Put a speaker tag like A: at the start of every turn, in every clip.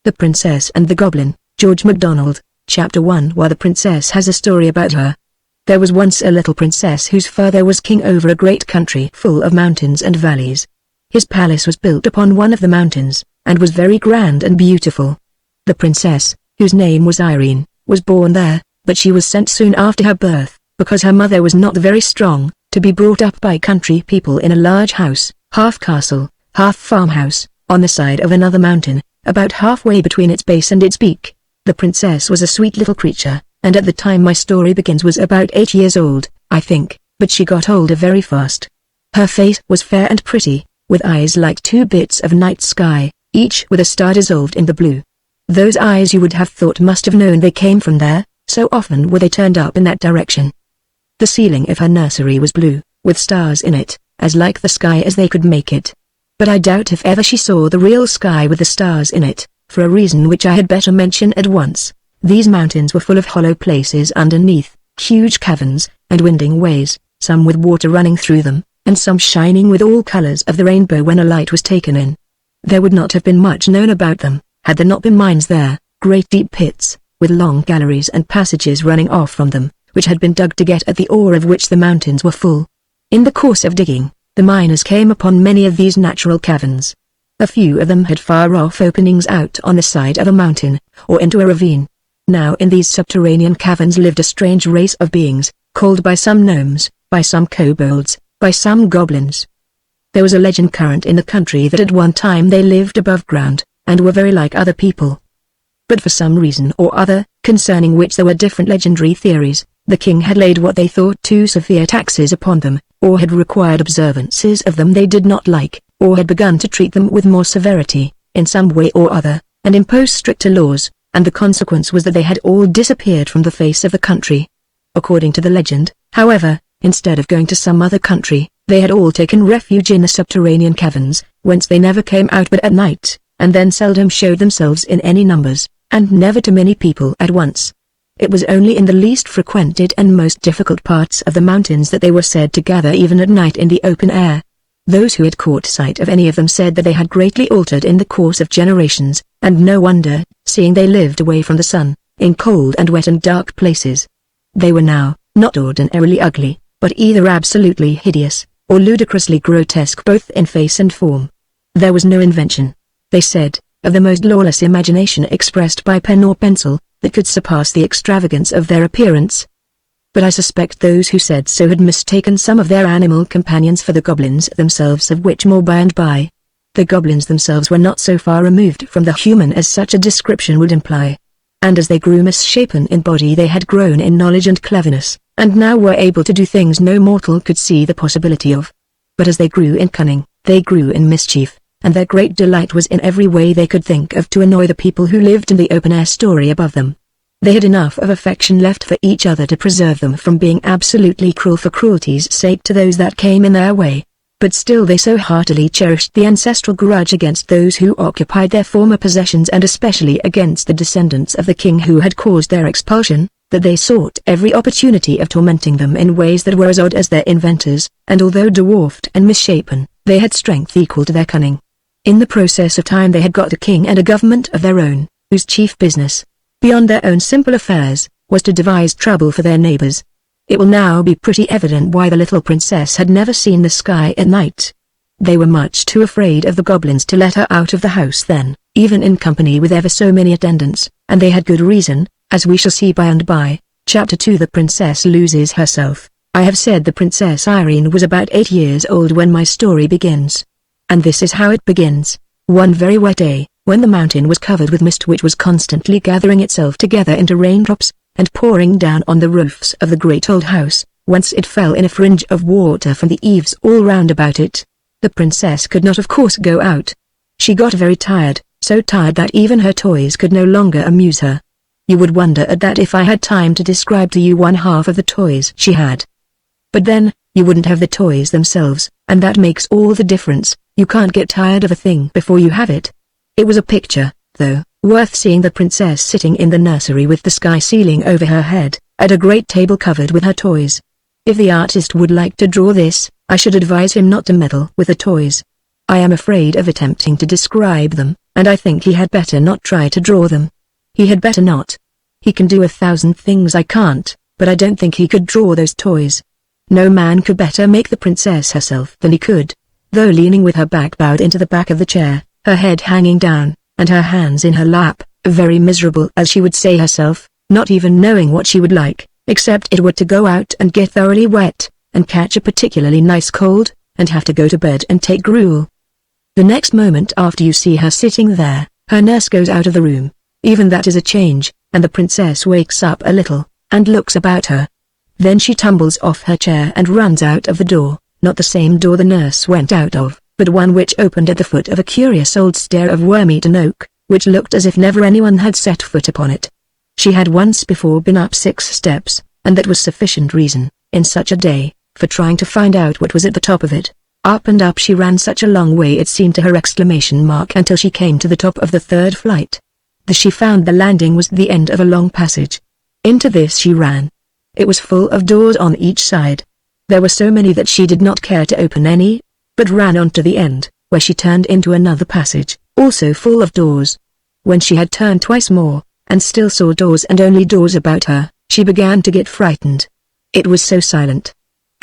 A: The Princess and the Goblin, George MacDonald, Chapter 1. While the princess has a story about her. There was once a little princess whose father was king over a great country full of mountains and valleys. His palace was built upon one of the mountains, and was very grand and beautiful. The princess, whose name was Irene, was born there, but she was sent soon after her birth, because her mother was not very strong, to be brought up by country people in a large house, half castle, half farmhouse, on the side of another mountain, about halfway between its base and its peak. The princess was a sweet little creature, and at the time my story begins was about 8 years old, I think, but she got older very fast. Her face was fair and pretty, with eyes like two bits of night sky, each with a star dissolved in the blue. Those eyes you would have thought must have known they came from there, so often were they turned up in that direction. The ceiling of her nursery was blue, with stars in it, as like the sky as they could make it. But I doubt if ever she saw the real sky with the stars in it, for a reason which I had better mention at once. These mountains were full of hollow places underneath, huge caverns, and winding ways, some with water running through them, and some shining with all colors of the rainbow when a light was taken in. There would not have been much known about them, had there not been mines there, great deep pits, with long galleries and passages running off from them, which had been dug to get at the ore of which the mountains were full. In the course of digging, the miners came upon many of these natural caverns. A few of them had far-off openings out on the side of a mountain, or into a ravine. Now in these subterranean caverns lived a strange race of beings, called by some gnomes, by some kobolds, by some goblins. There was a legend current in the country that at one time they lived above ground, and were very like other people. But for some reason or other, concerning which there were different legendary theories, the king had laid what they thought too severe taxes upon them, or had required observances of them they did not like, or had begun to treat them with more severity, in some way or other, and impose stricter laws, and the consequence was that they had all disappeared from the face of the country. According to the legend, however, instead of going to some other country, they had all taken refuge in the subterranean caverns, whence they never came out but at night, and then seldom showed themselves in any numbers, and never to many people at once. It was only in the least frequented and most difficult parts of the mountains that they were said to gather even at night in the open air. Those who had caught sight of any of them said that they had greatly altered in the course of generations, and no wonder, seeing they lived away from the sun, in cold and wet and dark places. They were now, not ordinarily ugly, but either absolutely hideous, or ludicrously grotesque both in face and form. There was no invention, they said, of the most lawless imagination expressed by pen or pencil, that could surpass the extravagance of their appearance. But I suspect those who said so had mistaken some of their animal companions for the goblins themselves, of which more by and by. The goblins themselves were not so far removed from the human as such a description would imply. And as they grew misshapen in body they had grown in knowledge and cleverness, and now were able to do things no mortal could see the possibility of. But as they grew in cunning, they grew in mischief, and their great delight was in every way they could think of to annoy the people who lived in the open-air story above them. They had enough of affection left for each other to preserve them from being absolutely cruel for cruelty's sake to those that came in their way, but still they so heartily cherished the ancestral grudge against those who occupied their former possessions and especially against the descendants of the king who had caused their expulsion, that they sought every opportunity of tormenting them in ways that were as odd as their inventors, and although dwarfed and misshapen, they had strength equal to their cunning. In the process of time they had got a king and a government of their own, whose chief business, beyond their own simple affairs, was to devise trouble for their neighbors. It will now be pretty evident why the little princess had never seen the sky at night. They were much too afraid of the goblins to let her out of the house then, even in company with ever so many attendants, and they had good reason, as we shall see by and by. Chapter 2. The Princess Loses Herself. I have said the Princess Irene was about 8 years old when my story begins. And this is how it begins. One very wet day, when the mountain was covered with mist which was constantly gathering itself together into raindrops, and pouring down on the roofs of the great old house, whence it fell in a fringe of water from the eaves all round about it. The princess could not of course go out. She got very tired, so tired that even her toys could no longer amuse her. You would wonder at that if I had time to describe to you one half of the toys she had. But then, you wouldn't have the toys themselves, and that makes all the difference. You can't get tired of a thing before you have it. It was a picture, though, worth seeing. The princess sitting in the nursery with the sky ceiling over her head, at a great table covered with her toys. If the artist would like to draw this, I should advise him not to meddle with the toys. I am afraid of attempting to describe them, and I think he had better not try to draw them. He had better not. He can do 1,000 things I can't, but I don't think he could draw those toys. No man could better make the princess herself than he could. Though leaning with her back bowed into the back of the chair, her head hanging down, and her hands in her lap, very miserable as she would say herself, not even knowing what she would like, except it were to go out and get thoroughly wet, and catch a particularly nice cold, and have to go to bed and take gruel. The next moment after you see her sitting there, her nurse goes out of the room. Even that is a change, and the princess wakes up a little, and looks about her. Then she tumbles off her chair and runs out of the door, not the same door the nurse went out of, but one which opened at the foot of a curious old stair of worm-eaten oak, which looked as if never anyone had set foot upon it. She had once before been up 6 steps, and that was sufficient reason, in such a day, for trying to find out what was at the top of it. Up and up she ran such a long way it seemed to her until she came to the top of the 3rd flight. She found the landing was the end of a long passage. Into this she ran. It was full of doors on each side. There were so many that she did not care to open any, but ran on to the end, where she turned into another passage, also full of doors. When she had turned twice more, and still saw doors and only doors about her, she began to get frightened. It was so silent.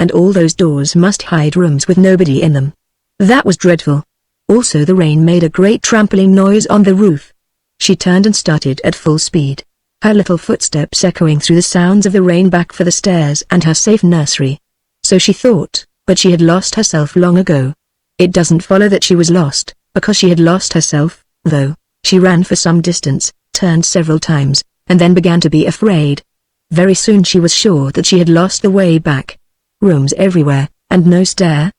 A: And all those doors must hide rooms with nobody in them. That was dreadful. Also the rain made a great trampling noise on the roof. She turned and started at full speed, her little footsteps echoing through the sounds of the rain back for the stairs and her safe nursery. So she thought, but she had lost herself long ago. It doesn't follow that she was lost, because she had lost herself, though. She ran for some distance, turned several times, and then began to be afraid. Very soon she was sure that she had lost the way back. Rooms everywhere, and no stair.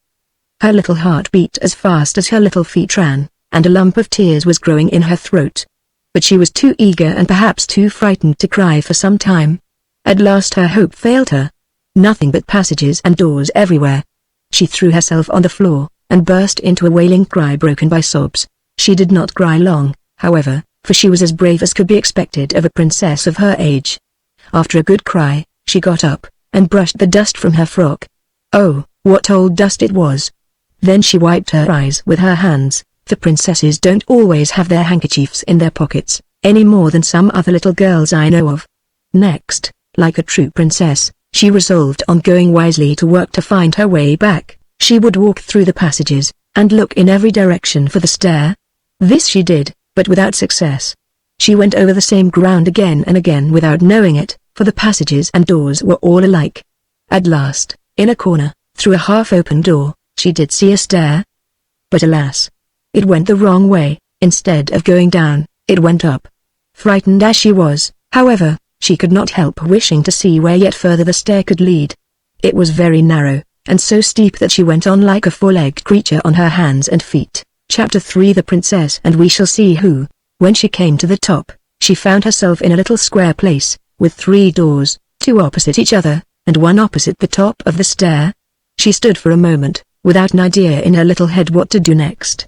A: Her little heart beat as fast as her little feet ran, and a lump of tears was growing in her throat. But she was too eager and perhaps too frightened to cry for some time. At last her hope failed her. Nothing but passages and doors everywhere. She threw herself on the floor, and burst into a wailing cry broken by sobs. She did not cry long, however, for she was as brave as could be expected of a princess of her age. After a good cry, she got up, and brushed the dust from her frock. Oh, what old dust it was! Then she wiped her eyes with her hands. The princesses don't always have their handkerchiefs in their pockets, any more than some other little girls I know of. Next, like a true princess, she resolved on going wisely to work to find her way back. She would walk through the passages, and look in every direction for the stair. This she did, but without success. She went over the same ground again and again without knowing it, for the passages and doors were all alike. At last, in a corner, through a half-open door, she did see a stair. But alas! It went the wrong way. Instead of going down, it went up. Frightened as she was, however, she could not help wishing to see where yet further the stair could lead. It was very narrow, and so steep that she went on like a four-legged creature on her hands and feet. Chapter 3 The Princess and We Shall See Who. When she came to the top, she found herself in a little square place, with 3 doors, 2 opposite each other, and 1 opposite the top of the stair. She stood for a moment, without an idea in her little head what to do next.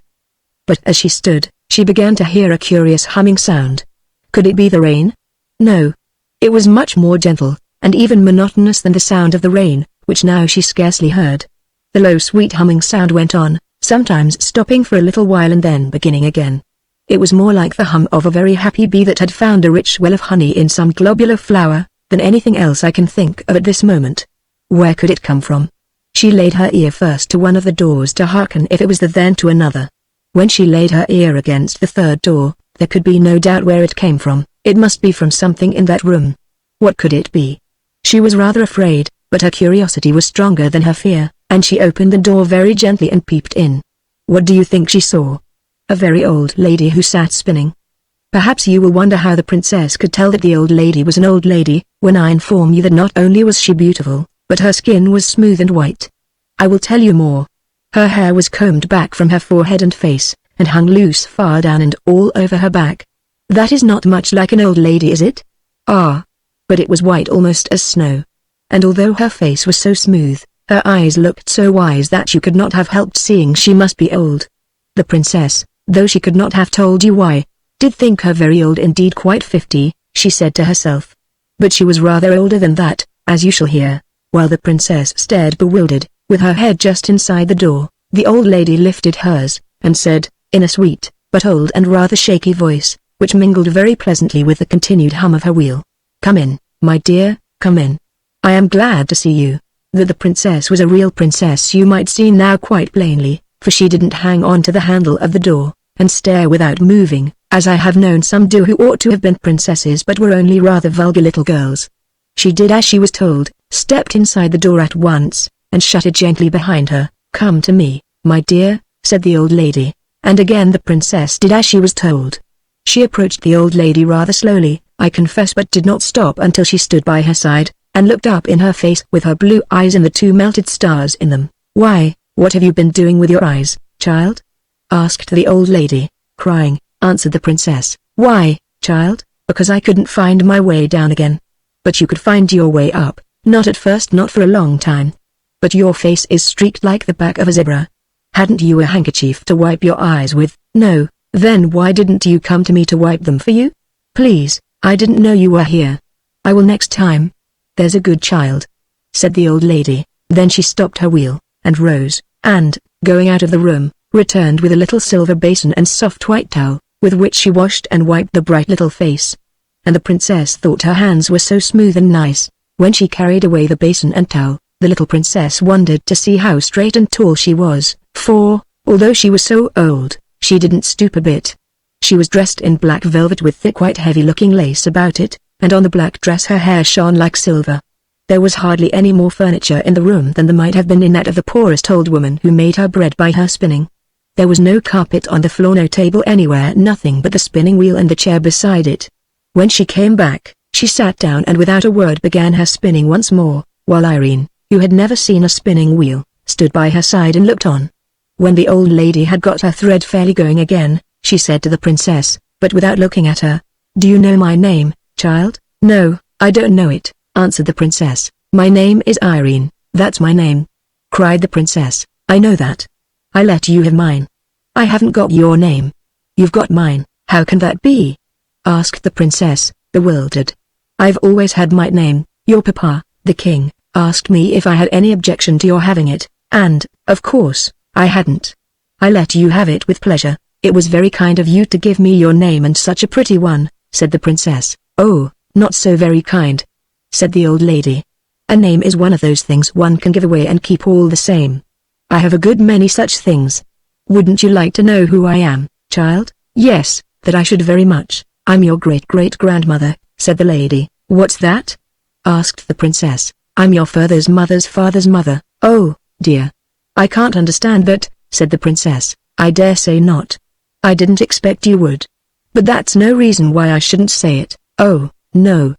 A: But as she stood, she began to hear a curious humming sound. Could it be the rain? No. It was much more gentle, and even monotonous than the sound of the rain, which now she scarcely heard. The low sweet humming sound went on, sometimes stopping for a little while and then beginning again. It was more like the hum of a very happy bee that had found a rich well of honey in some globular flower, than anything else I can think of at this moment. Where could it come from? She laid her ear first to one of the doors to hearken if it was then to another. When she laid her ear against the 3rd door, there could be no doubt where it came from. It must be from something in that room. What could it be? She was rather afraid, but her curiosity was stronger than her fear, and she opened the door very gently and peeped in. What do you think she saw? A very old lady who sat spinning. Perhaps you will wonder how the princess could tell that the old lady was an old lady, when I inform you that not only was she beautiful, but her skin was smooth and white. I will tell you more. Her hair was combed back from her forehead and face, and hung loose far down and all over her back. That is not much like an old lady, is it? Ah! But it was white almost as snow. And although her face was so smooth, her eyes looked so wise that you could not have helped seeing she must be old. The princess, though she could not have told you why, did think her very old indeed, quite 50, she said to herself. But she was rather older than that, as you shall hear. While the princess stared bewildered, with her head just inside the door, the old lady lifted hers, and said, in a sweet, but old and rather shaky voice, which mingled very pleasantly with the continued hum of her wheel. "Come in, my dear, come in. I am glad to see you." That the princess was a real princess you might see now quite plainly, for she didn't hang on to the handle of the door, and stare without moving, as I have known some do who ought to have been princesses but were only rather vulgar little girls. She did as she was told, stepped inside the door at once, and shut it gently behind her. "Come to me, my dear," said the old lady, and again the princess did as she was told. She approached the old lady rather slowly, I confess, but did not stop until she stood by her side, and looked up in her face with her blue eyes and the two melted stars in them. "Why, what have you been doing with your eyes, child?" asked the old lady. "Crying," answered the princess. "Why, child?" "Because I couldn't find my way down again." "But you could find your way up." "Not at first, not for a long time." "But your face is streaked like the back of a zebra. Hadn't you a handkerchief to wipe your eyes with?" "No." "Then why didn't you come to me to wipe them for you?" "Please, I didn't know you were here." "I will next time." "There's a good child," said the old lady. Then she stopped her wheel, and rose, and, going out of the room, returned with a little silver basin and soft white towel, with which she washed and wiped the bright little face. And the princess thought her hands were so smooth and nice. When she carried away the basin and towel, the little princess wondered to see how straight and tall she was, for, although she was so old, she didn't stoop a bit. She was dressed in black velvet with thick white heavy-looking lace about it, and on the black dress her hair shone like silver. There was hardly any more furniture in the room than there might have been in that of the poorest old woman who made her bread by her spinning. There was no carpet on the floor, no table anywhere, nothing but the spinning wheel and the chair beside it. When she came back, she sat down and without a word began her spinning once more, while Irene, who had never seen a spinning wheel, stood by her side and looked on. When the old lady had got her thread fairly going again, she said to the princess, but without looking at her, "Do you know my name, child?" "No, I don't know it," answered the princess. "My name is Irene." "That's my name," cried the princess. "I know that. I let you have mine." "I haven't got your name." "You've got mine." "How can that be?" asked the princess, bewildered. "I've always had my name. Your papa, the king, asked me if I had any objection to your having it, and, of course, I hadn't. I let you have it with pleasure. It was very kind of you to give me your name, and such a pretty one," said the princess. "Oh, not so very kind," said the old lady. "A name is one of those things one can give away and keep all the same. I have a good many such things. Wouldn't you like to know who I am, child?" "Yes, that I should very much. I'm your great-great-grandmother," said the lady. "What's that?" asked the princess. "I'm your father's mother's mother." "Oh, dear. I can't understand that," said the princess. "I dare say not. I didn't expect you would. But that's no reason why I shouldn't say it." "Oh, no,"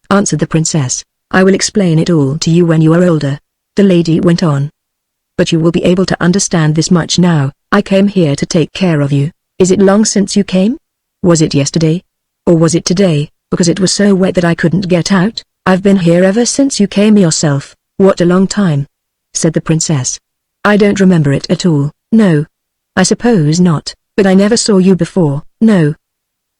A: answered the princess. "I will explain it all to you when you are older." The lady went on. "But you will be able to understand this much now. I came here to take care of you. Is it long since you came? Was it yesterday? Or was it today, because it was so wet that I couldn't get out?" "I've been here ever since you came yourself." "What a long time," said the princess. "I don't remember it at all." "No. I suppose not, but I never saw you before." "No.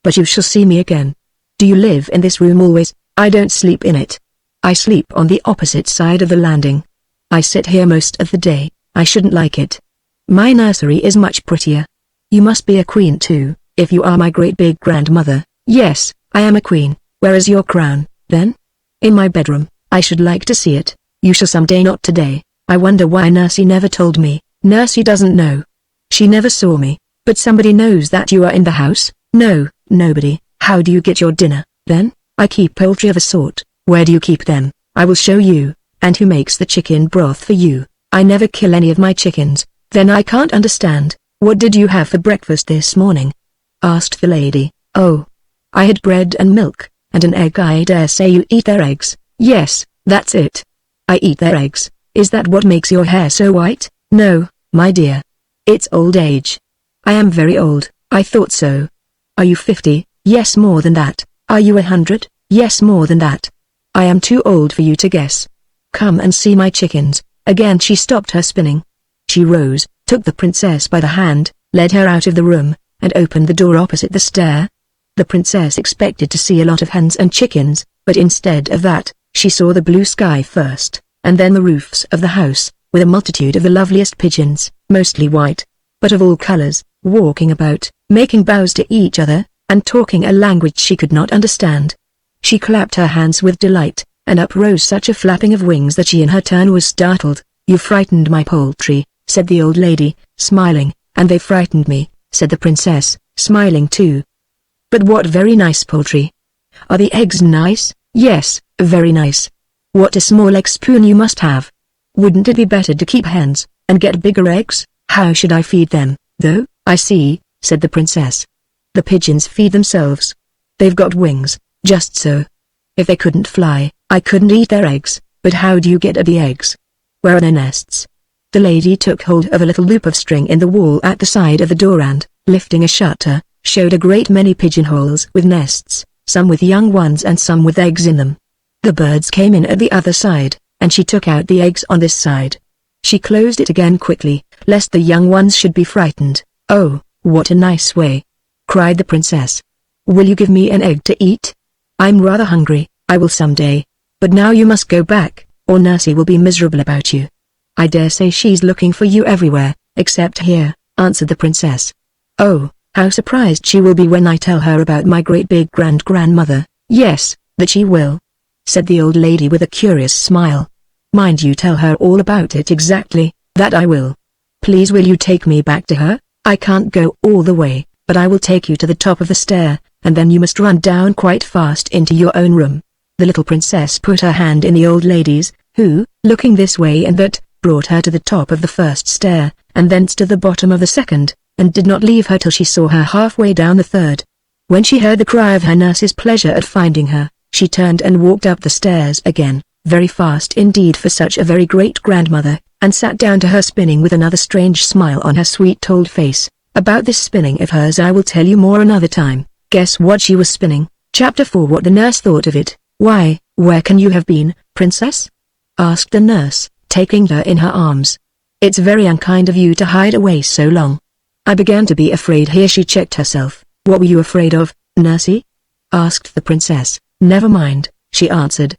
A: But you shall see me again. Do you live in this room always?" "I don't sleep in it. I sleep on the opposite side of the landing. I sit here most of the day. I shouldn't like it. My nursery is much prettier. You must be a queen too, if you are my great big grandmother." "Yes, I am a queen." "Where is your crown, then?" "In my bedroom." "I should like to see it." "You shall someday, not today." "I wonder why Nursey never told me." "Nursey doesn't know. She never saw me." "But somebody knows that you are in the house?" "No, nobody." "How do you get your dinner, then?" "I keep poultry of a sort." "Where do you keep them?" "I will show you." "And who makes the chicken broth for you?" "I never kill any of my chickens." "Then I can't understand. What did you have for breakfast this morning?" asked the lady. "Oh, I had bread and milk, and an egg." "I dare say you eat their eggs." "Yes, that's it. I eat their eggs." "Is that what makes your hair so white?" "No, my dear. It's old age." "I am very old." "I thought so." "Are you 50? "Yes, more than that." "Are you 100? "Yes, more than that." "I am too old for you to guess. Come and see my chickens." Again she stopped her spinning. She rose, took the princess by the hand, led her out of the room, and opened the door opposite the stair. The princess expected to see a lot of hens and chickens, but instead of that, she saw the blue sky first, and then the roofs of the house, with a multitude of the loveliest pigeons, mostly white, but of all colors, walking about, making bows to each other, and talking a language she could not understand. She clapped her hands with delight, and up rose such a flapping of wings that she in her turn was startled. "You frightened my poultry," said the old lady, smiling. "And they frightened me," said the princess, smiling too. "But what very nice poultry. Are the eggs nice?" "Yes, very nice." "What a small egg spoon you must have. Wouldn't it be better to keep hens, and get bigger eggs?" "How should I feed them, though?" "I see," said the princess. "The pigeons feed themselves. They've got wings, just so. If they couldn't fly, I couldn't eat their eggs, but how do you get at the eggs? Where are their nests?" The lady took hold of a little loop of string in the wall at the side of the door and, lifting a shutter, showed a great many pigeonholes with nests, some with young ones and some with eggs in them. The birds came in at the other side, and she took out the eggs on this side. She closed it again quickly, lest the young ones should be frightened. "Oh, what a nice way!" cried the princess. "Will you give me an egg to eat? I'm rather hungry." "I will some day. But now you must go back, or Nursie will be miserable about you." "I dare say she's looking for you everywhere, except here," answered the princess. "Oh, how surprised she will be when I tell her about my great big grandmother." "Yes, that she will," said the old lady with a curious smile. "Mind you tell her all about it exactly." "That I will." "Please will you take me back to her? I can't go all the way, but I will take you to the top of the stair, and then you must run down quite fast into your own room." The little princess put her hand in the old lady's, who, looking this way and that, brought her to the top of the first stair, and thence to the bottom of the second, and did not leave her till she saw her halfway down the third. When she heard the cry of her nurse's pleasure at finding her, she turned and walked up the stairs again, very fast indeed for such a very great grandmother, and sat down to her spinning with another strange smile on her sweet old face. About this spinning of hers I will tell you more another time. Guess what she was spinning? Chapter 4. What the nurse thought of it. "Why, where can you have been, princess?" asked the nurse, taking her in her arms. "It's very unkind of you to hide away so long. I began to be afraid." Here she checked herself. "What were you afraid of, Nursie?" asked the princess. "Never mind," she answered.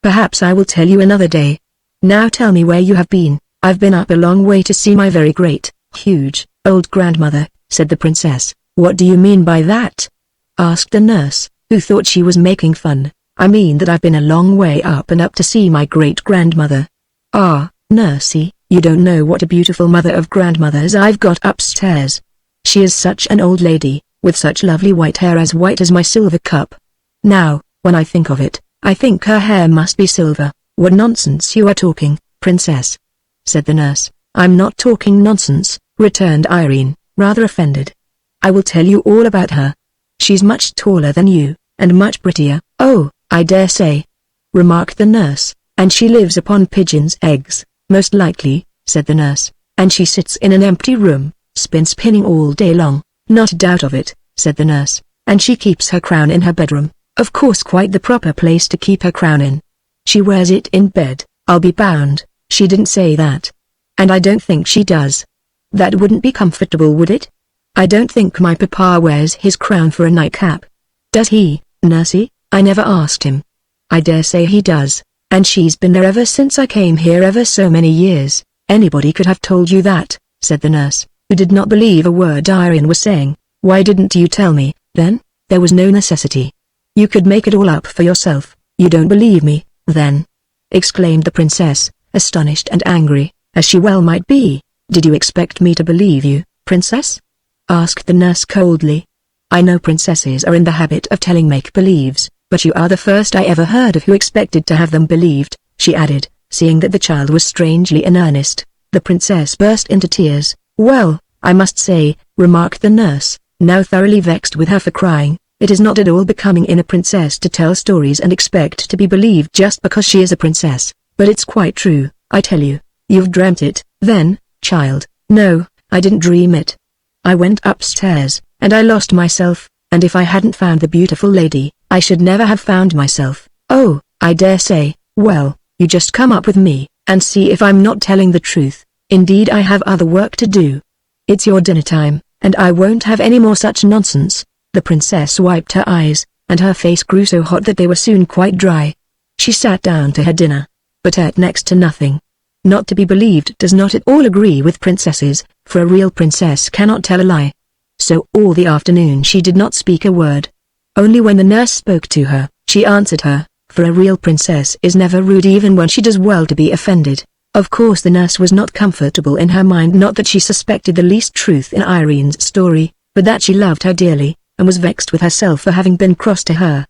A: "Perhaps I will tell you another day. Now tell me where you have been." "I've been up a long way to see my very great, huge, old grandmother," said the princess. "What do you mean by that?" asked the nurse, who thought she was making fun. "I mean that I've been a long way up and up to see my great-grandmother." "Ah, Nursie, you don't know what a beautiful mother of grandmothers I've got upstairs. She is such an old lady, with such lovely white hair as white as my silver cup. Now, when I think of it, I think her hair must be silver." "What nonsense you are talking, princess," said the nurse. "I'm not talking nonsense," returned Irene, rather offended. "I will tell you all about her. She's much taller than you, and much prettier." "Oh, I dare say," remarked the nurse, "and she lives upon pigeons' eggs, most likely," said the nurse, "and she sits in an empty room, spinning all day long." "Not a doubt of it," said the nurse, "and she keeps her crown in her bedroom, of course quite the proper place to keep her crown in. She wears it in bed, I'll be bound." "She didn't say that. And I don't think she does. That wouldn't be comfortable, would it? I don't think my papa wears his crown for a nightcap." "Does he, Nursie? I never asked him." "I dare say he does, and she's been there ever since I came here ever so many years." "Anybody could have told you that," said the nurse, who did not believe a word Irene was saying. "Why didn't you tell me, then?" "There was no necessity. You could make it all up for yourself." "You don't believe me, then?" exclaimed the princess, astonished and angry, as she well might be. "Did you expect me to believe you, princess?" asked the nurse coldly. "I know princesses are in the habit of telling make-believes, but you are the first I ever heard of who expected to have them believed," she added, seeing that the child was strangely in earnest. The princess burst into tears. "Well, I must say," remarked the nurse, now thoroughly vexed with her for crying, "it is not at all becoming in a princess to tell stories and expect to be believed just because she is a princess. But it's quite true, I tell you." "You've dreamt it, then, child?" "No, I didn't dream it. I went upstairs, and I lost myself, and if I hadn't found the beautiful lady, I should never have found myself." "Oh, I dare say. Well, you just come up with me, and see if I'm not telling the truth. Indeed I have other work to do. It's your dinner time, and I won't have any more such nonsense." The princess wiped her eyes, and her face grew so hot that they were soon quite dry. She sat down to her dinner, but ate next to nothing. Not to be believed does not at all agree with princesses, for a real princess cannot tell a lie. So all the afternoon she did not speak a word. Only when the nurse spoke to her, she answered her, for a real princess is never rude even when she does well to be offended. Of course the nurse was not comfortable in her mind, not that she suspected the least truth in Irene's story, but that she loved her dearly, and was vexed with herself for having been cross to her.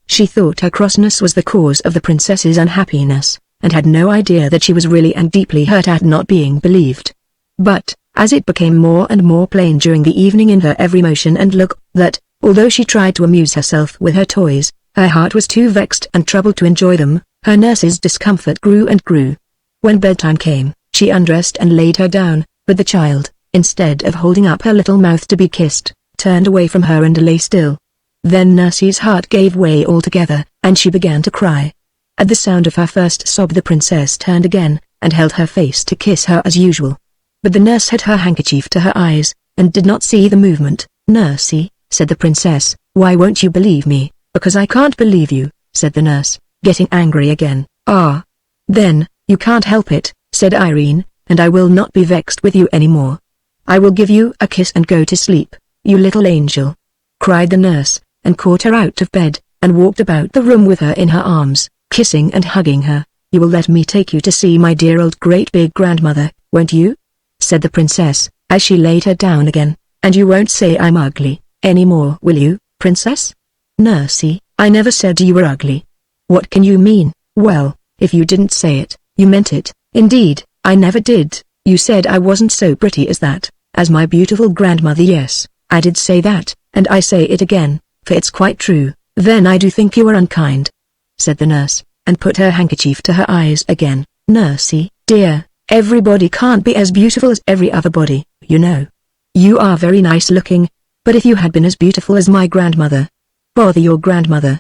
A: She thought her crossness was the cause of the princess's unhappiness, and had no idea that she was really and deeply hurt at not being believed. But, as it became more and more plain during the evening in her every motion and look, that, although she tried to amuse herself with her toys, her heart was too vexed and troubled to enjoy them, her nurse's discomfort grew and grew. When bedtime came, she undressed and laid her down, but the child, instead of holding up her little mouth to be kissed, turned away from her and lay still. Then Nursie's heart gave way altogether, and she began to cry. At the sound of her first sob the princess turned again, and held her face to kiss her as usual. But the nurse had her handkerchief to her eyes, and did not see the movement. "Nursie," said the princess, "why won't you believe me?" "Because I can't believe you," said the nurse, getting angry again. "Ah. Then, you can't help it," said Irene, "and I will not be vexed with you anymore. I will give you a kiss and go to sleep, you little angel," cried the nurse, and caught her out of bed, and walked about the room with her in her arms, kissing and hugging her. "You will let me take you to see my dear old great big grandmother, won't you?" said the princess, as she laid her down again. "And you won't say I'm ugly, anymore, will you, princess?" "Nursie, I never said you were ugly." "What can you mean?" "Well, if you didn't say it, you meant it." "Indeed, I never did. You said I wasn't so pretty as that, as my beautiful grandmother." "Yes, I did say that, and I say it again, for it's quite true." "Then I do think you are unkind," said the nurse, and put her handkerchief to her eyes again. "Nursie, dear, everybody can't be as beautiful as every other body, you know. You are very nice looking, but if you had been as beautiful as my grandmother—" "Bother your grandmother,"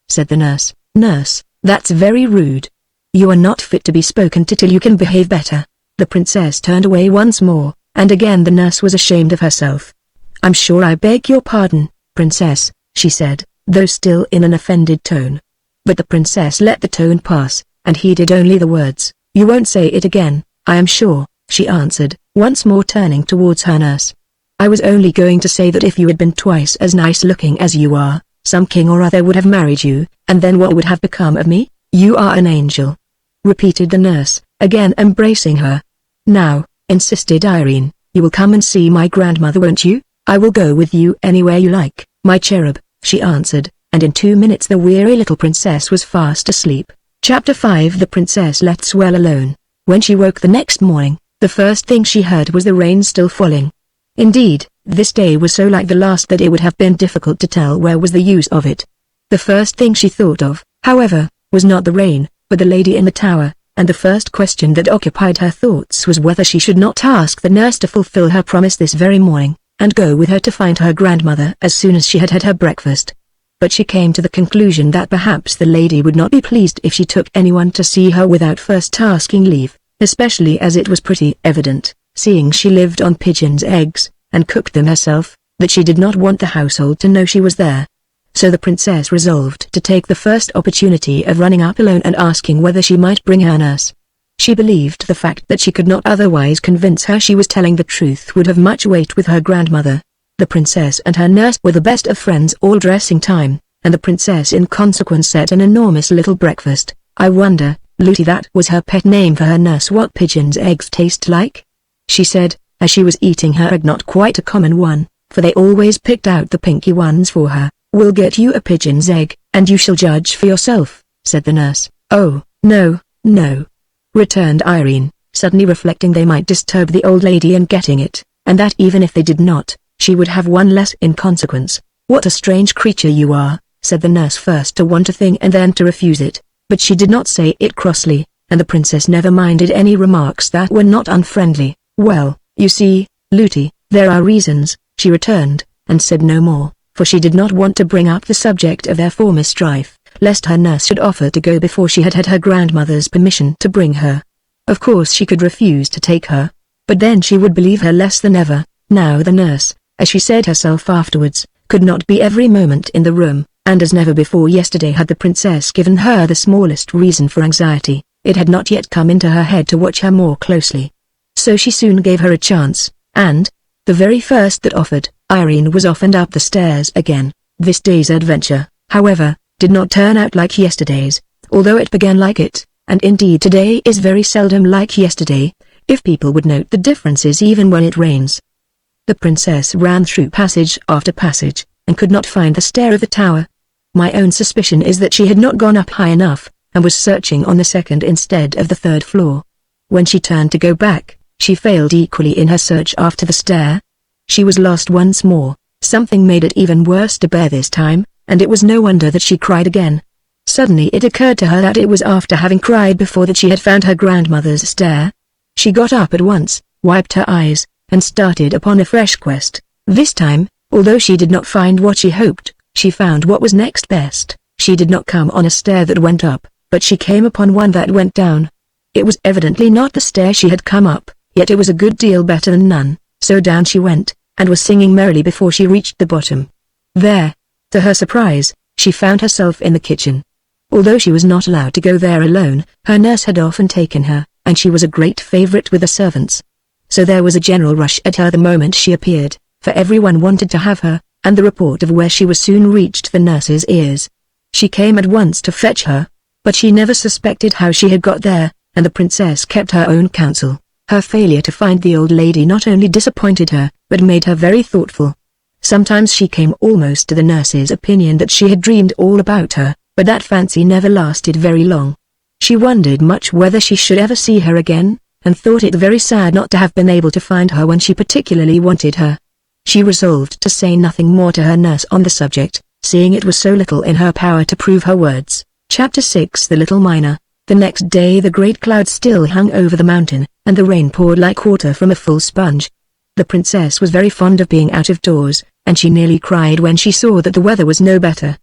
A: said the nurse. "Nurse, that's very rude. You are not fit to be spoken to till you can behave better." The princess turned away once more, and again the nurse was ashamed of herself. "I'm sure I beg your pardon, princess," she said, though still in an offended tone. But the princess let the tone pass, and heeded only the words. "You won't say it again, I am sure," she answered, once more turning towards her nurse. "I was only going to say that if you had been twice as nice looking as you are, some king or other would have married you, and then what would have become of me?" "You are an angel," repeated the nurse, again embracing her. "Now," insisted Irene, "you will come and see my grandmother, won't you?" "I will go with you anywhere you like, my cherub," she answered, and in 2 minutes the weary little princess was fast asleep. Chapter 5. The princess left well alone. When she woke the next morning, the first thing she heard was the rain still falling. Indeed, this day was so like the last that it would have been difficult to tell where was the use of it. The first thing she thought of, however, was not the rain, but the lady in the tower, and the first question that occupied her thoughts was whether she should not ask the nurse to fulfill her promise this very morning, and go with her to find her grandmother as soon as she had had her breakfast. But she came to the conclusion that perhaps the lady would not be pleased if she took anyone to see her without first asking leave, especially as it was pretty evident, seeing she lived on pigeons' eggs, and cooked them herself, that she did not want the household to know she was there. So the princess resolved to take the first opportunity of running up alone and asking whether she might bring her nurse. She believed the fact that she could not otherwise convince her she was telling the truth would have much weight with her grandmother. The princess and her nurse were the best of friends all dressing time, and the princess in consequence set an enormous little breakfast. "I wonder, Lucy, that was her pet name for her nurse, what pigeons' eggs taste like?" she said, as she was eating her egg, not quite a common one, for they always picked out the pinky ones for her. "We'll get you a pigeon's egg, and you shall judge for yourself," said the nurse. "Oh, no, no," returned Irene, suddenly reflecting they might disturb the old lady in getting it, and that even if they did not, she would have one less in consequence. "What a strange creature you are," said the nurse, first to want a thing and then to refuse it, but she did not say it crossly, and the princess never minded any remarks that were not unfriendly. "Well, you see, Lucy, there are reasons," she returned, and said no more, for she did not want to bring up the subject of their former strife, lest her nurse should offer to go before she had had her grandmother's permission to bring her. Of course she could refuse to take her, but then she would believe her less than ever. Now the nurse, as she said herself afterwards, could not be every moment in the room, and as never before yesterday had the princess given her the smallest reason for anxiety, it had not yet come into her head to watch her more closely. So she soon gave her a chance, and, the very first that offered, Irene was off and up the stairs again. This day's adventure, however, did not turn out like yesterday's, although it began like it, and indeed today is very seldom like yesterday, if people would note the differences even when it rains. The princess ran through passage after passage, and could not find the stair of the tower. My own suspicion is that she had not gone up high enough, and was searching on the second instead of the third floor. When she turned to go back, she failed equally in her search after the stair. She was lost once more. Something made it even worse to bear this time, and it was no wonder that she cried again. Suddenly it occurred to her that it was after having cried before that she had found her grandmother's stair. She got up at once, wiped her eyes, and started upon a fresh quest. This time, although she did not find what she hoped, she found what was next best. She did not come on a stair that went up, but she came upon one that went down. It was evidently not the stair she had come up, yet it was a good deal better than none, so down she went, and was singing merrily before she reached the bottom. There, to her surprise, she found herself in the kitchen. Although she was not allowed to go there alone, her nurse had often taken her, and she was a great favorite with the servants. So there was a general rush at her the moment she appeared, for everyone wanted to have her, and the report of where she was soon reached the nurse's ears. She came at once to fetch her, but she never suspected how she had got there, and the princess kept her own counsel. Her failure to find the old lady not only disappointed her, but made her very thoughtful. Sometimes she came almost to the nurse's opinion that she had dreamed all about her, but that fancy never lasted very long. She wondered much whether she should ever see her again, and thought it very sad not to have been able to find her when she particularly wanted her. She resolved to say nothing more to her nurse on the subject, seeing it was so little in her power to prove her words. Chapter 6 The Little Miner. The next day the great cloud still hung over the mountain, and the rain poured like water from a full sponge. The princess was very fond of being out of doors, and she nearly cried when she saw that the weather was no better.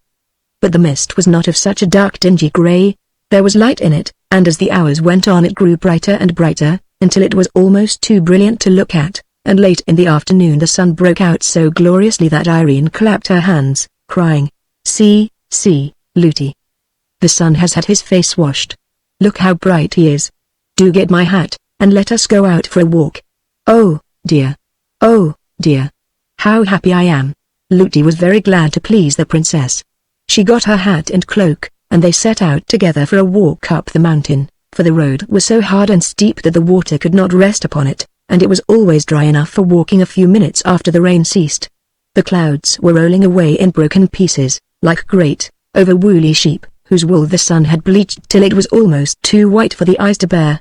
A: But the mist was not of such a dark dingy grey. There was light in it, and as the hours went on it grew brighter and brighter, until it was almost too brilliant to look at, and late in the afternoon the sun broke out so gloriously that Irene clapped her hands, crying, "See, see, Looty! The sun has had his face washed. Look how bright he is. Do get my hat, and let us go out for a walk. Oh, dear! Oh, dear! How happy I am!" Looty was very glad to please the princess. She got her hat and cloak, and they set out together for a walk up the mountain, for the road was so hard and steep that the water could not rest upon it, and it was always dry enough for walking a few minutes after the rain ceased. The clouds were rolling away in broken pieces, like great, over-woolly sheep, whose wool the sun had bleached till it was almost too white for the eyes to bear.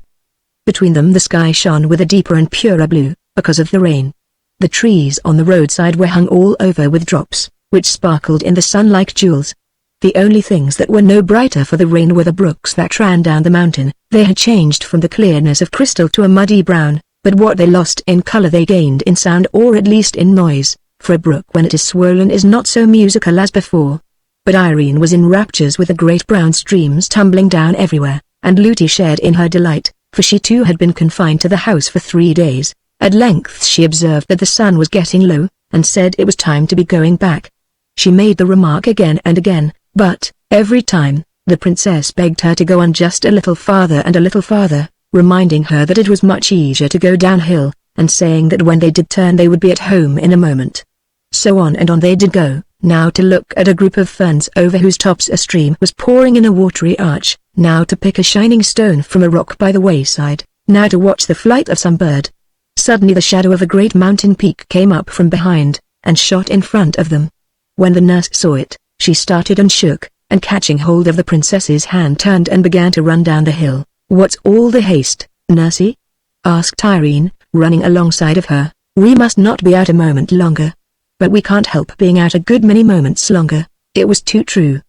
A: Between them the sky shone with a deeper and purer blue, because of the rain. The trees on the roadside were hung all over with drops, which sparkled in the sun like jewels. The only things that were no brighter for the rain were the brooks that ran down the mountain. They had changed from the clearness of crystal to a muddy brown, but what they lost in color they gained in sound, or at least in noise, for a brook when it is swollen is not so musical as before. But Irene was in raptures with the great brown streams tumbling down everywhere, and Looty shared in her delight, for she too had been confined to the house for 3 days. At length she observed that the sun was getting low, and said it was time to be going back. She made the remark again and again, but, every time, the princess begged her to go on just a little farther and a little farther, reminding her that it was much easier to go downhill, and saying that when they did turn they would be at home in a moment. So on and on they did go, now to look at a group of ferns over whose tops a stream was pouring in a watery arch, now to pick a shining stone from a rock by the wayside, now to watch the flight of some bird. Suddenly the shadow of a great mountain peak came up from behind, and shot in front of them. When the nurse saw it, she started and shook, and catching hold of the princess's hand turned and began to run down the hill. "What's all the haste, nursey?" asked Irene, running alongside of her. "We must not be out a moment longer." "But we can't help being out a good many moments longer." It was too true.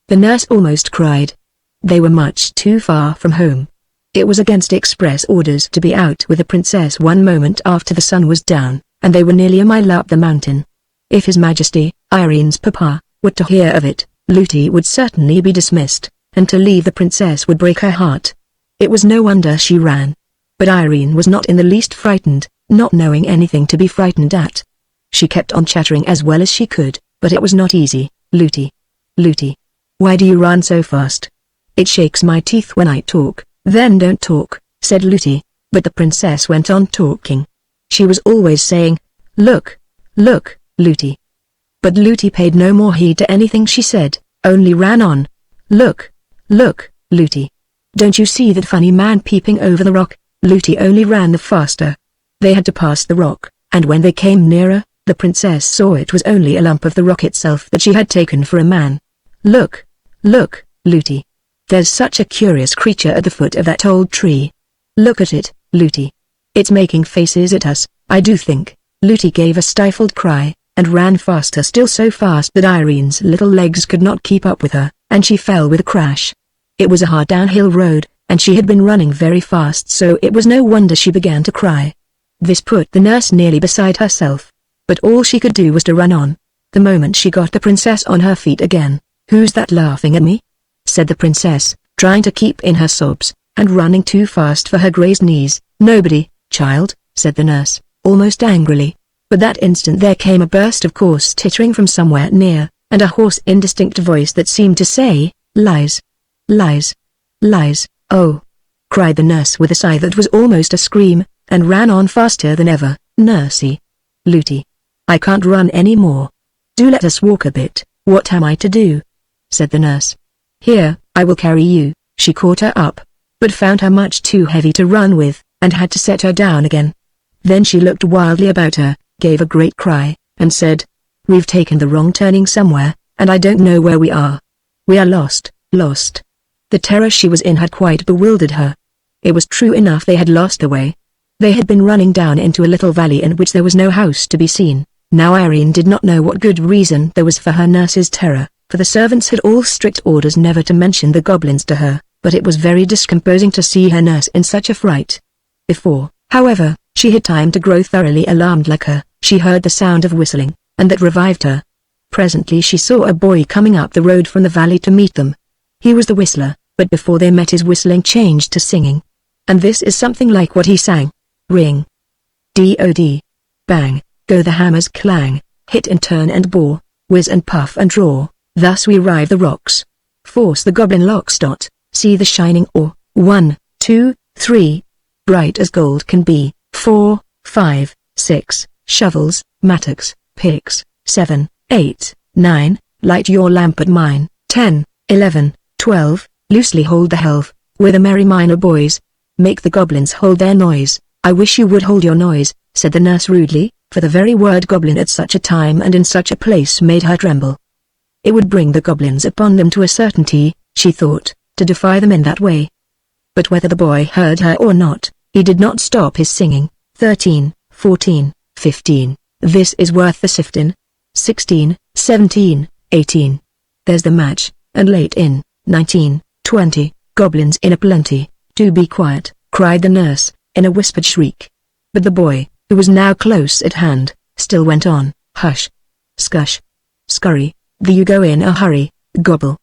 A: The nurse almost cried. They were much too far from home. It was against express orders to be out with the princess one moment after the sun was down, and they were nearly a mile up the mountain. If His Majesty, Irene's papa, were to hear of it, Looty would certainly be dismissed, and to leave the princess would break her heart. It was no wonder she ran. But Irene was not in the least frightened, not knowing anything to be frightened at. She kept on chattering as well as she could, but it was not easy. "Looty, Looty, why do you run so fast?" "It shakes my teeth when I talk." "Then don't talk," said Looty, but the princess went on talking. She was always saying, "Look, look, Looty. But Looty paid no more heed to anything she said, only ran on. Look, look, Looty. Don't you see that funny man peeping over the rock? Looty only ran the faster. They had to pass the rock, and when they came nearer, the princess saw it was only a lump of the rock itself that she had taken for a man. Look, look, Looty. There's such a curious creature at the foot of that old tree. Look at it, Looty. It's making faces at us, I do think. Looty gave a stifled cry, and ran faster still, so fast that Irene's little legs could not keep up with her, and she fell with a crash. It was a hard downhill road, and she had been running very fast, so it was no wonder she began to cry. This put the nurse nearly beside herself. But all she could do was to run on. The moment she got the princess on her feet again. Who's that laughing at me? Said the princess, trying to keep in her sobs, and running too fast for her grazed knees. Nobody, child, said the nurse, almost angrily. But that instant there came a burst of coarse tittering from somewhere near, and a hoarse indistinct voice that seemed to say, lies. Lies. Lies. Oh! cried the nurse with a sigh that was almost a scream, and ran on faster than ever. Nursey. Looty. I can't run any more. Do let us walk a bit. What am I to do? Said the nurse. Here, I will carry you. She caught her up, but found her much too heavy to run with, and had to set her down again. Then she looked wildly about her, gave a great cry, and said, We've taken the wrong turning somewhere, and I don't know where we are. We are lost, lost. The terror she was in had quite bewildered her. It was true enough, they had lost the way. They had been running down into a little valley in which there was no house to be seen. Now Irene did not know what good reason there was for her nurse's terror, for the servants had all strict orders never to mention the goblins to her, but it was very discomposing to see her nurse in such a fright. Before, however, she had time to grow thoroughly alarmed like her, she heard the sound of whistling, and that revived her. Presently she saw a boy coming up the road from the valley to meet them. He was the whistler, but before they met his whistling changed to singing. And this is something like what he sang. Ring. D-O-D. Bang, go the hammers clang, hit and turn and bore, whiz and puff and draw, thus we rive the rocks. Force the goblin locks. See the shining ore, 1, 2, 3. Bright as gold can be, 4, 5, 6, shovels, mattocks, picks, 7, 8, 9, light your lamp at mine, 10, 11, 12, loosely hold the helve, with a merry miner boys. Make the goblins hold their noise. I wish you would hold your noise, said the nurse rudely, for the very word goblin at such a time and in such a place made her tremble. It would bring the goblins upon them to a certainty, she thought, to defy them in that way. But whether the boy heard her or not, he did not stop his singing. 13, 14, 15, this is worth the sifting. 16, 17, 18. There's the match, and late in. 19, 20, goblins in a plenty. Do be quiet, cried the nurse, in a whispered shriek. But the boy, who was now close at hand, still went on. Hush. Scush. Scurry, the you go in a hurry, gobble.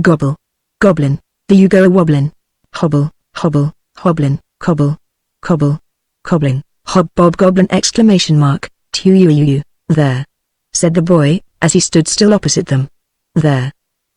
A: Gobble. Goblin, the you go a wobblin. Hobble, hobble, hobblin, cobble. Cobble. Coblin, hob bob goblin exclamation mark, tu-you-you-you, there. Said the boy, as he stood still opposite them. There.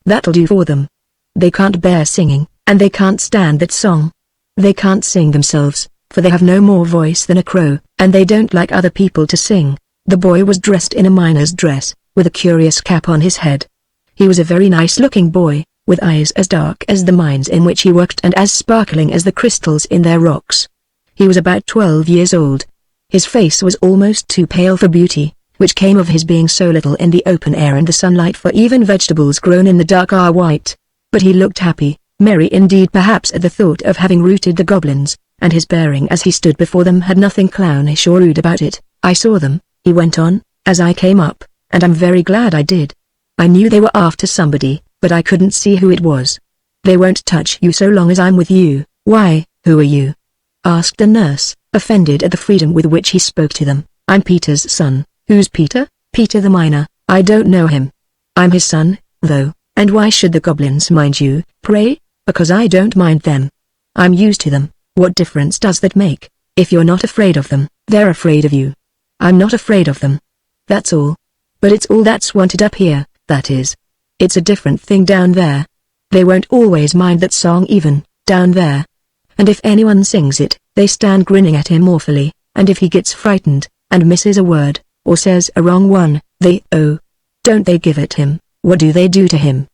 A: That'll do for them. They can't bear singing, and they can't stand that song. They can't sing themselves, for they have no more voice than a crow, and they don't like other people to sing. The boy was dressed in a miner's dress, with a curious cap on his head. He was a very nice-looking boy, with eyes as dark as the mines in which he worked and as sparkling as the crystals in their rocks. He was about 12 years old. His face was almost too pale for beauty, which came of his being so little in the open air and the sunlight, for even vegetables grown in the dark are white. But he looked happy, merry indeed perhaps at the thought of having routed the goblins, and his bearing as he stood before them had nothing clownish or rude about it. I saw them, he went on, as I came up, and I'm very glad I did. I knew they were after somebody, but I couldn't see who it was. They won't touch you so long as I'm with you. Why, who are you? Asked the nurse, offended at the freedom with which he spoke to them. I'm Peter's son. Who's Peter? Peter the miner. I don't know him. I'm his son, though, and why should the goblins mind you, pray? Because I don't mind them. I'm used to them. What difference does that make? If you're not afraid of them, they're afraid of you. I'm not afraid of them. That's all. But it's all that's wanted up here, that is. It's a different thing down there. They won't always mind that song even, down there. And if anyone sings it, they stand grinning at him awfully, and if he gets frightened, and misses a word, or says a wrong one, Don't they give it him? What do they do to him?"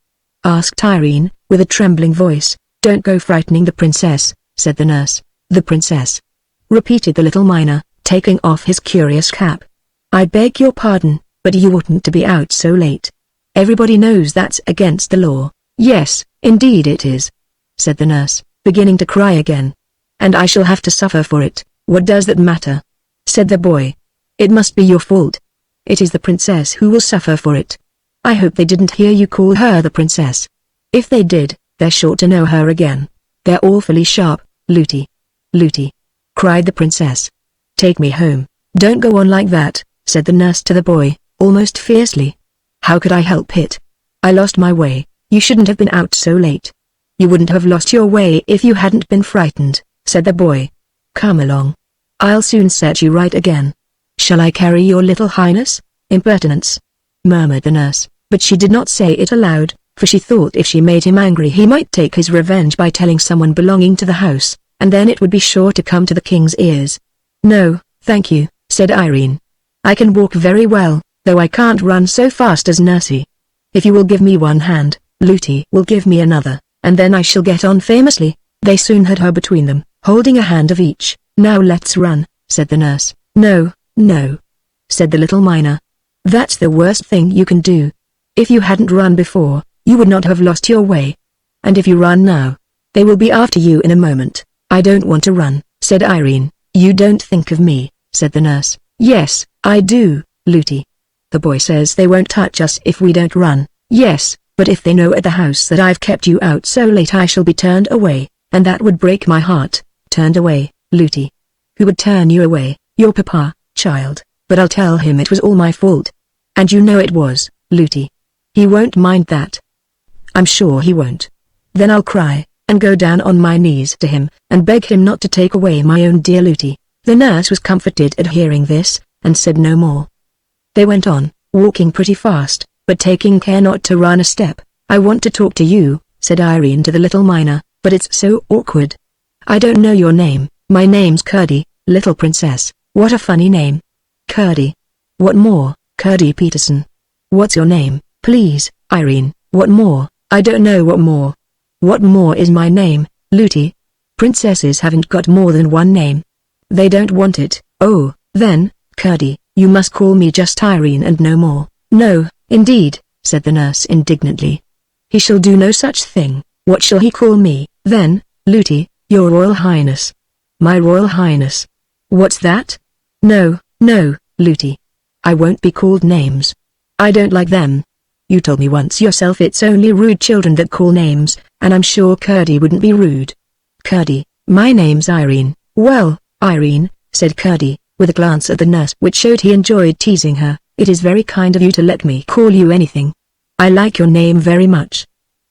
A: asked Irene, with a trembling voice. "Don't go frightening the princess," said the nurse. "The princess?" repeated the little miner, taking off his curious cap. "I beg your pardon, but you oughtn't to be out so late. Everybody knows that's against the law." "Yes, indeed it is," said the nurse, beginning to cry again. "And I shall have to suffer for it." "What does that matter?" said the boy. "It must be your fault. It is the princess who will suffer for it. I hope they didn't hear you call her the princess. If they did, they're sure to know her again. They're awfully sharp, Looty. Looty!" cried the princess. "Take me home." "Don't go on like that," said the nurse to the boy, almost fiercely. "How could I help it? I lost my way. You shouldn't have been out so late." "You wouldn't have lost your way if you hadn't been frightened," said the boy. "Come along. I'll soon set you right again." "Shall I carry your little highness?" "Impertinence," murmured the nurse, but she did not say it aloud, for she thought if she made him angry he might take his revenge by telling someone belonging to the house, and then it would be sure to come to the king's ears. "No, thank you," said Irene. "I can walk very well, though I can't run so fast as Nursey. If you will give me one hand, Looty will give me another, and then I shall get on famously." They soon had her between them, holding a hand of each. "Now let's run," said the nurse. "No, no," said the little miner. "That's the worst thing you can do. If you hadn't run before, you would not have lost your way. And if you run now, they will be after you in a moment." "I don't want to run," said Irene. "You don't think of me," said the nurse. "Yes, I do, Looty. The boy says they won't touch us if we don't run." "Yes, but if they know at the house that I've kept you out so late I shall be turned away, and that would break my heart." "Turned away, Looty? Who would turn you away?" "Your papa, child, but I'll tell him it was all my fault." "And you know it was, Looty. He won't mind that." "I'm sure he won't. Then I'll cry, and go down on my knees to him, and beg him not to take away my own dear Looty." The nurse was comforted at hearing this, and said no more. They went on, walking pretty fast, but taking care not to run a step. "I want to talk to you," said Irene to the little miner, "but it's so awkward. I don't know your name." "My name's Curdy, little princess." "What a funny name. Curdy. What more?" "Curdy Peterson." "What's your name, please, Irene?" "What more?" "I don't know what more." "What more is my name, Looty?" "Princesses haven't got more than one name. They don't want it." "Oh, then, Curdy, you must call me just Irene and no more." "No, indeed," said the nurse indignantly. "He shall do no such thing." "What shall he call me, then, Looty?" "Your Royal Highness." "My Royal Highness? What's that?" "No, no, Looty. I won't be called names. I don't like them. You told me once yourself it's only rude children that call names, and I'm sure Curdy wouldn't be rude." "Curdy, my name's Irene." "Well, Irene," said Curdy, with a glance at the nurse which showed he enjoyed teasing her, "it is very kind of you to let me call you anything. I like your name very much."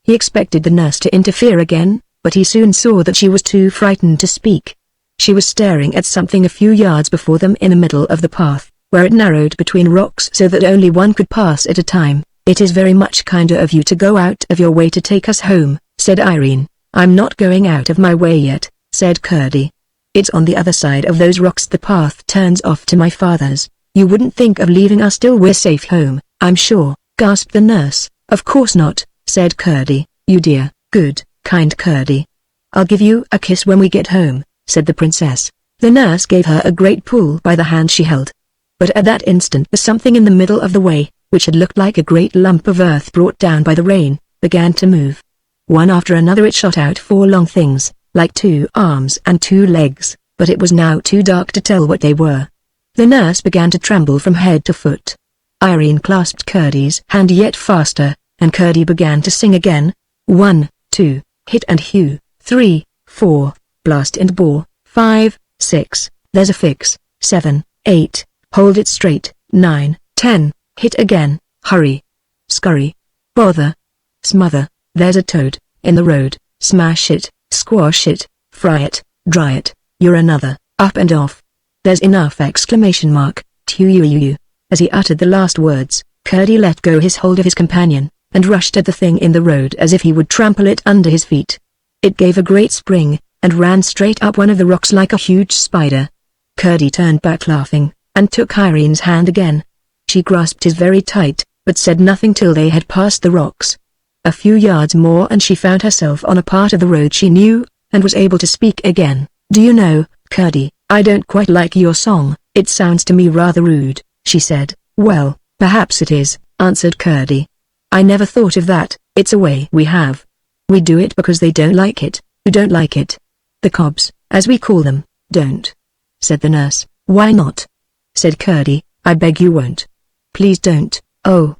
A: He expected the nurse to interfere again, but he soon saw that she was too frightened to speak. She was staring at something a few yards before them in the middle of the path, where it narrowed between rocks so that only one could pass at a time. "It is very much kinder of you to go out of your way to take us home," said Irene. "I'm not going out of my way yet," said Curdy. "It's on the other side of those rocks the path turns off to my father's. You wouldn't think of leaving us till we're safe home, I'm sure," gasped the nurse. "Of course not," said Curdy. "You dear, good, kind Curdy. I'll give you a kiss when we get home," said the princess. The nurse gave her a great pull by the hand she held. But at that instant the something in the middle of the way, which had looked like a great lump of earth brought down by the rain, began to move. One after another it shot out four long things, like 2 arms and 2 legs, but it was now too dark to tell what they were. The nurse began to tremble from head to foot. Irene clasped Curdy's hand yet faster, and Curdy began to sing again. 1, 2, hit and hew, 3, 4, blast and bore, 5, 6, there's a fix, 7, 8, hold it straight, 9, 10, hit again, hurry, scurry, bother, smother, there's a toad, in the road, smash it, squash it, fry it, dry it, you're another, up and off. There's enough! Exclamation mark, tu. As he uttered the last words, Curdy let go his hold of his companion, and rushed at the thing in the road as if he would trample it under his feet. It gave a great spring, and ran straight up one of the rocks like a huge spider. Curdy turned back laughing, and took Irene's hand again. She grasped his very tight, but said nothing till they had passed the rocks. A few yards more and she found herself on a part of the road she knew, and was able to speak again. "Do you know, Curdie, I don't quite like your song, it sounds to me rather rude," she said. "Well, perhaps it is," answered Curdie. "I never thought of that, it's a way we have. We do it because they don't like it." "Who don't like it?" "The cobs, as we call them, don't," said the nurse. "Why not?" said Curdie. "I beg you won't. Please don't." "Oh.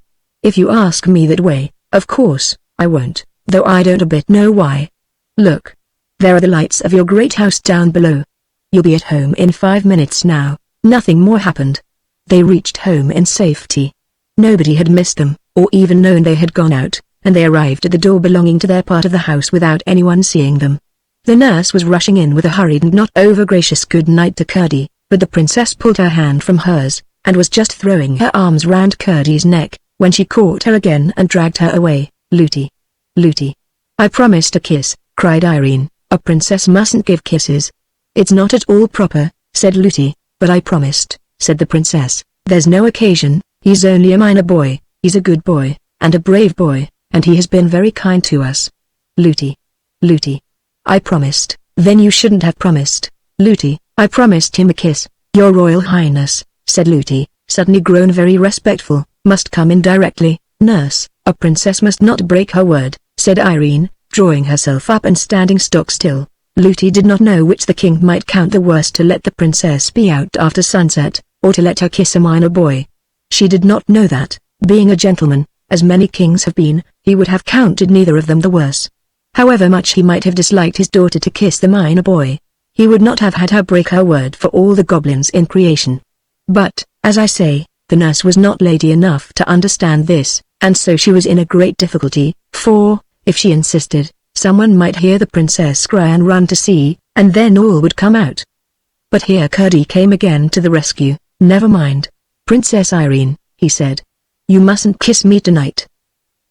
A: If you ask me that way, of course, I won't, though I don't a bit know why. Look. There are the lights of your great house down below. You'll be at home in 5 minutes now." Nothing more happened. They reached home in safety. Nobody had missed them, or even known they had gone out, and they arrived at the door belonging to their part of the house without anyone seeing them. The nurse was rushing in with a hurried and not over-gracious good night to Curdie, but the princess pulled her hand from hers, and was just throwing her arms round Curdie's neck, when she caught her again and dragged her away. "Lootie! Lootie! I promised a kiss," cried Irene. "A princess mustn't give kisses." "It's not at all proper," said Lootie. "But I promised," said the princess. "There's no occasion, he's only a minor boy, he's a good boy, and a brave boy, and he has been very kind to us." "Lootie! Lootie! I promised." "Then you shouldn't have promised." "Lootie, I promised him a kiss." "Your Royal Highness," said Lootie, suddenly grown very respectful, "must come in directly." "Nurse, a princess must not break her word," said Irene, drawing herself up and standing stock still. Lootie did not know which the king might count the worse, to let the princess be out after sunset, or to let her kiss a minor boy. She did not know that, being a gentleman, as many kings have been, he would have counted neither of them the worse. However much he might have disliked his daughter to kiss the minor boy, he would not have had her break her word for all the goblins in creation. But, as I say, the nurse was not lady enough to understand this, and so she was in a great difficulty, for, if she insisted, someone might hear the princess cry and run to see, and then all would come out. But here Curdie came again to the rescue. "Never mind, Princess Irene," he said. "You mustn't kiss me tonight.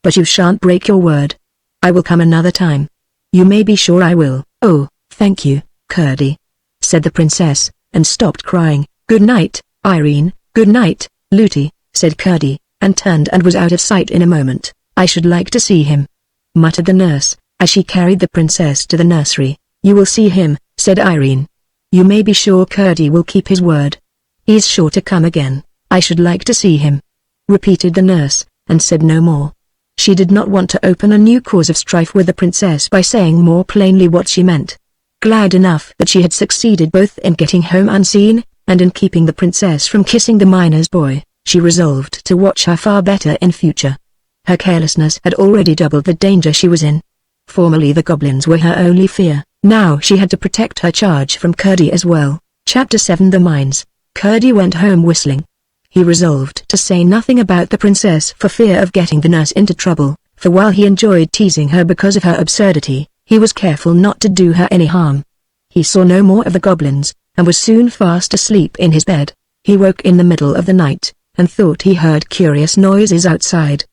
A: But you shan't break your word. I will come another time. You may be sure I will." "Oh, thank you, Curdie," said the princess, and stopped crying. "Good night, Irene." "Good night, Lootie," said Curdie, and turned and was out of sight in a moment. "I should like to see him," muttered the nurse, as she carried the princess to the nursery. "You will see him," said Irene. "You may be sure Curdie will keep his word. He's sure to come again." "I should like to see him," repeated the nurse, and said no more. She did not want to open a new cause of strife with the princess by saying more plainly what she meant. Glad enough that she had succeeded both in getting home unseen, and in keeping the princess from kissing the miner's boy, she resolved to watch her far better in future. Her carelessness had already doubled the danger she was in. Formerly the goblins were her only fear, now she had to protect her charge from Curdie as well. Chapter 7 The Mines. Curdie went home whistling. He resolved to say nothing about the princess for fear of getting the nurse into trouble, for while he enjoyed teasing her because of her absurdity, he was careful not to do her any harm. He saw no more of the goblins, and was soon fast asleep in his bed. He woke in the middle of the night, and thought he heard curious noises outside.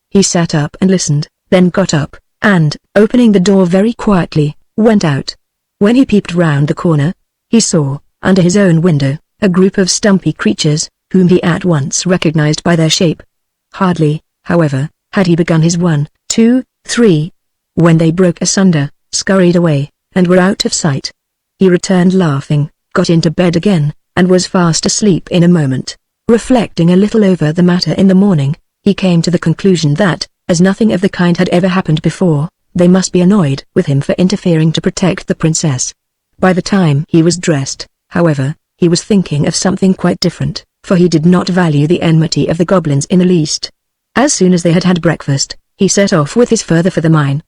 A: He sat up and listened, then got up, and, opening the door very quietly, went out. When he peeped round the corner, he saw, under his own window, a group of stumpy creatures, whom he at once recognized by their shape. Hardly, however, had he begun his 1, 2, 3, when they broke asunder, scurried away, and were out of sight. He returned laughing, got into bed again, and was fast asleep in a moment. Reflecting a little over the matter in the morning, he came to the conclusion that, as nothing of the kind had ever happened before, they must be annoyed with him for interfering to protect the princess. By the time he was dressed, however, he was thinking of something quite different, for he did not value the enmity of the goblins in the least. As soon as they had had breakfast, he set off with his further for the mine.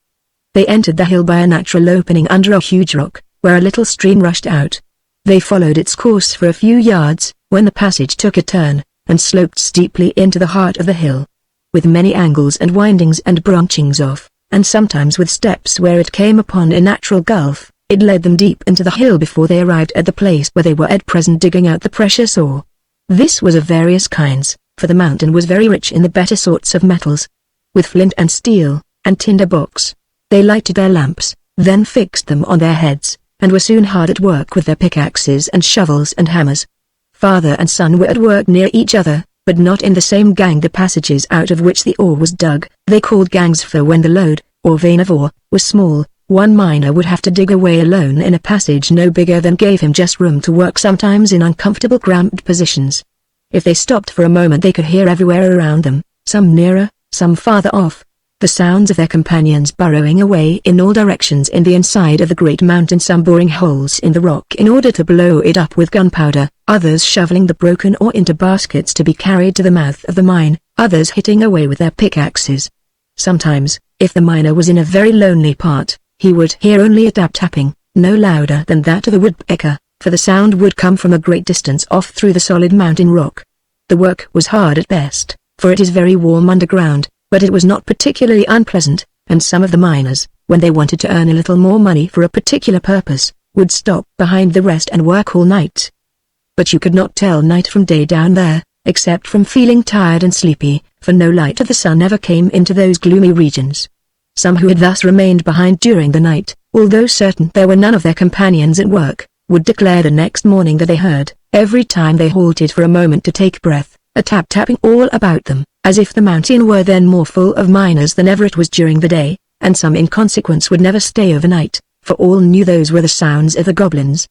A: They entered the hill by a natural opening under a huge rock, where a little stream rushed out. They followed its course for a few yards, when the passage took a turn, and sloped steeply into the heart of the hill. With many angles and windings and branchings off, and sometimes with steps where it came upon a natural gulf, it led them deep into the hill before they arrived at the place where they were at present digging out the precious ore. This was of various kinds, for the mountain was very rich in the better sorts of metals. With flint and steel, and tinder box, they lighted their lamps, then fixed them on their heads, and were soon hard at work with their pickaxes and shovels and hammers. Father and son were at work near each other, but not in the same gang. The passages out of which the ore was dug, they called gangs, for when the lode, or vein of ore, was small, one miner would have to dig away alone in a passage no bigger than gave him just room to work, sometimes in uncomfortable cramped positions. If they stopped for a moment they could hear everywhere around them, some nearer, some farther off, the sounds of their companions burrowing away in all directions in the inside of the great mountain, some boring holes in the rock in order to blow it up with gunpowder, others shoveling the broken ore into baskets to be carried to the mouth of the mine, others hitting away with their pickaxes. Sometimes, if the miner was in a very lonely part, he would hear only a tap-tapping, no louder than that of a woodpecker, for the sound would come from a great distance off through the solid mountain rock. The work was hard at best, for it is very warm underground, but it was not particularly unpleasant, and some of the miners, when they wanted to earn a little more money for a particular purpose, would stop behind the rest and work all night. But you could not tell night from day down there, except from feeling tired and sleepy, for no light of the sun ever came into those gloomy regions. Some who had thus remained behind during the night, although certain there were none of their companions at work, would declare the next morning that they heard, every time they halted for a moment to take breath, a tap-tapping all about them, as if the mountain were then more full of miners than ever it was during the day, and some in consequence would never stay overnight, for all knew those were the sounds of the goblins.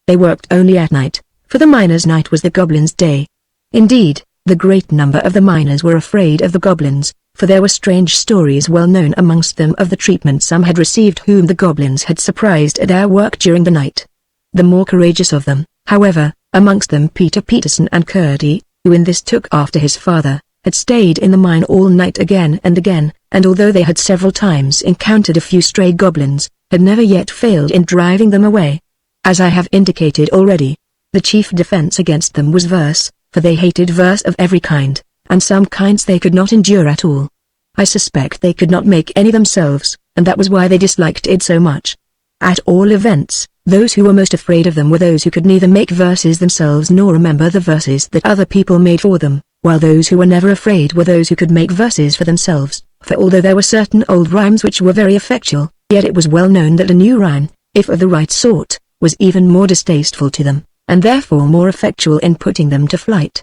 A: They worked only at night, for the miners' night was the goblins' day. Indeed, the great number of the miners were afraid of the goblins, for there were strange stories well known amongst them of the treatment some had received whom the goblins had surprised at their work during the night. The more courageous of them, however, amongst them Peter Peterson and Curdie, who in this took after his father, had stayed in the mine all night again, and although they had several times encountered a few stray goblins, had never yet failed in driving them away. As I have indicated already, the chief defense against them was verse, for they hated verse of every kind, and some kinds they could not endure at all. I suspect they could not make any themselves, and that was why they disliked it so much. At all events, those who were most afraid of them were those who could neither make verses themselves nor remember the verses that other people made for them, while those who were never afraid were those who could make verses for themselves, for although there were certain old rhymes which were very effectual, yet it was well known that a new rhyme, if of the right sort, was even more distasteful to them, and therefore more effectual in putting them to flight.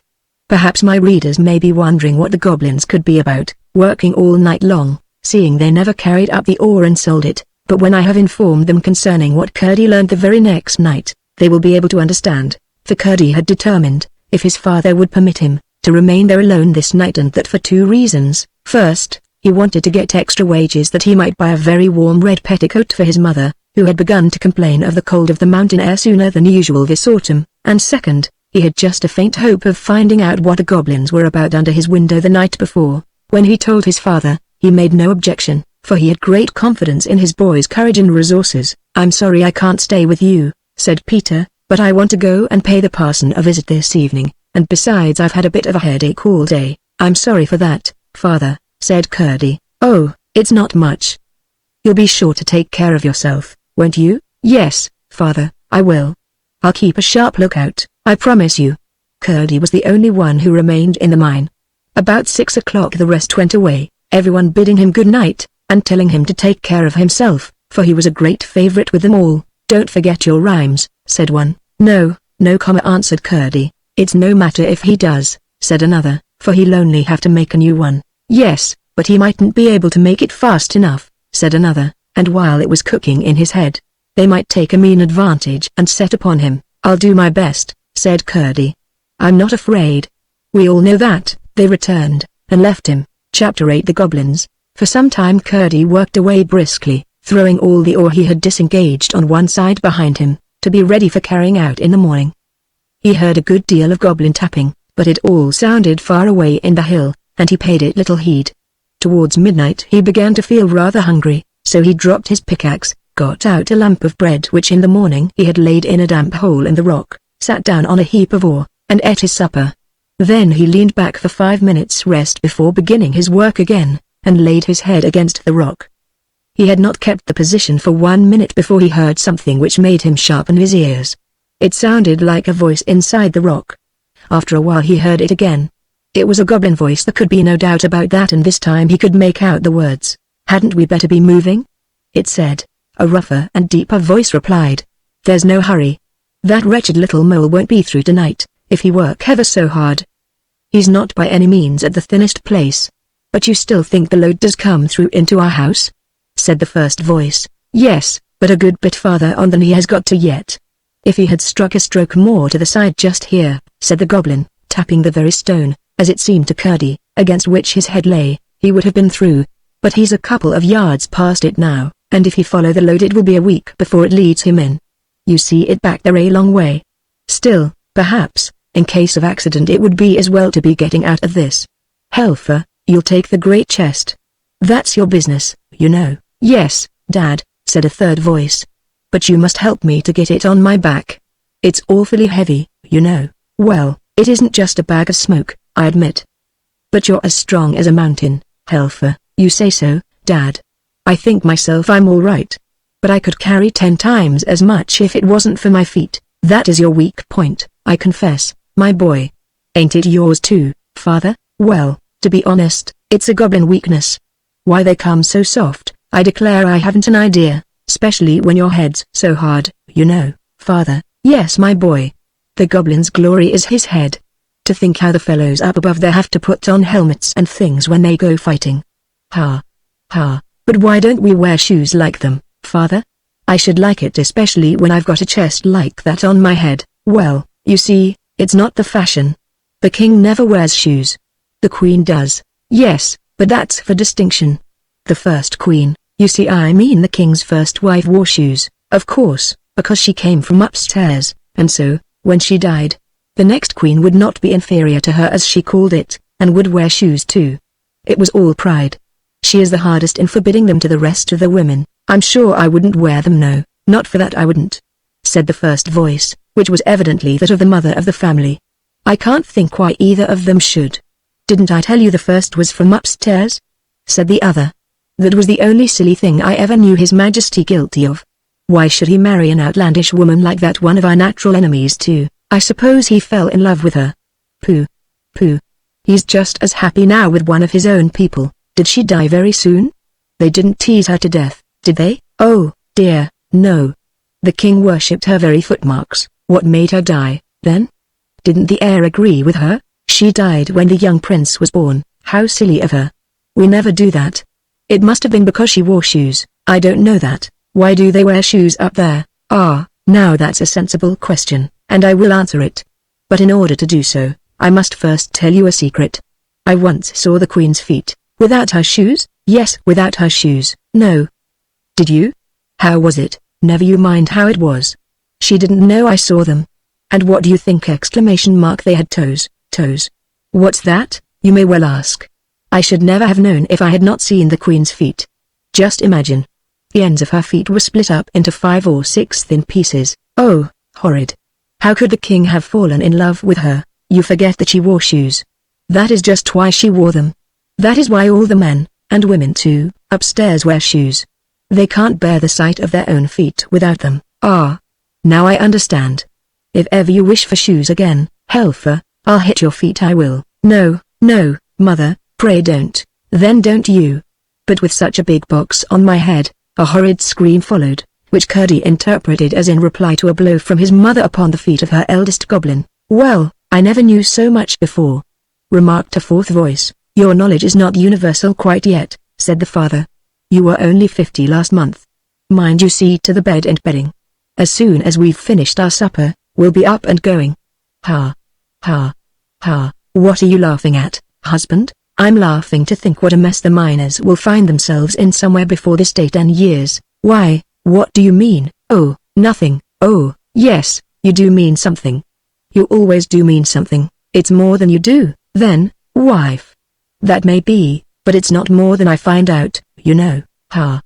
A: Perhaps my readers may be wondering what the goblins could be about, working all night long, seeing they never carried up the ore and sold it, but when I have informed them concerning what Curdie learned the very next night, they will be able to understand, for Curdie had determined, if his father would permit him, to remain there alone this night, and that for two reasons. First, he wanted to get extra wages that he might buy a very warm red petticoat for his mother, who had begun to complain of the cold of the mountain air sooner than usual this autumn, and second, he had just a faint hope of finding out what the goblins were about under his window the night before. When he told his father, he made no objection, for he had great confidence in his boy's courage and resources. "I'm sorry I can't stay with you," said Peter, "but I want to go and pay the parson a visit this evening, and besides I've had a bit of a headache all day." "I'm sorry for that, father," said Curdie. "Oh, it's not much. You'll be sure to take care of yourself, won't you?" "Yes, father, I will. I'll keep a sharp lookout, I promise you." Curdie was the only one who remained in the mine. About 6 o'clock the rest went away, everyone bidding him good night, and telling him to take care of himself, for he was a great favorite with them all. "Don't forget your rhymes," said one. No, answered Curdie. "It's no matter if he does," said another, "for he'll only have to make a new one." "Yes, but he mightn't be able to make it fast enough," said another, and while it was cooking in his head, they might take a mean advantage and set upon him. "I'll do my best," said Curdie. "I'm not afraid." "We all know that," they returned, and left him. Chapter 8. The Goblins. For some time Curdie worked away briskly, throwing all the ore he had disengaged on one side behind him, to be ready for carrying out in the morning. He heard a good deal of goblin tapping, but it all sounded far away in the hill, and he paid it little heed. Towards midnight he began to feel rather hungry, so he dropped his pickaxe, got out a lump of bread which in the morning he had laid in a damp hole in the rock, sat down on a heap of ore, and ate his supper. Then he leaned back for 5 minutes' rest before beginning his work again, and laid his head against the rock. He had not kept the position for 1 minute before he heard something which made him sharpen his ears. It sounded like a voice inside the rock. After a while he heard it again. It was a goblin voice, there could be no doubt about that, and this time he could make out the words. "Hadn't we better be moving?" it said. A rougher and deeper voice replied. "There's no hurry. That wretched little mole won't be through tonight, if he work ever so hard." He's not by any means at the thinnest place. But you still think the load does come through into our house? Said the first voice. Yes, but a good bit farther on than he has got to yet. If he had struck a stroke more to the side just here, said the goblin, tapping the very stone, as it seemed to Curdie, against which his head lay, he would have been through. But he's a couple of yards past it now, and if he follow the load it will be a week before it leads him in. You see it back there a long way. Still, perhaps, in case of accident it would be as well to be getting out of this. Helfer, you'll take the great chest. That's your business, you know. Yes, Dad, said a third voice. But you must help me to get it on my back. It's awfully heavy, you know. Well, it isn't just a bag of smoke, I admit. But you're as strong as a mountain, Helfer. You say so, Dad. I think myself I'm all right. But I could carry 10 times as much if it wasn't for my feet. That is your weak point, I confess, my boy. Ain't it yours too, Father? Well, to be honest, it's a goblin weakness. Why they come so soft, I declare I haven't an idea, especially when your head's so hard, you know, Father. Yes, my boy. The goblin's glory is his head. To think how the fellows up above there have to put on helmets and things when they go fighting. Ha. Ha. But why don't we wear shoes like them, Father? I should like it especially when I've got a chest like that on my head. Well, you see, it's not the fashion. The king never wears shoes. The queen does. Yes, but that's for distinction. The first queen, you see I mean the king's first wife wore shoes, of course, because she came from upstairs, and so, when she died, the next queen would not be inferior to her as she called it, and would wear shoes too. It was all pride. She is the hardest in forbidding them to the rest of the women. I'm sure I wouldn't wear them, no, not for that I wouldn't, said the first voice, which was evidently that of the mother of the family. I can't think why either of them should. Didn't I tell you the first was from upstairs? Said the other. That was the only silly thing I ever knew His Majesty guilty of. Why should he marry an outlandish woman like that, one of our natural enemies too? I suppose he fell in love with her. Pooh. Pooh. He's just as happy now with one of his own people. Did she die very soon? They didn't tease her to death, did they? Oh, dear, no. The king worshipped her very footmarks. What made her die, then? Didn't the heir agree with her? She died when the young prince was born. How silly of her. We never do that. It must have been because she wore shoes. I don't know that. Why do they wear shoes up there? Ah, now that's a sensible question, and I will answer it. But in order to do so, I must first tell you a secret. I once saw the queen's feet. Without her shoes? Yes, without her shoes. No. Did you? How was it? Never you mind how it was. She didn't know I saw them. And what do you think? Exclamation mark. They had toes. Toes. What's that? You may well ask. I should never have known if I had not seen the queen's feet. Just imagine. The ends of her feet were split up into 5 or 6 thin pieces. Oh, horrid. How could the king have fallen in love with her? You forget that she wore shoes. That is just why she wore them. That is why all the men, and women too, upstairs wear shoes. They can't bear the sight of their own feet without them. Ah. Now I understand. If ever you wish for shoes again, Helfer, I'll hit your feet. I will. No, no, mother, pray don't. Then don't you. But with such a big box on my head, a horrid scream followed, which Curdie interpreted as in reply to a blow from his mother upon the feet of her eldest goblin. Well, I never knew so much before, remarked a fourth voice. Your knowledge is not universal quite yet, said the father. You were only 50 last month. Mind you see to the bed and bedding. As soon as we've finished our supper, we'll be up and going. Ha. Ha. Ha. What are you laughing at, husband? I'm laughing to think what a mess the miners will find themselves in somewhere before this date and years. Why, what do you mean? Oh, nothing. Oh, yes, you do mean something. You always do mean something. It's more than you do, then, wife. That may be, but it's not more than I find out, you know. Ha.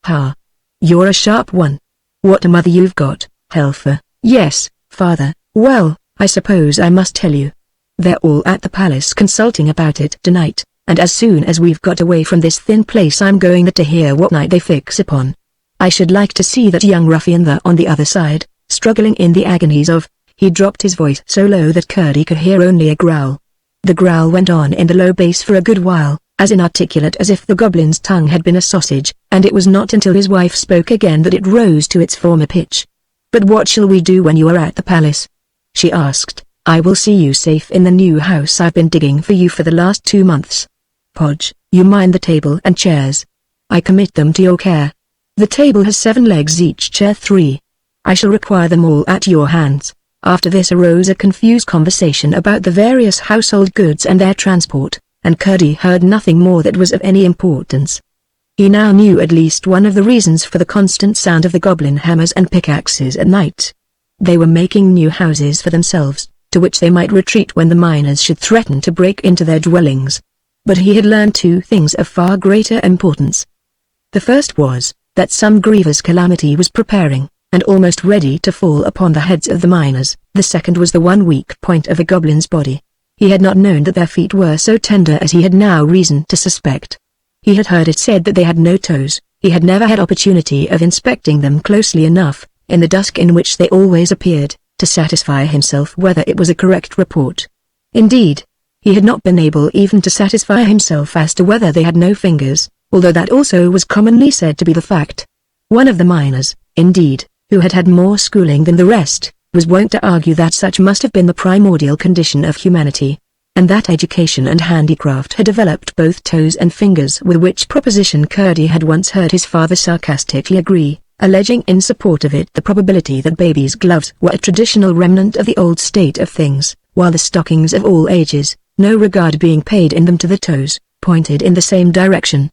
A: Ha. You're a sharp one. What a mother you've got, Helfer. Yes, father. Well, I suppose I must tell you. They're all at the palace consulting about it tonight, and as soon as we've got away from this thin place I'm going to hear what night they fix upon. I should like to see that young ruffian there on the other side, struggling in the agonies of— He dropped his voice so low that Curdie could hear only a growl. The growl went on in the low bass for a good while, as inarticulate as if the goblin's tongue had been a sausage, and it was not until his wife spoke again that it rose to its former pitch. But what shall we do when you are at the palace? She asked. I will see you safe in the new house I've been digging for you for the last 2 months. Podge, you mind the table and chairs. I commit them to your care. The table has 7 legs, each chair 3. I shall require them all at your hands." After this arose a confused conversation about the various household goods and their transport, and Curdie heard nothing more that was of any importance. He now knew at least one of the reasons for the constant sound of the goblin hammers and pickaxes at night. They were making new houses for themselves, to which they might retreat when the miners should threaten to break into their dwellings. But he had learned 2 things of far greater importance. The first was, that some grievous calamity was preparing, and almost ready to fall upon the heads of the miners. The second was the one weak point of a goblin's body. He had not known that their feet were so tender as he had now reason to suspect. He had heard it said that they had no toes. He had never had opportunity of inspecting them closely enough, in the dusk in which they always appeared, to satisfy himself whether it was a correct report. Indeed, he had not been able even to satisfy himself as to whether they had no fingers, although that also was commonly said to be the fact. One of the miners, indeed, who had had more schooling than the rest, was wont to argue that such must have been the primordial condition of humanity, and that education and handicraft had developed both toes and fingers, with which proposition Curdie had once heard his father sarcastically agree, alleging in support of it the probability that babies' gloves were a traditional remnant of the old state of things, while the stockings of all ages, no regard being paid in them to the toes, pointed in the same direction.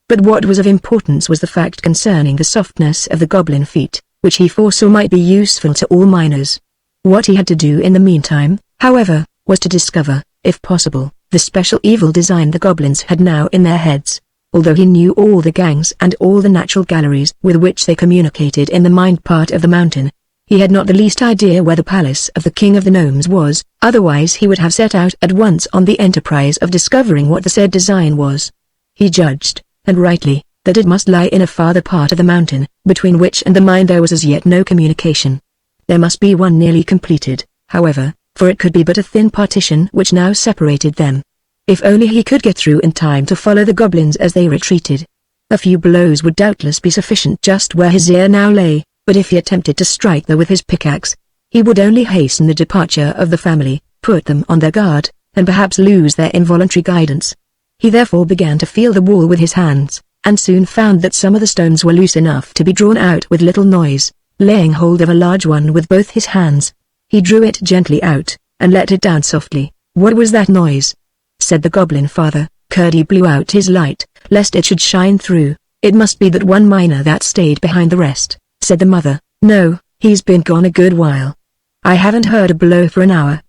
A: But what was of importance was the fact concerning the softness of the goblin feet, which he foresaw might be useful to all miners. What he had to do in the meantime, however, was to discover, if possible, the special evil design the goblins had now in their heads. Although he knew all the gangs and all the natural galleries with which they communicated in the mind part of the mountain, he had not the least idea where the palace of the King of the Gnomes was, otherwise he would have set out at once on the enterprise of discovering what the said design was. He judged, and rightly, that it must lie in a farther part of the mountain, between which and the mine there was as yet no communication. There must be one nearly completed, however, for it could be but a thin partition which now separated them. If only he could get through in time to follow the goblins as they retreated. A few blows would doubtless be sufficient just where his ear now lay, but if he attempted to strike there with his pickaxe, he would only hasten the departure of the family, put them on their guard, and perhaps lose their involuntary guidance. He therefore began to feel the wall with his hands, and soon found that some of the stones were loose enough to be drawn out with little noise. Laying hold of a large one with both his hands, he drew it gently out, and let it down softly. "What was that noise?" said the goblin father. Curdie blew out his light, lest it should shine through. "It must be that one miner that stayed behind the rest," said the mother. "No, he's been gone a good while. I haven't heard a blow for an hour.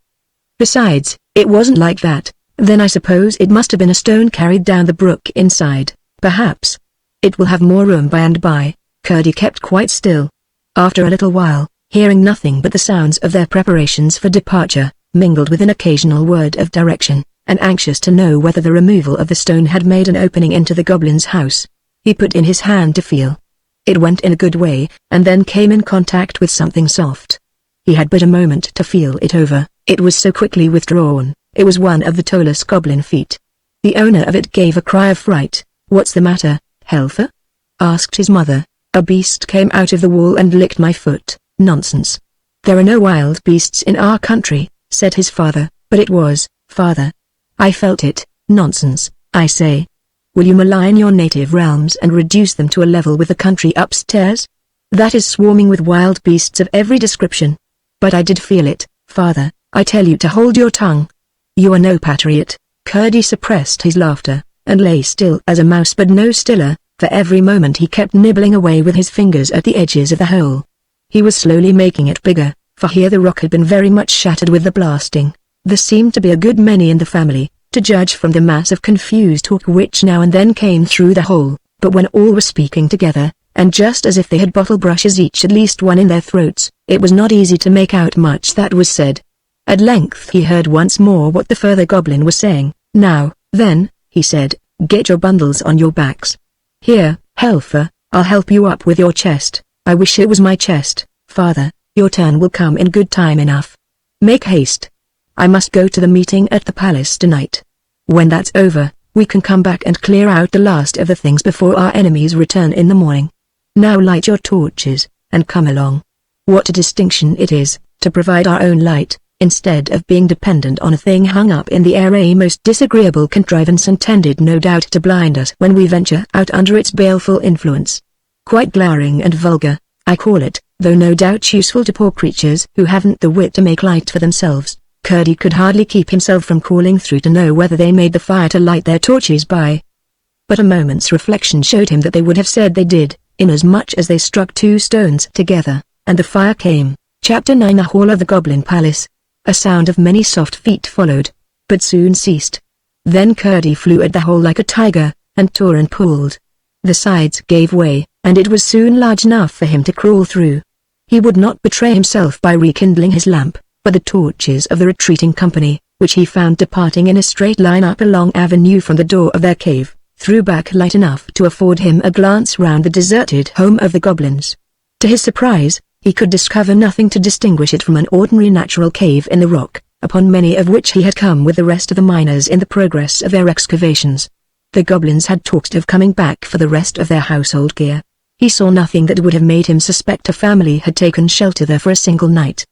A: Besides, it wasn't like that. Then I suppose it must have been a stone carried down the brook inside. Perhaps. It will have more room by and by." Curdie kept quite still. After a little while, hearing nothing but the sounds of their preparations for departure, mingled with an occasional word of direction, and anxious to know whether the removal of the stone had made an opening into the goblin's house, he put in his hand to feel. It went in a good way, and then came in contact with something soft. He had but a moment to feel it over, it was so quickly withdrawn. It was one of the toeless goblin feet. The owner of it gave a cry of fright. "What's the matter, Helfer?" asked his mother. "A beast came out of the wall and licked my foot." "Nonsense. There are no wild beasts in our country," said his father. "But it was, father. I felt it." "Nonsense, I say. Will you malign your native realms and reduce them to a level with the country upstairs? That is swarming with wild beasts of every description." "But I did feel it, father. I tell you to hold your tongue. You are no patriot." Curdie suppressed his laughter, and lay still as a mouse, but no stiller, for every moment he kept nibbling away with his fingers at the edges of the hole. He was slowly making it bigger, for here the rock had been very much shattered with the blasting. There seemed to be a good many in the family, to judge from the mass of confused talk which now and then came through the hole, but when all were speaking together, and just as if they had bottle brushes each at least one in their throats, it was not easy to make out much that was said. At length he heard once more what the further goblin was saying. "Now, then," he said, "get your bundles on your backs. Here, Helfer, I'll help you up with your chest." "I wish it was my chest, father. Your turn will come in good time enough. Make haste. I must go to the meeting at the palace tonight. When that's over, we can come back and clear out the last of the things before our enemies return in the morning. Now light your torches, and come along. What a distinction it is, to provide our own light, Instead of being dependent on a thing hung up in the air, a most disagreeable contrivance intended no doubt to blind us when we venture out under its baleful influence. Quite glaring and vulgar, I call it, though no doubt useful to poor creatures who haven't the wit to make light for themselves. Curdie could hardly keep himself from calling through to know whether they made the fire to light their torches by. But a moment's reflection showed him that they would have said they did, inasmuch as they struck two stones together, and the fire came. Chapter 9. The Hall of the Goblin Palace. A sound of many soft feet followed, but soon ceased. Then Curdie flew at the hole like a tiger, and tore and pulled. The sides gave way, and it was soon large enough for him to crawl through. He would not betray himself by rekindling his lamp, but the torches of the retreating company, which he found departing in a straight line up a long avenue from the door of their cave, threw back light enough to afford him a glance round the deserted home of the goblins. To his surprise, he could discover nothing to distinguish it from an ordinary natural cave in the rock, upon many of which he had come with the rest of the miners in the progress of their excavations. The goblins had talked of coming back for the rest of their household gear. He saw nothing that would have made him suspect a family had taken shelter there for a single night.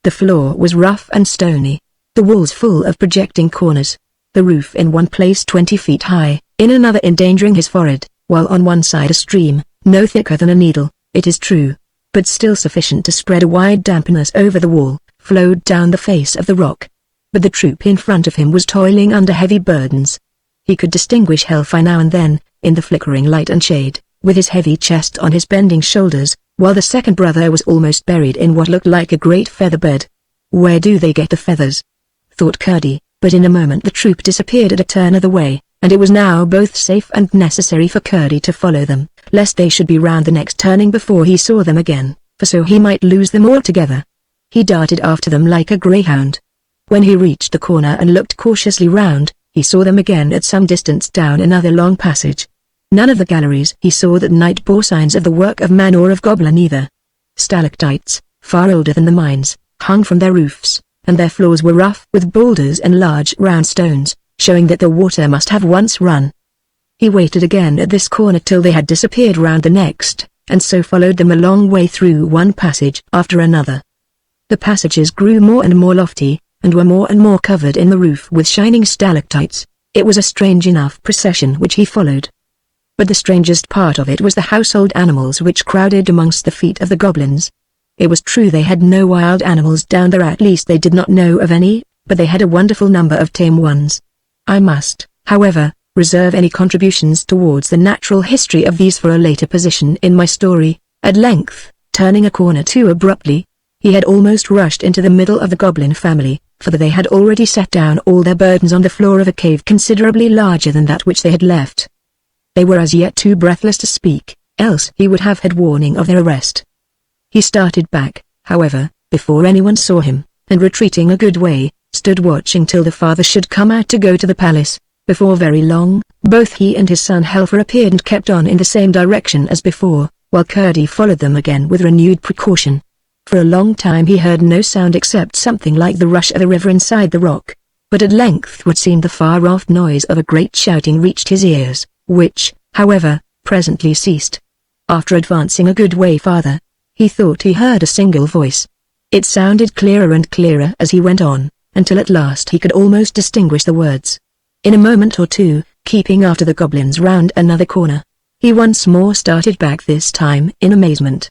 A: The floor was rough and stony, the walls full of projecting corners, the roof in one place 20 feet high, in another endangering his forehead, while on one side a stream, no thicker than a needle, it is true, but still sufficient to spread a wide dampness over the wall, flowed down the face of the rock. But the troop in front of him was toiling under heavy burdens. He could distinguish Hellfire now and then, in the flickering light and shade, with his heavy chest on his bending shoulders, while the second brother was almost buried in what looked like a great feather bed. Where do they get the feathers? Thought Curdie, but in a moment the troop disappeared at a turn of the way, and it was now both safe and necessary for Curdie to follow them, lest they should be round the next turning before he saw them again, for so he might lose them altogether. He darted after them like a greyhound. When he reached the corner and looked cautiously round, he saw them again at some distance down another long passage. None of the galleries he saw that night bore signs of the work of man or of goblin either. Stalactites, far older than the mines, hung from their roofs, and their floors were rough with boulders and large round stones, showing that the water must have once run. He waited again at this corner till they had disappeared round the next, and so followed them a long way through one passage after another. The passages grew more and more lofty, and were more and more covered in the roof with shining stalactites. It was a strange enough procession which he followed. But the strangest part of it was the household animals which crowded amongst the feet of the goblins. It was true they had no wild animals down there, at least they did not know of any, but they had a wonderful number of tame ones. I must, however, reserve any contributions towards the natural history of these for a later position in my story. At length, turning a corner too abruptly, he had almost rushed into the middle of the goblin family, for they had already set down all their burdens on the floor of a cave considerably larger than that which they had left. They were as yet too breathless to speak, else he would have had warning of their arrest. He started back, however, before anyone saw him, and retreating a good way, stood watching till the father should come out to go to the palace. Before very long, both he and his son Helfer appeared and kept on in the same direction as before, while Curdie followed them again with renewed precaution. For a long time he heard no sound except something like the rush of the river inside the rock, but at length what seemed the far-off noise of a great shouting reached his ears, which, however, presently ceased. After advancing a good way farther, he thought he heard a single voice. It sounded clearer and clearer as he went on, until at last he could almost distinguish the words. In a moment or two, keeping after the goblins round another corner, he once more started back, this time in amazement.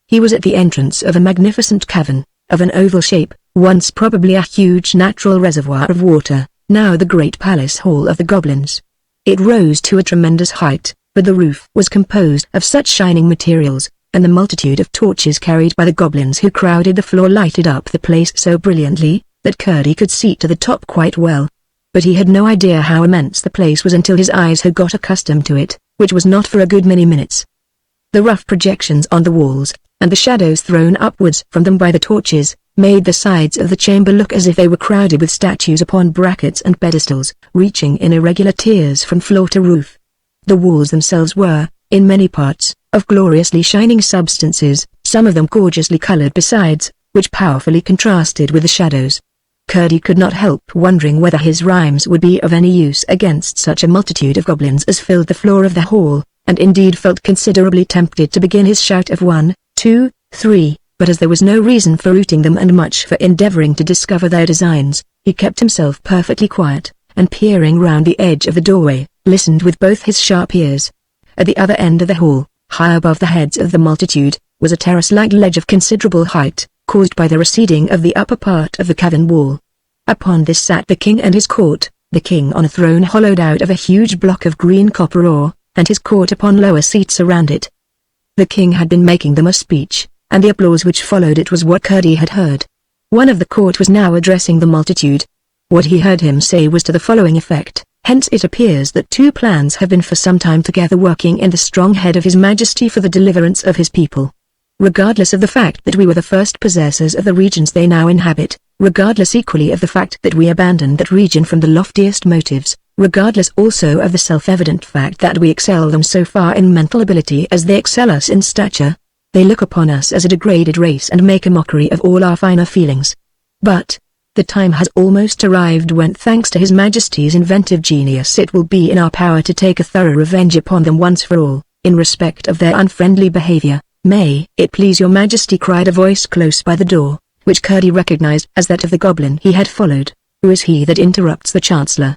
A: He was at the entrance of a magnificent cavern, of an oval shape, once probably a huge natural reservoir of water, now the great palace hall of the goblins. It rose to a tremendous height, but the roof was composed of such shining materials, and the multitude of torches carried by the goblins who crowded the floor lighted up the place so brilliantly, that Curdie could see to the top quite well. But he had no idea how immense the place was until his eyes had got accustomed to it, which was not for a good many minutes. The rough projections on the walls, and the shadows thrown upwards from them by the torches, made the sides of the chamber look as if they were crowded with statues upon brackets and pedestals, reaching in irregular tiers from floor to roof. The walls themselves were, in many parts, of gloriously shining substances, some of them gorgeously colored besides, which powerfully contrasted with the shadows. Curdie could not help wondering whether his rhymes would be of any use against such a multitude of goblins as filled the floor of the hall, and indeed felt considerably tempted to begin his shout of 1, 2, 3, but as there was no reason for routing them and much for endeavoring to discover their designs, he kept himself perfectly quiet, and peering round the edge of the doorway, listened with both his sharp ears. At the other end of the hall, high above the heads of the multitude, was a terrace-like ledge of considerable height, caused by the receding of the upper part of the cavern wall. Upon this sat the king and his court, the king on a throne hollowed out of a huge block of green copper ore, and his court upon lower seats around it. The king had been making them a speech, and the applause which followed it was what Curdie had heard. One of the court was now addressing the multitude. What he heard him say was to the following effect: "Hence it appears that two plans have been for some time together working in the strong head of His Majesty for the deliverance of his people. Regardless of the fact that we were the first possessors of the regions they now inhabit, regardless equally of the fact that we abandoned that region from the loftiest motives, regardless also of the self-evident fact that we excel them so far in mental ability as they excel us in stature, they look upon us as a degraded race and make a mockery of all our finer feelings. But the time has almost arrived when, thanks to His Majesty's inventive genius, it will be in our power to take a thorough revenge upon them once for all, in respect of their unfriendly behavior." "May it please your Majesty," cried a voice close by the door, which Curdie recognized as that of the goblin he had followed. "Who is he that interrupts the Chancellor?"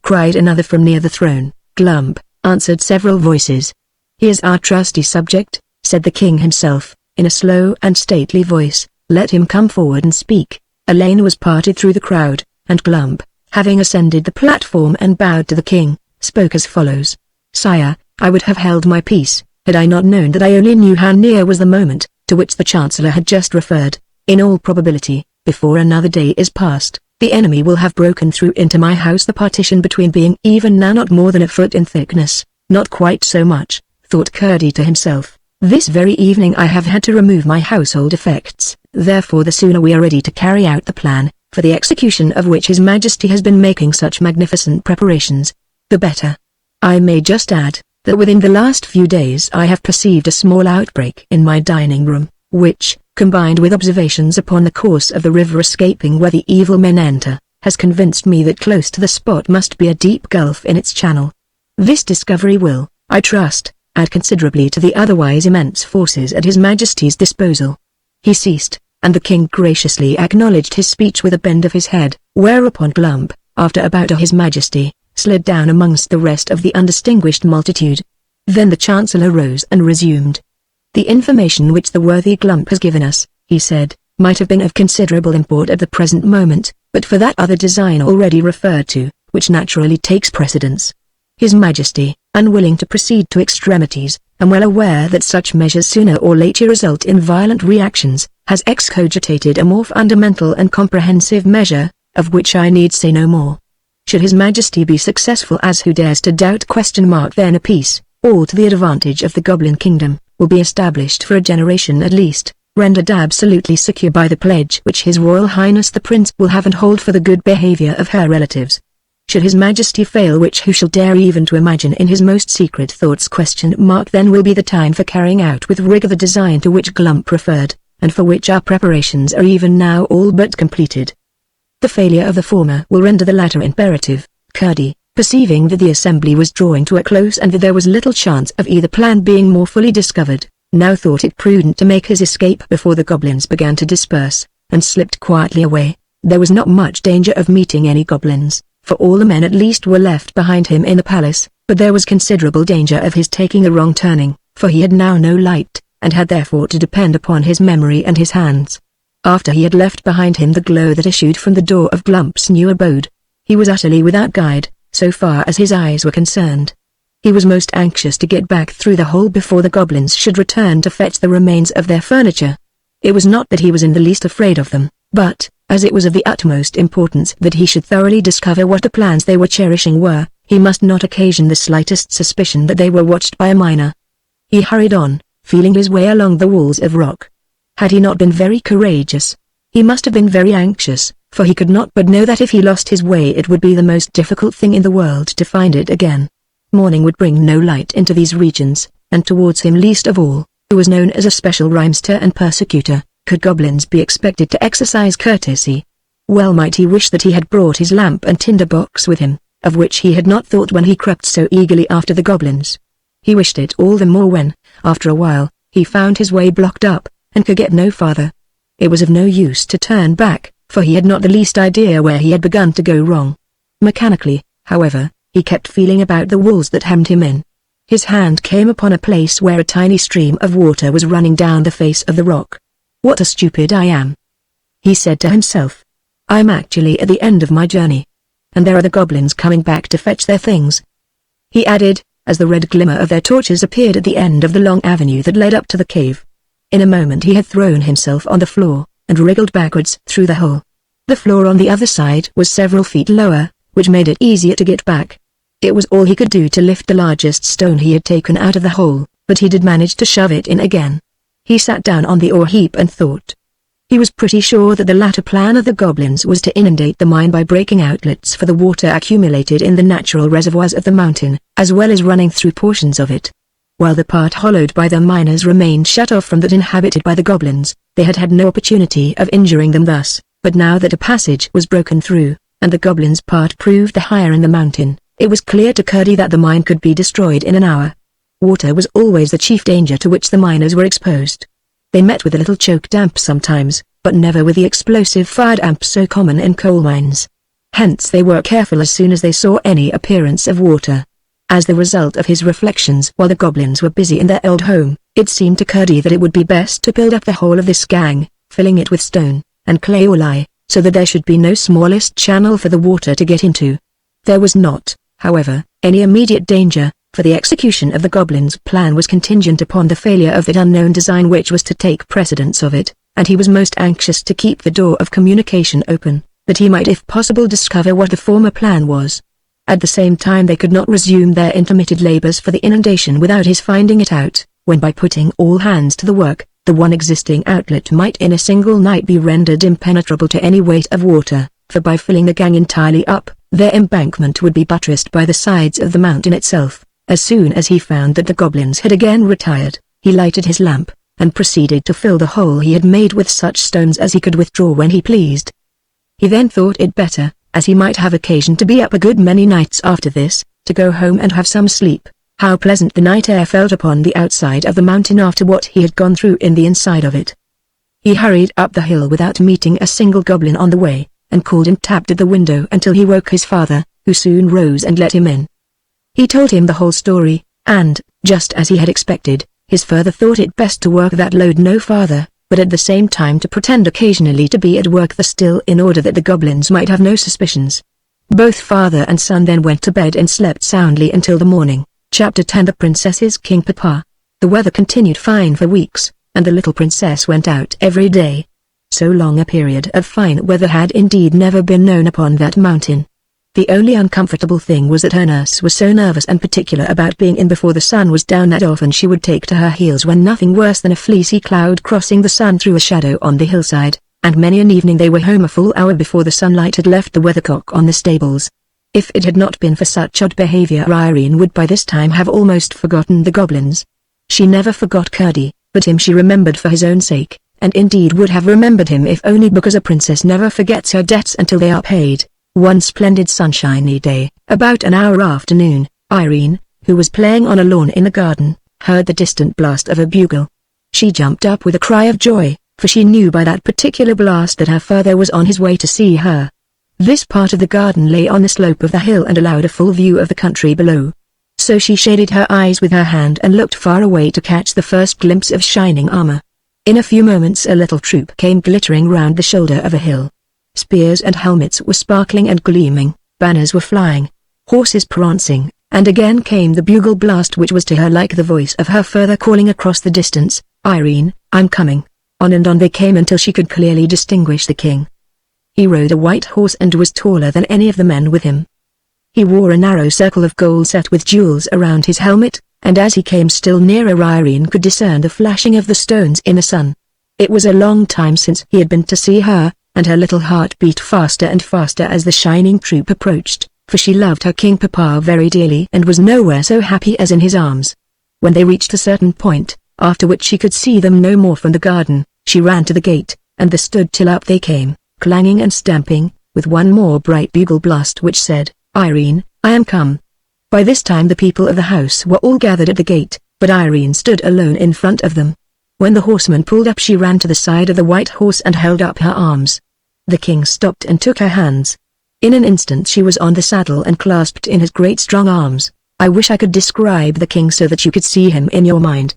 A: cried another from near the throne. "Glump," answered several voices. "He is our trusty subject," said the king himself, in a slow and stately voice. "Let him come forward and speak." A lane was parted through the crowd, and Glump, having ascended the platform and bowed to the king, spoke as follows: "Sire, I would have held my peace, had I not known that I only knew how near was the moment, to which the Chancellor had just referred. In all probability, before another day is past, the enemy will have broken through into my house, the partition between being even now not more than a foot in thickness." "Not quite so much," thought Curdie to himself. "This very evening I have had to remove my household effects, therefore the sooner we are ready to carry out the plan, for the execution of which His Majesty has been making such magnificent preparations, the better. I may just add, that within the last few days I have perceived a small outbreak in my dining room, which, combined with observations upon the course of the river escaping where the evil men enter, has convinced me that close to the spot must be a deep gulf in its channel. This discovery will, I trust, add considerably to the otherwise immense forces at His Majesty's disposal." He ceased, and the king graciously acknowledged his speech with a bend of his head, whereupon Glump, after a bow to His Majesty, slid down amongst the rest of the undistinguished multitude. Then the Chancellor rose and resumed. "The information which the worthy Glump has given us," he said, "might have been of considerable import at the present moment, but for that other design already referred to, which naturally takes precedence. His Majesty, unwilling to proceed to extremities, and well aware that such measures sooner or later result in violent reactions, has excogitated a more fundamental and comprehensive measure, of which I need say no more. Should His Majesty be successful, as who dares to doubt? Then a peace, all to the advantage of the Goblin Kingdom, will be established for a generation at least, rendered absolutely secure by the pledge which His Royal Highness the Prince will have and hold for the good behavior of her relatives. Should His Majesty fail, which who shall dare even to imagine in his most secret thoughts? Then will be the time for carrying out with rigor the design to which Glump referred, and for which our preparations are even now all but completed. The failure of the former will render the latter imperative." Curdie, perceiving that the assembly was drawing to a close and that there was little chance of either plan being more fully discovered, now thought it prudent to make his escape before the goblins began to disperse, and slipped quietly away. There was not much danger of meeting any goblins, for all the men at least were left behind him in the palace, but there was considerable danger of his taking a wrong turning, for he had now no light, and had therefore to depend upon his memory and his hands. After he had left behind him the glow that issued from the door of Glump's new abode, he was utterly without guide, so far as his eyes were concerned. He was most anxious to get back through the hole before the goblins should return to fetch the remains of their furniture. It was not that he was in the least afraid of them, but, as it was of the utmost importance that he should thoroughly discover what the plans they were cherishing were, he must not occasion the slightest suspicion that they were watched by a minor. He hurried on, feeling his way along the walls of rock. Had he not been very courageous? He must have been very anxious, for he could not but know that if he lost his way it would be the most difficult thing in the world to find it again. Morning would bring no light into these regions, and towards him least of all, who was known as a special rhymester and persecutor, could goblins be expected to exercise courtesy. Well might he wish that he had brought his lamp and tinder box with him, of which he had not thought when he crept so eagerly after the goblins. He wished it all the more when, after a while, he found his way blocked up, and could get no farther. It was of no use to turn back, for he had not the least idea where he had begun to go wrong. Mechanically, however, he kept feeling about the walls that hemmed him in. His hand came upon a place where a tiny stream of water was running down the face of the rock. "What a stupid I am," he said to himself. "I'm actually at the end of my journey. And there are the goblins coming back to fetch their things," he added, as the red glimmer of their torches appeared at the end of the long avenue that led up to the cave. In a moment he had thrown himself on the floor, and wriggled backwards through the hole. The floor on the other side was several feet lower, which made it easier to get back. It was all he could do to lift the largest stone he had taken out of the hole, but he did manage to shove it in again. He sat down on the ore heap and thought. He was pretty sure that the latter plan of the goblins was to inundate the mine by breaking outlets for the water accumulated in the natural reservoirs of the mountain, as well as running through portions of it. While the part hollowed by the miners remained shut off from that inhabited by the goblins, they had had no opportunity of injuring them thus, but now that a passage was broken through, and the goblins' part proved the higher in the mountain, it was clear to Curdie that the mine could be destroyed in an hour. Water was always the chief danger to which the miners were exposed. They met with a little choke damp sometimes, but never with the explosive fire damp so common in coal mines. Hence they were careful as soon as they saw any appearance of water. As the result of his reflections while the goblins were busy in their old home, it seemed to Curdie that it would be best to build up the whole of this gang, filling it with stone, and clay or lye, so that there should be no smallest channel for the water to get into. There was not, however, any immediate danger, for the execution of the goblins' plan was contingent upon the failure of that unknown design which was to take precedence of it, and he was most anxious to keep the door of communication open, that he might if possible discover what the former plan was. At the same time they could not resume their intermitted labors for the inundation without his finding it out, when by putting all hands to the work, the one existing outlet might in a single night be rendered impenetrable to any weight of water, for by filling the gang entirely up, their embankment would be buttressed by the sides of the mountain itself. As soon as he found that the goblins had again retired, he lighted his lamp, and proceeded to fill the hole he had made with such stones as he could withdraw when he pleased. He then thought it better, as he might have occasion to be up a good many nights after this, to go home and have some sleep. How pleasant the night air felt upon the outside of the mountain after what he had gone through in the inside of it. He hurried up the hill without meeting a single goblin on the way, and called and tapped at the window until he woke his father, who soon rose and let him in. He told him the whole story, and, just as he had expected, his father thought it best to work that load no farther, but at the same time to pretend occasionally to be at work the still in order that the goblins might have no suspicions. Both father and son then went to bed and slept soundly until the morning. Chapter 10 The Princess's King Papa. The weather continued fine for weeks, and the little princess went out every day. So long a period of fine weather had indeed never been known upon that mountain. The only uncomfortable thing was that her nurse was so nervous and particular about being in before the sun was down that often she would take to her heels when nothing worse than a fleecy cloud crossing the sun threw a shadow on the hillside, and many an evening they were home a full hour before the sunlight had left the weathercock on the stables. If it had not been for such odd behavior Irene would by this time have almost forgotten the goblins. She never forgot Curdie, but him she remembered for his own sake, and indeed would have remembered him if only because a princess never forgets her debts until they are paid. One splendid sunshiny day, about an hour after noon, Irene, who was playing on a lawn in the garden, heard the distant blast of a bugle. She jumped up with a cry of joy, for she knew by that particular blast that her father was on his way to see her. This part of the garden lay on the slope of the hill and allowed a full view of the country below. So she shaded her eyes with her hand and looked far away to catch the first glimpse of shining armor. In a few moments a little troop came glittering round the shoulder of a hill. Spears and helmets were sparkling and gleaming, banners were flying, horses prancing, and again came the bugle blast which was to her like the voice of her father calling across the distance, "Irene, I'm coming." On and on they came until she could clearly distinguish the king. He rode a white horse and was taller than any of the men with him. He wore a narrow circle of gold set with jewels around his helmet, and as he came still nearer Irene could discern the flashing of the stones in the sun. It was a long time since he had been to see her, and her little heart beat faster and faster as the shining troop approached, for she loved her King Papa very dearly and was nowhere so happy as in his arms. When they reached a certain point, after which she could see them no more from the garden, she ran to the gate, and there stood till up they came, clanging and stamping, with one more bright bugle blast which said, "Irene, I am come." By this time the people of the house were all gathered at the gate, but Irene stood alone in front of them. When the horseman pulled up, she ran to the side of the white horse and held up her arms. The king stopped and took her hands. In an instant she was on the saddle and clasped in his great strong arms. I wish I could describe the king so that you could see him in your mind.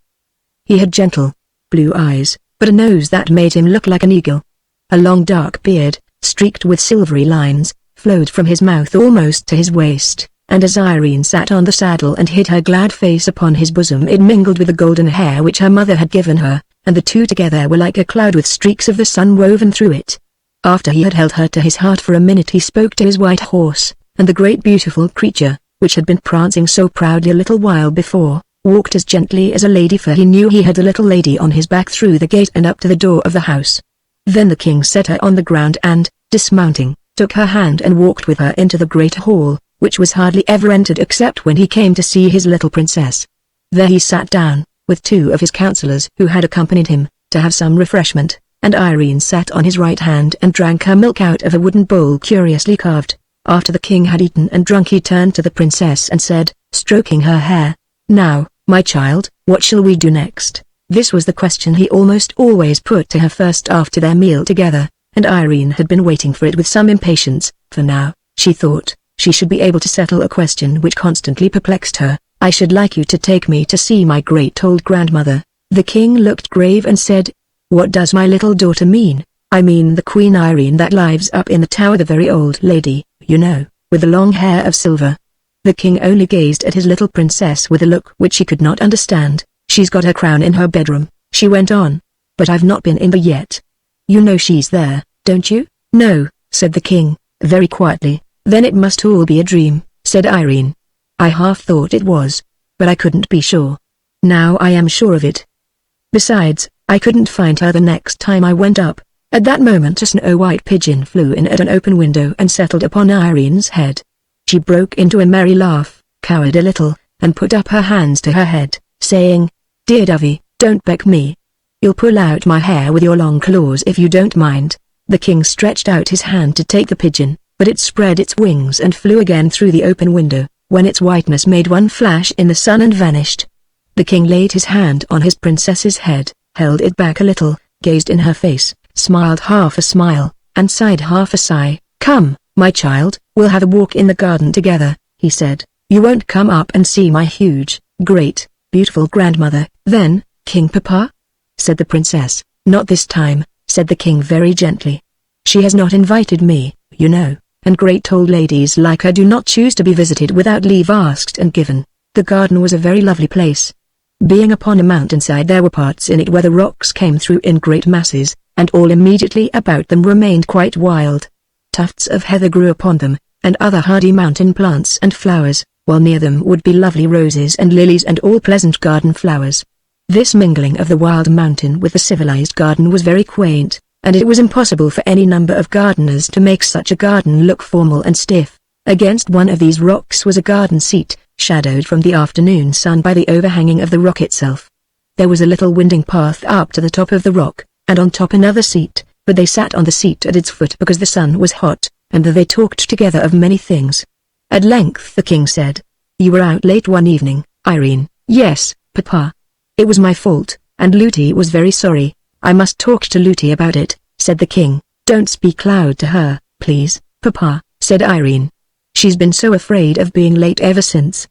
A: He had gentle, blue eyes, but a nose that made him look like an eagle. A long dark beard, streaked with silvery lines, flowed from his mouth almost to his waist, and as Irene sat on the saddle and hid her glad face upon his bosom, it mingled with the golden hair which her mother had given her, and the two together were like a cloud with streaks of the sun woven through it. After he had held her to his heart for a minute, he spoke to his white horse, and the great beautiful creature, which had been prancing so proudly a little while before, walked as gently as a lady, for he knew he had the little lady on his back through the gate and up to the door of the house. Then the king set her on the ground and, dismounting, took her hand and walked with her into the great hall, which was hardly ever entered except when he came to see his little princess. There he sat down, with two of his counselors who had accompanied him, to have some refreshment, and Irene sat on his right hand and drank her milk out of a wooden bowl curiously carved. After the king had eaten and drunk, he turned to the princess and said, stroking her hair, "Now, my child, what shall we do next?" This was the question he almost always put to her first after their meal together, and Irene had been waiting for it with some impatience, for now, she thought, she should be able to settle a question which constantly perplexed her. "I should like you to take me to see my great old grandmother." The king looked grave and said, "What does my little daughter mean?" "I mean the Queen Irene that lives up in the tower, the very old lady, you know, with the long hair of silver." The king only gazed at his little princess with a look which she could not understand. "She's got her crown in her bedroom," she went on. "But I've not been in there yet." "You know she's there, don't you?" "No," said the king, very quietly. "Then it must all be a dream," said Irene. "I half thought it was, but I couldn't be sure. Now I am sure of it. Besides, I couldn't find her the next time I went up." At that moment a snow-white pigeon flew in at an open window and settled upon Irene's head. She broke into a merry laugh, cowered a little, and put up her hands to her head, saying, "Dear Dovey, don't peck me. You'll pull out my hair with your long claws if you don't mind." The king stretched out his hand to take the pigeon, but it spread its wings and flew again through the open window, when its whiteness made one flash in the sun and vanished. The king laid his hand on his princess's head, held it back a little, gazed in her face, smiled half a smile, and sighed half a sigh. "Come, my child, we'll have a walk in the garden together," he said. "You won't come up and see my huge, great, beautiful grandmother, then, King Papa?" said the princess. "Not this time," said the king very gently. "She has not invited me, you know, and great old ladies like her do not choose to be visited without leave asked and given." The garden was a very lovely place. Being upon a mountainside, there were parts in it where the rocks came through in great masses, and all immediately about them remained quite wild. Tufts of heather grew upon them, and other hardy mountain plants and flowers, while near them would be lovely roses and lilies and all pleasant garden flowers. This mingling of the wild mountain with the civilized garden was very quaint, and it was impossible for any number of gardeners to make such a garden look formal and stiff. Against one of these rocks was a garden seat, shadowed from the afternoon sun by the overhanging of the rock itself. There was a little winding path up to the top of the rock, and on top another seat, but they sat on the seat at its foot because the sun was hot, and they talked together of many things. At length the king said, "You were out late one evening, Irene." "Yes, Papa. It was my fault, and Lootie was very sorry." "I must talk to Lootie about it," said the king. "Don't speak loud to her, please, Papa," said Irene. "She's been so afraid of being late ever since."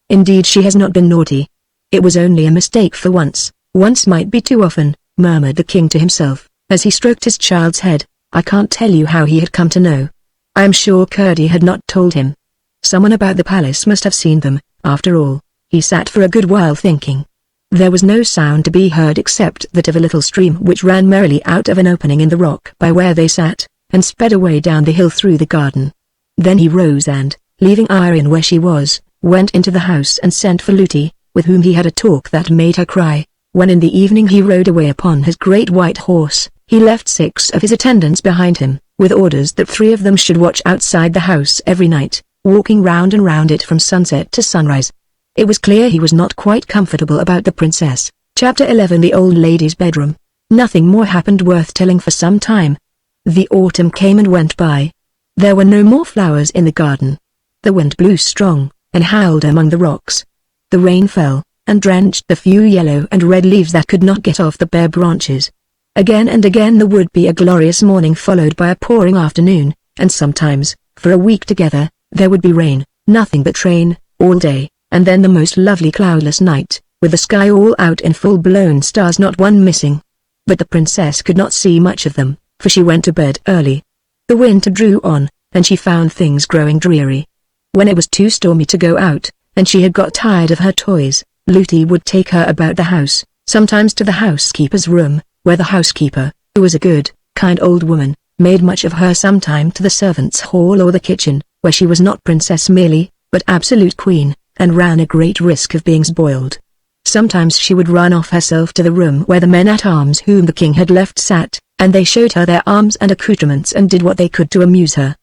A: "Indeed she has not been naughty. It was only a mistake for once." "Once might be too often," murmured the king to himself, as he stroked his child's head. "I can't tell you how he had come to know. I am sure Curdie had not told him. Someone about the palace must have seen them, after all." He sat for a good while thinking. There was no sound to be heard except that of a little stream which ran merrily out of an opening in the rock by where they sat, and sped away down the hill through the garden. Then he rose and, leaving Irene where she was, went into the house and sent for Lootie, with whom he had a talk that made her cry. When in the evening he rode away upon his great white horse, he left 6 of his attendants behind him, with orders that 3 of them should watch outside the house every night, walking round and round it from sunset to sunrise. It was clear he was not quite comfortable about the princess. Chapter 11. The old lady's bedroom. Nothing more happened worth telling for some time. The autumn came and went by. There were no more flowers in the garden. The wind blew strong, and howled among the rocks. The rain fell, and drenched the few yellow and red leaves that could not get off the bare branches. Again and again there would be a glorious morning followed by a pouring afternoon, and sometimes, for a week together, there would be rain, nothing but rain, all day, and then the most lovely cloudless night, with the sky all out and full-blown stars, not one missing. But the princess could not see much of them, for she went to bed early. The winter drew on, and she found things growing dreary. When it was too stormy to go out, and she had got tired of her toys, Looty would take her about the house, sometimes to the housekeeper's room, where the housekeeper, who was a good, kind old woman, made much of her, sometime to the servants' hall or the kitchen, where she was not princess merely, but absolute queen, and ran a great risk of being spoiled. Sometimes she would run off herself to the room where the men-at-arms whom the king had left sat, and they showed her their arms and accoutrements and did what they could to amuse her.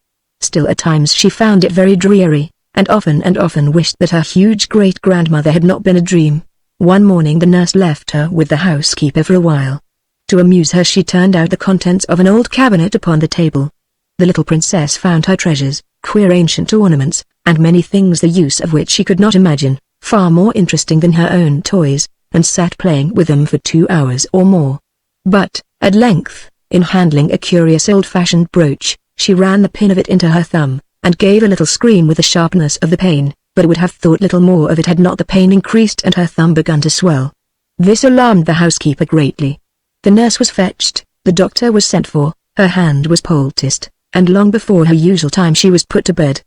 A: Still at times she found it very dreary, and often wished that her huge great-grandmother had not been a dream. One morning the nurse left her with the housekeeper for a while. To amuse her she turned out the contents of an old cabinet upon the table. The little princess found her treasures, queer ancient ornaments, and many things the use of which she could not imagine, far more interesting than her own toys, and sat playing with them for 2 hours or more. But, at length, in handling a curious old-fashioned brooch, she ran the pin of it into her thumb, and gave a little scream with the sharpness of the pain, but would have thought little more of it had not the pain increased and her thumb begun to swell. This alarmed the housekeeper greatly. The nurse was fetched, the doctor was sent for, her hand was poulticed, and long before her usual time she was put to bed.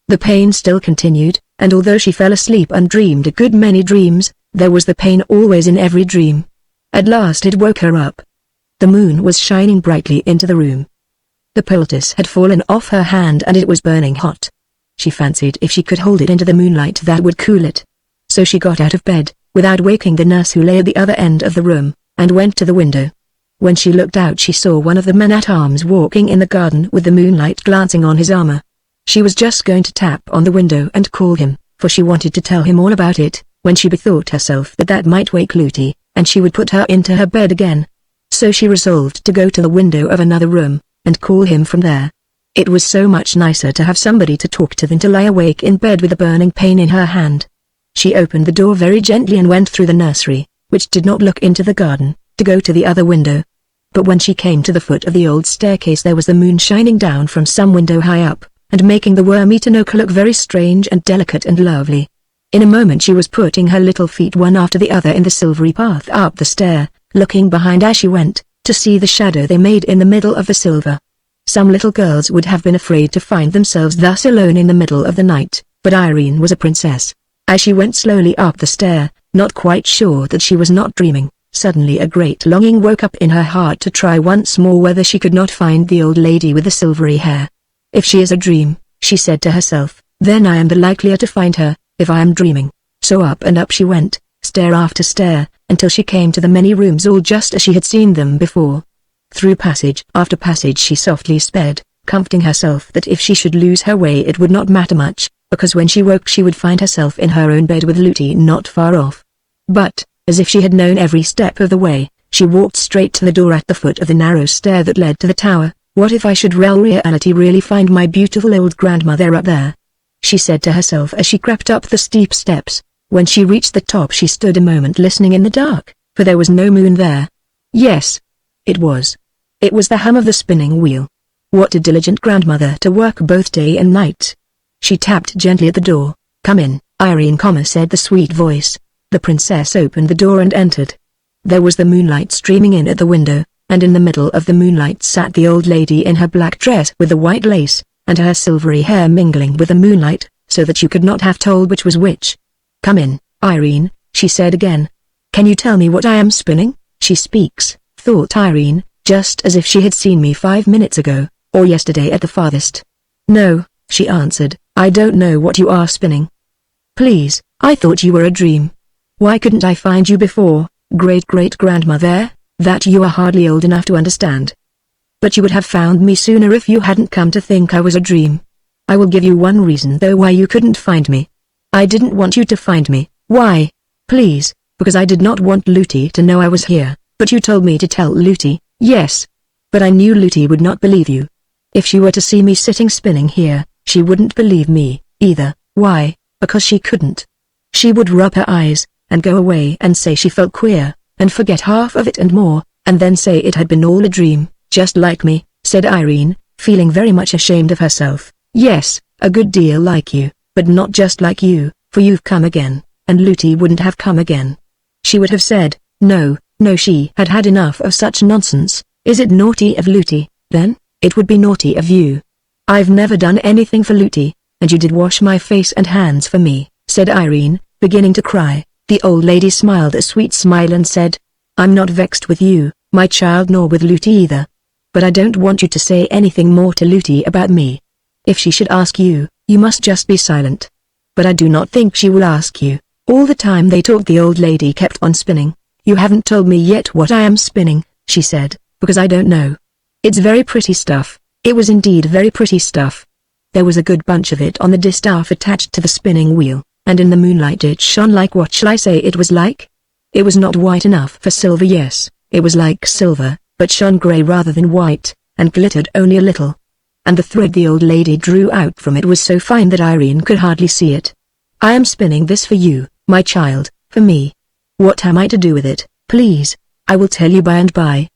A: The pain still continued, and although she fell asleep and dreamed a good many dreams, there was the pain always in every dream. At last it woke her up. The moon was shining brightly into the room. The poultice had fallen off her hand and it was burning hot. She fancied if she could hold it into the moonlight that would cool it. So she got out of bed, without waking the nurse who lay at the other end of the room, and went to the window. When she looked out she saw one of the men-at-arms walking in the garden with the moonlight glancing on his armor. She was just going to tap on the window and call him, for she wanted to tell him all about it, when she bethought herself that might wake Looty, and she would put her into her bed again. So she resolved to go to the window of another room, and call him from there. It was so much nicer to have somebody to talk to than to lie awake in bed with a burning pain in her hand. She opened the door very gently and went through the nursery, which did not look into the garden, to go to the other window. But when she came to the foot of the old staircase there was the moon shining down from some window high up, and making the worm-eaten oak look very strange and delicate and lovely. In a moment she was putting her little feet one after the other in the silvery path up the stair, looking behind as she went, to see the shadow they made in the middle of the silver. Some little girls would have been afraid to find themselves thus alone in the middle of the night, but Irene was a princess. As she went slowly up the stair, not quite sure that she was not dreaming, suddenly a great longing woke up in her heart to try once more whether she could not find the old lady with the silvery hair. If she is a dream, she said to herself, then I am the likelier to find her, if I am dreaming. So up and up she went, stair after stair, until she came to the many rooms all just as she had seen them before. Through passage after passage she softly sped, comforting herself that if she should lose her way it would not matter much, because when she woke she would find herself in her own bed with Looty not far off. But, as if she had known every step of the way, she walked straight to the door at the foot of the narrow stair that led to the tower. What if I should really find my beautiful old grandmother up there? She said to herself as she crept up the steep steps. When she reached the top she stood a moment listening in the dark, for there was no moon there. Yes. It was. It was the hum of the spinning wheel. What a diligent grandmother to work both day and night. She tapped gently at the door. Come in, Irene, said the sweet voice. The princess opened the door and entered. There was the moonlight streaming in at the window, and in the middle of the moonlight sat the old lady in her black dress with the white lace, and her silvery hair mingling with the moonlight, so that you could not have told which was which. Come in, Irene, she said again. Can you tell me what I am spinning? She speaks, thought Irene, just as if she had seen me 5 minutes ago, or yesterday at the farthest. No, she answered, I don't know what you are spinning. Please, I thought you were a dream. Why couldn't I find you before, great-great-grandmother? That you are hardly old enough to understand. But you would have found me sooner if you hadn't come to think I was a dream. I will give you one reason though why you couldn't find me. I didn't want you to find me. Why? Please, because I did not want Looty to know I was here, but you told me to tell Looty. Yes. But I knew Looty would not believe you. If she were to see me sitting spinning here, she wouldn't believe me, either. Why? Because she couldn't. She would rub her eyes, and go away and say she felt queer, and forget half of it and more, and then say it had been all a dream, just like me, said Irene, feeling very much ashamed of herself. Yes, a good deal like you, but not just like you, for you've come again, and Looty wouldn't have come again. She would have said, no, no, she had had enough of such nonsense. Is it naughty of Looty, then? It would be naughty of you. I've never done anything for Looty, and you did wash my face and hands for me, said Irene, beginning to cry. The old lady smiled a sweet smile and said, I'm not vexed with you, my child, nor with Looty either. But I don't want you to say anything more to Looty about me. If she should ask you, you must just be silent. But I do not think she will ask you. All the time they talked, the old lady kept on spinning. You haven't told me yet what I am spinning, she said, because I don't know. It's very pretty stuff. It was indeed very pretty stuff. There was a good bunch of it on the distaff attached to the spinning wheel, and in the moonlight it shone like, what shall I say it was like? It was not white enough for silver. Yes, it was like silver, but shone grey rather than white, and glittered only a little. And the thread the old lady drew out from it was so fine that Irene could hardly see it. I am spinning this for you, my child, for me. What am I to do with it? Please, I will tell you by and by.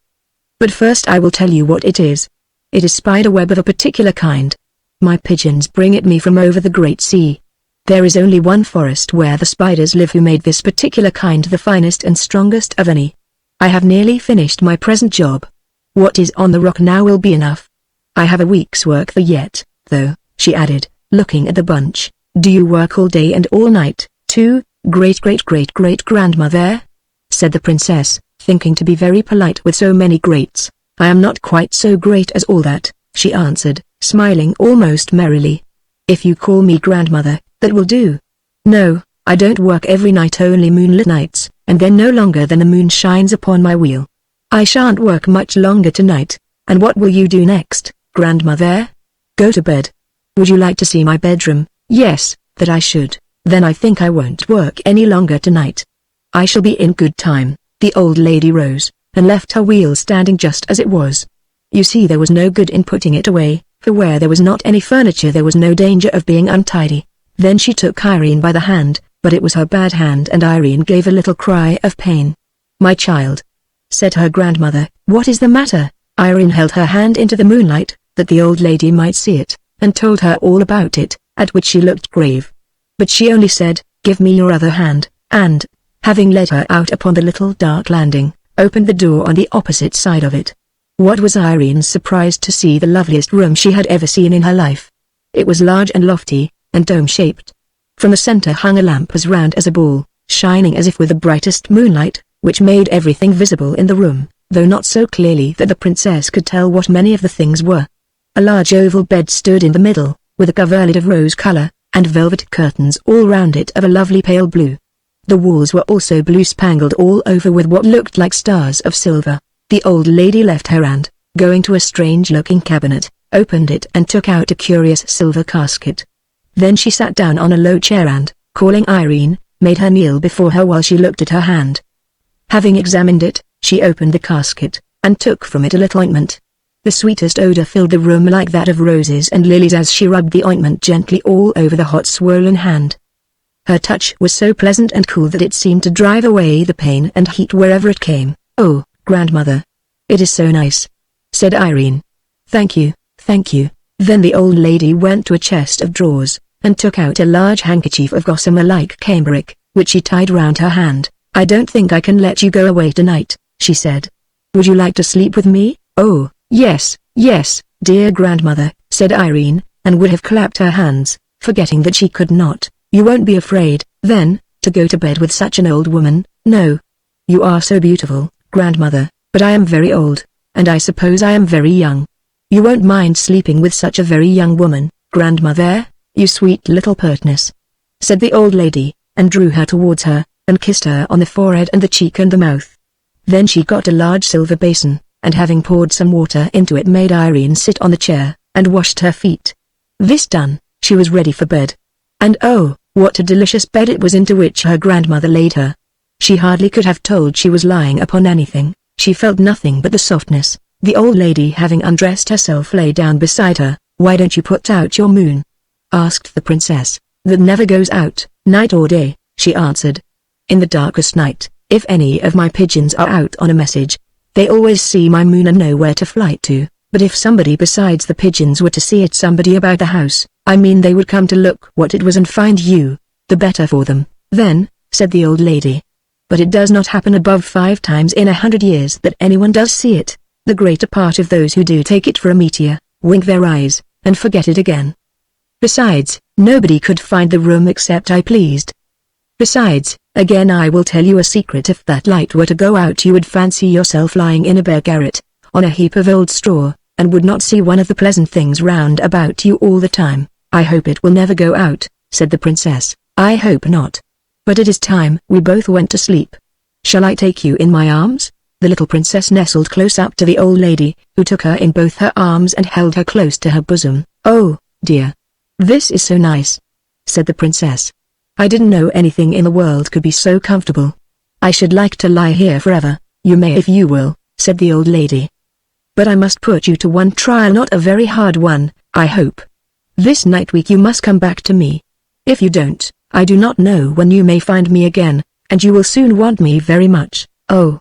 A: But first I will tell you what it is. It is spider web of a particular kind. My pigeons bring it me from over the great sea. There is only one forest where the spiders live who made this particular kind the finest and strongest of any. I have nearly finished my present job. What is on the rock now will be enough. I have a week's work there yet, though, she added, looking at the bunch. Do you work all day and all night, too, great-great-great-great-grandmother? Said the princess, thinking to be very polite with so many greats. I am not quite so great as all that, she answered, smiling almost merrily. If you call me grandmother, that will do. No, I don't work every night, only moonlit nights, and then no longer than the moon shines upon my wheel. I shan't work much longer tonight. And what will you do next, grandmother? Go to bed. Would you like to see my bedroom? Yes, that I should. Then I think I won't work any longer tonight. I shall be in good time. The old lady rose, and left her wheel standing just as it was. You see, there was no good in putting it away, for where there was not any furniture there was no danger of being untidy. Then she took Irene by the hand, but it was her bad hand, and Irene gave a little cry of pain. My child, said her grandmother, what is the matter? Irene held her hand into the moonlight, that the old lady might see it, and told her all about it, at which she looked grave. But she only said, give me your other hand, and, having led her out upon the little dark landing, opened the door on the opposite side of it. What was Irene's surprise to see the loveliest room she had ever seen in her life. It was large and lofty, and dome-shaped. From the center hung a lamp as round as a ball, shining as if with the brightest moonlight, which made everything visible in the room, though not so clearly that the princess could tell what many of the things were. A large oval bed stood in the middle, with a coverlid of rose color, and velvet curtains all round it of a lovely pale blue. The walls were also blue-spangled all over with what looked like stars of silver. The old lady left her and, going to a strange-looking cabinet, opened it and took out a curious silver casket. Then she sat down on a low chair and, calling Irene, made her kneel before her while she looked at her hand. Having examined it, she opened the casket, and took from it a little ointment. The sweetest odor filled the room like that of roses and lilies as she rubbed the ointment gently all over the hot swollen hand. Her touch was so pleasant and cool that it seemed to drive away the pain and heat wherever it came. Oh, grandmother, it is so nice, said Irene. Thank you, thank you. Then the old lady went to a chest of drawers, and took out a large handkerchief of gossamer-like cambric, which she tied round her hand. I don't think I can let you go away tonight, she said. Would you like to sleep with me? Oh, yes, yes, dear grandmother, said Irene, and would have clapped her hands, forgetting that she could not. You won't be afraid, then, to go to bed with such an old woman? No. You are so beautiful, grandmother, but I am very old, and I suppose I am very young. You won't mind sleeping with such a very young woman, grandmother, you sweet little pertness, said the old lady, and drew her towards her, and kissed her on the forehead and the cheek and the mouth. Then she got a large silver basin, and having poured some water into it made Irene sit on the chair, and washed her feet. This done, she was ready for bed. And oh, what a delicious bed it was into which her grandmother laid her. She hardly could have told she was lying upon anything, she felt nothing but the softness. The old lady having undressed herself lay down beside her. Why don't you put out your moon? Asked the princess. That never goes out, night or day, she answered. In the darkest night, if any of my pigeons are out on a message, they always see my moon and know where to fly to, but if somebody besides the pigeons were to see it, somebody about the house, I mean they would come to look what it was and find you, the better for them, then, said the old lady. But it does not happen above 5 times in 100 years that anyone does see it. The greater part of those who do take it for a meteor, wink their eyes, and forget it again. Besides, nobody could find the room except I pleased. Besides, again I will tell you a secret, if that light were to go out you would fancy yourself lying in a bare garret, on a heap of old straw, and would not see one of the pleasant things round about you all the time. I hope it will never go out, said the princess. I hope not. But it is time we both went to sleep. Shall I take you in my arms? The little princess nestled close up to the old lady, who took her in both her arms and held her close to her bosom. Oh, dear. This is so nice, said the princess. I didn't know anything in the world could be so comfortable. I should like to lie here forever. You may if you will, said the old lady. But I must put you to one trial, not a very hard one, I hope. This night week you must come back to me. If you don't, I do not know when you may find me again, and you will soon want me very much. Oh,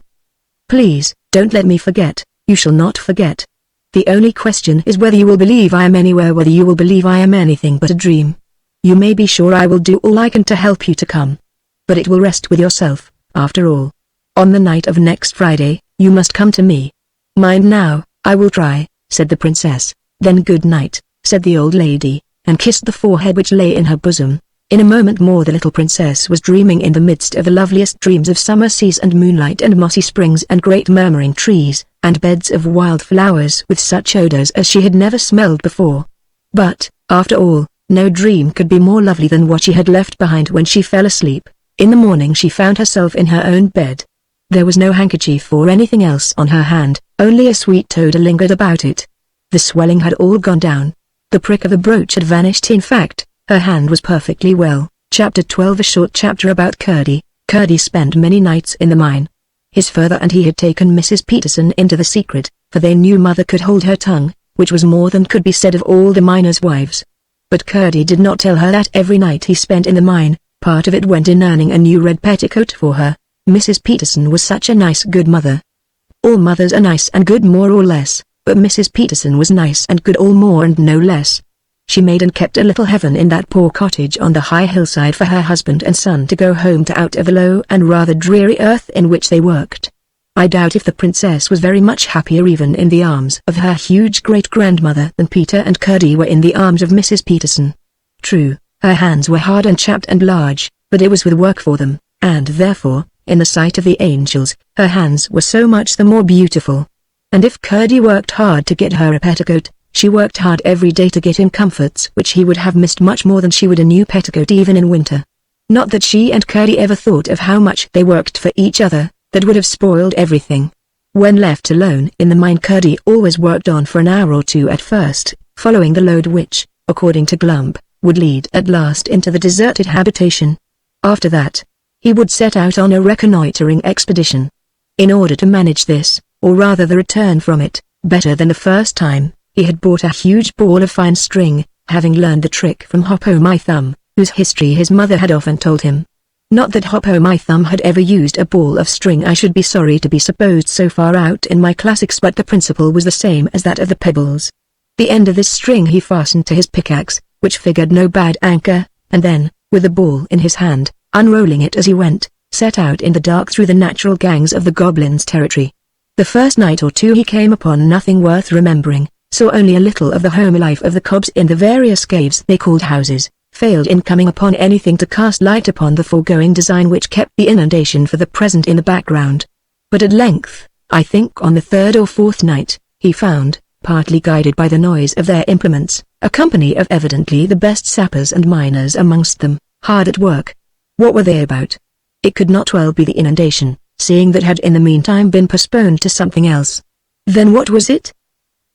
A: please, don't let me forget. You shall not forget. The only question is whether you will believe I am anywhere, whether you will believe I am anything but a dream. You may be sure I will do all I can to help you to come. But it will rest with yourself, after all. On the night of next Friday, you must come to me. Mind now, I will try, said the princess. Then good night, said the old lady, and kissed the forehead which lay in her bosom. In a moment more the little princess was dreaming in the midst of the loveliest dreams of summer seas and moonlight and mossy springs and great murmuring trees, and beds of wild flowers with such odors as she had never smelled before. But, after all, no dream could be more lovely than what she had left behind when she fell asleep. In the morning she found herself in her own bed. There was no handkerchief or anything else on her hand, only a sweet odor lingered about it. The swelling had all gone down. The prick of the brooch had vanished. In fact, her hand was perfectly well. Chapter 12, a short chapter about Curdie. Curdie spent many nights in the mine. His father and he had taken Mrs. Peterson into the secret, for they knew mother could hold her tongue, which was more than could be said of all the miners' wives. But Curdie did not tell her that every night he spent in the mine, part of it went in earning a new red petticoat for her. Mrs. Peterson was such a nice good mother. All mothers are nice and good more or less, but Mrs. Peterson was nice and good all more and no less. She made and kept a little heaven in that poor cottage on the high hillside for her husband and son to go home to out of the low and rather dreary earth in which they worked. I doubt if the princess was very much happier even in the arms of her huge great-grandmother than Peter and Curdie were in the arms of Mrs. Peterson. True, her hands were hard and chapped and large, but it was with work for them, and therefore, in the sight of the angels, her hands were so much the more beautiful. And if Curdie worked hard to get her a petticoat, she worked hard every day to get him comforts which he would have missed much more than she would a new petticoat even in winter. Not that she and Curdie ever thought of how much they worked for each other. That would have spoiled everything. When left alone in the mine, Curdie always worked on for an hour or two at first, following the lode which, according to Glump, would lead at last into the deserted habitation. After that, he would set out on a reconnoitering expedition. In order to manage this, or rather the return from it, better than the first time, he had bought a huge ball of fine string, having learned the trick from Hop-o'-my-Thumb, whose history his mother had often told him. Not that Hop-o'-my-Thumb had ever used a ball of string. I should be sorry to be supposed so far out in my classics, but the principle was the same as that of the pebbles. The end of this string he fastened to his pickaxe, which figured no bad anchor, and then, with the ball in his hand, unrolling it as he went, set out in the dark through the natural gangs of the goblins' territory. The first night or two he came upon nothing worth remembering, saw only a little of the home life of the cobs in the various caves they called houses, failed in coming upon anything to cast light upon the foregoing design which kept the inundation for the present in the background. But at length, I think on the third or fourth night, he found, partly guided by the noise of their implements, a company of evidently the best sappers and miners amongst them, hard at work. What were they about? It could not well be the inundation, seeing that had in the meantime been postponed to something else. Then what was it?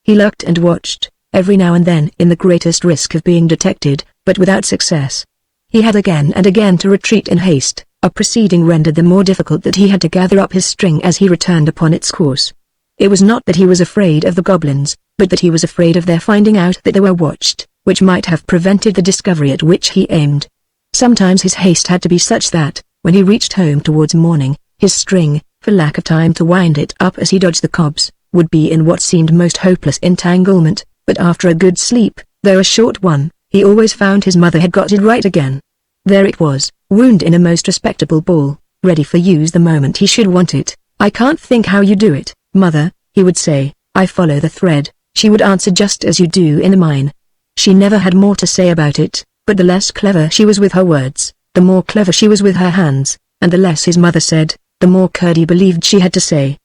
A: He lurked and watched, every now and then in the greatest risk of being detected, but without success. He had again and again to retreat in haste, a proceeding rendered the more difficult that he had to gather up his string as he returned upon its course. It was not that he was afraid of the goblins, but that he was afraid of their finding out that they were watched, which might have prevented the discovery at which he aimed. Sometimes his haste had to be such that, When he reached home towards morning, his string, for lack of time to wind it up as he dodged the cobs, would be in what seemed most hopeless entanglement, but after a good sleep, though a short one, he always found his mother had got it right again. There it was, wound in a most respectable ball, ready for use the moment he should want it. "I can't think how you do it, mother," he would say. "I follow the thread," she would answer, "just as you do in the mine." She never had more to say about it, but the less clever she was with her words, the more clever she was with her hands, and the less his mother said, the more Curdie believed she had to say.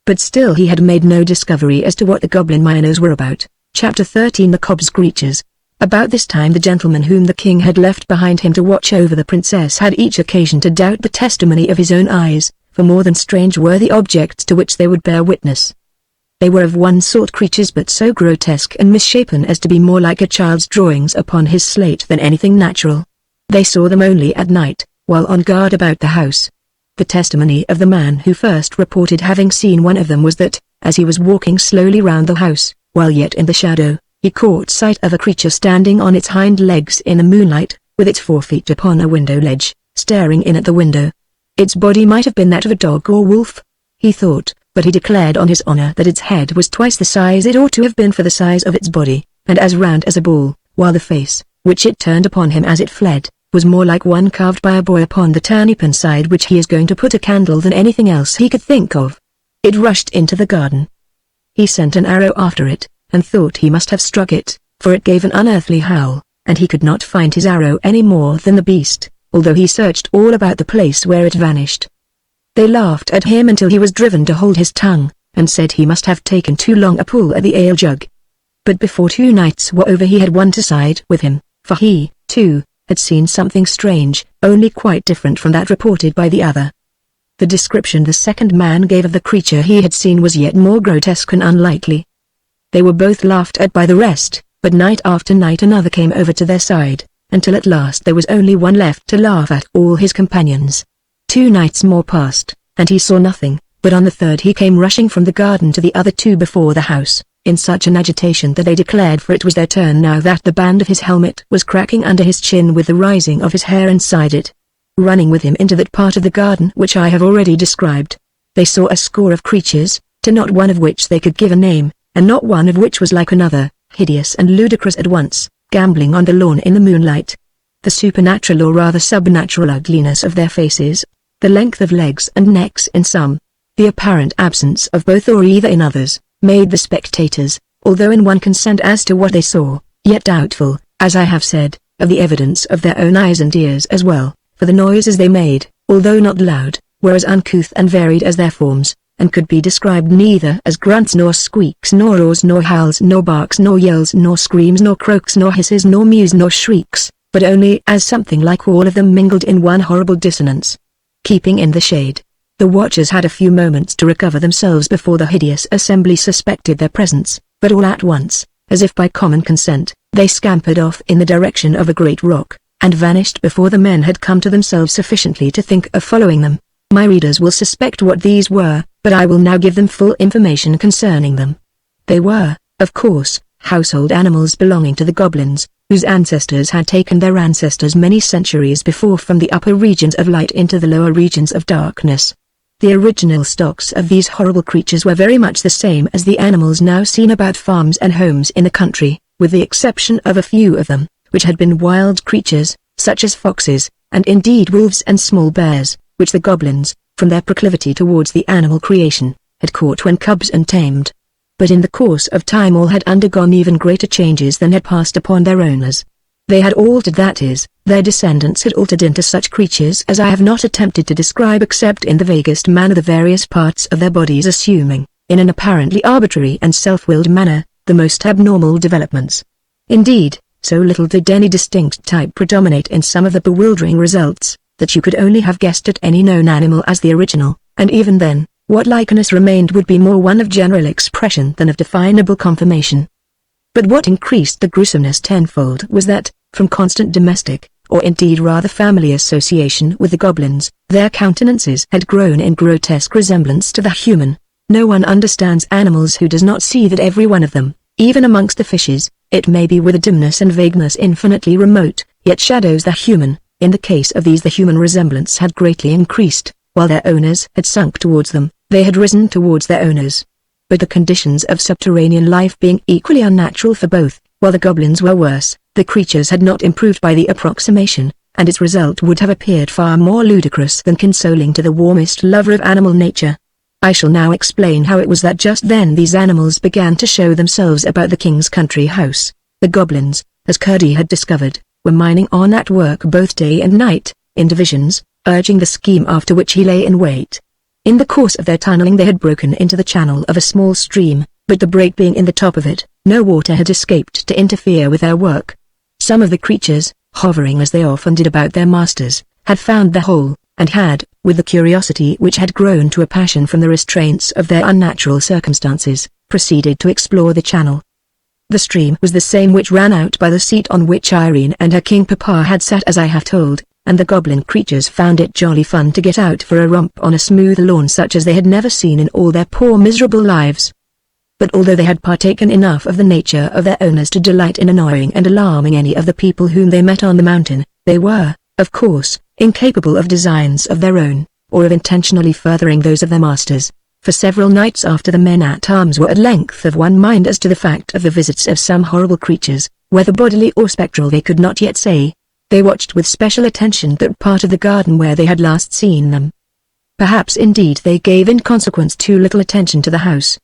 A: But still he had made no discovery as to what the goblin miners were about. Chapter 13 The Cob's Creatures. About this time the gentlemen whom the king had left behind him to watch over the princess had each occasion to doubt the testimony of his own eyes, for more than strange were the objects to which they would bear witness. They were of one sort creatures, but so grotesque and misshapen as to be more like a child's drawings upon his slate than anything natural. They saw them only at night, while on guard about the house. The testimony of the man who first reported having seen one of them was that, as he was walking slowly round the house, while yet in the shadow, he caught sight of a creature standing on its hind legs in the moonlight, with its forefeet upon a window ledge, staring in at the window. Its body might have been that of a dog or wolf, he thought, but he declared on his honor that its head was twice the size it ought to have been for the size of its body, and as round as a ball, while the face, which it turned upon him as it fled, was more like one carved by a boy upon the turnip inside which he is going to put a candle than anything else he could think of. It rushed into the garden. He sent an arrow after it, and thought he must have struck it, for it gave an unearthly howl, and he could not find his arrow any more than the beast, although he searched all about the place where it vanished. They laughed at him until he was driven to hold his tongue, and said he must have taken too long a pull at the ale jug. But before 2 nights were over he had one to side with him, for he, too, had seen something strange, only quite different from that reported by the other. The description the second man gave of the creature he had seen was yet more grotesque and unlikely. They were both laughed at by the rest, but night after night another came over to their side, until at last there was only one left to laugh at all his companions. 2 nights more passed, and he saw nothing, but on the third he came rushing from the garden to the other 2 before the house, in such an agitation that they declared for it was their turn now that the band of his helmet was cracking under his chin with the rising of his hair inside it. Running with him into that part of the garden which I have already described, they saw a score of creatures, to not one of which they could give a name, and not one of which was like another, hideous and ludicrous at once, gambling on the lawn in the moonlight. The supernatural or rather subnatural ugliness of their faces, the length of legs and necks in some, the apparent absence of both or either in others, made the spectators, although in one consent as to what they saw, yet doubtful, as I have said, of the evidence of their own eyes and ears as well, for the noises they made, although not loud, were as uncouth and varied as their forms, and could be described neither as grunts nor squeaks nor roars nor howls nor barks nor yells nor screams nor croaks nor hisses nor mews nor shrieks, but only as something like all of them mingled in one horrible dissonance. Keeping in the shade, the watchers had a few moments to recover themselves before the hideous assembly suspected their presence, but all at once, as if by common consent, they scampered off in the direction of a great rock, and vanished before the men had come to themselves sufficiently to think of following them. My readers will suspect what these were, but I will now give them full information concerning them. They were, of course, household animals belonging to the goblins, whose ancestors had taken their ancestors many centuries before from the upper regions of light into the lower regions of darkness. The original stocks of these horrible creatures were very much the same as the animals now seen about farms and homes in the country, with the exception of a few of them, which had been wild creatures, such as foxes, and indeed wolves and small bears, which the goblins, from their proclivity towards the animal creation, had caught when cubs and tamed. But in the course of time all had undergone even greater changes than had passed upon their owners. They had altered, that is, their descendants had altered into such creatures as I have not attempted to describe except in the vaguest manner, the various parts of their bodies assuming, in an apparently arbitrary and self-willed manner, the most abnormal developments. Indeed, so little did any distinct type predominate in some of the bewildering results, that you could only have guessed at any known animal as the original, and even then, what likeness remained would be more one of general expression than of definable confirmation. But what increased the gruesomeness tenfold was that, from constant domestic, or indeed rather family association with the goblins, their countenances had grown in grotesque resemblance to the human. No one understands animals who does not see that every one of them, even amongst the fishes, it may be with a dimness and vagueness infinitely remote, yet shadows the human, In the case of these the human resemblance had greatly increased, while their owners had sunk towards them, they had risen towards their owners. But the conditions of subterranean life being equally unnatural for both, while the goblins were worse, the creatures had not improved by the approximation, and its result would have appeared far more ludicrous than consoling to the warmest lover of animal nature. I shall now explain how it was that just then these animals began to show themselves about the king's country house. The goblins, as Curdie had discovered, were mining on at work both day and night, in divisions, urging the scheme after which he lay in wait. In the course of their tunneling they had broken into the channel of a small stream, but the break being in the top of it, no water had escaped to interfere with their work. Some of the creatures, hovering as they often did about their masters, had found the hole, and had, with the curiosity which had grown to a passion from the restraints of their unnatural circumstances, proceeded to explore the channel. The stream was the same which ran out by the seat on which Irene and her king papa had sat as I have told, and the goblin creatures found it jolly fun to get out for a romp on a smooth lawn such as they had never seen in all their poor miserable lives. But although they had partaken enough of the nature of their owners to delight in annoying and alarming any of the people whom they met on the mountain, they were, of course, incapable of designs of their own, or of intentionally furthering those of their masters. For several nights after the men-at-arms were at length of one mind as to the fact of the visits of some horrible creatures, whether bodily or spectral they could not yet say, they watched with special attention that part of the garden where they had last seen them. Perhaps indeed they gave in consequence too little attention to the house.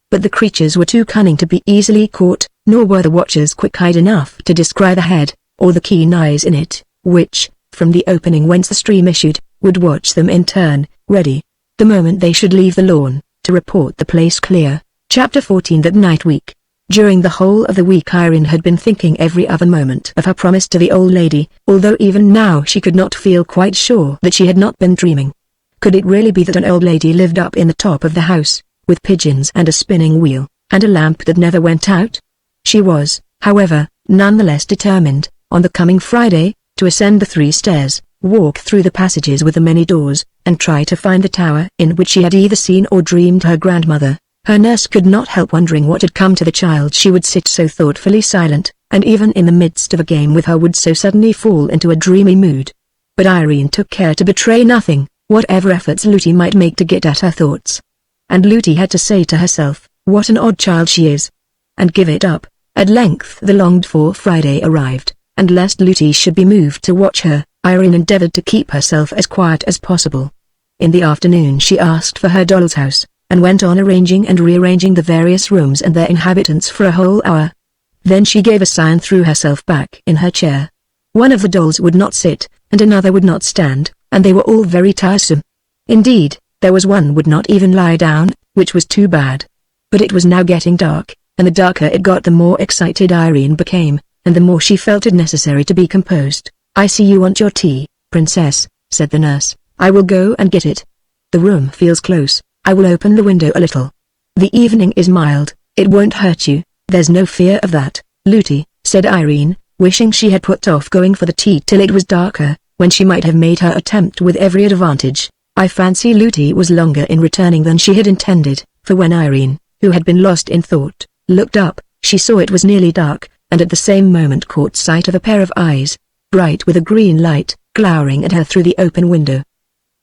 A: But the creatures were too cunning to be easily caught, nor were the watchers quick-eyed enough to descry the head, or the keen eyes in it, which, from the opening whence the stream issued, would watch them in turn, ready, the moment they should leave the lawn, to report the place clear. Chapter 14. That night week. During the whole of the week Irene had been thinking every other moment of her promise to the old lady, although even now she could not feel quite sure that she had not been dreaming. Could it really be that an old lady lived up in the top of the house, with pigeons and a spinning wheel, and a lamp that never went out? She was, however, none the less determined, on the coming Friday, to ascend the 3 stairs, walk through the passages with the many doors, and try to find the tower in which she had either seen or dreamed her grandmother. Her nurse could not help wondering what had come to the child. She would sit so thoughtfully silent, and even in the midst of a game with her would so suddenly fall into a dreamy mood. But Irene took care to betray nothing, whatever efforts Lootie might make to get at her thoughts. And Lootie had to say to herself, what an odd child she is, and give it up. At length the longed-for Friday arrived, and lest Lootie should be moved to watch her, Irene endeavored to keep herself as quiet as possible. In the afternoon she asked for her doll's house, and went on arranging and rearranging the various rooms and their inhabitants for a whole hour. Then she gave a sigh and threw herself back in her chair. One of the dolls would not sit, and another would not stand, and they were all very tiresome. Indeed, there was one would not even lie down, which was too bad. But it was now getting dark, and the darker it got the more excited Irene became, and the more she felt it necessary to be composed. I see you want your tea, princess, said the nurse. I will go and get it. The room feels close. I will open the window a little. The evening is mild, it won't hurt you, there's no fear of that, Lootie, said Irene, wishing she had put off going for the tea till it was darker, when she might have made her attempt with every advantage. I fancy Lootie was longer in returning than she had intended, for when Irene, who had been lost in thought, looked up, she saw it was nearly dark, and at the same moment caught sight of a pair of eyes, bright with a green light, glowering at her through the open window.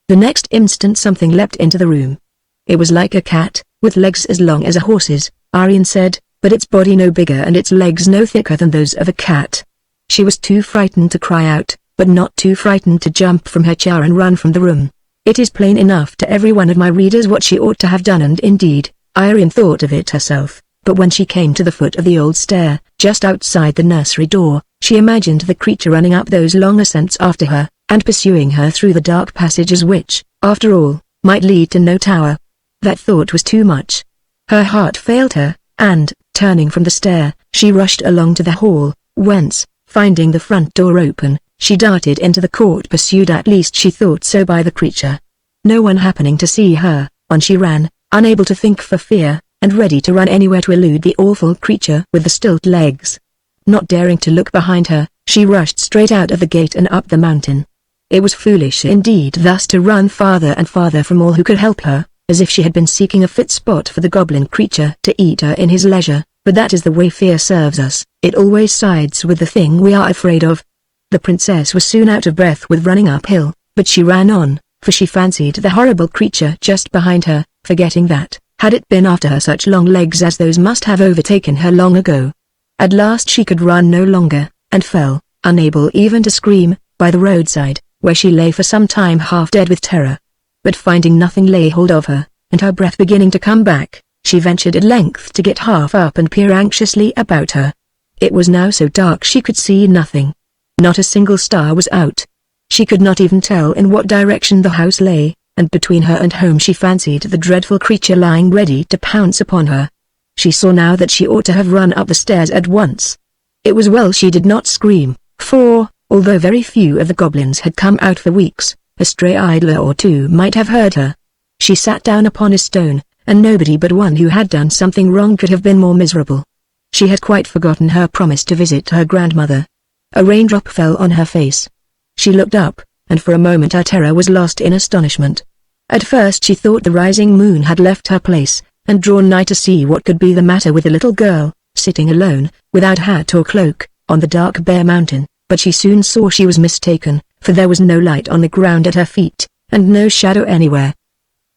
A: The next instant something leapt into the room. It was like a cat, with legs as long as a horse's, Irene said, but its body no bigger and its legs no thicker than those of a cat. She was too frightened to cry out, but not too frightened to jump from her chair and run from the room. It is plain enough to every one of my readers what she ought to have done, and indeed, Irene thought of it herself, but when she came to the foot of the old stair, just outside the nursery door, she imagined the creature running up those long ascents after her, and pursuing her through the dark passages which, after all, might lead to no tower. That thought was too much. Her heart failed her, and, turning from the stair, she rushed along to the hall, whence, finding the front door open, she darted into the court, pursued, at least she thought so, by the creature. No one happening to see her, on she ran, unable to think for fear, and ready to run anywhere to elude the awful creature with the stilt legs. Not daring to look behind her, she rushed straight out of the gate and up the mountain. It was foolish indeed thus to run farther and farther from all who could help her, as if she had been seeking a fit spot for the goblin creature to eat her in his leisure, but that is the way fear serves us, it always sides with the thing we are afraid of. The princess was soon out of breath with running uphill, but she ran on, for she fancied the horrible creature just behind her, forgetting that, had it been after her, such long legs as those must have overtaken her long ago. At last she could run no longer, and fell, unable even to scream, by the roadside, where she lay for some time half dead with terror. But finding nothing lay hold of her, and her breath beginning to come back, she ventured at length to get half up and peer anxiously about her. It was now so dark she could see nothing. Not a single star was out. She could not even tell in what direction the house lay, and between her and home she fancied the dreadful creature lying ready to pounce upon her. She saw now that she ought to have run up the stairs at once. It was well she did not scream, for, although very few of the goblins had come out for weeks, a stray idler or two might have heard her. She sat down upon a stone, and nobody but one who had done something wrong could have been more miserable. She had quite forgotten her promise to visit her grandmother. A raindrop fell on her face. She looked up, and for a moment her terror was lost in astonishment. At first she thought the rising moon had left her place, and drawn nigh to see what could be the matter with the little girl, sitting alone, without hat or cloak, on the dark bare mountain, but she soon saw she was mistaken, for there was no light on the ground at her feet, and no shadow anywhere.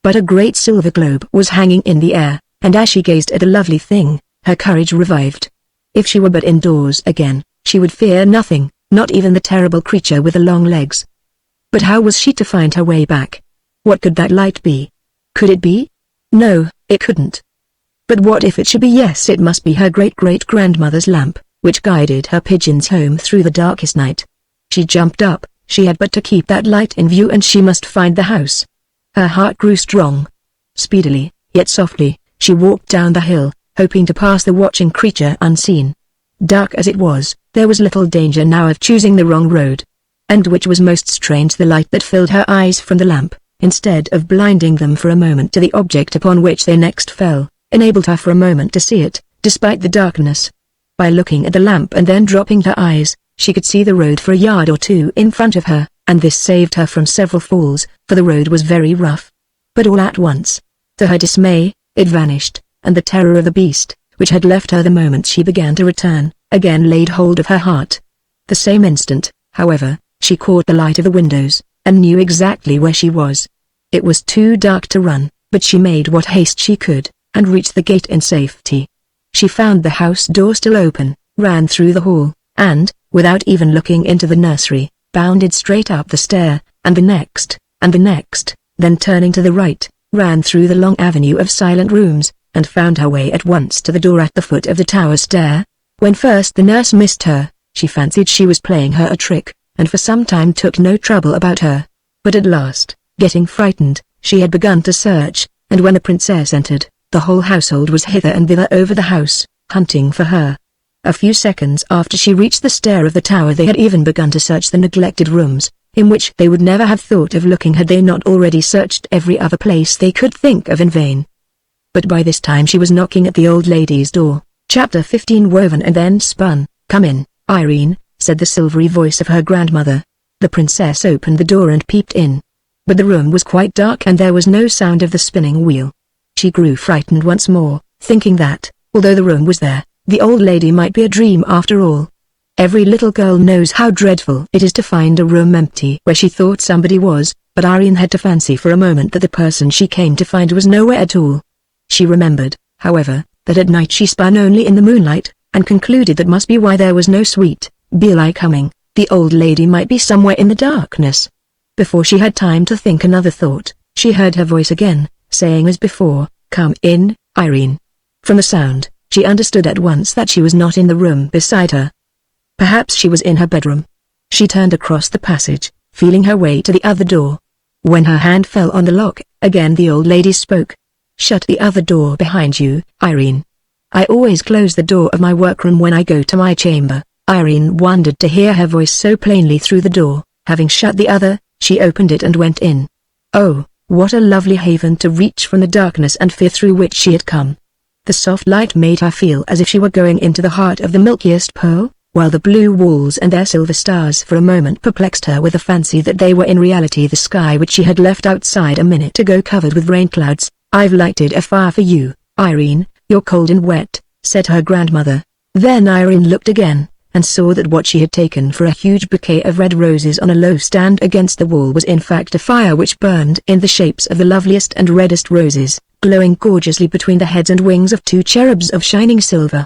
A: But a great silver globe was hanging in the air, and as she gazed at the lovely thing, her courage revived. If she were but indoors again, she would fear nothing, not even the terrible creature with the long legs. But how was she to find her way back? What could that light be? Could it be? No, it couldn't. But what if it should be? Yes, it must be her great-great-grandmother's lamp, which guided her pigeons home through the darkest night. She jumped up, she had but to keep that light in view and she must find the house. Her heart grew strong. Speedily, yet softly, she walked down the hill, hoping to pass the watching creature unseen. Dark as it was, there was little danger now of choosing the wrong road. And which was most strange, the light that filled her eyes from the lamp, instead of blinding them for a moment to the object upon which they next fell, enabled her for a moment to see it, despite the darkness. By looking at the lamp and then dropping her eyes, she could see the road for a yard or two in front of her, and this saved her from several falls, for the road was very rough. But all at once, to her dismay, it vanished, and the terror of the beast, which had left her the moment she began to return, again laid hold of her heart. The same instant, however, she caught the light of the windows, and knew exactly where she was. It was too dark to run, but she made what haste she could, and reached the gate in safety. She found the house door still open, ran through the hall, and, without even looking into the nursery, bounded straight up the stair, and the next, then turning to the right, ran through the long avenue of silent rooms, and found her way at once to the door at the foot of the tower stair. When first the nurse missed her, she fancied she was playing her a trick, and for some time took no trouble about her. But at last, getting frightened, she had begun to search, and when the princess entered, the whole household was hither and thither over the house, hunting for her. A few seconds after she reached the stair of the tower they had even begun to search the neglected rooms, in which they would never have thought of looking had they not already searched every other place they could think of in vain. But by this time she was knocking at the old lady's door. Chapter 15 Woven and then spun. "Come in, Irene," said the silvery voice of her grandmother. The princess opened the door and peeped in. But the room was quite dark and there was no sound of the spinning wheel. She grew frightened once more, thinking that, although the room was there, the old lady might be a dream after all. Every little girl knows how dreadful it is to find a room empty where she thought somebody was, but Irene had to fancy for a moment that the person she came to find was nowhere at all. She remembered, however, that at night she spun only in the moonlight, and concluded that must be why there was no sweet, bee-like humming. The old lady might be somewhere in the darkness. Before she had time to think another thought, she heard her voice again, saying as before, "Come in, Irene." From the sound, she understood at once that she was not in the room beside her. Perhaps she was in her bedroom. She turned across the passage, feeling her way to the other door. When her hand fell on the lock, again the old lady spoke. "Shut the other door behind you, Irene." "I always close the door of my workroom when I go to my chamber." Irene wondered to hear her voice so plainly through the door. Having shut the other, she opened it and went in. Oh, what a lovely haven to reach from the darkness and fear through which she had come. The soft light made her feel as if she were going into the heart of the milkiest pearl, while the blue walls and their silver stars for a moment perplexed her with the fancy that they were in reality the sky which she had left outside a minute ago covered with rain clouds. "I've lighted a fire for you, Irene, you're cold and wet," said her grandmother. Then Irene looked again, and saw that what she had taken for a huge bouquet of red roses on a low stand against the wall was in fact a fire which burned in the shapes of the loveliest and reddest roses, glowing gorgeously between the heads and wings of two cherubs of shining silver.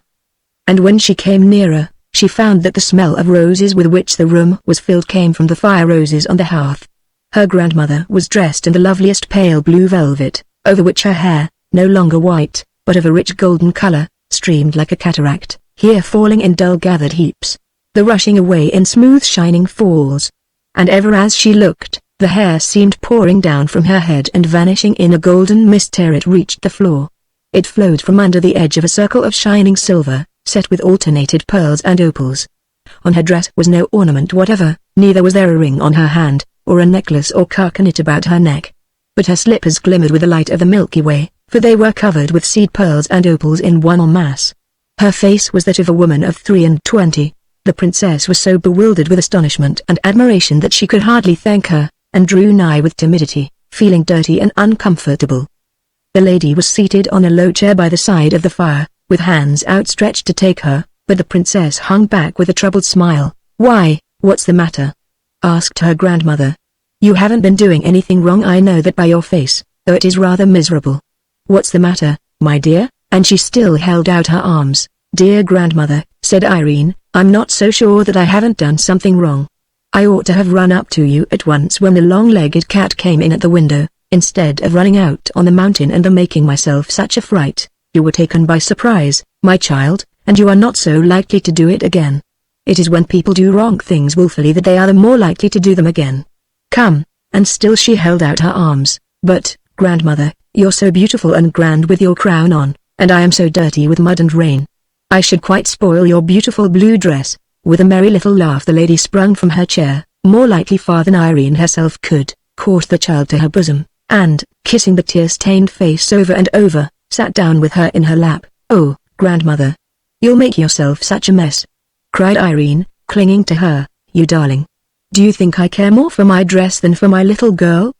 A: And when she came nearer, she found that the smell of roses with which the room was filled came from the fire roses on the hearth. Her grandmother was dressed in the loveliest pale blue velvet, over which her hair, no longer white, but of a rich golden color, streamed like a cataract, here falling in dull gathered heaps, the rushing away in smooth shining falls. And ever as she looked, the hair seemed pouring down from her head and vanishing in a golden mist ere it reached the floor. It flowed from under the edge of a circle of shining silver, set with alternated pearls and opals. On her dress was no ornament whatever, neither was there a ring on her hand, or a necklace or carcanet about her neck. But her slippers glimmered with the light of the Milky Way, for they were covered with seed pearls and opals in one en masse. Her face was that of a woman of 23. The princess was so bewildered with astonishment and admiration that she could hardly thank her, and drew nigh with timidity, feeling dirty and uncomfortable. The lady was seated on a low chair by the side of the fire, with hands outstretched to take her, but the princess hung back with a troubled smile. "Why, what's the matter?" asked her grandmother. "You haven't been doing anything wrong, I know that by your face, though it is rather miserable." "What's the matter, my dear?" And she still held out her arms. "Dear grandmother," said Irene, "I'm not so sure that I haven't done something wrong. I ought to have run up to you at once when the long-legged cat came in at the window, instead of running out on the mountain and making myself such a fright. You were taken by surprise, my child, and you are not so likely to do it again. It is when people do wrong things willfully that they are the more likely to do them again. Come." And still she held out her arms. "But, grandmother, you're so beautiful and grand with your crown on, and I am so dirty with mud and rain. I should quite spoil your beautiful blue dress." With a merry little laugh the lady sprung from her chair, more lightly far than Irene herself could, caught the child to her bosom, and, kissing the tear-stained face over and over, sat down with her in her lap. "Oh, grandmother, you'll make yourself such a mess," cried Irene, clinging to her. "You darling. Do you think I care more for my dress than for my little girl?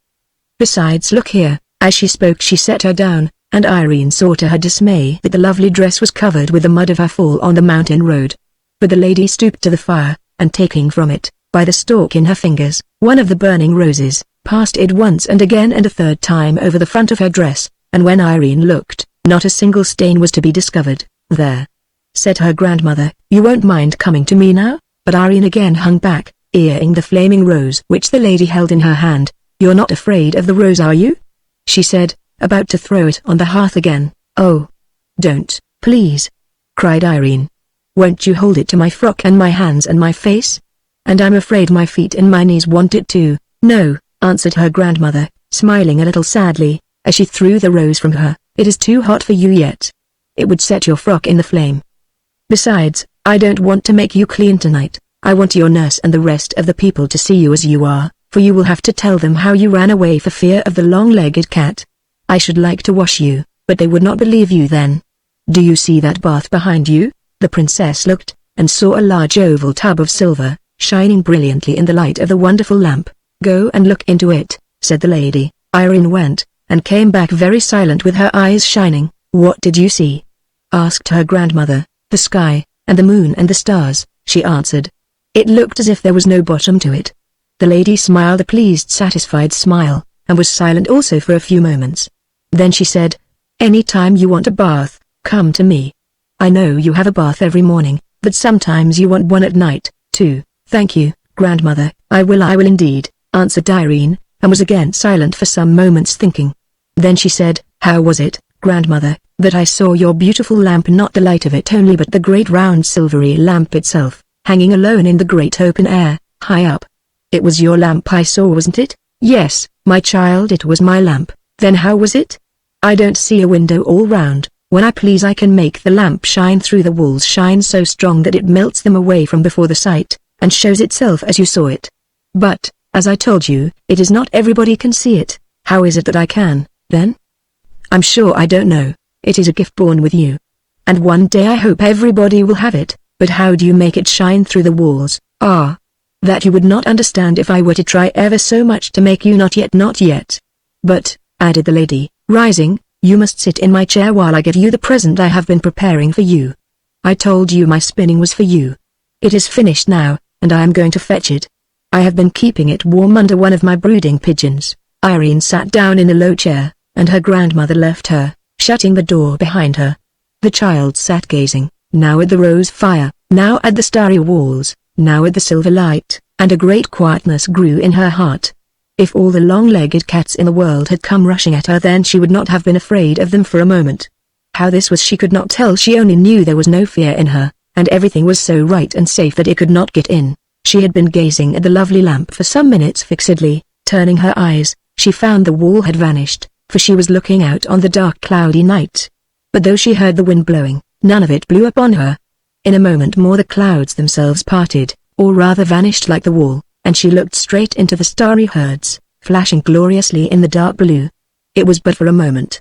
A: Besides, look here." As she spoke she set her down, and Irene saw to her dismay that the lovely dress was covered with the mud of her fall on the mountain road. But the lady stooped to the fire, and taking from it, by the stalk in her fingers, one of the burning roses, passed it once and again and a third time over the front of her dress, and when Irene looked, not a single stain was to be discovered. "There," said her grandmother, "you won't mind coming to me now?" But Irene again hung back, eyeing the flaming rose which the lady held in her hand. "You're not afraid of the rose, are you?" she said, about to throw it on the hearth again. "Oh, don't, please," cried Irene. "Won't you hold it to my frock and my hands and my face? And I'm afraid my feet and my knees want it too." "No," answered her grandmother, smiling a little sadly, as she threw the rose from her. "It is too hot for you yet. It would set your frock in the flame. Besides, I don't want to make you clean tonight. I want your nurse and the rest of the people to see you as you are, for you will have to tell them how you ran away for fear of the long-legged cat. I should like to wash you, but they would not believe you then. Do you see that bath behind you?" The princess looked, and saw a large oval tub of silver, shining brilliantly in the light of the wonderful lamp. "Go and look into it," said the lady. Irene went, and came back very silent with her eyes shining. "What did you see?" asked her grandmother. "The sky, and the moon and the stars," she answered. "It looked as if there was no bottom to it." The lady smiled a pleased satisfied smile, and was silent also for a few moments. Then she said, "Any time you want a bath, come to me. I know you have a bath every morning, but sometimes you want one at night, too." "Thank you, grandmother, I will indeed," answered Irene, and was again silent for some moments thinking. Then she said, "How was it, grandmother, that I saw your beautiful lamp, not the light of it only but the great round silvery lamp itself, hanging alone in the great open air, high up? It was your lamp I saw, wasn't it?" "Yes, my child, it was my lamp." "Then how was it?" "I don't see a window all round. When I please I can make the lamp shine through the walls, shine so strong that it melts them away from before the sight, and shows itself as you saw it. But, as I told you, it is not everybody can see it. How is it that I can, then? I'm sure I don't know. It is a gift born with you. And one day I hope everybody will have it, but how do you make it shine through the walls? Ah! That you would not understand if I were to try ever so much to make you not yet. But," added the lady, rising, "you must sit in my chair while I give you the present I have been preparing for you. I told you my spinning was for you. It is finished now, and I am going to fetch it. I have been keeping it warm under one of my brooding pigeons." Irene sat down in a low chair, and her grandmother left her, shutting the door behind her. The child sat gazing, now at the rose fire, now at the starry walls, now at the silver light, and a great quietness grew in her heart. If all the long-legged cats in the world had come rushing at her, then she would not have been afraid of them for a moment. How this was she could not tell. She only knew there was no fear in her, and everything was so right and safe that it could not get in. She had been gazing at the lovely lamp for some minutes fixedly. Turning her eyes, she found the wall had vanished, for she was looking out on the dark cloudy night. But though she heard the wind blowing, none of it blew upon her. In a moment more the clouds themselves parted, or rather vanished like the wall, and she looked straight into the starry herds, flashing gloriously in the dark blue. It was but for a moment.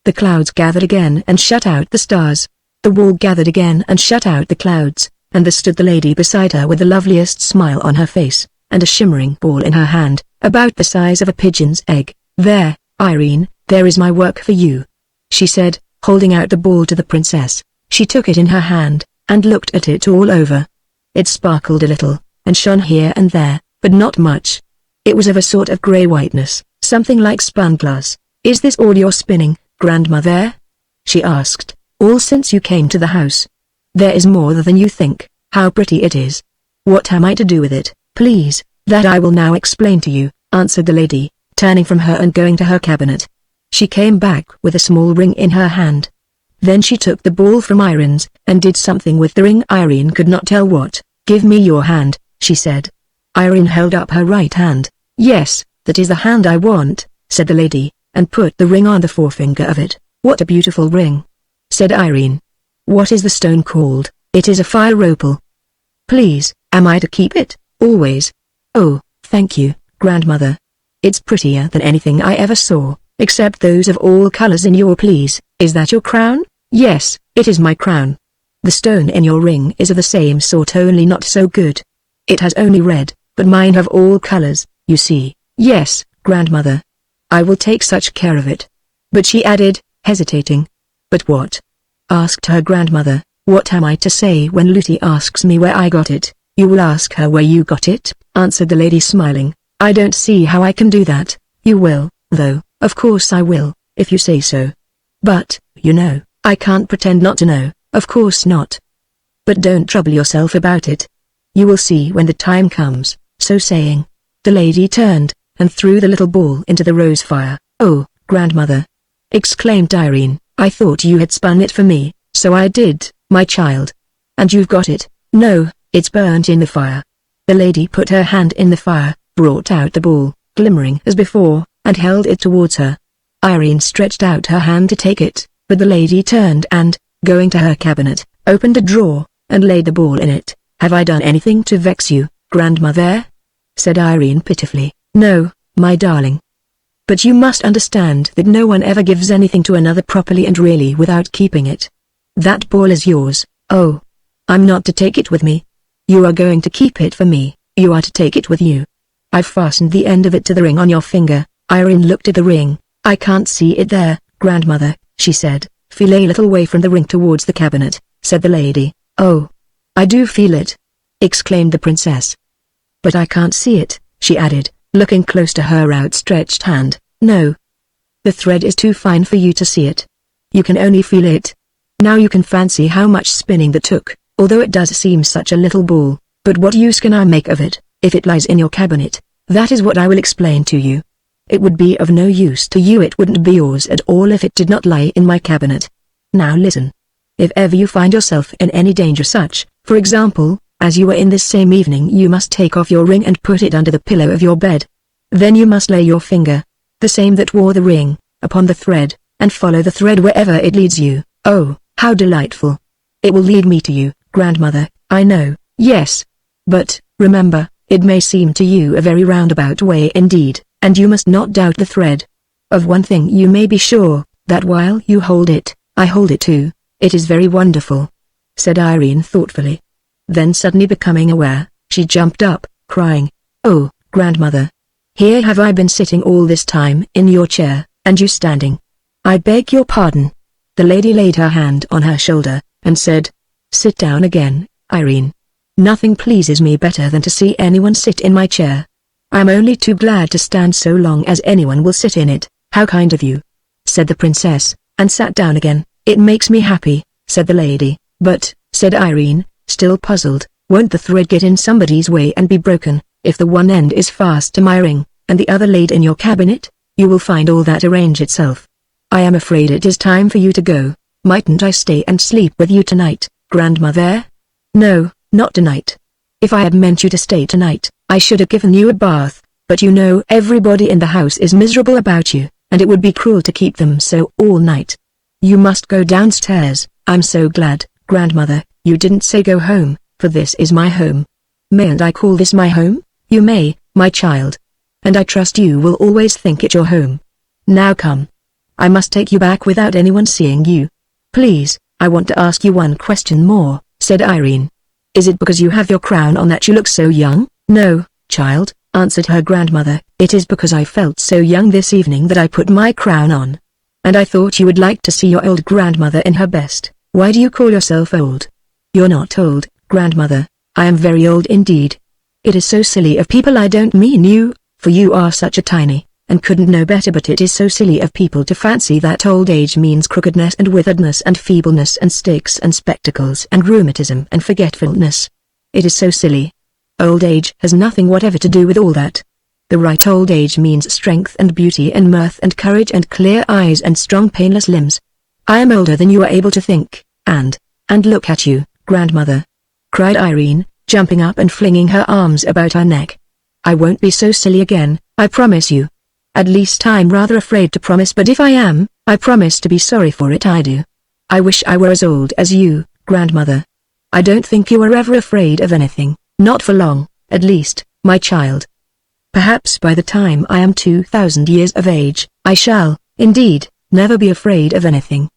A: The clouds gathered again and shut out the stars. The wall gathered again and shut out the clouds, and there stood the lady beside her with the loveliest smile on her face, and a shimmering ball in her hand, about the size of a pigeon's egg. "There, Irene, there is my work for you," she said, holding out the ball to the princess. She took it in her hand, and looked at it all over. It sparkled a little, and shone here and there, but not much. It was of a sort of grey whiteness, something like spun glass. "Is this all you're spinning, grandmother?" she asked. "All since you came to the house?" "There is more than you think. How pretty it is." "What am I to do with it, please?" "That I will now explain to you," answered the lady, turning from her and going to her cabinet. She came back with a small ring in her hand. Then she took the ball from Irene's, and did something with the ring. Irene could not tell what. "Give me your hand," she said. Irene held up her right hand. "Yes, that is the hand I want," said the lady, and put the ring on the forefinger of it. "What a beautiful ring," said Irene. "What is the stone called?" "It is a fire opal." "Please, am I to keep it, always?" "Oh, thank you, grandmother. It's prettier than anything I ever saw, except those of all colors in your please." "Is that your crown?" "Yes, it is my crown." "The stone in your ring is of the same sort, only not so good. It has only red, but mine have all colors, you see." "Yes, grandmother. I will take such care of it." But she added, hesitating. "But what?" asked her grandmother. "What am I to say when Lucy asks me where I got it?" "You will ask her where you got it," answered the lady smiling. "I don't see how I can do that." "You will, though." "Of course I will, if you say so. But, you know, I can't pretend not to know." "Of course not. But don't trouble yourself about it. You will see when the time comes." So saying, the lady turned, and threw the little ball into the rose fire. "Oh, grandmother!" exclaimed Irene, "I thought you had spun it for me." "So I did, my child." "And you've got it?" "No, it's burnt in the fire." The lady put her hand in the fire, brought out the ball, glimmering as before, and held it towards her. Irene stretched out her hand to take it, but the lady turned and, going to her cabinet, opened a drawer, and laid the ball in it. "Have I done anything to vex you, grandmother?" said Irene pitifully. "No, my darling. But you must understand that no one ever gives anything to another properly and really without keeping it. That ball is yours." "Oh, I'm not to take it with me." "You are going to keep it for me." "You are to take it with you. I've fastened the end of it to the ring on your finger." Irene looked at the ring. "I can't see it there, grandmother," she said. "Feel a little way from the ring towards the cabinet," said the lady. "Oh, I do feel it!" exclaimed the princess. "But I can't see it," she added, looking close to her outstretched hand. "No. The thread is too fine for you to see it. You can only feel it. Now you can fancy how much spinning that took, although it does seem such a little ball. But what use can I make of it, if it lies in your cabinet? That is what I will explain to you. It would be of no use to you. It wouldn't be yours at all if it did not lie in my cabinet. Now listen. If ever you find yourself in any danger, such, for example, as you were in this same evening, you must take off your ring and put it under the pillow of your bed. Then you must lay your finger, the same that wore the ring, upon the thread, and follow the thread wherever it leads you." "Oh, how delightful! It will lead me to you, grandmother, I know." "Yes. But, remember, it may seem to you a very roundabout way indeed, and you must not doubt the thread. Of one thing you may be sure, that while you hold it, I hold it too. It is very wonderful," said Irene thoughtfully. Then suddenly becoming aware, she jumped up, crying, "Oh, grandmother! Here have I been sitting all this time in your chair, and you standing. I beg your pardon." The lady laid her hand on her shoulder, and said, "Sit down again, Irene. Nothing pleases me better than to see anyone sit in my chair. I am only too glad to stand so long as anyone will sit in it." "How kind of you," said the princess, and sat down again. "It makes me happy," said the lady. "But," said Irene, still puzzled, "won't the thread get in somebody's way and be broken, if the one end is fast to my ring, and the other laid in your cabinet? You will find all that arrange itself. I am afraid it is time for you to go. Mightn't I stay and sleep with you tonight, grandmother?" "No, not tonight. If I had meant you to stay tonight, I should have given you a bath, but you know everybody in the house is miserable about you, and it would be cruel to keep them so all night. You must go downstairs." "I'm so glad, grandmother, you didn't say go home, for this is my home." "Mayn't I call this my home?" "You may, my child. And I trust you will always think it your home. Now come. I must take you back without anyone seeing you." "Please, I want to ask you one question more," said Irene. "Is it because you have your crown on that you look so young?" "No, child," answered her grandmother. "It is because I felt so young this evening that I put my crown on. And I thought you would like to see your old grandmother in her best." "Why do you call yourself old?" "You're not old, grandmother. I am very old indeed. It is so silly of people. I don't mean you, for you are such a tiny, and couldn't know better, but it is so silly of people to fancy that old age means crookedness and witheredness and feebleness and sticks and spectacles and rheumatism and forgetfulness. It is so silly. Old age has nothing whatever to do with all that. The right old age means strength and beauty and mirth and courage and clear eyes and strong painless limbs. I am older than you are able to think, and look at you, grandmother," cried Irene, jumping up and flinging her arms about her neck. "I won't be so silly again, I promise you. At least I'm rather afraid to promise, but if I am, I promise to be sorry for it. I do. I wish I were as old as you, grandmother. I don't think you are ever afraid of anything, not for long, at least, my child. Perhaps by the time I am 2,000 years of age, I shall, indeed, never be afraid of anything.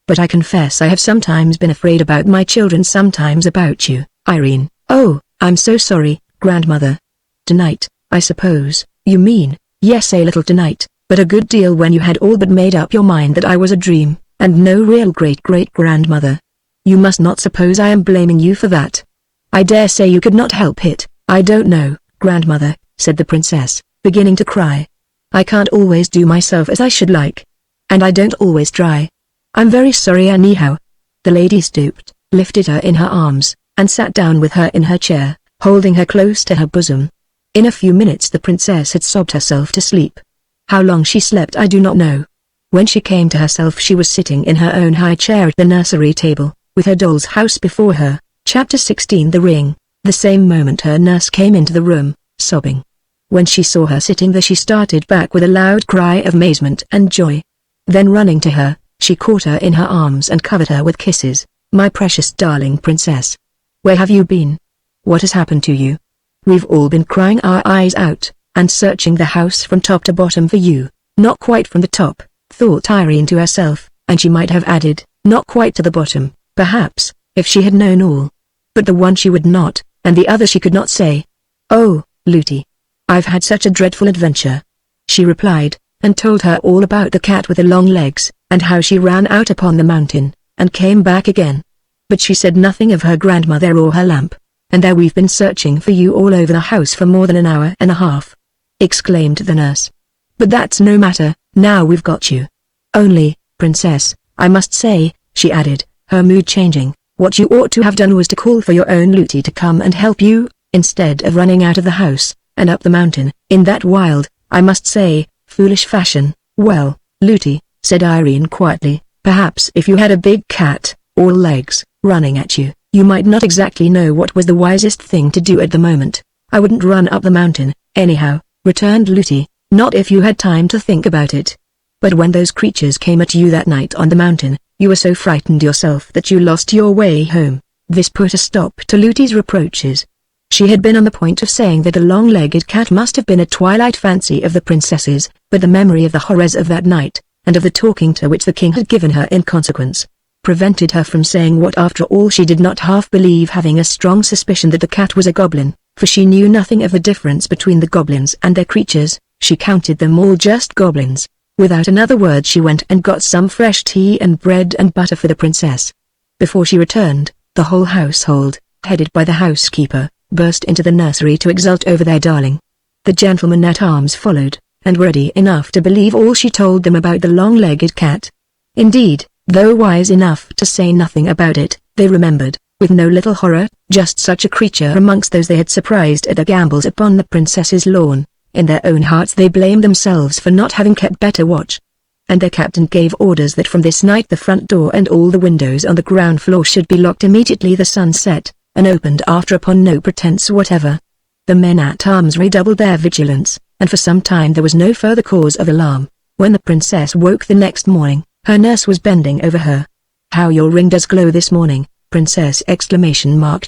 A: But I confess I have sometimes been afraid about my children, sometimes about you, Irene." "Oh, I'm so sorry, grandmother." "Tonight, I suppose, you mean?" "Yes, a little tonight, but a good deal when you had all but made up your mind that I was a dream, and no real great-great-grandmother. You must not suppose I am blaming you for that. I dare say you could not help it." "I don't know, grandmother," said the princess, beginning to cry. "I can't always do myself as I should like. And I don't always try. I'm very sorry anyhow." The lady stooped, lifted her in her arms, and sat down with her in her chair, holding her close to her bosom. In a few minutes the princess had sobbed herself to sleep. How long she slept I do not know. When she came to herself she was sitting in her own high chair at the nursery table, with her doll's house before her. Chapter 16 The Ring. The same moment her nurse came into the room, sobbing. When she saw her sitting there she started back with a loud cry of amazement and joy. Then running to her, she caught her in her arms and covered her with kisses. "My precious darling princess. Where have you been? What has happened to you? We've all been crying our eyes out, and searching the house from top to bottom for you." "Not quite from the top," thought Irene to herself, and she might have added, "not quite to the bottom, perhaps, if she had known all. But the one she would not, and the other she could not say. Oh, Looty. I've had such a dreadful adventure." She replied, and told her all about the cat with the long legs, and how she ran out upon the mountain, and came back again. But she said nothing of her grandmother or her lamp. "And there we've been searching for you all over the house for more than an hour and a half," exclaimed the nurse. "But that's no matter, now we've got you. Only, princess, I must say," she added, her mood changing, "what you ought to have done was to call for your own Looty to come and help you, instead of running out of the house, and up the mountain, in that wild, I must say, foolish fashion." "Well, Looty," said Irene quietly, "perhaps if you had a big cat, all legs, running at you, you might not exactly know what was the wisest thing to do at the moment." "I wouldn't run up the mountain, anyhow," returned Looty, "not if you had time to think about it. But when those creatures came at you that night on the mountain, you were so frightened yourself that you lost your way home." This put a stop to Looty's reproaches. She had been on the point of saying that the long-legged cat must have been a twilight fancy of the princess's, but the memory of the horrors of that night, and of the talking to which the king had given her in consequence, prevented her from saying what after all she did not half believe, having a strong suspicion that the cat was a goblin, for she knew nothing of the difference between the goblins and their creatures. She counted them all just goblins. Without another word she went and got some fresh tea and bread and butter for the princess. Before she returned, the whole household, headed by the housekeeper, burst into the nursery to exult over their darling. The gentlemen-at-arms followed, and were ready enough to believe all she told them about the long-legged cat. Indeed, though wise enough to say nothing about it, they remembered, with no little horror, just such a creature amongst those they had surprised at their gambols upon the princess's lawn. In their own hearts they blamed themselves for not having kept better watch. And their captain gave orders that from this night the front door and all the windows on the ground floor should be locked immediately the sun set, and opened after upon no pretense whatever. The men-at-arms redoubled their vigilance, and for some time there was no further cause of alarm. When the princess woke the next morning, her nurse was bending over her. "How your ring does glow this morning, princess!"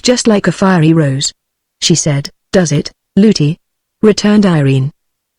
A: Just like a fiery rose. She said. "Does it, Lootie?" returned Irene.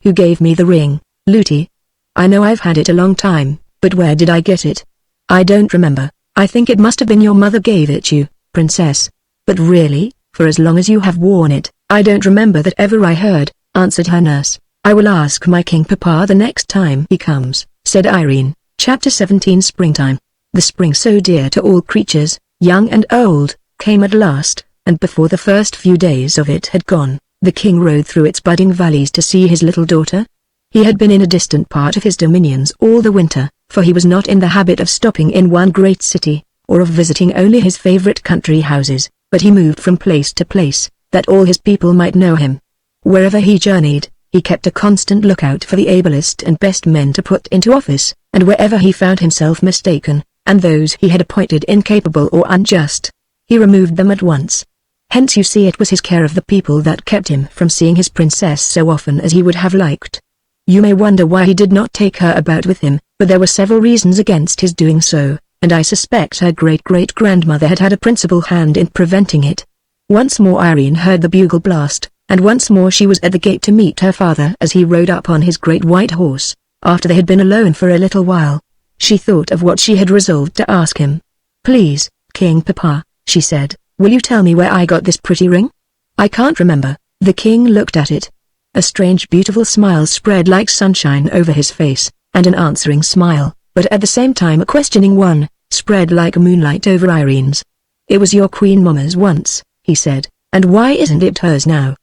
A: "Who gave me the ring, Lootie? I know I've had it a long time, but where did I get it? I don't remember. I think it must have been your mother gave it you, princess. But really, for as long as you have worn it, I don't remember that ever I heard," answered her nurse. "I will ask my king papa the next time he comes," said Irene. Chapter 17 Springtime. The spring so dear to all creatures, young and old, came at last, and before the first few days of it had gone, the king rode through its budding valleys to see his little daughter. He had been in a distant part of his dominions all the winter, for he was not in the habit of stopping in one great city, or of visiting only his favorite country houses, but he moved from place to place, that all his people might know him. Wherever he journeyed, he kept a constant lookout for the ablest and best men to put into office, and wherever he found himself mistaken, and those he had appointed incapable or unjust, he removed them at once. Hence you see it was his care of the people that kept him from seeing his princess so often as he would have liked. You may wonder why he did not take her about with him, but there were several reasons against his doing so, and I suspect her great-great-grandmother had had a principal hand in preventing it. Once more Irene heard the bugle blast, and once more she was at the gate to meet her father as he rode up on his great white horse. After they had been alone for a little while, she thought of what she had resolved to ask him. "Please, King Papa," she said, "will you tell me where I got this pretty ring? I can't remember." The king looked at it. A strange beautiful smile spread like sunshine over his face, and an answering smile, but at the same time a questioning one, spread like moonlight over Irene's. "It was your Queen Mama's once," he said, "and why isn't it hers now?"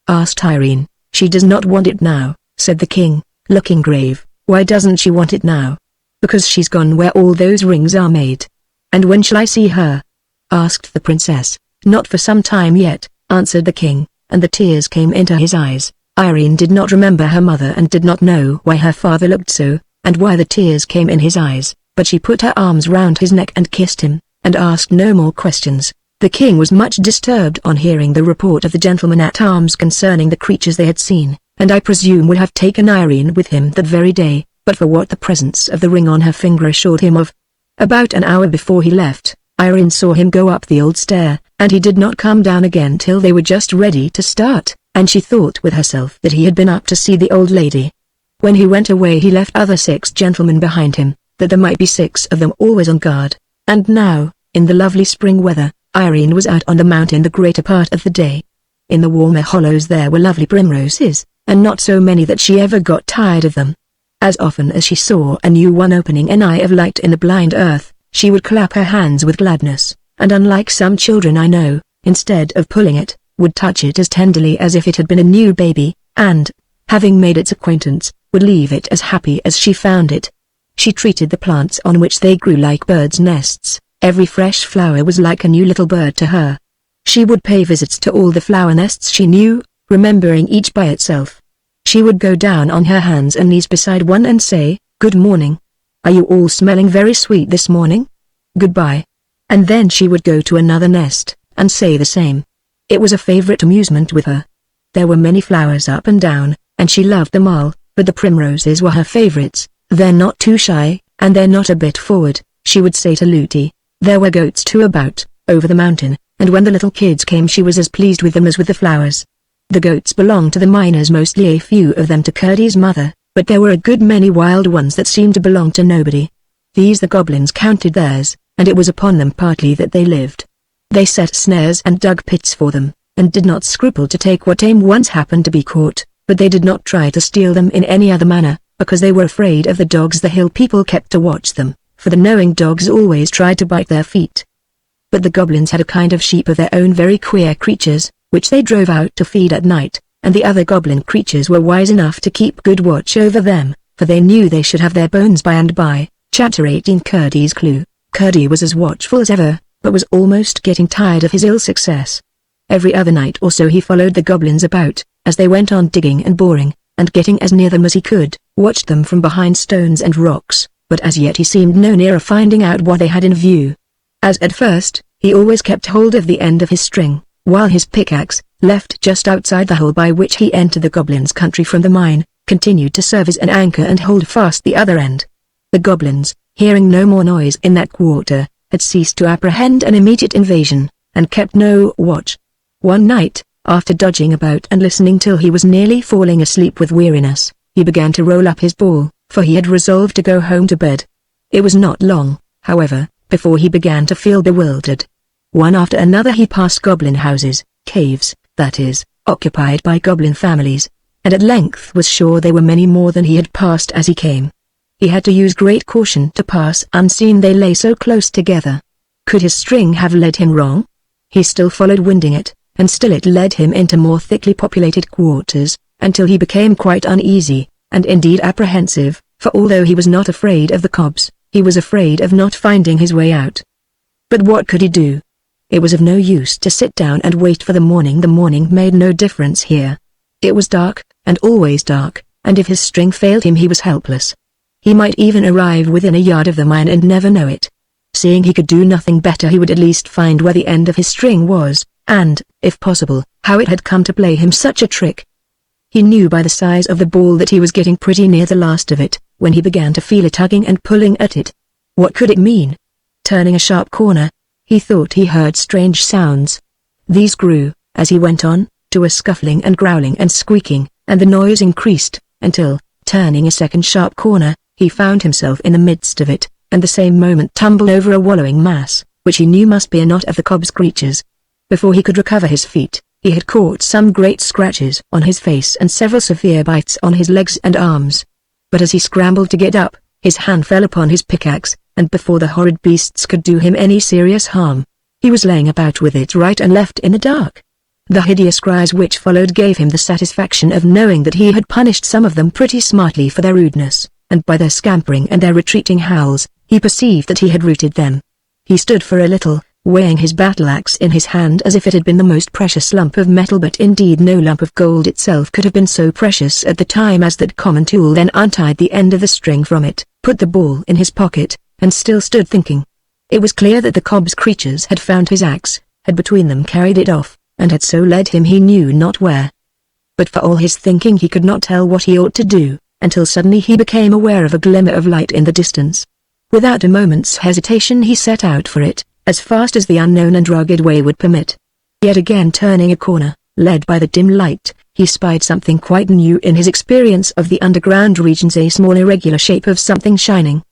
A: asked Irene. "She does not want it now," said the king, looking grave. "Why doesn't she want it now?" "Because she's gone where all those rings are made." "And when shall I see her?" asked the princess. "Not for some time yet," answered the king, and the tears came into his eyes. Irene did not remember her mother and did not know why her father looked so, and why the tears came in his eyes, but she put her arms round his neck and kissed him, and asked no more questions. The king was much disturbed on hearing the report of the gentlemen-at-arms concerning the creatures they had seen, and I presume would have taken Irene with him that very day, but for what the presence of the ring on her finger assured him of. About an hour before he left, Irene saw him go up the old stair, and he did not come down again till they were just ready to start, and she thought with herself that he had been up to see the old lady. When he went away he left other 6 gentlemen behind him, that there might be 6 of them always on guard. And now, in the lovely spring weather, Irene was out on the mountain the greater part of the day. In the warmer hollows there were lovely primroses, and not so many that she ever got tired of them. As often as she saw a new one opening an eye of light in the blind earth, she would clap her hands with gladness, and unlike some children I know, instead of pulling it, would touch it as tenderly as if it had been a new baby, and, having made its acquaintance, would leave it as happy as she found it. She treated the plants on which they grew like birds' nests. Every fresh flower was like a new little bird to her. She would pay visits to all the flower nests she knew, remembering each by itself. She would go down on her hands and knees beside one and say, "Good morning. Are you all smelling very sweet this morning? Goodbye." And then she would go to another nest, and say the same. It was a favorite amusement with her. There were many flowers up and down, and she loved them all, but the primroses were her favorites. "They're not too shy, and they're not a bit forward," she would say to Lootie. There were goats too about, over the mountain, and when the little kids came she was as pleased with them as with the flowers. The goats belonged to the miners, mostly a few of them to Curdie's mother, but there were a good many wild ones that seemed to belong to nobody. These the goblins counted theirs, and it was upon them partly that they lived. They set snares and dug pits for them, and did not scruple to take what tame ones happened to be caught, but they did not try to steal them in any other manner, because they were afraid of the dogs the hill people kept to watch them, for the knowing dogs always tried to bite their feet. but the goblins had a kind of sheep of their own, very queer creatures, which they drove out to feed at night, and the other goblin creatures were wise enough to keep good watch over them, for they knew they should have their bones by and by. Chapter 18. Curdy's Clue. Curdy was as watchful as ever, but was almost getting tired of his ill success. Every other night or so he followed the goblins about, as they went on digging and boring, and getting as near them as he could, watched them from behind stones and rocks, but as yet he seemed no nearer finding out what they had in view. As at first, he always kept hold of the end of his string, while his pickaxe, left just outside the hole by which he entered the goblins' country from the mine, continued to serve as an anchor and hold fast the other end. The goblins, hearing no more noise in that quarter, had ceased to apprehend an immediate invasion, and kept no watch. One night, after dodging about and listening till he was nearly falling asleep with weariness, he began to roll up his ball, for he had resolved to go home to bed. It was not long, however, before he began to feel bewildered. One after another he passed goblin houses, caves, that is, occupied by goblin families, and at length was sure they were many more than he had passed as he came. He had to use great caution to pass unseen, they lay so close together. Could his string have led him wrong? He still followed, winding it, and still it led him into more thickly populated quarters, until he became quite uneasy, and indeed apprehensive, for although he was not afraid of the cobs, he was afraid of not finding his way out. But what could he do? It was of no use to sit down and wait for the morning. The morning made no difference here. It was dark, and always dark, and if his string failed him he was helpless. He might even arrive within a yard of the mine and never know it. Seeing he could do nothing better, he would at least find where the end of his string was, and, if possible, how it had come to play him such a trick. He knew by the size of the ball that he was getting pretty near the last of it, when he began to feel a tugging and pulling at it. What could it mean? Turning a sharp corner, he thought he heard strange sounds. These grew, as he went on, to a scuffling and growling and squeaking, and the noise increased, until, turning a second sharp corner, he found himself in the midst of it, and the same moment tumbled over a wallowing mass, which he knew must be a knot of the cob's creatures. Before he could recover his feet, he had caught some great scratches on his face and several severe bites on his legs and arms. But as he scrambled to get up, his hand fell upon his pickaxe, and before the horrid beasts could do him any serious harm, he was laying about with it right and left in the dark. The hideous cries which followed gave him the satisfaction of knowing that he had punished some of them pretty smartly for their rudeness, and by their scampering and their retreating howls, he perceived that he had routed them. He stood for a little, weighing his battle-axe in his hand as if it had been the most precious lump of metal, but indeed no lump of gold itself could have been so precious at the time as that common tool. Then untied the end of the string from it, put the ball in his pocket, and still stood thinking. It was clear that the cob's creatures had found his axe, had between them carried it off, and had so led him he knew not where. But for all his thinking he could not tell what he ought to do, until suddenly he became aware of a glimmer of light in the distance. Without a moment's hesitation he set out for it, as fast as the unknown and rugged way would permit. Yet again turning a corner, led by the dim light, he spied something quite new in his experience of the underground regions, a small irregular shape of something shining.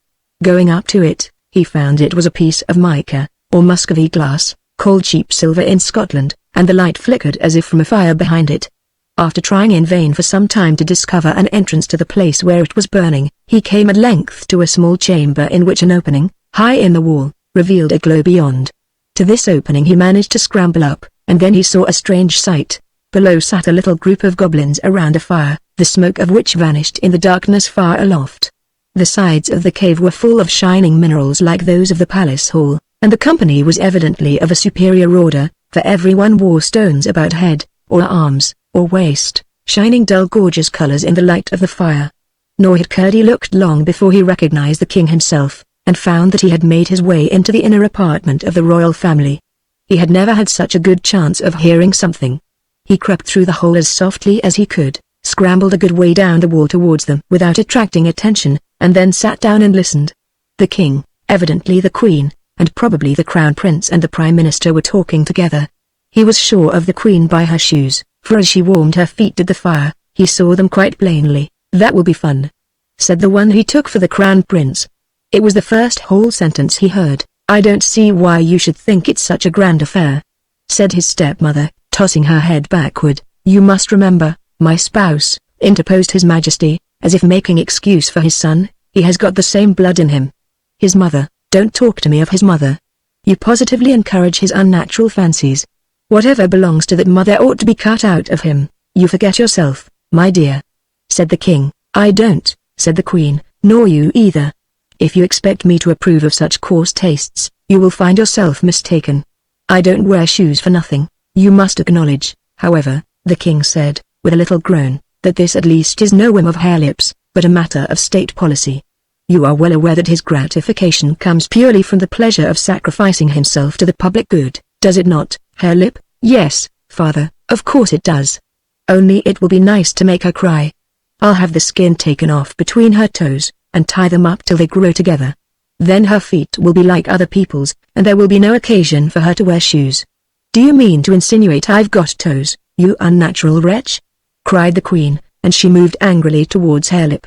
A: Going up to it, he found it was a piece of mica, or Muscovy glass, called cheap silver in Scotland, and the light flickered as if from a fire behind it. After trying in vain for some time to discover an entrance to the place where it was burning, he came at length to a small chamber in which an opening, high in the wall, revealed a glow beyond. To this opening he managed to scramble up, and then he saw a strange sight. Below sat a little group of goblins around a fire, the smoke of which vanished in the darkness far aloft. The sides of the cave were full of shining minerals like those of the palace hall, and the company was evidently of a superior order, for everyone wore stones about head, or arms, or waist, shining dull gorgeous colors in the light of the fire. Nor had Curdy looked long before he recognized the king himself, and found that he had made his way into the inner apartment of the royal family. He had never had such a good chance of hearing something. He crept through the hole as softly as he could, scrambled a good way down the wall towards them without attracting attention, and then sat down and listened. The king, evidently the queen, and probably the crown prince and the prime minister were talking together. He was sure of the queen by her shoes, for as she warmed her feet at the fire, he saw them quite plainly. "That will be fun," said the one he took for the crown prince. It was the first whole sentence he heard. "I don't see why you should think it's such a grand affair," said his stepmother, tossing her head backward. "You must remember, my spouse," interposed his majesty, as if making excuse for his son, "he has got the same blood in him." "His mother, don't talk to me of his mother," You positively encourage his unnatural fancies. Whatever belongs to that mother ought to be cut out of him. You forget yourself, my dear," said the king. "I don't," said the queen, "nor you either. If you expect me to approve of such coarse tastes, you will find yourself mistaken. I don't wear shoes for nothing. You must acknowledge, however," the king said, with a little groan, "that this at least is no whim of Hairlip's, but a matter of state policy. You are well aware that his gratification comes purely from the pleasure of sacrificing himself to the public good, does it not, Hairlip?" "Yes, father, of course it does. Only it will be nice to make her cry. I'll have the skin taken off between her toes, and tie them up till they grow together. Then her feet will be like other people's, and there will be no occasion for her to wear shoes." "Do you mean to insinuate I've got toes, you unnatural wretch?" cried the queen, and she moved angrily towards Hairlip.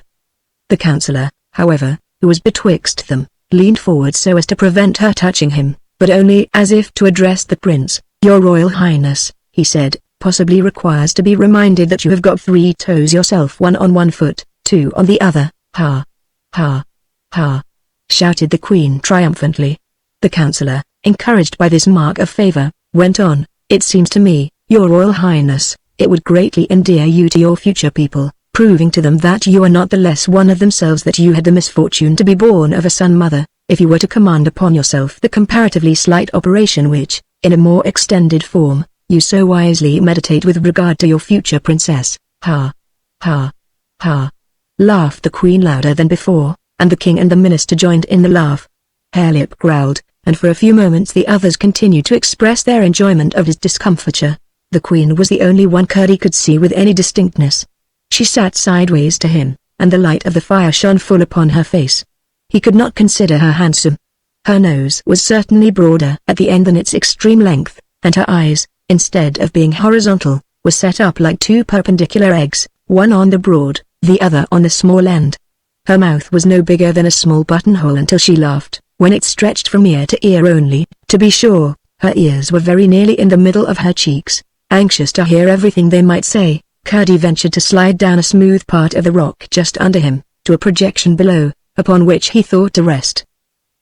A: The councillor, however, who was betwixt them, leaned forward so as to prevent her touching him, but only as if to address the prince. "Your Royal Highness," he said, "possibly requires to be reminded that you have got 3 toes yourself, 1 on one foot, 2 on the other." "Ha! Ha! Ha!" shouted the queen triumphantly. The councillor, encouraged by this mark of favor, went on, "It seems to me, Your Royal Highness, it would greatly endear you to your future people, proving to them that you are not the less one of themselves that you had the misfortune to be born of a son-mother, if you were to command upon yourself the comparatively slight operation which, in a more extended form, you so wisely meditate with regard to your future princess." "Ha! Ha! Ha!" laughed the queen louder than before, and the king and the minister joined in the laugh. Hairlip growled, and for a few moments the others continued to express their enjoyment of his discomfiture. The queen was the only one Curdie could see with any distinctness. She sat sideways to him, and the light of the fire shone full upon her face. He could not consider her handsome. Her nose was certainly broader at the end than its extreme length, and her eyes, instead of being horizontal, were set up like 2 perpendicular eggs, one on the broad, the other on the small end. Her mouth was no bigger than a small buttonhole until she laughed, when it stretched from ear to ear only. To be sure, her ears were very nearly in the middle of her cheeks. Anxious to hear everything they might say, Curdie ventured to slide down a smooth part of the rock just under him, to a projection below, upon which he thought to rest.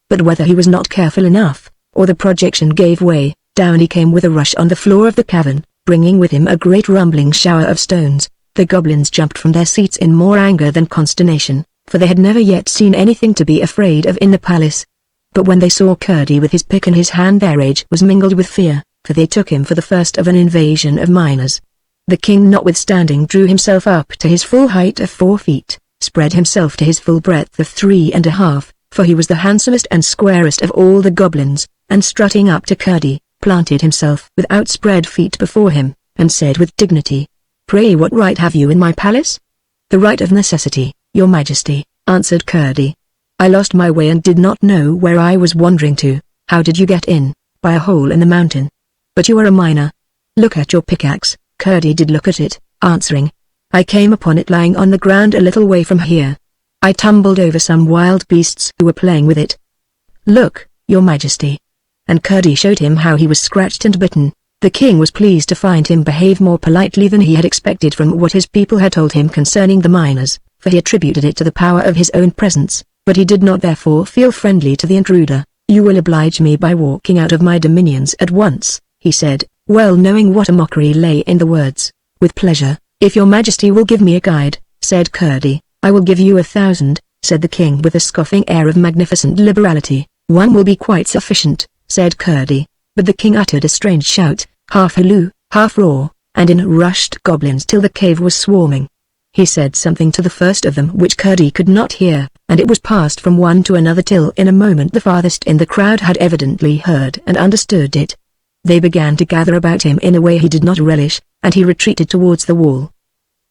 A: But whether he was not careful enough, or the projection gave way, down he came with a rush on the floor of the cavern, bringing with him a great rumbling shower of stones. The goblins jumped from their seats in more anger than consternation, for they had never yet seen anything to be afraid of in the palace. But when they saw Curdie with his pick in his hand, their rage was mingled with fear, for they took him for the first of an invasion of miners. The king notwithstanding drew himself up to his full height of 4 feet, spread himself to his full breadth of 3½ for he was the handsomest and squarest of all the goblins, and strutting up to Curdie, planted himself with outspread feet before him, and said with dignity, "Pray what right have you in my palace?" "The right of necessity, your majesty," answered Curdie. "I lost my way and did not know where I was wandering to." "How did you get in?" "By a hole in the mountain." "But you are a miner. Look at your pickaxe." Curdie did look at it, answering, "I came upon it lying on the ground a little way from here. I tumbled over some wild beasts who were playing with it." "Look, your majesty." And Curdie showed him how he was scratched and bitten. The king was pleased to find him behave more politely than he had expected from what his people had told him concerning the miners, for he attributed it to the power of his own presence, but he did not therefore feel friendly to the intruder. "You will oblige me by walking out of my dominions at once," he said, well knowing what a mockery lay in the words. "With pleasure, if your majesty will give me a guide," said Curdie. "I will give you 1,000, said the king with a scoffing air of magnificent liberality. "1 will be quite sufficient," said Curdie, but the king uttered a strange shout, half halloo, half roar, and in rushed goblins till the cave was swarming. He said something to the first of them which Curdie could not hear, and it was passed from one to another till in a moment the farthest in the crowd had evidently heard and understood it. They began to gather about him in a way he did not relish, and he retreated towards the wall.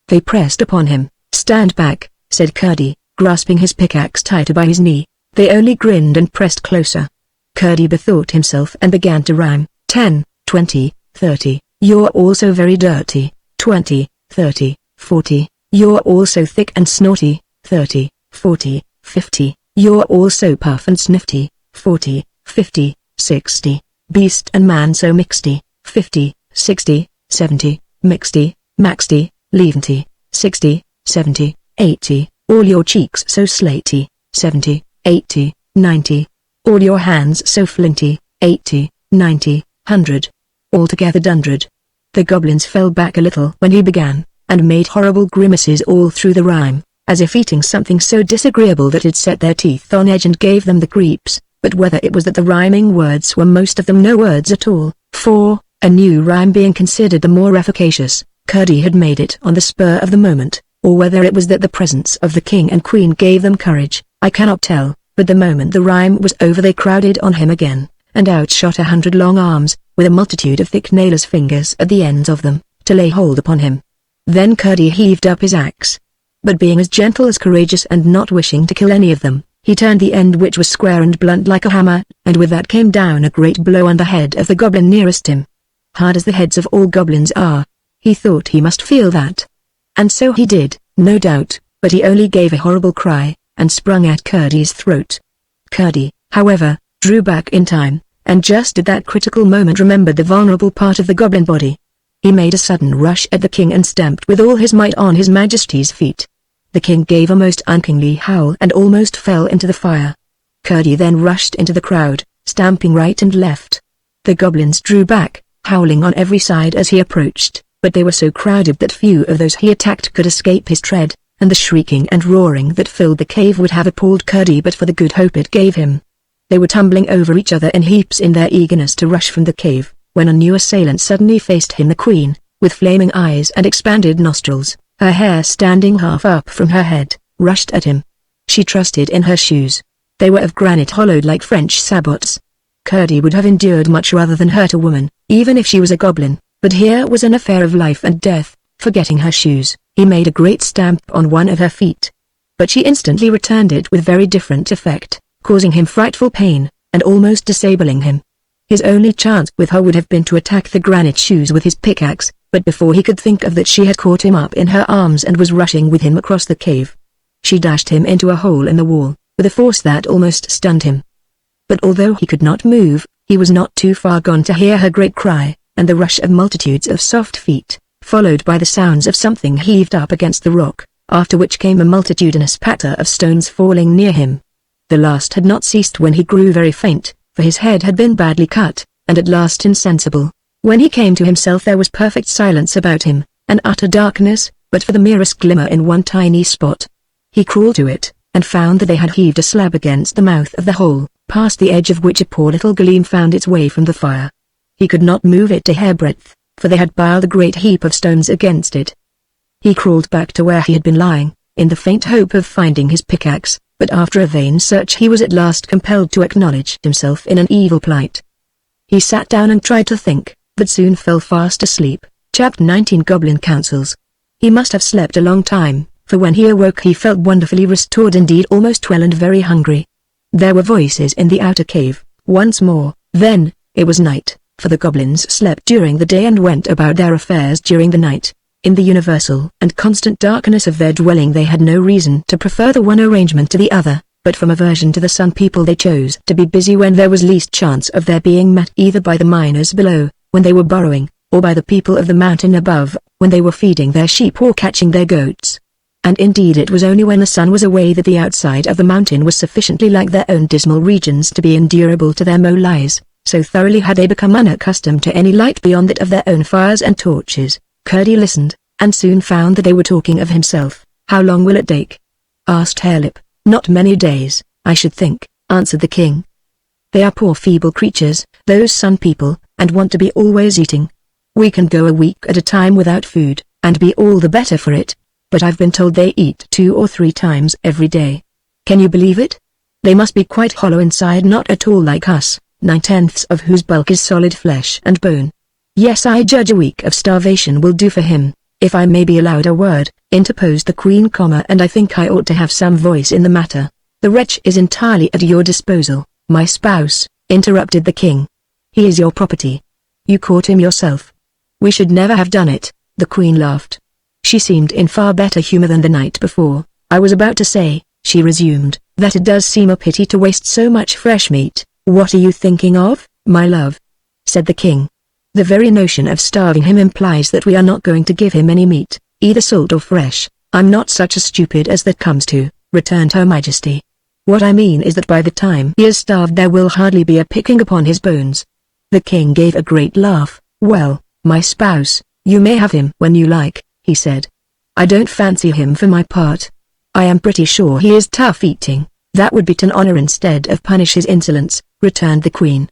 A: They pressed upon him. "Stand back," said Curdie, grasping his pickaxe tighter by his knee. They only grinned and pressed closer. Curdie bethought himself and began to rhyme, 10, 20, 30, "You're all so very dirty." 20, 30, 40, "You're all so thick and snorty." 30, 40, 50, "You're all so puff and snifty." 40, 50, 60, "Beast and man so mixty." 50, 60, 70, "Mixty, maxty, leventy." 60, 70, 80, "All your cheeks so slaty." 70, 80, 90, "All your hands so flinty." 80, 90, 100. Altogether 100. The goblins fell back a little when he began, and made horrible grimaces all through the rhyme, as if eating something so disagreeable that it set their teeth on edge and gave them the creeps. But whether it was that the rhyming words were most of them no words at all, for, a new rhyme being considered the more efficacious, Curdie had made it on the spur of the moment, or whether it was that the presence of the king and queen gave them courage, I cannot tell, but the moment the rhyme was over they crowded on him again, and out shot 100 long arms, with a multitude of thick nailless fingers at the ends of them, to lay hold upon him. Then Curdie heaved up his axe. But being as gentle as courageous and not wishing to kill any of them, he turned the end which was square and blunt like a hammer, and with that came down a great blow on the head of the goblin nearest him. Hard as the heads of all goblins are, he thought he must feel that. And so he did, no doubt, but he only gave a horrible cry, and sprung at Curdie's throat. Curdie, however, drew back in time, and just at that critical moment remembered the vulnerable part of the goblin body. He made a sudden rush at the king and stamped with all his might on his majesty's feet. The king gave a most unkingly howl and almost fell into the fire. Curdie then rushed into the crowd, stamping right and left. The goblins drew back, howling on every side as he approached, but they were so crowded that few of those he attacked could escape his tread, and the shrieking and roaring that filled the cave would have appalled Curdie but for the good hope it gave him. They were tumbling over each other in heaps in their eagerness to rush from the cave, when a new assailant suddenly faced him. The queen, with flaming eyes and expanded nostrils, her hair standing half up from her head, rushed at him. She trusted in her shoes. They were of granite hollowed like French sabots. Curdie would have endured much rather than hurt a woman, even if she was a goblin, but here was an affair of life and death. Forgetting her shoes, he made a great stamp on one of her feet. But she instantly returned it with very different effect, causing him frightful pain, and almost disabling him. His only chance with her would have been to attack the granite shoes with his pickaxe, but before he could think of that she had caught him up in her arms and was rushing with him across the cave. She dashed him into a hole in the wall, with a force that almost stunned him. But although he could not move, he was not too far gone to hear her great cry, and the rush of multitudes of soft feet, followed by the sounds of something heaved up against the rock, after which came a multitudinous patter of stones falling near him. The last had not ceased when he grew very faint, for his head had been badly cut, and at last insensible. When he came to himself there was perfect silence about him, and utter darkness, but for the merest glimmer in one tiny spot. He crawled to it, and found that they had heaved a slab against the mouth of the hole, past the edge of which a poor little gleam found its way from the fire. He could not move it a hairbreadth, for they had piled a great heap of stones against it. He crawled back to where he had been lying, in the faint hope of finding his pickaxe, but after a vain search he was at last compelled to acknowledge himself in an evil plight. He sat down and tried to think, but soon fell fast asleep. Chapter 19 Goblin Counsels. He must have slept a long time, for when he awoke he felt wonderfully restored, indeed almost well, and very hungry. There were voices in the outer cave, once more. Then, it was night, for the goblins slept during the day and went about their affairs during the night. In the universal and constant darkness of their dwelling they had no reason to prefer the one arrangement to the other, but from aversion to the sun people they chose to be busy when there was least chance of their being met either by the miners below, when they were burrowing, or by the people of the mountain above, when they were feeding their sheep or catching their goats. And indeed it was only when the sun was away that the outside of the mountain was sufficiently like their own dismal regions to be endurable to their mole eyes, so thoroughly had they become unaccustomed to any light beyond that of their own fires and torches. Curdie listened, and soon found that they were talking of himself. "How long will it take?" asked Harelip. "Not many days, I should think," answered the king. "They are poor feeble creatures, those sun people, and want to be always eating. We can go a week at a time without food, and be all the better for it, but I've been told they eat 2 or 3 times every day. Can you believe it? They must be quite hollow inside, not at all like us, 9/10 of whose bulk is solid flesh and bone." "Yes, I judge a week of starvation will do for him, if I may be allowed a word," interposed the queen, "and I think I ought to have some voice in the matter." "The wretch is entirely at your disposal, my spouse," interrupted the king. "He is your property. You caught him yourself." "We should never have done it," the queen laughed. She seemed in far better humor than the night before. "I was about to say," she resumed, "that it does seem a pity to waste so much fresh meat." "What are you thinking of, my love?" said the king. "The very notion of starving him implies that we are not going to give him any meat, either salt or fresh." "I'm not such a stupid as that comes to," returned Her Majesty. What I mean is that by the time he is starved there will hardly be a picking upon his bones. The king gave a great laugh. Well, my spouse, you may have him when you like, he said. I don't fancy him for my part. I am pretty sure he is tough eating. That would be to honor instead of punish his insolence, returned the queen.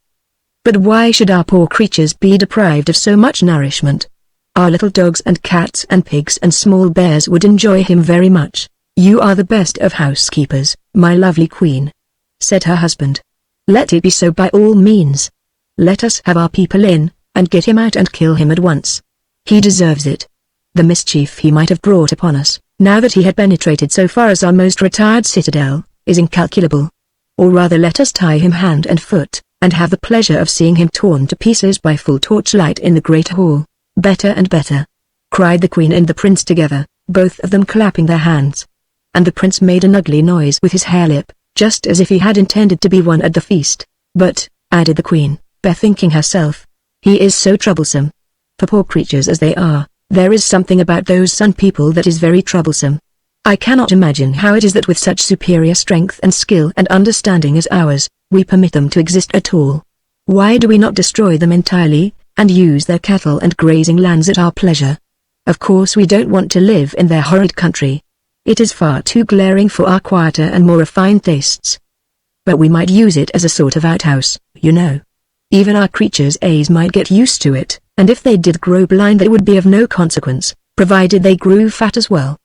A: But why should our poor creatures be deprived of so much nourishment? Our little dogs and cats and pigs and small bears would enjoy him very much. You are the best of housekeepers, my lovely queen, said her husband. Let it be so by all means. Let us have our people in, and get him out and kill him at once. He deserves it. The mischief he might have brought upon us, now that he had penetrated so far as our most retired citadel, is incalculable. Or rather let us tie him hand and foot, and have the pleasure of seeing him torn to pieces by full torchlight in the great hall. Better and better, cried the queen and the prince together, both of them clapping their hands. And the prince made an ugly noise with his harelip, just as if he had intended to be one at the feast. But, added the queen, bethinking herself, he is so troublesome. For poor creatures as they are, there is something about those sun people that is very troublesome. I cannot imagine how it is that with such superior strength and skill and understanding as ours, we permit them to exist at all. Why do we not destroy them entirely, and use their cattle and grazing lands at our pleasure? Of course we don't want to live in their horrid country. It is far too glaring for our quieter and more refined tastes. But we might use it as a sort of outhouse, you know. Even our creatures' A's might get used to it, and if they did grow blind that would be of no consequence, provided they grew fat as well.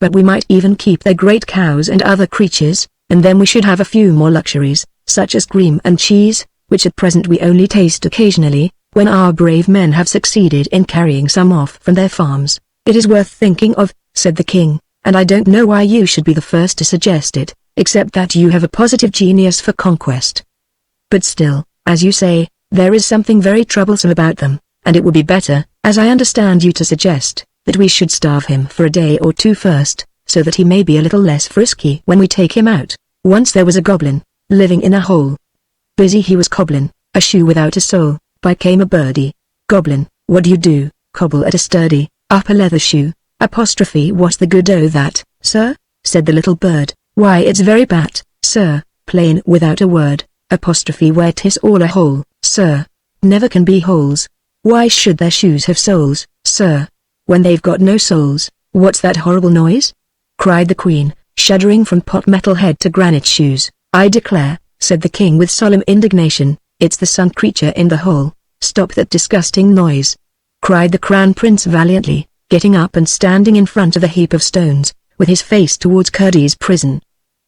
A: But we might even keep their great cows and other creatures, and then we should have a few more luxuries, such as cream and cheese, which at present we only taste occasionally, when our brave men have succeeded in carrying some off from their farms. It is worth thinking of, said the king, and I don't know why you should be the first to suggest it, except that you have a positive genius for conquest. But still, as you say, there is something very troublesome about them, and it would be better, as I understand you to suggest, that we should starve him for a day or two first, so that he may be a little less frisky when we take him out. Once there was a goblin, living in a hole. Busy he was cobbling, a shoe without a sole, by came a birdie. Goblin, what do you do? Cobble at a sturdy, upper leather shoe. Apostrophe what's the good o' that, sir? Said the little bird. Why it's very bad, sir, plain without a word. Apostrophe where 'tis all a hole, sir. Never can be holes. Why should their shoes have soles, sir? When they've got no soles, what's that horrible noise? Cried the queen, shuddering from pot metal head to granite shoes. I declare, said the king with solemn indignation, it's the sun creature in the hole. Stop that disgusting noise, cried the crown prince valiantly, getting up and standing in front of the heap of stones, with his face towards Curdy's prison.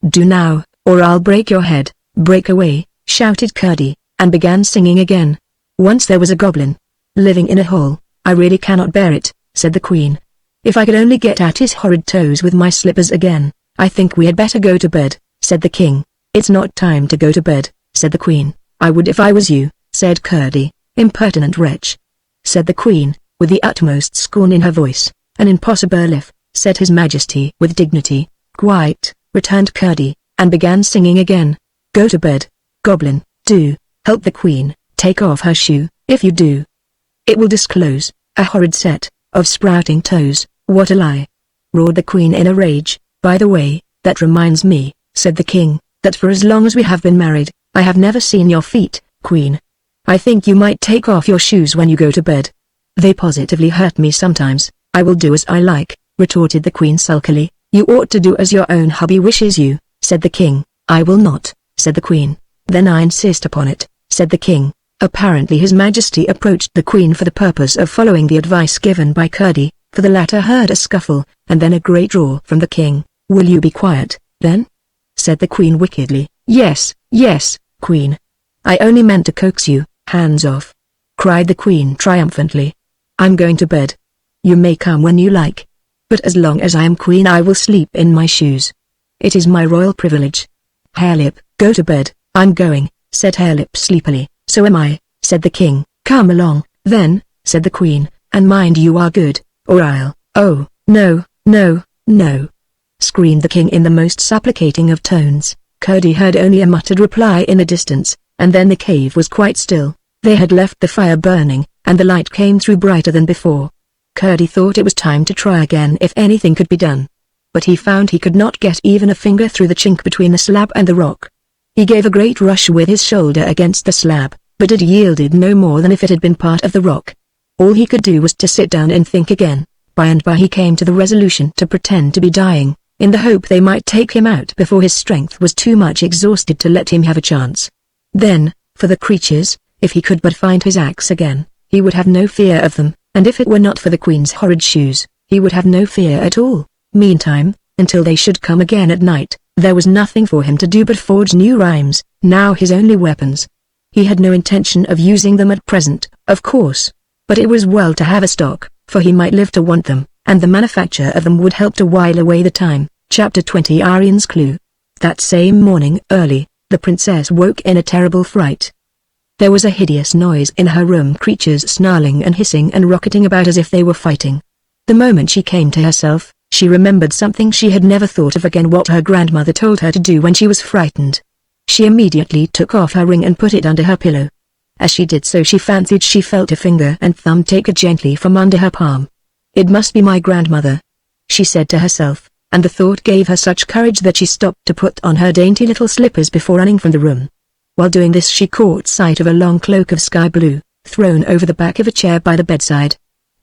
A: Do now, or I'll break your head. Break away, shouted Curdy, and began singing again. Once there was a goblin, living in a hole. I really cannot bear it, said the queen. If I could only get at his horrid toes with my slippers again. I think we had better go to bed, said the king. It's not time to go to bed, said the queen. I would if I was you, said Curdy. Impertinent wretch, said the queen, with the utmost scorn in her voice. An impossible if, said his majesty with dignity. Quite, returned Curdy, and began singing again. Go to bed, goblin, do, help the queen, take off her shoe, if you do. It will disclose, a horrid set, of sprouting toes. What a lie, roared the queen in a rage. By the way, that reminds me, said the king, that for as long as we have been married, I have never seen your feet, queen. I think you might take off your shoes when you go to bed. They positively hurt me sometimes. I will do as I like, retorted the queen sulkily. You ought to do as your own hubby wishes you, said the king. I will not, said the queen. Then I insist upon it, said the king. Apparently his majesty approached the queen for the purpose of following the advice given by Curdy, for the latter heard a scuffle, and then a great roar from the king. Will you be quiet, then? Said the queen wickedly. Yes, yes, queen. I only meant to coax you. Hands off, cried the queen triumphantly. I'm going to bed. You may come when you like. But as long as I am queen I will sleep in my shoes. It is my royal privilege. Harelip, go to bed. I'm going, said Harelip sleepily. So am I, said the king. Come along, then, said the queen, and mind you are good, or I'll— Oh, no, no, no, screamed the king in the most supplicating of tones. Curdy heard only a muttered reply in the distance, and then the cave was quite still. They had left the fire burning, and the light came through brighter than before. Curdy thought it was time to try again if anything could be done. but he found he could not get even a finger through the chink between the slab and the rock. He gave a great rush with his shoulder against the slab, but it yielded no more than if it had been part of the rock. All he could do was to sit down and think again. By and by he came to the resolution to pretend to be dying, in the hope they might take him out before his strength was too much exhausted to let him have a chance. Then, for the creatures, if he could but find his axe again, he would have no fear of them, and if it were not for the Queen's horrid shoes, he would have no fear at all. Meantime, until they should come again at night, there was nothing for him to do but forge new rhymes, now his only weapons. He had no intention of using them at present, of course. But it was well to have a stock, for he might live to want them, and the manufacture of them would help to while away the time. Chapter 20 Arian's Clue. That same morning early, the princess woke in a terrible fright. There was a hideous noise in her room, creatures snarling and hissing and rocketing about as if they were fighting. The moment she came to herself, she remembered something she had never thought of again, what her grandmother told her to do when she was frightened. She immediately took off her ring and put it under her pillow. As she did so she fancied she felt a finger and thumb take it gently from under her palm. "It must be my grandmother," she said to herself, and the thought gave her such courage that she stopped to put on her dainty little slippers before running from the room. While doing this she caught sight of a long cloak of sky blue, thrown over the back of a chair by the bedside.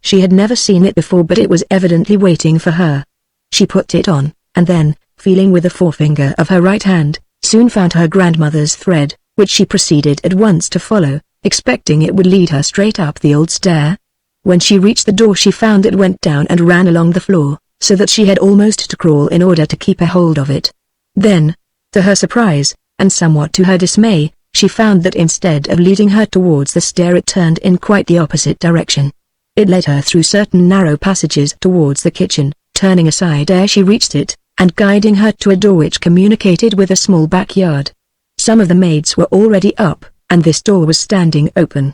A: She had never seen it before, but it was evidently waiting for her. She put it on, and then, feeling with the forefinger of her right hand, soon found her grandmother's thread, which she proceeded at once to follow, expecting it would lead her straight up the old stair. When she reached the door she found it went down and ran along the floor, so that she had almost to crawl in order to keep a hold of it. Then, to her surprise, and somewhat to her dismay, she found that instead of leading her towards the stair it turned in quite the opposite direction. It led her through certain narrow passages towards the kitchen, turning aside ere she reached it, and guiding her to a door which communicated with a small backyard. Some of the maids were already up, and this door was standing open.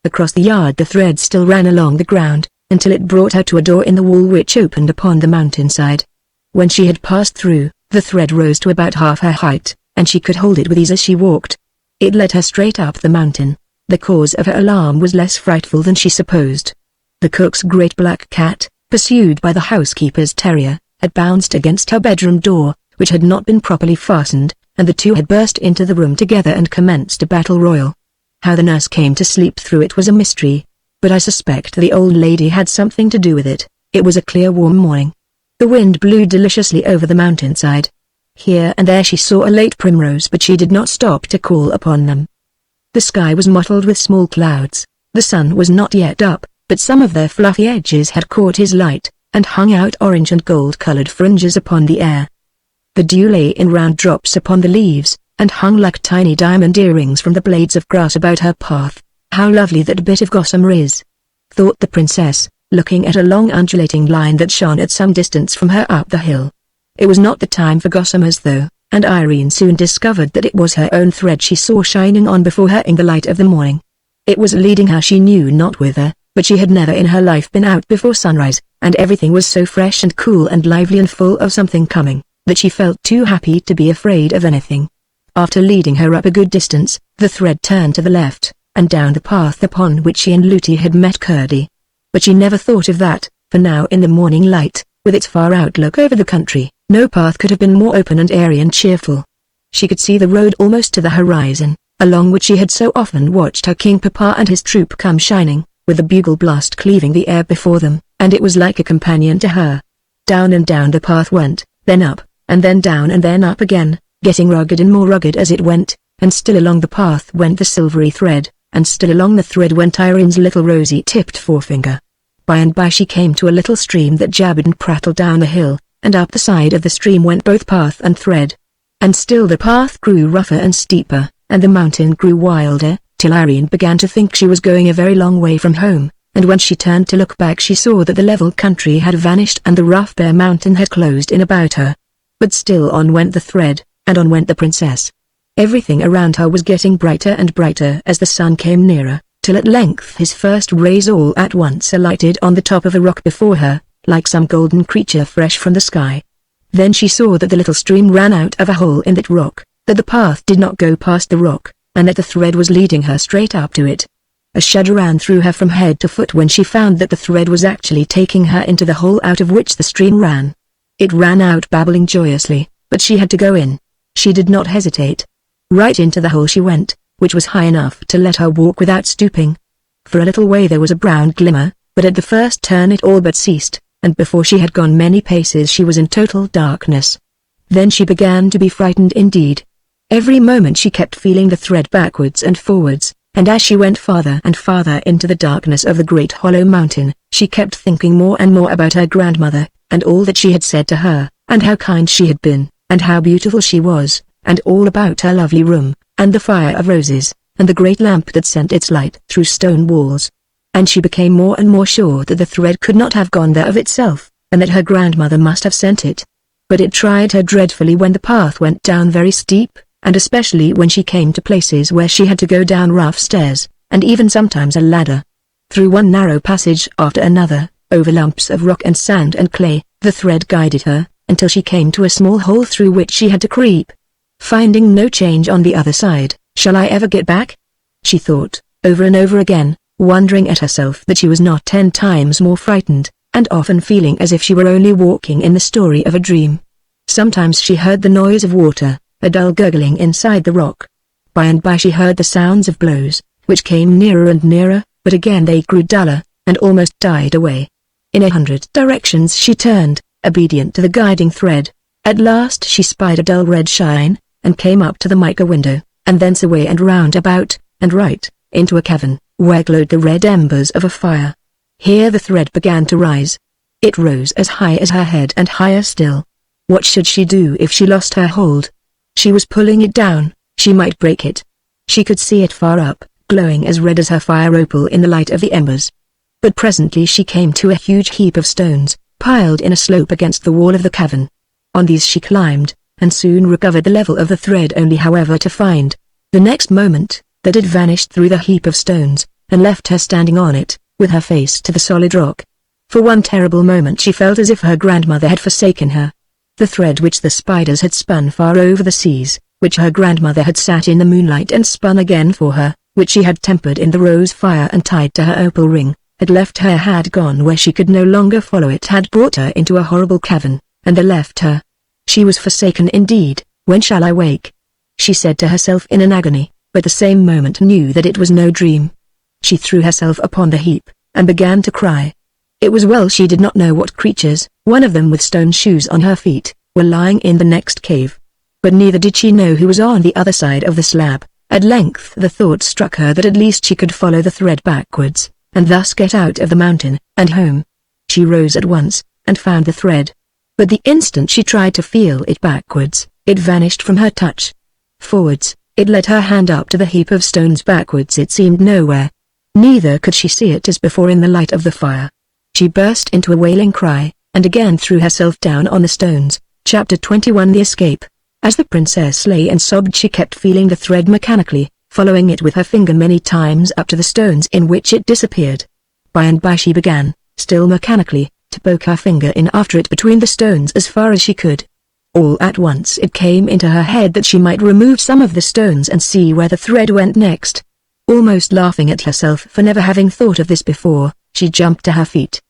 A: Across the yard the thread still ran along the ground, until it brought her to a door in the wall which opened upon the mountainside. When she had passed through, the thread rose to about half her height, and she could hold it with ease as she walked. It led her straight up the mountain. The cause of her alarm was less frightful than she supposed. The cook's great black cat, pursued by the housekeeper's terrier, had bounced against her bedroom door, which had not been properly fastened, and the two had burst into the room together and commenced a battle royal. How the nurse came to sleep through it was a mystery, but I suspect the old lady had something to do with it. It was a clear warm morning. The wind blew deliciously over the mountainside. Here and there she saw a late primrose, but she did not stop to call upon them. The sky was mottled with small clouds. The sun was not yet up, but some of their fluffy edges had caught his light, and hung out orange and gold-colored fringes upon the air. The dew lay in round drops upon the leaves, and hung like tiny diamond earrings from the blades of grass about her path. "How lovely that bit of gossamer is," thought the princess, looking at a long undulating line that shone at some distance from her up the hill. It was not the time for gossamers though, and Irene soon discovered that it was her own thread she saw shining on before her in the light of the morning. It was leading her she knew not whither, but she had never in her life been out before sunrise, and everything was so fresh and cool and lively and full of something coming, that she felt too happy to be afraid of anything. After leading her up a good distance, the thread turned to the left, and down the path upon which she and Looty had met Curdie. But she never thought of that, for now in the morning light, with its far outlook over the country, no path could have been more open and airy and cheerful. She could see the road almost to the horizon, along which she had so often watched her King Papa and his troop come shining, with the bugle blast cleaving the air before them, and it was like a companion to her. Down and down the path went, then up, and then down and then up again, getting rugged and more rugged as it went, and still along the path went the silvery thread, and still along the thread went Irene's little rosy-tipped forefinger. By and by she came to a little stream that jabbered and prattled down the hill, and up the side of the stream went both path and thread. And still the path grew rougher and steeper, and the mountain grew wilder, till Irene began to think she was going a very long way from home, and when she turned to look back she saw that the level country had vanished and the rough bare mountain had closed in about her. But still on went the thread, and on went the princess. Everything around her was getting brighter and brighter as the sun came nearer, till at length his first rays all at once alighted on the top of a rock before her, like some golden creature fresh from the sky. Then she saw that the little stream ran out of a hole in that rock, that the path did not go past the rock, and that the thread was leading her straight up to it. A shudder ran through her from head to foot when she found that the thread was actually taking her into the hole out of which the stream ran. It ran out babbling joyously, but she had to go in. She did not hesitate. Right into the hole she went, which was high enough to let her walk without stooping. For a little way there was a brown glimmer, but at the first turn it all but ceased, and before she had gone many paces she was in total darkness. Then she began to be frightened indeed. Every moment she kept feeling the thread backwards and forwards, and as she went farther and farther into the darkness of the great hollow mountain, she kept thinking more and more about her grandmother, and all that she had said to her, and how kind she had been, and how beautiful she was, and all about her lovely room, and the fire of roses, and the great lamp that sent its light through stone walls. And she became more and more sure that the thread could not have gone there of itself, and that her grandmother must have sent it. But it tried her dreadfully when the path went down very steep, and especially when she came to places where she had to go down rough stairs, and even sometimes a ladder. Through one narrow passage after another, over lumps of rock and sand and clay, the thread guided her, until she came to a small hole through which she had to creep. Finding no change on the other side, "Shall I ever get back?" she thought, over and over again, wondering at herself that she was not 10 times more frightened, and often feeling as if she were only walking in the story of a dream. Sometimes she heard the noise of water, a dull gurgling inside the rock. By and by she heard the sounds of blows, which came nearer and nearer, but again they grew duller, and almost died away. In 100 directions she turned, obedient to the guiding thread. At last she spied a dull red shine, and came up to the mica window, and thence away and round about, and right, into a cavern, where glowed the red embers of a fire. Here the thread began to rise. It rose as high as her head and higher still. What should she do if she lost her hold? She was pulling it down, she might break it. She could see it far up, glowing as red as her fire opal in the light of the embers. But presently she came to a huge heap of stones, piled in a slope against the wall of the cavern. On these she climbed, and soon recovered the level of the thread, only however to find, the next moment, that it vanished through the heap of stones, and left her standing on it, with her face to the solid rock. For one terrible moment she felt as if her grandmother had forsaken her. The thread which the spiders had spun far over the seas, which her grandmother had sat in the moonlight and spun again for her, which she had tempered in the rose fire and tied to her opal ring, had left her, had gone where she could no longer follow it, had brought her into a horrible cavern, and there left her. She was forsaken indeed. When shall I wake? She said to herself in an agony, but the same moment knew that it was no dream. She threw herself upon the heap, and began to cry. It was well she did not know what creatures, one of them with stone shoes on her feet, were lying in the next cave. But neither did she know who was on the other side of the slab. At length the thought struck her that at least she could follow the thread backwards, and thus get out of the mountain, and home. She rose at once, and found the thread. But the instant she tried to feel it backwards, it vanished from her touch. Forwards, it led her hand up to the heap of stones. Backwards it seemed nowhere. Neither could she see it as before in the light of the fire. She burst into a wailing cry, and again threw herself down on the stones. Chapter 21 The Escape. As the princess lay and sobbed she kept feeling the thread mechanically, following it with her finger many times up to the stones in which it disappeared. By and by she began, still mechanically, to poke her finger in after it between the stones as far as she could. All at once it came into her head that she might remove some of the stones and see where the thread went next. Almost laughing at herself for never having thought of this before, she jumped to her feet.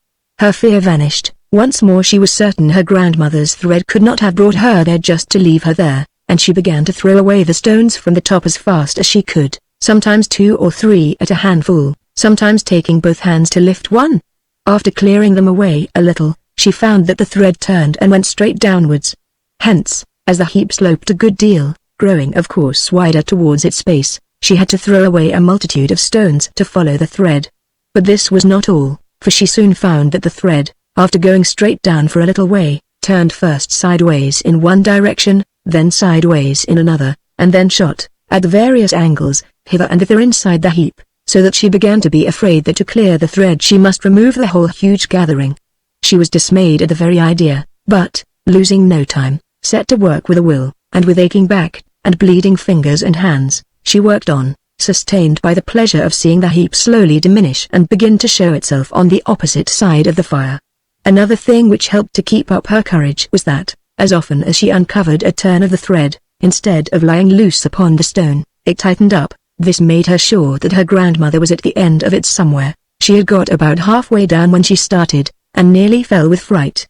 A: Her fear vanished. Once more she was certain her grandmother's thread could not have brought her there just to leave her there, and she began to throw away the stones from the top as fast as she could, sometimes 2 or 3 at a handful, sometimes taking both hands to lift one. After clearing them away a little, she found that the thread turned and went straight downwards. Hence, as the heap sloped a good deal, growing of course wider towards its base, she had to throw away a multitude of stones to follow the thread. But this was not all, for she soon found that the thread, after going straight down for a little way, turned first sideways in one direction, then sideways in another, and then shot, at various angles, hither and thither inside the heap, so that she began to be afraid that to clear the thread she must remove the whole huge gathering. She was dismayed at the very idea, but, losing no time, set to work with a will, and with aching back, and bleeding fingers and hands, she worked on, sustained by the pleasure of seeing the heap slowly diminish and begin to show itself on the opposite side of the fire. Another thing which helped to keep up her courage was that, as often as she uncovered a turn of the thread, instead of lying loose upon the stone, it tightened up. This made her sure that her grandmother was at the end of it somewhere. She had got about halfway down when she started, and nearly fell with fright.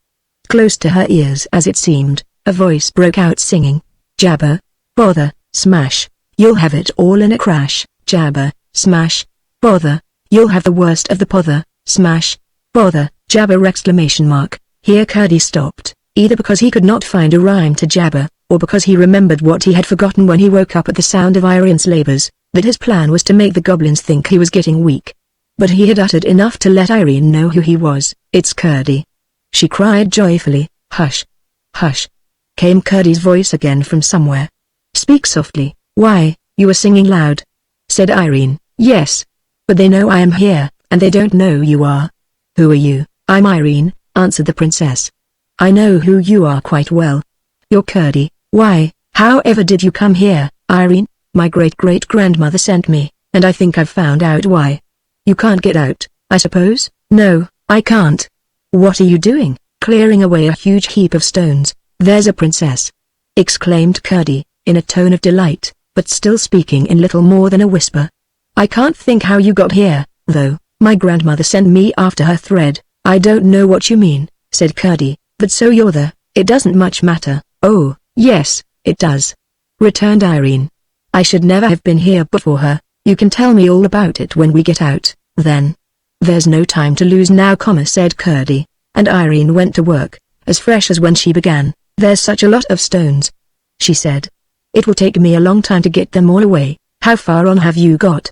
A: Close to her ears as it seemed, a voice broke out singing, "Jabber, bother, smash, you'll have it all in a crash. Jabber, smash, bother, you'll have the worst of the pother, smash, bother, jabber!" Here Curdie stopped, either because he could not find a rhyme to jabber, or because he remembered what he had forgotten when he woke up at the sound of Irene's labors, that his plan was to make the goblins think he was getting weak. But he had uttered enough to let Irene know who he was. "It's Curdie!" she cried joyfully. "Hush! Hush!" came Curdie's voice again from somewhere. "Speak softly." "Why, you are singing loud," said Irene. "Yes. But they know I am here, and they don't know you are." "Who are you?" "I'm Irene," answered the princess. "I know who you are quite well. You're Curdie." "Why, however did you come here, Irene?" "My great-great-grandmother sent me, and I think I've found out why." "You can't get out, I suppose?" "No, I can't." "What are you doing?" "Clearing away a huge heap of stones." "There's a princess!" exclaimed Curdie, in a tone of delight, but still speaking in little more than a whisper. "I can't think how you got here, though. My grandmother sent me after her thread." "I don't know what you mean," said Curdie, "but so you're the—" "It doesn't much matter." "Oh, yes, it does," returned Irene. "I should never have been here before her. You can tell me all about it when we get out, then." "There's no time to lose now," said Curdie, and Irene went to work, as fresh as when she began. "There's such a lot of stones," she said. "It will take me a long time to get them all away." "How far on have you got?"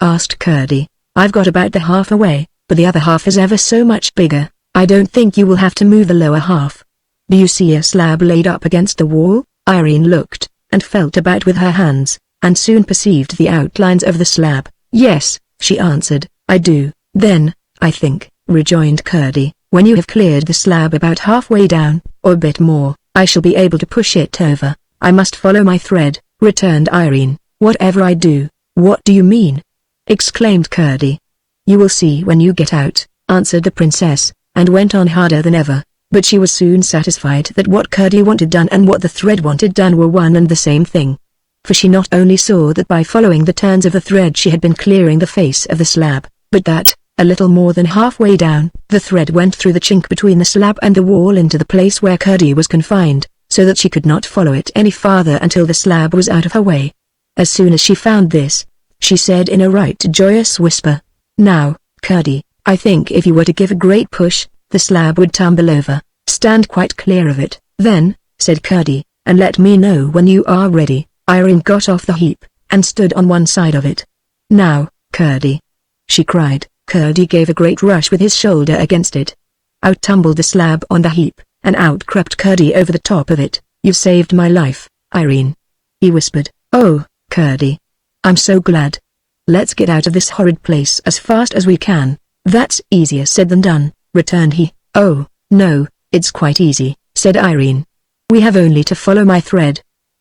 A: asked Curdie. "I've got about the half away, but the other half is ever so much bigger. I don't think you will have to move the lower half." "Do you see a slab laid up against the wall?" Irene looked, and felt about with her hands, and soon perceived the outlines of the slab. "Yes," she answered, "I do." "Then, I think," rejoined Curdie, "when you have cleared the slab about halfway down, or a bit more, I shall be able to push it over." "I must follow my thread," returned Irene. "Whatever I do." "What do you mean?" exclaimed Curdie. "You will see when you get out," answered the princess, and went on harder than ever, but she was soon satisfied that what Curdie wanted done and what the thread wanted done were one and the same thing. For she not only saw that by following the turns of the thread she had been clearing the face of the slab, but that, a little more than halfway down, the thread went through the chink between the slab and the wall into the place where Curdie was confined, so that she could not follow it any farther until the slab was out of her way. As soon as she found this, she said in a right joyous whisper, "Now, Curdie, I think if you were to give a great push, the slab would tumble over. Stand quite clear of it." "Then," said Curdie, "and let me know when you are ready." Irene got off the heap, and stood on one side of it. "Now, Curdie!" she cried. Curdie gave a great rush with his shoulder against it. Out tumbled the slab on the heap, and out crept Curdie over the top of it. "You've saved my life, Irene," he whispered. "Oh, Curdie, I'm so glad. Let's get out of this horrid place as fast as we can." "That's easier said than done," returned he. "Oh, no, it's quite easy," said Irene. "We have only to follow my thread.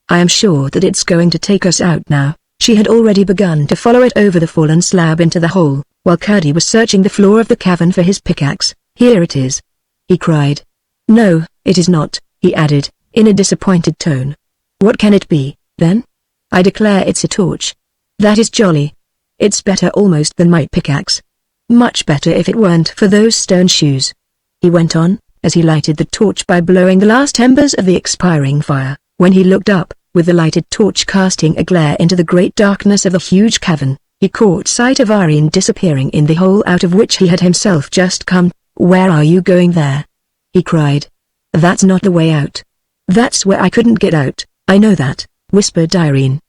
A: I am sure that it's going to take us out now." She had already begun to follow it over the fallen slab into the hole, while Curdie was searching the floor of the cavern for his pickaxe. "Here it is," he cried. "No, it is not," he added, in a disappointed tone. "What can it be, then?" "I declare it's a torch." "That is jolly. It's better almost than my pickaxe. Much better if it weren't for those stone shoes," he went on, as he lighted the torch by blowing the last embers of the expiring fire. When he looked up, with the lighted torch casting a glare into the great darkness of the huge cavern, he caught sight of Irene disappearing in the hole out of which he had himself just come. "Where are you going there?" he cried. "That's not the way out." "That's where I couldn't get out, I know that," whispered Irene.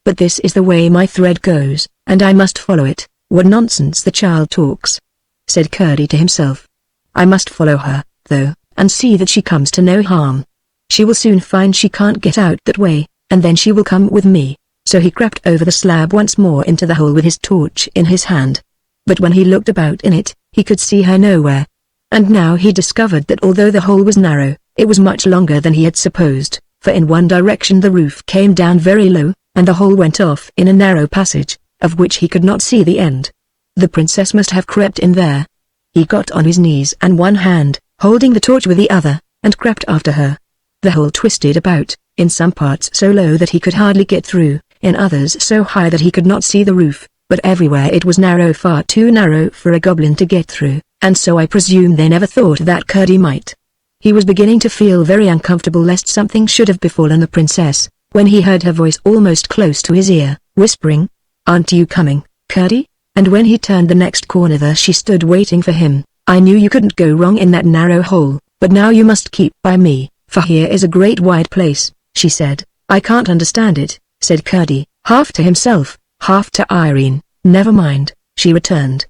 A: "But this is the way my thread goes, and I must follow it." "What nonsense the child talks," said Curdie to himself. "I must follow her, though, and see that she comes to no harm. She will soon find she can't get out that way, and then she will come with me." So he crept over the slab once more into the hole with his torch in his hand. But when he looked about in it, he could see her nowhere. And now he discovered that although the hole was narrow, it was much longer than he had supposed, for in one direction the roof came down very low, and the hole went off in a narrow passage, of which he could not see the end. The princess must have crept in there. He got on his knees and one hand, holding the torch with the other, and crept after her. The hole twisted about, in some parts so low that he could hardly get through, in others so high that he could not see the roof, but everywhere it was narrow, far too narrow for a goblin to get through, and so I presume they never thought that Curdie might. He was beginning to feel very uncomfortable lest something should have befallen the princess, when he heard her voice almost close to his ear, whispering, "Aren't you coming, Curdie?" And when he turned the next corner there she stood waiting for him. "I knew you couldn't go wrong in that narrow hole, but now you must keep by me, for here is a great wide place," she said. "I can't understand it," said Curdie, half to himself, half to Irene. "Never mind," she returned.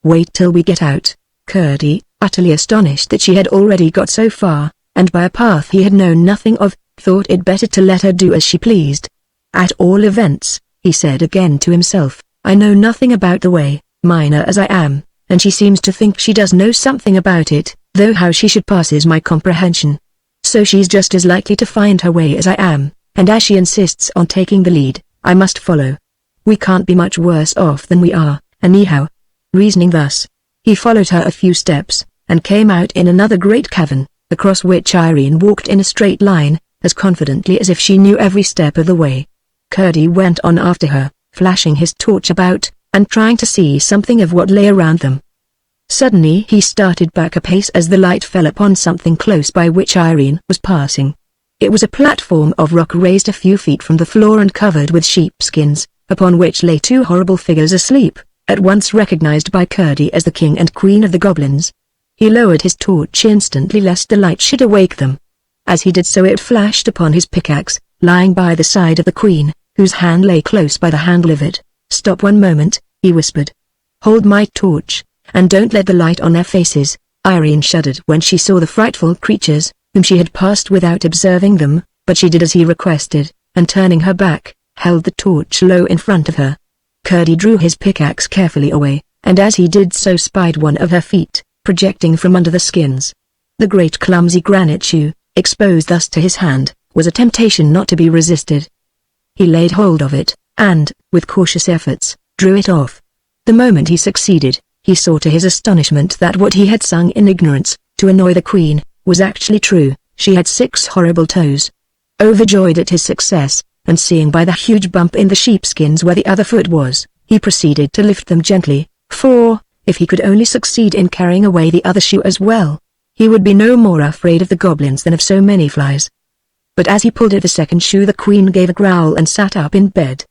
A: "Wait till we get out." Curdie, utterly astonished that she had already got so far, and by a path he had known nothing of, thought it better to let her do as she pleased. "At all events," he said again to himself, "I know nothing about the way, minor as I am, and she seems to think she does know something about it, though how she should passes my comprehension. So she's just as likely to find her way as I am, and as she insists on taking the lead, I must follow. We can't be much worse off than we are, anyhow." Reasoning thus, he followed her a few steps, and came out in another great cavern, across which Irene walked in a straight line, as confidently as if she knew every step of the way. Curdie went on after her, flashing his torch about, and trying to see something of what lay around them. Suddenly he started back a pace as the light fell upon something close by which Irene was passing. It was a platform of rock raised a few feet from the floor and covered with sheepskins, upon which lay two horrible figures asleep, at once recognized by Curdie as the king and queen of the goblins. He lowered his torch instantly lest the light should awake them. As he did so it flashed upon his pickaxe, lying by the side of the queen, whose hand lay close by the handle of it. "Stop one moment," he whispered. "Hold my torch, and don't let the light on their faces." Irene shuddered when she saw the frightful creatures, whom she had passed without observing them, but she did as he requested, and turning her back, held the torch low in front of her. Curdie drew his pickaxe carefully away, and as he did so spied one of her feet, projecting from under the skins. The great clumsy granite shoe, exposed thus to his hand, was a temptation not to be resisted. He laid hold of it, and, with cautious efforts, drew it off. The moment he succeeded, he saw to his astonishment that what he had sung in ignorance, to annoy the queen, was actually true. She had 6 horrible toes. Overjoyed at his success, and seeing by the huge bump in the sheepskins where the other foot was, he proceeded to lift them gently, for, if he could only succeed in carrying away the other shoe as well, he would be no more afraid of the goblins than of so many flies. But as he pulled at the second shoe the queen gave a growl and sat up in bed.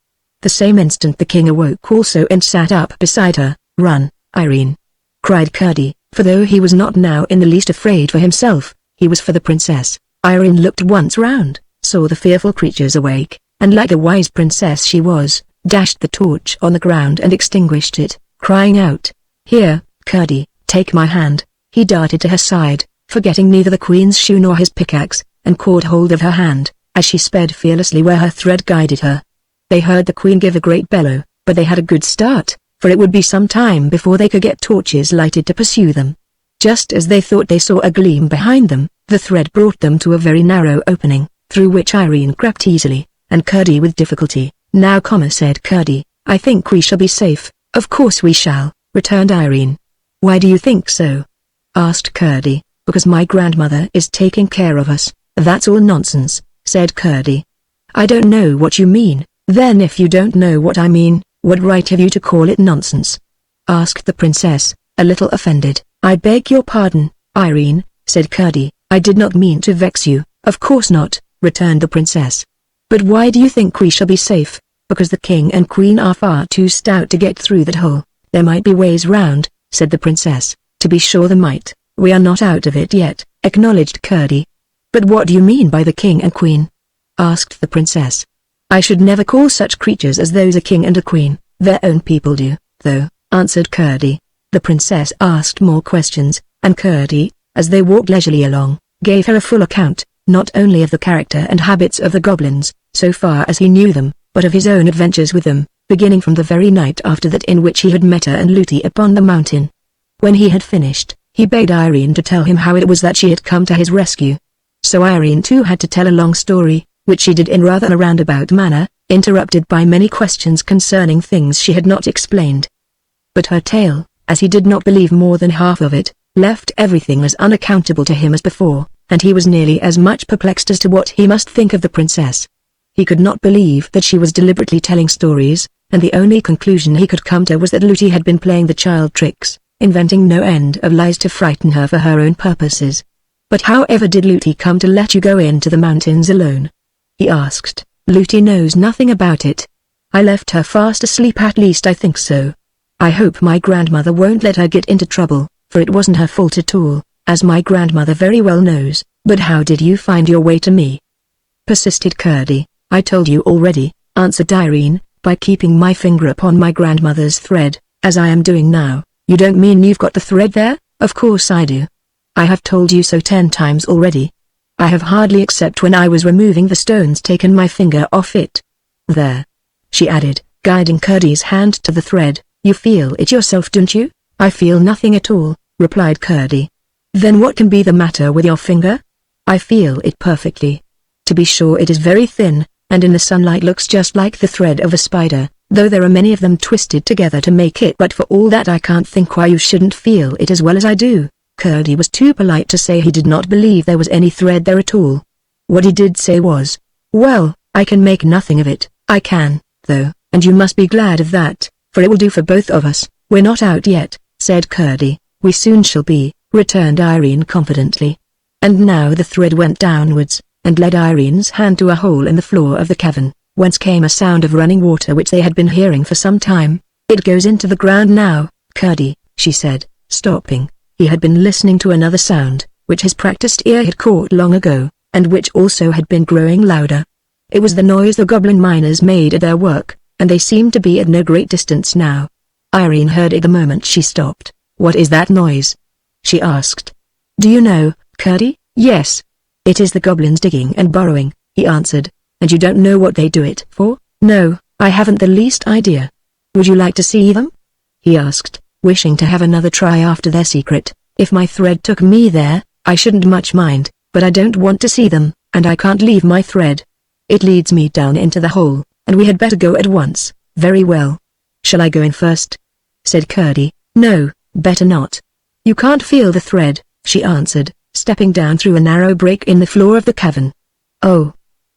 A: The same instant the king awoke also and sat up beside her. "Run, Irene!" cried Curdie, for though he was not now in the least afraid for himself, he was for the princess. Irene looked once round, saw the fearful creatures awake, and like the wise princess she was, dashed the torch on the ground and extinguished it, crying out, "Here, Curdie, take my hand." He darted to her side, forgetting neither the queen's shoe nor his pickaxe, and caught hold of her hand, as she sped fearlessly where her thread guided her. They heard the queen give a great bellow, but they had a good start, for it would be some time before they could get torches lighted to pursue them. Just as they thought they saw a gleam behind them, the thread brought them to a very narrow opening, through which Irene crept easily, and Curdie with difficulty. "Now, said Curdie, "I think we shall be safe." "Of course we shall," returned Irene. "Why do you think so?" asked Curdie. "Because my grandmother is taking care of us." "That's all nonsense," said Curdie. "I don't know what you mean." "Then if you don't know what I mean, what right have you to call it nonsense?" asked the princess, a little offended. "I beg your pardon, Irene," said Curdie. "I did not mean to vex you." "Of course not," returned the princess. "But why do you think we shall be safe?" "Because the king and queen are far too stout to get through that hole." "There might be ways round," said the princess. "To be sure there might. We are not out of it yet," acknowledged Curdie. "But what do you mean by the king and queen?" asked the princess. "I should never call such creatures as those a king and a queen." "Their own people do, though," answered Curdie. The princess asked more questions, and Curdie, as they walked leisurely along, gave her a full account, not only of the character and habits of the goblins, so far as he knew them, but of his own adventures with them, beginning from the very night after that in which he had met her and Looty upon the mountain. When he had finished, he begged Irene to tell him how it was that she had come to his rescue. So Irene too had to tell a long story, which she did in rather a roundabout manner, interrupted by many questions concerning things she had not explained. But her tale, as he did not believe more than half of it, left everything as unaccountable to him as before, and he was nearly as much perplexed as to what he must think of the princess. He could not believe that she was deliberately telling stories, and the only conclusion he could come to was that Looty had been playing the child tricks, inventing no end of lies to frighten her for her own purposes. But however did Looty come to let you go into the mountains alone? He asked. Looty knows nothing about it. I left her fast asleep, at least I think so. I hope my grandmother won't let her get into trouble, for it wasn't her fault at all, as my grandmother very well knows. But how did you find your way to me? Persisted Curdie. I told you already, answered Irene, by keeping my finger upon my grandmother's thread, as I am doing now. You don't mean you've got the thread there? Of course I do. I have told you so 10 times already. I have hardly except when I was removing the stones taken my finger off it. There. She added, guiding Curdie's hand to the thread. You feel it yourself, don't you? I feel nothing at all, replied Curdie. Then what can be the matter with your finger? I feel it perfectly. To be sure it is very thin, and in the sunlight looks just like the thread of a spider, though there are many of them twisted together to make it. But for all that I can't think why you shouldn't feel it as well as I do. Curdie was too polite to say he did not believe there was any thread there at all. What he did say was, well, I can make nothing of it. I can, though, and you must be glad of that, for it will do for both of us. We're not out yet, said Curdie. We soon shall be, returned Irene confidently. And now the thread went downwards, and led Irene's hand to a hole in the floor of the cavern, whence came a sound of running water which they had been hearing for some time. It goes into the ground now, Curdie, she said, stopping. He had been listening to another sound, which his practiced ear had caught long ago, and which also had been growing louder. It was the noise the goblin miners made at their work, and they seemed to be at no great distance now. Irene heard it the moment she stopped. What is that noise? She asked. Do you know, Curdie? Yes. It is the goblins digging and burrowing, he answered. And you don't know what they do it for? No, I haven't the least idea. Would you like to see them? He asked, wishing to have another try after their secret. If my thread took me there, I shouldn't much mind, but I don't want to see them, and I can't leave my thread. It leads me down into the hole, and we had better go at once. Very well. Shall I go in first? Said Curdie. No, better not. You can't feel the thread, she answered, stepping down through a narrow break in the floor of the cavern. Oh!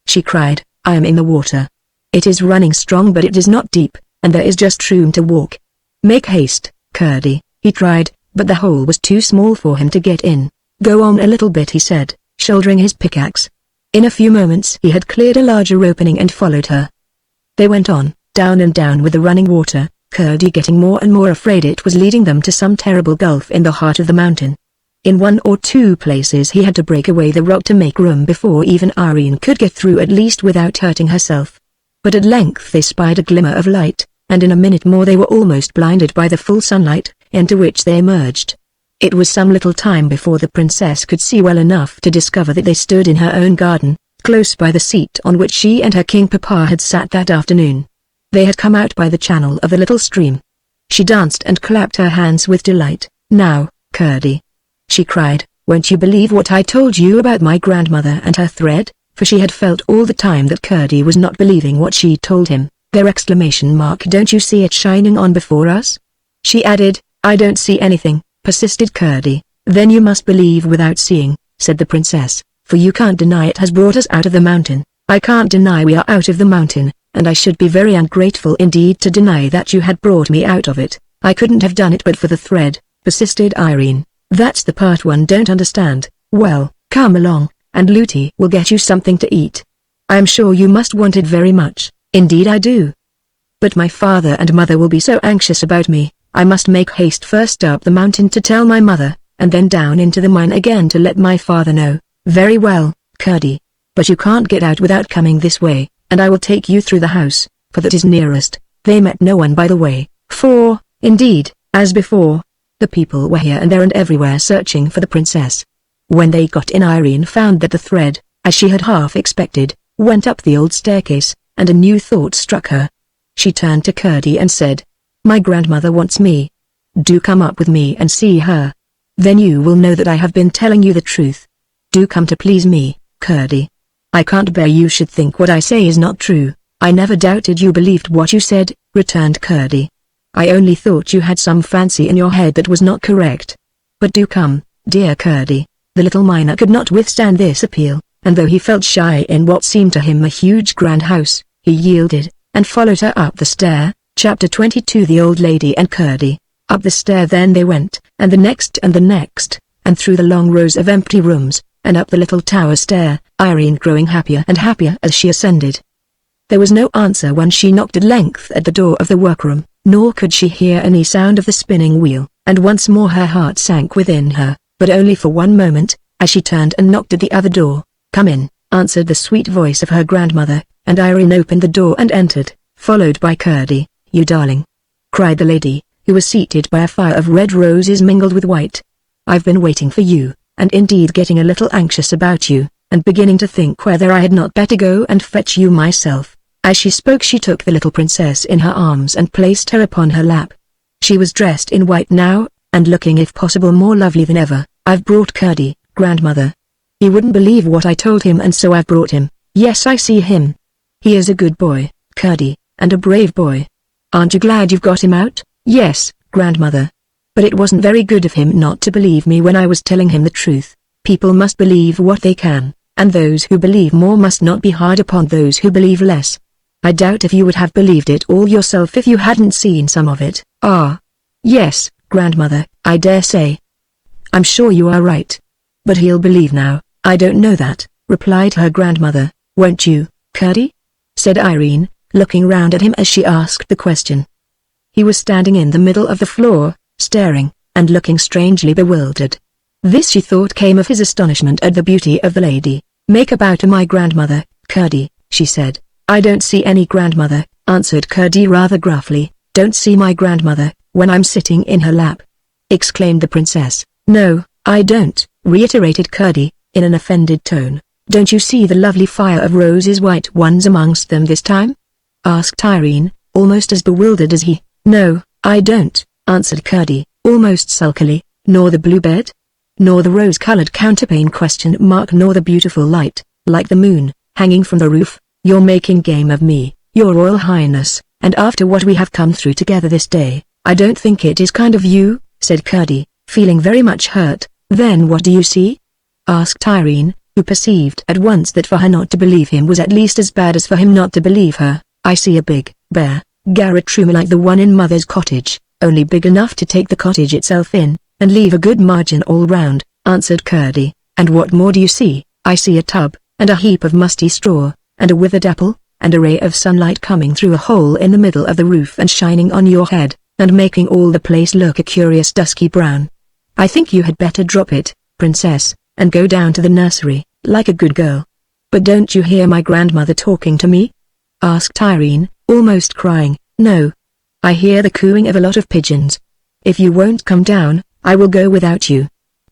A: She cried, I am in the water. It is running strong, but it is not deep, and there is just room to walk. Make haste, Curdie, he tried, but the hole was too small for him to get in. Go on a little bit, he said, shouldering his pickaxe. In a few moments he had cleared a larger opening and followed her. They went on, down and down with the running water, Curdie getting more and more afraid it was leading them to some terrible gulf in the heart of the mountain. In 1 or 2 places he had to break away the rock to make room before even Irene could get through, at least without hurting herself. But at length they spied a glimmer of light, and in a minute more they were almost blinded by the full sunlight, into which they emerged. It was some little time before the princess could see well enough to discover that they stood in her own garden, close by the seat on which she and her king papa had sat that afternoon. They had come out by the channel of the little stream. She danced and clapped her hands with delight. Now, Curdie, she cried, won't you believe what I told you about my grandmother and her thread? For she had felt all the time that Curdie was not believing what she told him. Their exclamation mark, don't you see it shining on before us? She added. I don't see anything, persisted Curdie. Then you must believe without seeing, said the princess, for you can't deny it has brought us out of the mountain. I can't deny we are out of the mountain, and I should be very ungrateful indeed to deny that you had brought me out of it. I couldn't have done it but for the thread, persisted Irene. That's the part one don't understand. Well, come along, and Looty will get you something to eat. I am sure you must want it very much. Indeed I do. But my father and mother will be so anxious about me. I must make haste first up the mountain to tell my mother, and then down into the mine again to let my father know. Very well, Curdie. But you can't get out without coming this way, and I will take you through the house, for that is nearest. They met no one by the way, for, indeed, as before, the people were here and there and everywhere searching for the princess. When they got in, Irene found that the thread, as she had half expected, went up the old staircase, and a new thought struck her. She turned to Curdie and said, my grandmother wants me. Do come up with me and see her. Then you will know that I have been telling you the truth. Do come to please me, Curdie. I can't bear you should think what I say is not true. I never doubted you believed what you said, returned Curdie. I only thought you had some fancy in your head that was not correct. But do come, dear Curdie. The little miner could not withstand this appeal, and though he felt shy in what seemed to him a huge grand house, he yielded, and followed her up the stair. Chapter 22 The Old Lady and Curdie. Up the stair then they went, and the next, and through the long rows of empty rooms, and up the little tower stair, Irene growing happier and happier as she ascended. There was no answer when she knocked at length at the door of the workroom, nor could she hear any sound of the spinning wheel, and once more her heart sank within her, but only for one moment, as she turned and knocked at the other door. "Come in," answered the sweet voice of her grandmother, and Irene opened the door and entered, followed by Curdie. "You darling!" cried the lady, who was seated by a fire of red roses mingled with white. "I've been waiting for you, and indeed getting a little anxious about you, and beginning to think whether I had not better go and fetch you myself." As she spoke she took the little princess in her arms and placed her upon her lap. She was dressed in white now, and looking if possible more lovely than ever. "I've brought Curdie, grandmother. He wouldn't believe what I told him, and so I've brought him. Yes, I see him. He is a good boy, Curdie, and a brave boy. Aren't you glad you've got him out?" "Yes, grandmother. But it wasn't very good of him not to believe me when I was telling him the truth. People must believe what they can, and those who believe more must not be hard upon those who believe less. I doubt if you would have believed it all yourself if you hadn't seen some of it." "Ah. Yes, grandmother, I dare say. I'm sure you are right. But he'll believe now." "I don't know that," replied her grandmother. "Won't you, Curdie?" said Irene, looking round at him as she asked the question. He was standing in the middle of the floor, staring, and looking strangely bewildered. This she thought came of his astonishment at the beauty of the lady. "Make a bow to my grandmother, Curdie," she said. "I don't see any grandmother," answered Curdie rather gruffly. "Don't see my grandmother, when I'm sitting in her lap?" exclaimed the princess. "No, I don't," reiterated Curdie, in an offended tone. "Don't you see the lovely fire of roses, white ones amongst them this time?" asked Irene, almost as bewildered as he. "No, I don't," answered Curdie, almost sulkily. "Nor the blue bed? Nor the rose-colored counterpane ? Nor the beautiful light, like the moon, hanging from the roof? You're making game of me, your Royal Highness, and after what we have come through together this day, I don't think it is kind of you," said Curdie, feeling very much hurt. "Then what do you see?" asked Irene, who perceived at once that for her not to believe him was at least as bad as for him not to believe her. "I see a big, bare, garret room like the one in Mother's cottage, only big enough to take the cottage itself in, and leave a good margin all round," answered Curdie. "And what more do you see?" "I see a tub, and a heap of musty straw, and a withered apple, and a ray of sunlight coming through a hole in the middle of the roof and shining on your head, and making all the place look a curious dusky brown. I think you had better drop it, princess, and go down to the nursery, like a good girl." "But don't you hear my grandmother talking to me?" asked Irene, almost crying. "No. I hear the cooing of a lot of pigeons. If you won't come down, I will go without you.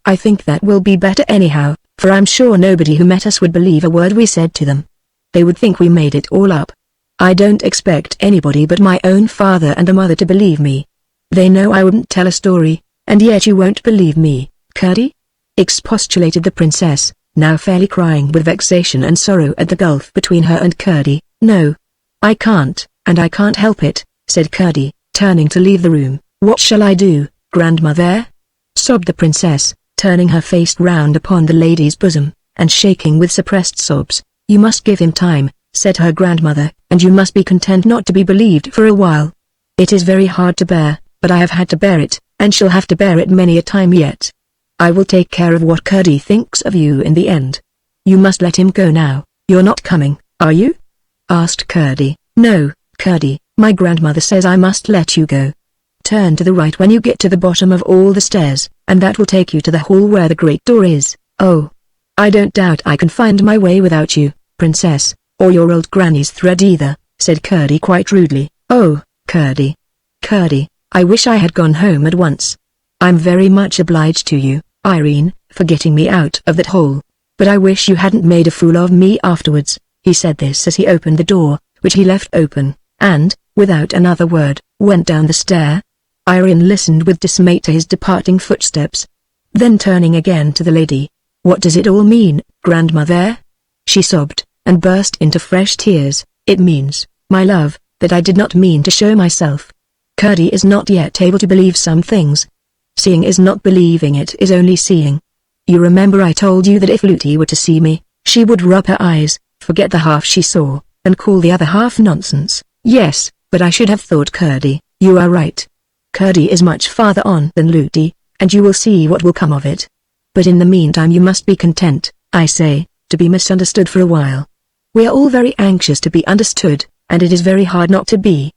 A: I think that will be better anyhow, for I'm sure nobody who met us would believe a word we said to them. They would think we made it all up. I don't expect anybody but my own father and the mother to believe me. They know I wouldn't tell a story, and yet you won't believe me, Curdie?" expostulated the princess, now fairly crying with vexation and sorrow at the gulf between her and Curdie. "No. I can't, and I can't help it," said Curdie, turning to leave the room. "What shall I do, grandmother?" sobbed the princess, turning her face round upon the lady's bosom, and shaking with suppressed sobs. "You must give him time," said her grandmother, "and you must be content not to be believed for a while. It is very hard to bear, but I have had to bear it, and shall have to bear it many a time yet. I will take care of what Curdie thinks of you in the end. You must let him go now. You're not coming, are you?" asked Curdie. "No, Curdie, my grandmother says I must let you go. Turn to the right when you get to the bottom of all the stairs, and that will take you to the hall where the great door is." "Oh, I don't doubt I can find my way without you, princess, or your old granny's thread either," said Curdie quite rudely. "Oh, Curdie. Curdie, I wish I had gone home at once. I'm very much obliged to you, Irene, for getting me out of that hole. But I wish you hadn't made a fool of me afterwards." He said this as he opened the door, which he left open, and, without another word, went down the stair. Irene listened with dismay to his departing footsteps. Then turning again to the lady, "What does it all mean, grandmother?" she sobbed, and burst into fresh tears. "It means, my love, that I did not mean to show myself. Curdie is not yet able to believe some things. Seeing is not believing, it is only seeing. You remember I told you that if Lootie were to see me, she would rub her eyes, forget the half she saw, and call the other half nonsense. Yes, but I should have thought Curdie, you are right. Curdie is much farther on than Lootie, and you will see what will come of it. But in the meantime you must be content, I say, to be misunderstood for a while. We are all very anxious to be understood, and it is very hard not to be.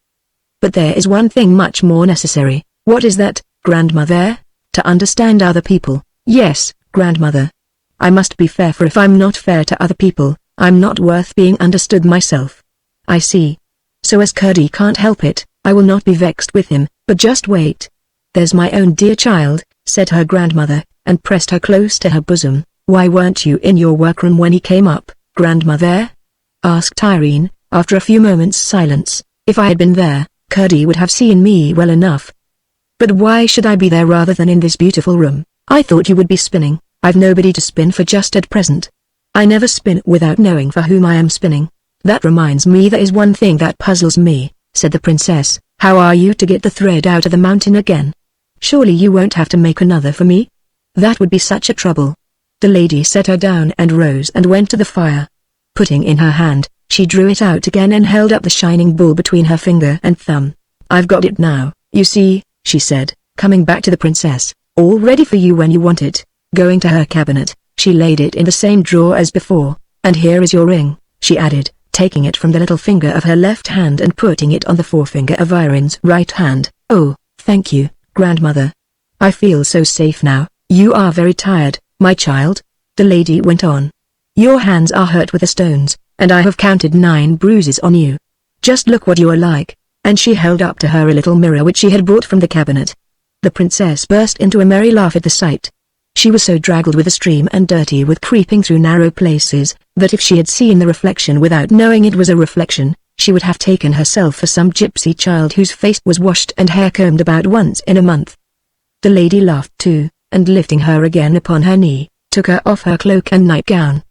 A: But there is one thing much more necessary. What is that, grandmother? To understand other people. Yes, grandmother. I must be fair, for if I'm not fair to other people, I'm not worth being understood myself. I see. So as Curdie can't help it, I will not be vexed with him, but just wait. There's my own dear child, said her grandmother, and pressed her close to her bosom. Why weren't you in your workroom when he came up, grandmother? Asked Irene, after a few moments' silence. If I had been there, Curdie would have seen me well enough. But why should I be there rather than in this beautiful room? I thought you would be spinning. I've nobody to spin for just at present. I never spin without knowing for whom I am spinning. That reminds me, there is one thing that puzzles me, said the princess. How are you to get the thread out of the mountain again? Surely you won't have to make another for me? That would be such a trouble. The lady set her down and rose and went to the fire. Putting in her hand, she drew it out again and held up the shining ball between her finger and thumb. I've got it now, you see, she said, coming back to the princess, all ready for you when you want it. Going to her cabinet, she laid it in the same drawer as before. And here is your ring, she added, taking it from the little finger of her left hand and putting it on the forefinger of Irene's right hand. Oh, thank you, grandmother. I feel so safe now. You are very tired, my child, the lady went on. Your hands are hurt with the stones, and I have counted 9 bruises on you. Just look what you are like. And she held up to her a little mirror which she had brought from the cabinet. The princess burst into a merry laugh at the sight. She was so draggled with the stream and dirty with creeping through narrow places, that if she had seen the reflection without knowing it was a reflection, she would have taken herself for some gypsy child whose face was washed and hair combed about once in a month. The lady laughed too, and lifting her again upon her knee, took her off her cloak and nightgown.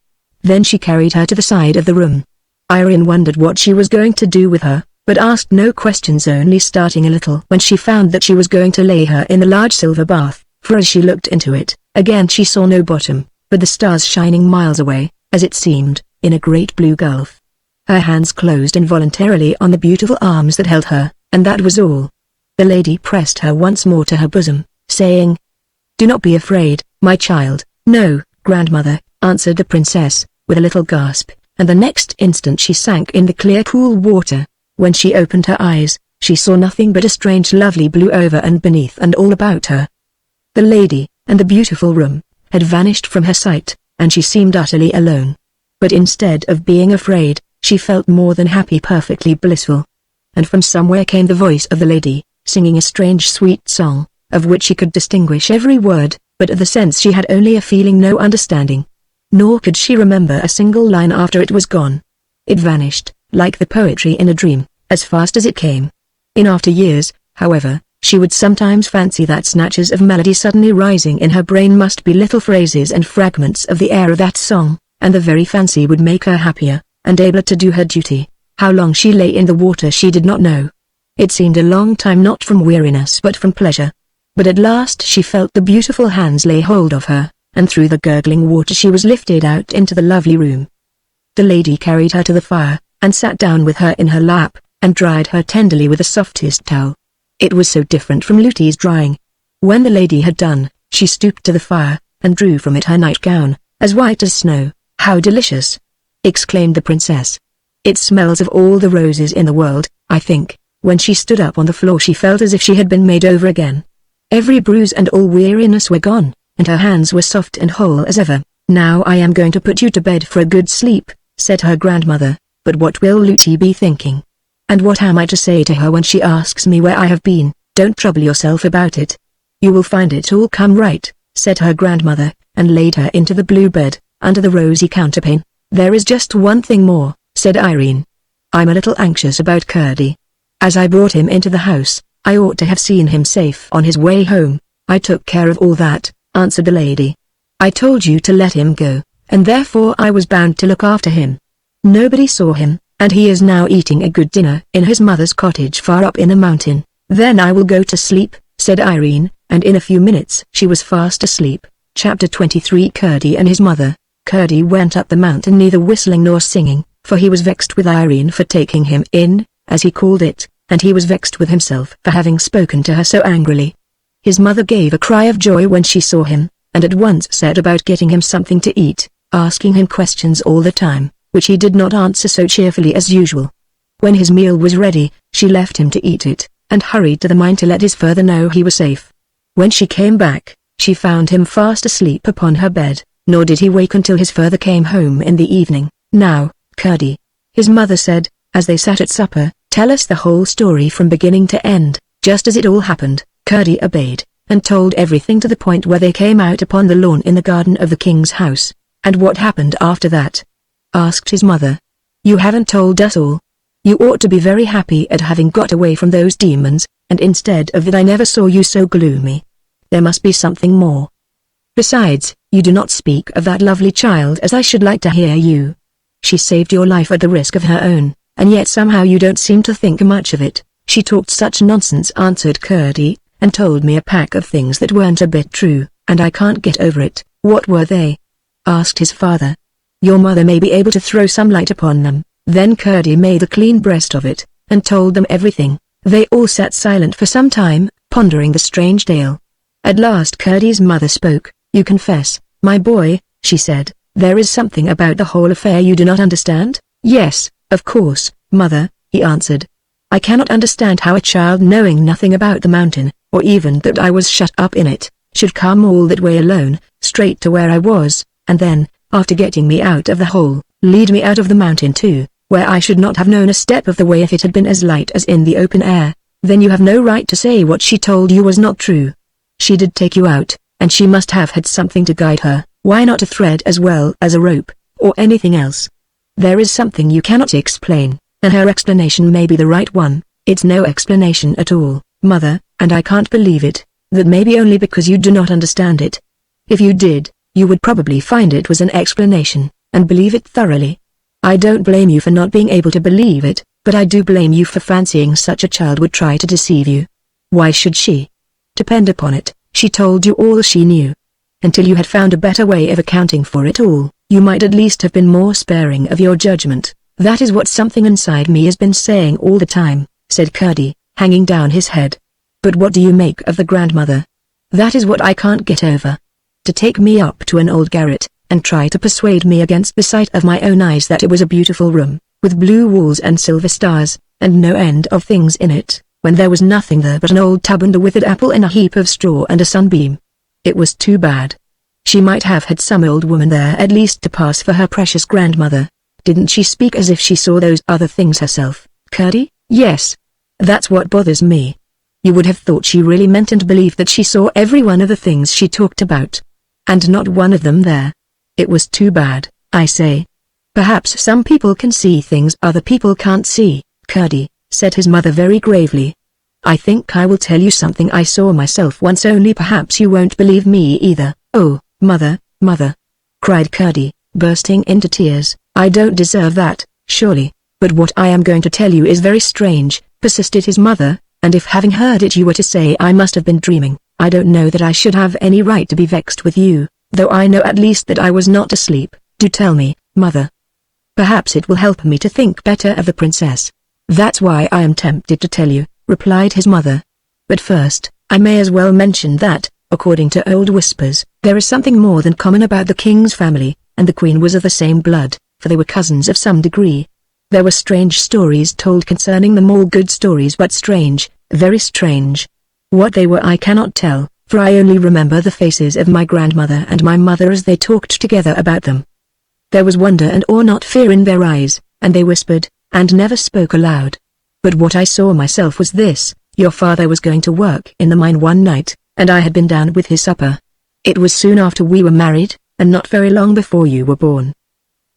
A: Then she carried her to the side of the room. Irene wondered what she was going to do with her, but asked no questions, only starting a little when she found that she was going to lay her in the large silver bath, for as she looked into it, again she saw no bottom, but the stars shining miles away, as it seemed, in a great blue gulf. Her hands closed involuntarily on the beautiful arms that held her, and that was all. The lady pressed her once more to her bosom, saying, "Do not be afraid, my child." "No, grandmother," answered the princess, with a little gasp, and the next instant she sank in the clear cool water. When she opened her eyes, she saw nothing but a strange lovely blue over and beneath and all about her. The lady, and the beautiful room, had vanished from her sight, and she seemed utterly alone. But instead of being afraid, she felt more than happy, perfectly blissful. And from somewhere came the voice of the lady, singing a strange sweet song, of which she could distinguish every word, but of the sense she had only a feeling, no understanding. Nor could she remember a single line after it was gone. It vanished, like the poetry in a dream, as fast as it came. In after years, however, she would sometimes fancy that snatches of melody suddenly rising in her brain must be little phrases and fragments of the air of that song, and the very fancy would make her happier, and abler to do her duty. How long she lay in the water she did not know. It seemed a long time, not from weariness but from pleasure. But at last she felt the beautiful hands lay hold of her, and through the gurgling water she was lifted out into the lovely room. The lady carried her to the fire, and sat down with her in her lap, and dried her tenderly with the softest towel. It was so different from Luti's drying. When the lady had done, she stooped to the fire, and drew from it her nightgown, as white as snow. "How delicious!" exclaimed the princess. "It smells of all the roses in the world, I think." When she stood up on the floor she felt as if she had been made over again. Every bruise and all weariness were gone, and her hands were soft and whole as ever. "Now I am going to put you to bed for a good sleep," said her grandmother, "but what will Luti be thinking? And what am I to say to her when she asks me where I have been? Don't trouble yourself about it. You will find it all come right," said her grandmother, and laid her into the blue bed, under the rosy counterpane. "There is just one thing more," said Irene. "I'm a little anxious about Curdie. As I brought him into the house, I ought to have seen him safe on his way home." "I took care of all that," answered the lady. "I told you to let him go, and therefore I was bound to look after him. Nobody saw him, and he is now eating a good dinner in his mother's cottage far up in a mountain." "Then I will go to sleep," said Irene, and in a few minutes she was fast asleep. Chapter 23 Curdie and his mother. Curdie went up the mountain neither whistling nor singing, for he was vexed with Irene for taking him in, as he called it, and he was vexed with himself for having spoken to her so angrily. His mother gave a cry of joy when she saw him, and at once set about getting him something to eat, asking him questions all the time, which he did not answer so cheerfully as usual. When his meal was ready, she left him to eat it, and hurried to the mine to let his father know he was safe. When she came back, she found him fast asleep upon her bed, nor did he wake until his father came home in the evening. "Now, Curdie," his mother said, as they sat at supper, "tell us the whole story from beginning to end, just as it all happened." Curdie obeyed, and told everything to the point where they came out upon the lawn in the garden of the king's house. "And what happened after that?" asked his mother. "You haven't told us all. You ought to be very happy at having got away from those demons, and instead of that I never saw you so gloomy. There must be something more. Besides, you do not speak of that lovely child as I should like to hear you. She saved your life at the risk of her own, and yet somehow you don't seem to think much of it." "She talked such nonsense," answered Curdie, "and told me a pack of things that weren't a bit true, and I can't get over it." "What were they?" asked his father. "Your mother may be able to throw some light upon them." Then Curdie made a clean breast of it, and told them everything. They all sat silent for some time, pondering the strange tale. At last Curdie's mother spoke. "You confess, my boy," she said, "there is something about the whole affair you do not understand?" "Yes, of course, mother," he answered. "I cannot understand how a child knowing nothing about the mountain, or even that I was shut up in it, should come all that way alone, straight to where I was, and then, after getting me out of the hole, lead me out of the mountain too, where I should not have known a step of the way if it had been as light as in the open air. Then you have no right to say what she told you was not true. She did take you out, and she must have had something to guide her. Why not a thread as well as a rope, or anything else? There is something you cannot explain, and her explanation may be the right one. It's no explanation at all, mother, and I can't believe it. That may be only because you do not understand it. If you did, you would probably find it was an explanation, and believe it thoroughly. I don't blame you for not being able to believe it, but I do blame you for fancying such a child would try to deceive you. Why should she? Depend upon it, she told you all she knew. Until you had found a better way of accounting for it all, you might at least have been more sparing of your judgment. That is what something inside me has been saying all the time," said Curdie, hanging down his head. "But what do you make of the grandmother? That is what I can't get over. To take me up to an old garret, and try to persuade me against the sight of my own eyes that it was a beautiful room, with blue walls and silver stars, and no end of things in it, when there was nothing there but an old tub and a withered apple and a heap of straw and a sunbeam. It was too bad. She might have had some old woman there at least to pass for her precious grandmother. Didn't she speak as if she saw those other things herself, Curdie?" "Yes. That's what bothers me. You would have thought she really meant and believed that she saw every one of the things she talked about. And not one of them there. It was too bad, I say. Perhaps some people can see things other people can't see, Curdie," said his mother very gravely. "I think I will tell you something I saw myself once, only perhaps you won't believe me either." "Oh, mother, mother!" cried Curdie, bursting into tears. "I don't deserve that, surely, but what I am going to tell you is very strange," persisted his mother, "and if having heard it you were to say I must have been dreaming, I don't know that I should have any right to be vexed with you, though I know at least that I was not asleep. Do tell me, mother. Perhaps it will help me to think better of the princess." "That's why I am tempted to tell you," replied his mother. "But first, I may as well mention that, according to old whispers, there is something more than common about the king's family, and the queen was of the same blood, for they were cousins of some degree. There were strange stories told concerning them, all good stories but strange, very strange. What they were I cannot tell, for I only remember the faces of my grandmother and my mother as they talked together about them. There was wonder and awe, not fear, in their eyes, and they whispered, and never spoke aloud. But what I saw myself was this: your father was going to work in the mine one night, and I had been down with his supper. It was soon after we were married, and not very long before you were born.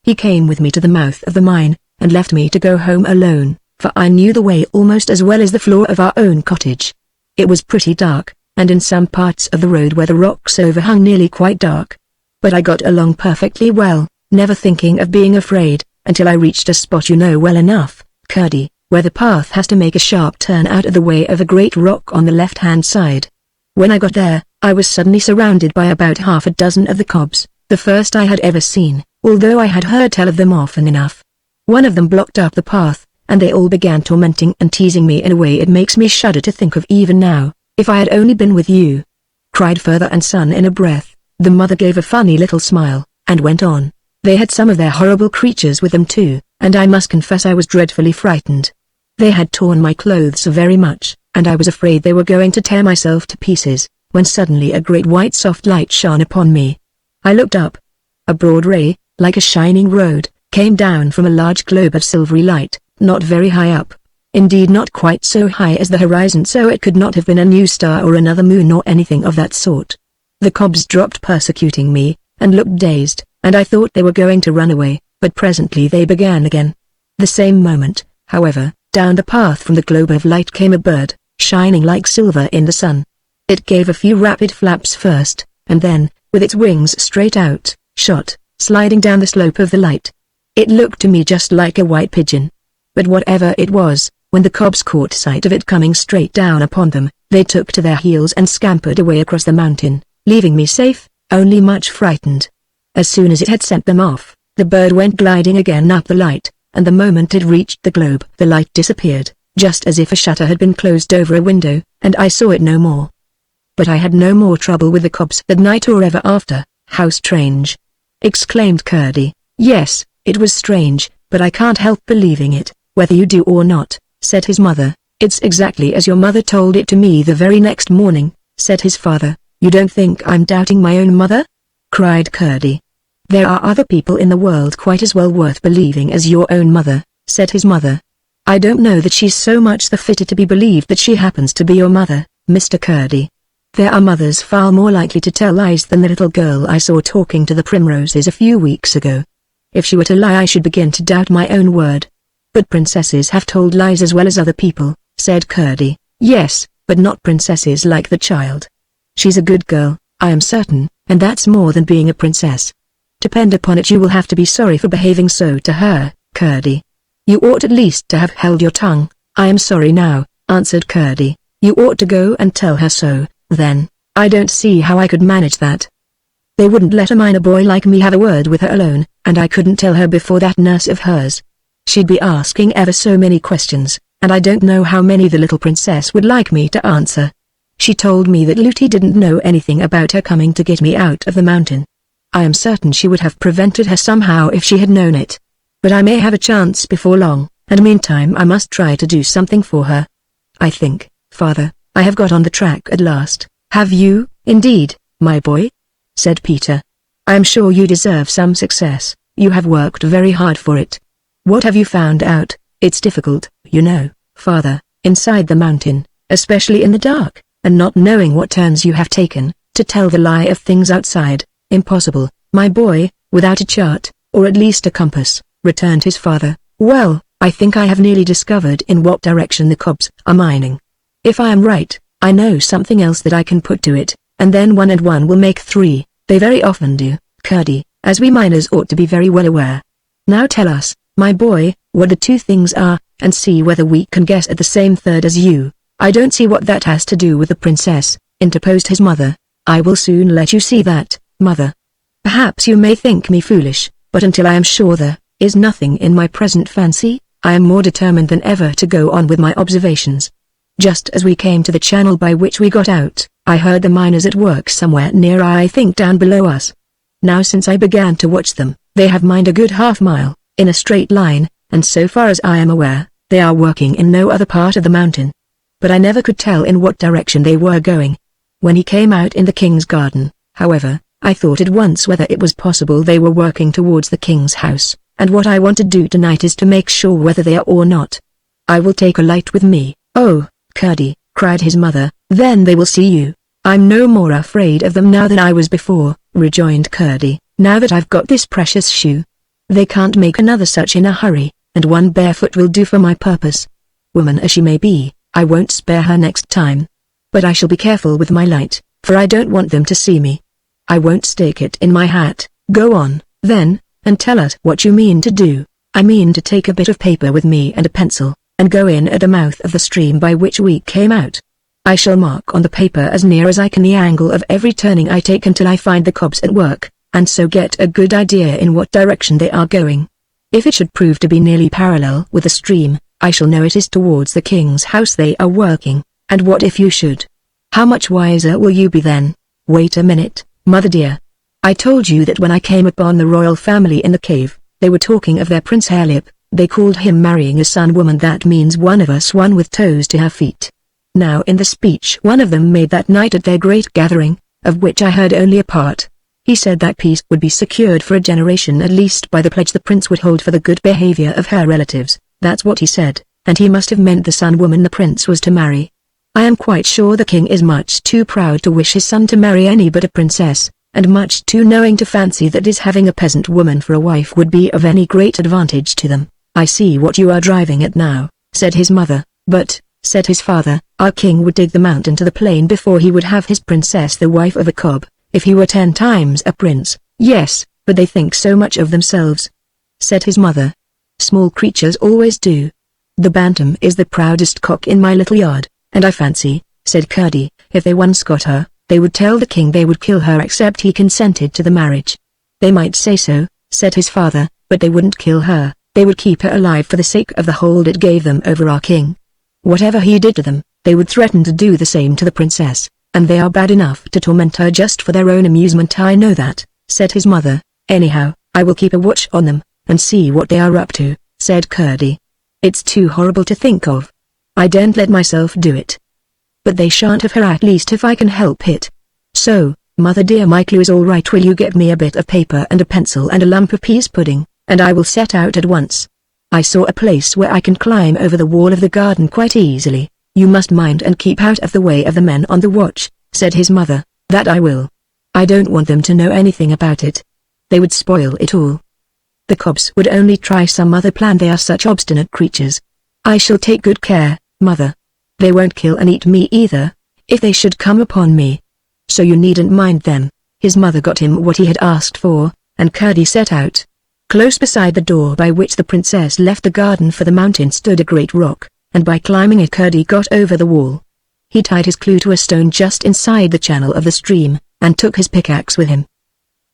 A: He came with me to the mouth of the mine, and left me to go home alone, for I knew the way almost as well as the floor of our own cottage. It was pretty dark, and in some parts of the road where the rocks overhung nearly quite dark. But I got along perfectly well, never thinking of being afraid, until I reached a spot you know well enough, Curdie, where the path has to make a sharp turn out of the way of a great rock on the left-hand side. When I got there, I was suddenly surrounded by about half a dozen of the cobs, the first I had ever seen, although I had heard tell of them often enough. One of them blocked up the path, and they all began tormenting and teasing me in a way it makes me shudder to think of even now. "If I had only been with you," cried father and son in a breath. The mother gave a funny little smile, and went on. They had some of their horrible creatures with them too, and I must confess I was dreadfully frightened. They had torn my clothes very much, and I was afraid they were going to tear myself to pieces, when suddenly a great white soft light shone upon me. I looked up. A broad ray, like a shining road, came down from a large globe of silvery light, not very high up. Indeed not quite so high as the horizon, so it could not have been a new star or another moon or anything of that sort. The cobs dropped persecuting me, and looked dazed, and I thought they were going to run away, but presently they began again. The same moment, however, down the path from the globe of light came a bird, shining like silver in the sun. It gave a few rapid flaps first, and then, with its wings straight out, shot, sliding down the slope of the light. It looked to me just like a white pigeon. But whatever it was, when the cobs caught sight of it coming straight down upon them, they took to their heels and scampered away across the mountain, leaving me safe, only much frightened. As soon as it had sent them off, the bird went gliding again up the light, and the moment it reached the globe, the light disappeared, just as if a shutter had been closed over a window, and I saw it no more. But I had no more trouble with the cobs that night or ever after. How strange! Exclaimed Curdie. Yes, it was strange, but I can't help believing it, whether you do or not, said his mother. It's exactly as your mother told it to me the very next morning, said his father. You don't think I'm doubting my own mother? Cried Curdie. There are other people in the world quite as well worth believing as your own mother, said his mother. I don't know that she's so much the fitter to be believed that she happens to be your mother, Mr. Curdie. There are mothers far more likely to tell lies than the little girl I saw talking to the primroses a few weeks ago. If she were to lie I should begin to doubt my own word. But princesses have told lies as well as other people, said Curdie. Yes, but not princesses like the child. She's a good girl, I am certain, and that's more than being a princess. Depend upon it you will have to be sorry for behaving so to her, Curdie. You ought at least to have held your tongue. I am sorry now, answered Curdie. You ought to go and tell her so, then. I don't see how I could manage that. They wouldn't let a minor boy like me have a word with her alone, and I couldn't tell her before that nurse of hers. She'd be asking ever so many questions, and I don't know how many the little princess would like me to answer. She told me that Lootie didn't know anything about her coming to get me out of the mountain. I am certain she would have prevented her somehow if she had known it. But I may have a chance before long, and meantime I must try to do something for her. I think, father, I have got on the track at last. Have you, indeed, my boy? Said Peter. I am sure you deserve some success. You have worked very hard for it. What have you found out? It's difficult, you know, father, inside the mountain, especially in the dark, and not knowing what turns you have taken, to tell the lie of things outside. Impossible, my boy, without a chart, or at least a compass, returned his father. Well, I think I have nearly discovered in what direction the cobs are mining. If I am right, I know something else that I can put to it, and then 1 and 1 will make 3, they very often do, Curdie, as we miners ought to be very well aware. Now tell us, my boy, what the 2 things are, and see whether we can guess at the same third as you. I don't see what that has to do with the princess, interposed his mother. I will soon let you see that, mother. Perhaps you may think me foolish, but until I am sure there is nothing in my present fancy, I am more determined than ever to go on with my observations. Just as we came to the channel by which we got out, I heard the miners at work somewhere near, I think down below us. Now since I began to watch them, they have mined a good half-mile, in a straight line, and so far as I am aware, they are working in no other part of the mountain. But I never could tell in what direction they were going. When he came out in the king's garden, however, I thought at once whether it was possible they were working towards the king's house, and what I want to do tonight is to make sure whether they are or not. I will take a light with me. Oh, Curdie, cried his mother, then they will see you. I'm no more afraid of them now than I was before, rejoined Curdie, now that I've got this precious shoe. They can't make another such in a hurry, and 1 barefoot will do for my purpose. Woman as she may be, I won't spare her next time. But I shall be careful with my light, for I don't want them to see me. I won't stake it in my hat. Go on, then, and tell us what you mean to do. I mean to take a bit of paper with me and a pencil, and go in at the mouth of the stream by which we came out. I shall mark on the paper as near as I can the angle of every turning I take until I find the cobs at work, and so get a good idea in what direction they are going. If it should prove to be nearly parallel with the stream, I shall know it is towards the king's house they are working, and what if you should? How much wiser will you be then? Wait a minute, mother dear, I told you that when I came upon the royal family in the cave, they were talking of their Prince Hairlip. They called him marrying a Sun Woman. That means one of us, one with toes to her feet. Now in the speech one of them made that night at their great gathering, of which I heard only a part, he said that peace would be secured for a generation at least by the pledge the prince would hold for the good behavior of her relatives. That's what he said, and he must have meant the Sun Woman the prince was to marry. I am quite sure the king is much too proud to wish his son to marry any but a princess, and much too knowing to fancy that his having a peasant woman for a wife would be of any great advantage to them. I see what you are driving at now, said his mother, but, said his father, our king would dig the mountain to the plain before he would have his princess the wife of a cob, if he were 10 times a prince. Yes, but they think so much of themselves, said his mother. Small creatures always do. The bantam is the proudest cock in my little yard, and I fancy, said Curdie, if they once got her, they would tell the king they would kill her except he consented to the marriage. They might say so, said his father, but they wouldn't kill her, they would keep her alive for the sake of the hold it gave them over our king. Whatever he did to them, they would threaten to do the same to the princess, and they are bad enough to torment her just for their own amusement. I know that, said his mother. Anyhow, I will keep a watch on them, and see what they are up to, said Curdie. It's too horrible to think of. I daren't let myself do it. But they shan't have her, at least if I can help it. So, mother dear, my clue is all right. Will you get me a bit of paper and a pencil and a lump of peas pudding, and I will set out at once. I saw a place where I can climb over the wall of the garden quite easily. You must mind and keep out of the way of the men on the watch, said his mother. That I will. I don't want them to know anything about it. They would spoil it all. The cobs would only try some other plan. They are such obstinate creatures. I shall take good care, mother. They won't kill and eat me either, if they should come upon me. So you needn't mind them. His mother got him what he had asked for, and Curdie set out. Close beside the door by which the princess left the garden for the mountain stood a great rock, and by climbing it Curdie got over the wall. He tied his clue to a stone just inside the channel of the stream, and took his pickaxe with him.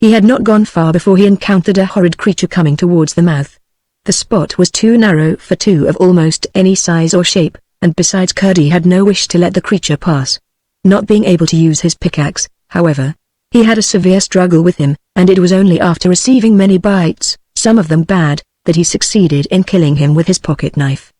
A: He had not gone far before he encountered a horrid creature coming towards the mouth. The spot was too narrow for two of almost any size or shape, and besides Curdie had no wish to let the creature pass. Not being able to use his pickaxe, however, he had a severe struggle with him, and it was only after receiving many bites, some of them bad, that he succeeded in killing him with his pocket knife.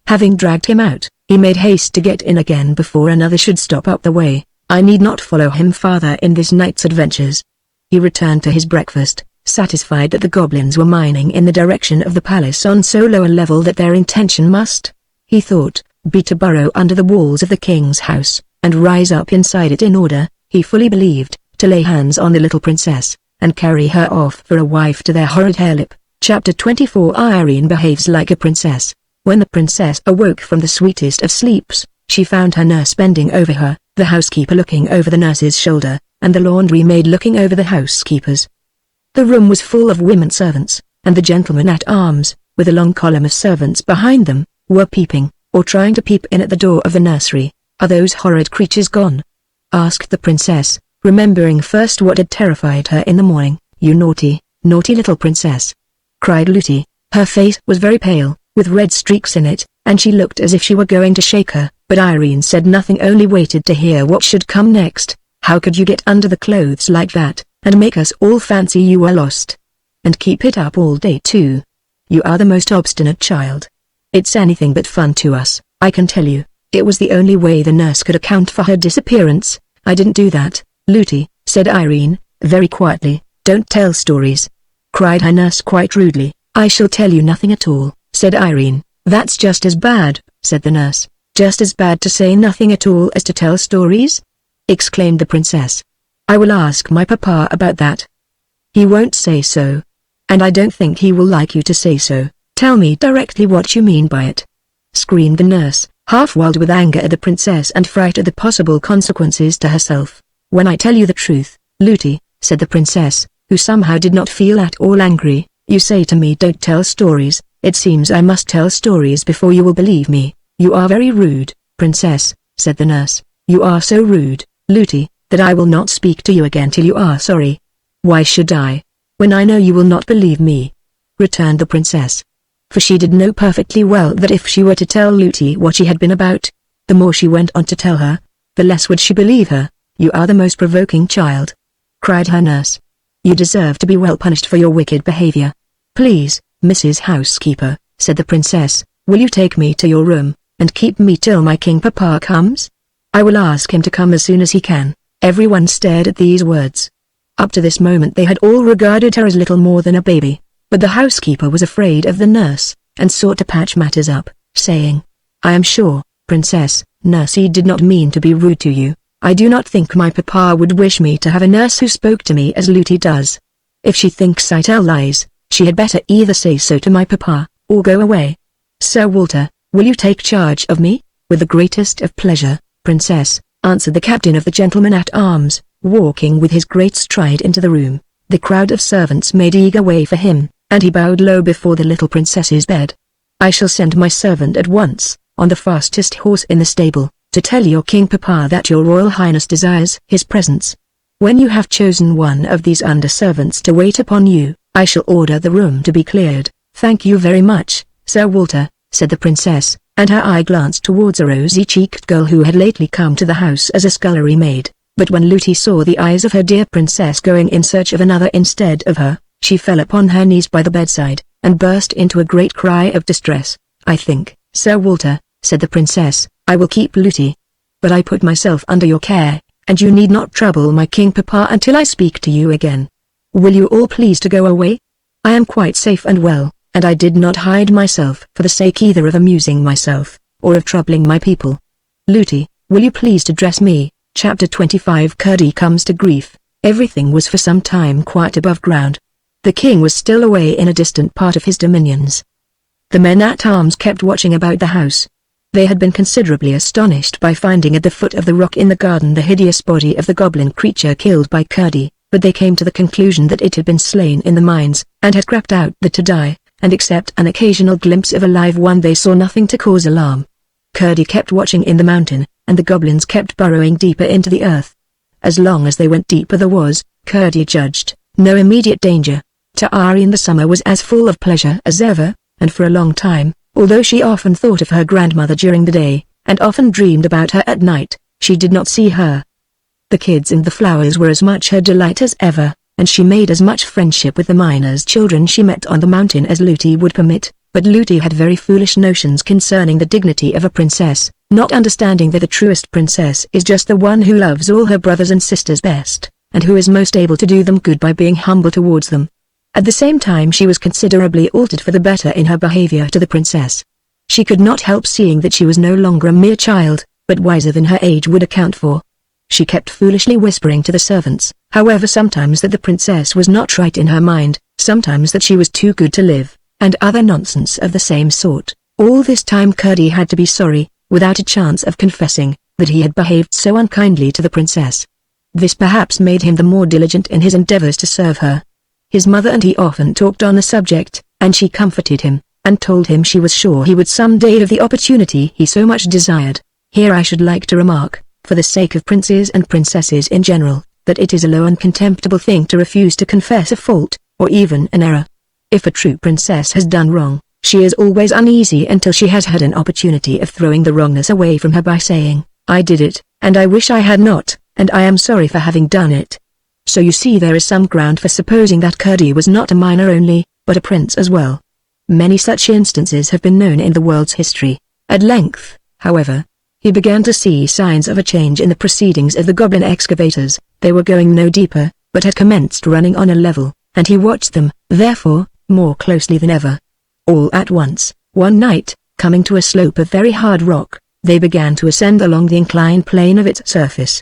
A: Having dragged him out, he made haste to get in again before another should stop up the way. I need not follow him farther in this night's adventures. He returned to his breakfast, satisfied that the goblins were mining in the direction of the palace on so low a level that their intention must, he thought, be to burrow under the walls of the king's house, and rise up inside it in order, he fully believed, to lay hands on the little princess, and carry her off for a wife to their horrid Hairlip. Chapter 24. Irene behaves like a princess. When the princess awoke from the sweetest of sleeps, she found her nurse bending over her, the housekeeper looking over the nurse's shoulder, and the laundry maid looking over the housekeeper's. The room was full of women servants, and the gentlemen at arms, with a long column of servants behind them, were peeping, or trying to peep in at the door of the nursery. Are those horrid creatures gone? Asked the princess, remembering first what had terrified her in the morning. You naughty, naughty little princess, cried Lootie. Her face was very pale, with red streaks in it, and she looked as if she were going to shake her, but Irene said nothing, only waited to hear what should come next. How could you get under the clothes like that, and make us all fancy you were lost? And keep it up all day too. You are the most obstinate child. It's anything but fun to us, I can tell you. It was the only way the nurse could account for her disappearance. I didn't do that, Lootie, said Irene, very quietly. Don't tell stories, cried her nurse quite rudely. I shall tell you nothing at all, said Irene. That's just as bad, said the nurse. Just as bad to say nothing at all as to tell stories? Exclaimed the princess. I will ask my papa about that. He won't say so. And I don't think he will like you to say so. Tell me directly what you mean by it, screamed the nurse, half wild with anger at the princess and fright at the possible consequences to herself. When I tell you the truth, Lootie, said the princess, who somehow did not feel at all angry, you say to me don't tell stories. It seems I must tell stories before you will believe me. You are very rude, princess, said the nurse. You are so rude, Lootie, that I will not speak to you again till you are sorry. Why should I, when I know you will not believe me? Returned the princess. For she did know perfectly well that if she were to tell Lootie what she had been about, the more she went on to tell her, the less would she believe her. You are the most provoking child, cried her nurse. You deserve to be well punished for your wicked behavior. Please, Mrs. Housekeeper, said the princess, will you take me to your room, and keep me till my king papa comes? I will ask him to come as soon as he can. Everyone stared at these words. Up to this moment they had all regarded her as little more than a baby, but the housekeeper was afraid of the nurse, and sought to patch matters up, saying, I am sure, Princess, Nursey did not mean to be rude to you. I do not think my papa would wish me to have a nurse who spoke to me as Looty does. If she thinks I tell lies, she had better either say so to my papa, or go away. Sir Walter, will you take charge of me? With the greatest of pleasure, Princess, answered the captain of the gentlemen-at-arms, walking with his great stride into the room. The crowd of servants made eager way for him, and he bowed low before the little princess's bed. I shall send my servant at once, on the fastest horse in the stable, to tell your king papa that your royal highness desires his presence. When you have chosen one of these under-servants to wait upon you, I shall order the room to be cleared. Thank you very much, Sir Walter, said the princess, and her eye glanced towards a rosy-cheeked girl who had lately come to the house as a scullery maid. But when Looty saw the eyes of her dear princess going in search of another instead of her, she fell upon her knees by the bedside, and burst into a great cry of distress. I think, Sir Walter, said the princess, I will keep Looty. But I put myself under your care, and you need not trouble my king papa until I speak to you again. Will you all please to go away? I am quite safe and well, and I did not hide myself for the sake either of amusing myself, or of troubling my people. Looty, will you please to dress me? Chapter 25 Curdie comes to grief. Everything was for some time quiet above ground. The king was still away in a distant part of his dominions. The men-at-arms kept watching about the house. They had been considerably astonished by finding at the foot of the rock in the garden the hideous body of the goblin creature killed by Curdie, but they came to the conclusion that it had been slain in the mines, and had crept out there to die, and except an occasional glimpse of a live one they saw nothing to cause alarm. Curdie kept watching in the mountain, and the goblins kept burrowing deeper into the earth. As long as they went deeper there was, Curdie judged, no immediate danger. Taari in the summer was as full of pleasure as ever, and for a long time, although she often thought of her grandmother during the day, and often dreamed about her at night, she did not see her. The kids and the flowers were as much her delight as ever, and she made as much friendship with the miners' children she met on the mountain as Looty would permit, but Looty had very foolish notions concerning the dignity of a princess, not understanding that the truest princess is just the one who loves all her brothers and sisters best, and who is most able to do them good by being humble towards them. At the same time she was considerably altered for the better in her behavior to the princess. She could not help seeing that she was no longer a mere child, but wiser than her age would account for. She kept foolishly whispering to the servants, however, sometimes that the princess was not right in her mind, sometimes that she was too good to live, and other nonsense of the same sort. All this time Curdie had to be sorry, without a chance of confessing, that he had behaved so unkindly to the princess. This perhaps made him the more diligent in his endeavors to serve her. His mother and he often talked on the subject, and she comforted him, and told him she was sure he would some day have the opportunity he so much desired. Here I should like to remark, for the sake of princes and princesses in general, that it is a low and contemptible thing to refuse to confess a fault, or even an error. If a true princess has done wrong, she is always uneasy until she has had an opportunity of throwing the wrongness away from her by saying, I did it, and I wish I had not, and I am sorry for having done it. So you see there is some ground for supposing that Curdie was not a miner only, but a prince as well. Many such instances have been known in the world's history. At length, however, he began to see signs of a change in the proceedings of the goblin excavators. They were going no deeper, but had commenced running on a level, and he watched them, therefore, more closely than ever. All at once, one night, coming to a slope of very hard rock, they began to ascend along the inclined plane of its surface.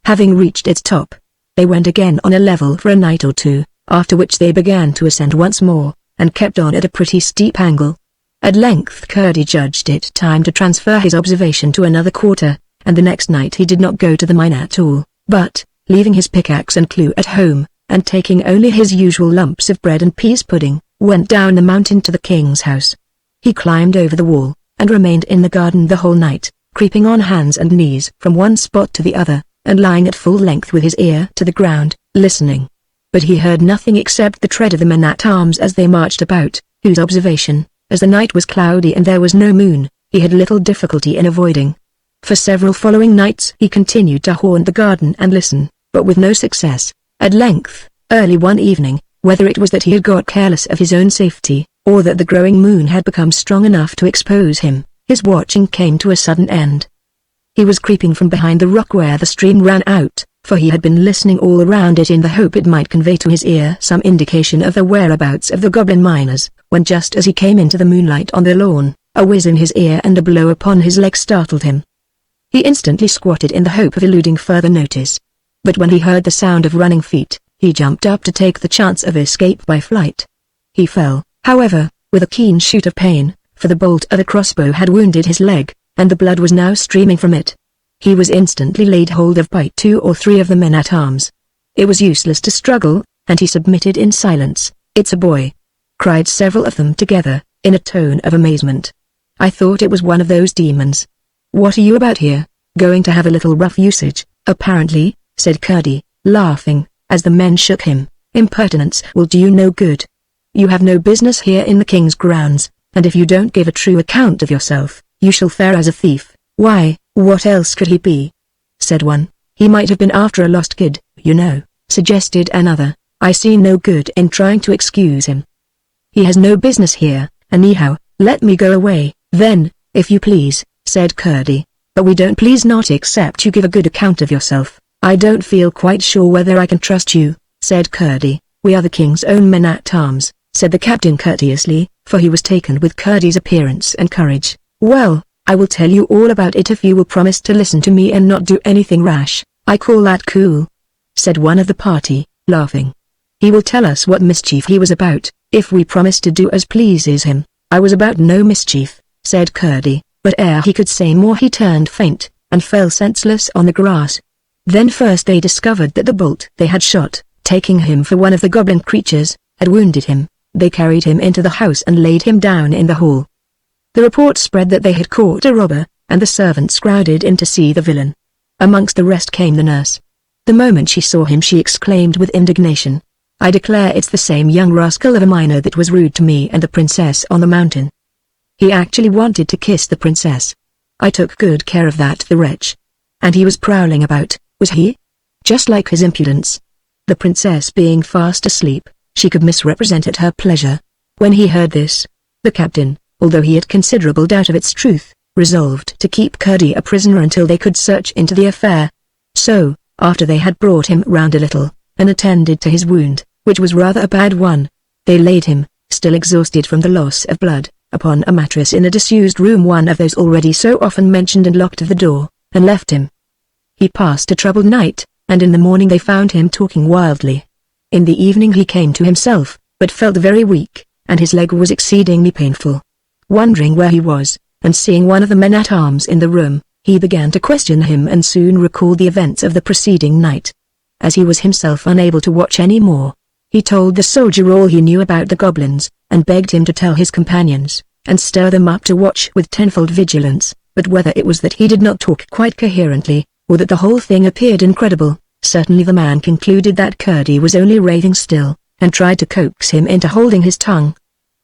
A: Having reached its top, they went again on a level for a night or two, after which they began to ascend once more, and kept on at a pretty steep angle. At length Curdie judged it time to transfer his observation to another quarter, and the next night he did not go to the mine at all, but, leaving his pickaxe and clue at home, and taking only his usual lumps of bread and peas pudding, went down the mountain to the king's house. He climbed over the wall, and remained in the garden the whole night, creeping on hands and knees from one spot to the other, and lying at full length with his ear to the ground, listening. But he heard nothing except the tread of the men-at-arms as they marched about, whose observation, as the night was cloudy and there was no moon, he had little difficulty in avoiding. For several following nights he continued to haunt the garden and listen, but with no success. At length, Early one evening, whether it was that he had got careless of his own safety, or that the growing moon had become strong enough to expose him, his watching came to a sudden end. He was creeping from behind the rock where the stream ran out, for he had been listening all around it in the hope it might convey to his ear some indication of the whereabouts of the goblin miners, when just as he came into the moonlight on the lawn, a whiz in his ear and a blow upon his leg startled him. He instantly squatted in the hope of eluding further notice. But when he heard the sound of running feet, he jumped up to take the chance of escape by flight. He fell, however, with a keen shoot of pain, for the bolt of a crossbow had wounded his leg, and the blood was now streaming from it. He was instantly laid hold of by 2 or 3 of the men-at-arms. It was useless to struggle, and he submitted in silence. "It's a boy!" cried several of them together, in a tone of amazement. "I thought it was one of those demons." "What are you about here? Going to have a little rough usage, apparently," said Curdie, laughing, as the men shook him. "Impertinence will do you no good. You have no business here in the king's grounds, and if you don't give a true account of yourself, you shall fare as a thief." "Why, what else could he be?" said one. "He might have been after a lost kid, you know," suggested another. "I see no good in trying to excuse him. He has no business here, anyhow. Let me go away, then, if you please," said Curdie. "But we don't please not except you give a good account of yourself." "I don't feel quite sure whether I can trust you," said Curdie. "We are the king's own men-at-arms," said the captain courteously, for he was taken with Curdie's appearance and courage. "Well, I will tell you all about it if you will promise to listen to me and not do anything rash." "I call that cool," said one of the party, laughing. "He will tell us what mischief he was about, if we promise to do as pleases him." "I was about no mischief," said Curdie, but ere he could say more he turned faint, and fell senseless on the grass. Then first they discovered that the bolt they had shot, taking him for one of the goblin creatures, had wounded him. They carried him into the house and laid him down in the hall. The report spread that they had caught a robber, and the servants crowded in to see the villain. Amongst the rest came the nurse. The moment she saw him she exclaimed with indignation, "I declare it's the same young rascal of a miner that was rude to me and the princess on the mountain. He actually wanted to kiss the princess. I took good care of that, the wretch. And he was prowling about, was he? Just like his impudence." The princess being fast asleep, she could misrepresent at her pleasure. When he heard this, the captain, although he had considerable doubt of its truth, resolved to keep Curdie a prisoner until they could search into the affair. So, after they had brought him round a little, and attended to his wound, which was rather a bad one, they laid him, still exhausted from the loss of blood, upon a mattress in a disused room, one of those already so often mentioned, and locked the door, and left him. He passed a troubled night, and in the morning they found him talking wildly. In the evening he came to himself, but felt very weak, and his leg was exceedingly painful. Wondering where he was, and seeing one of the men-at-arms in the room, he began to question him and soon recalled the events of the preceding night. As he was himself unable to watch any more, he told the soldier all he knew about the goblins, and begged him to tell his companions, and stir them up to watch with tenfold vigilance. But whether it was that he did not talk quite coherently, or that the whole thing appeared incredible, certainly the man concluded that Curdie was only raving still, and tried to coax him into holding his tongue.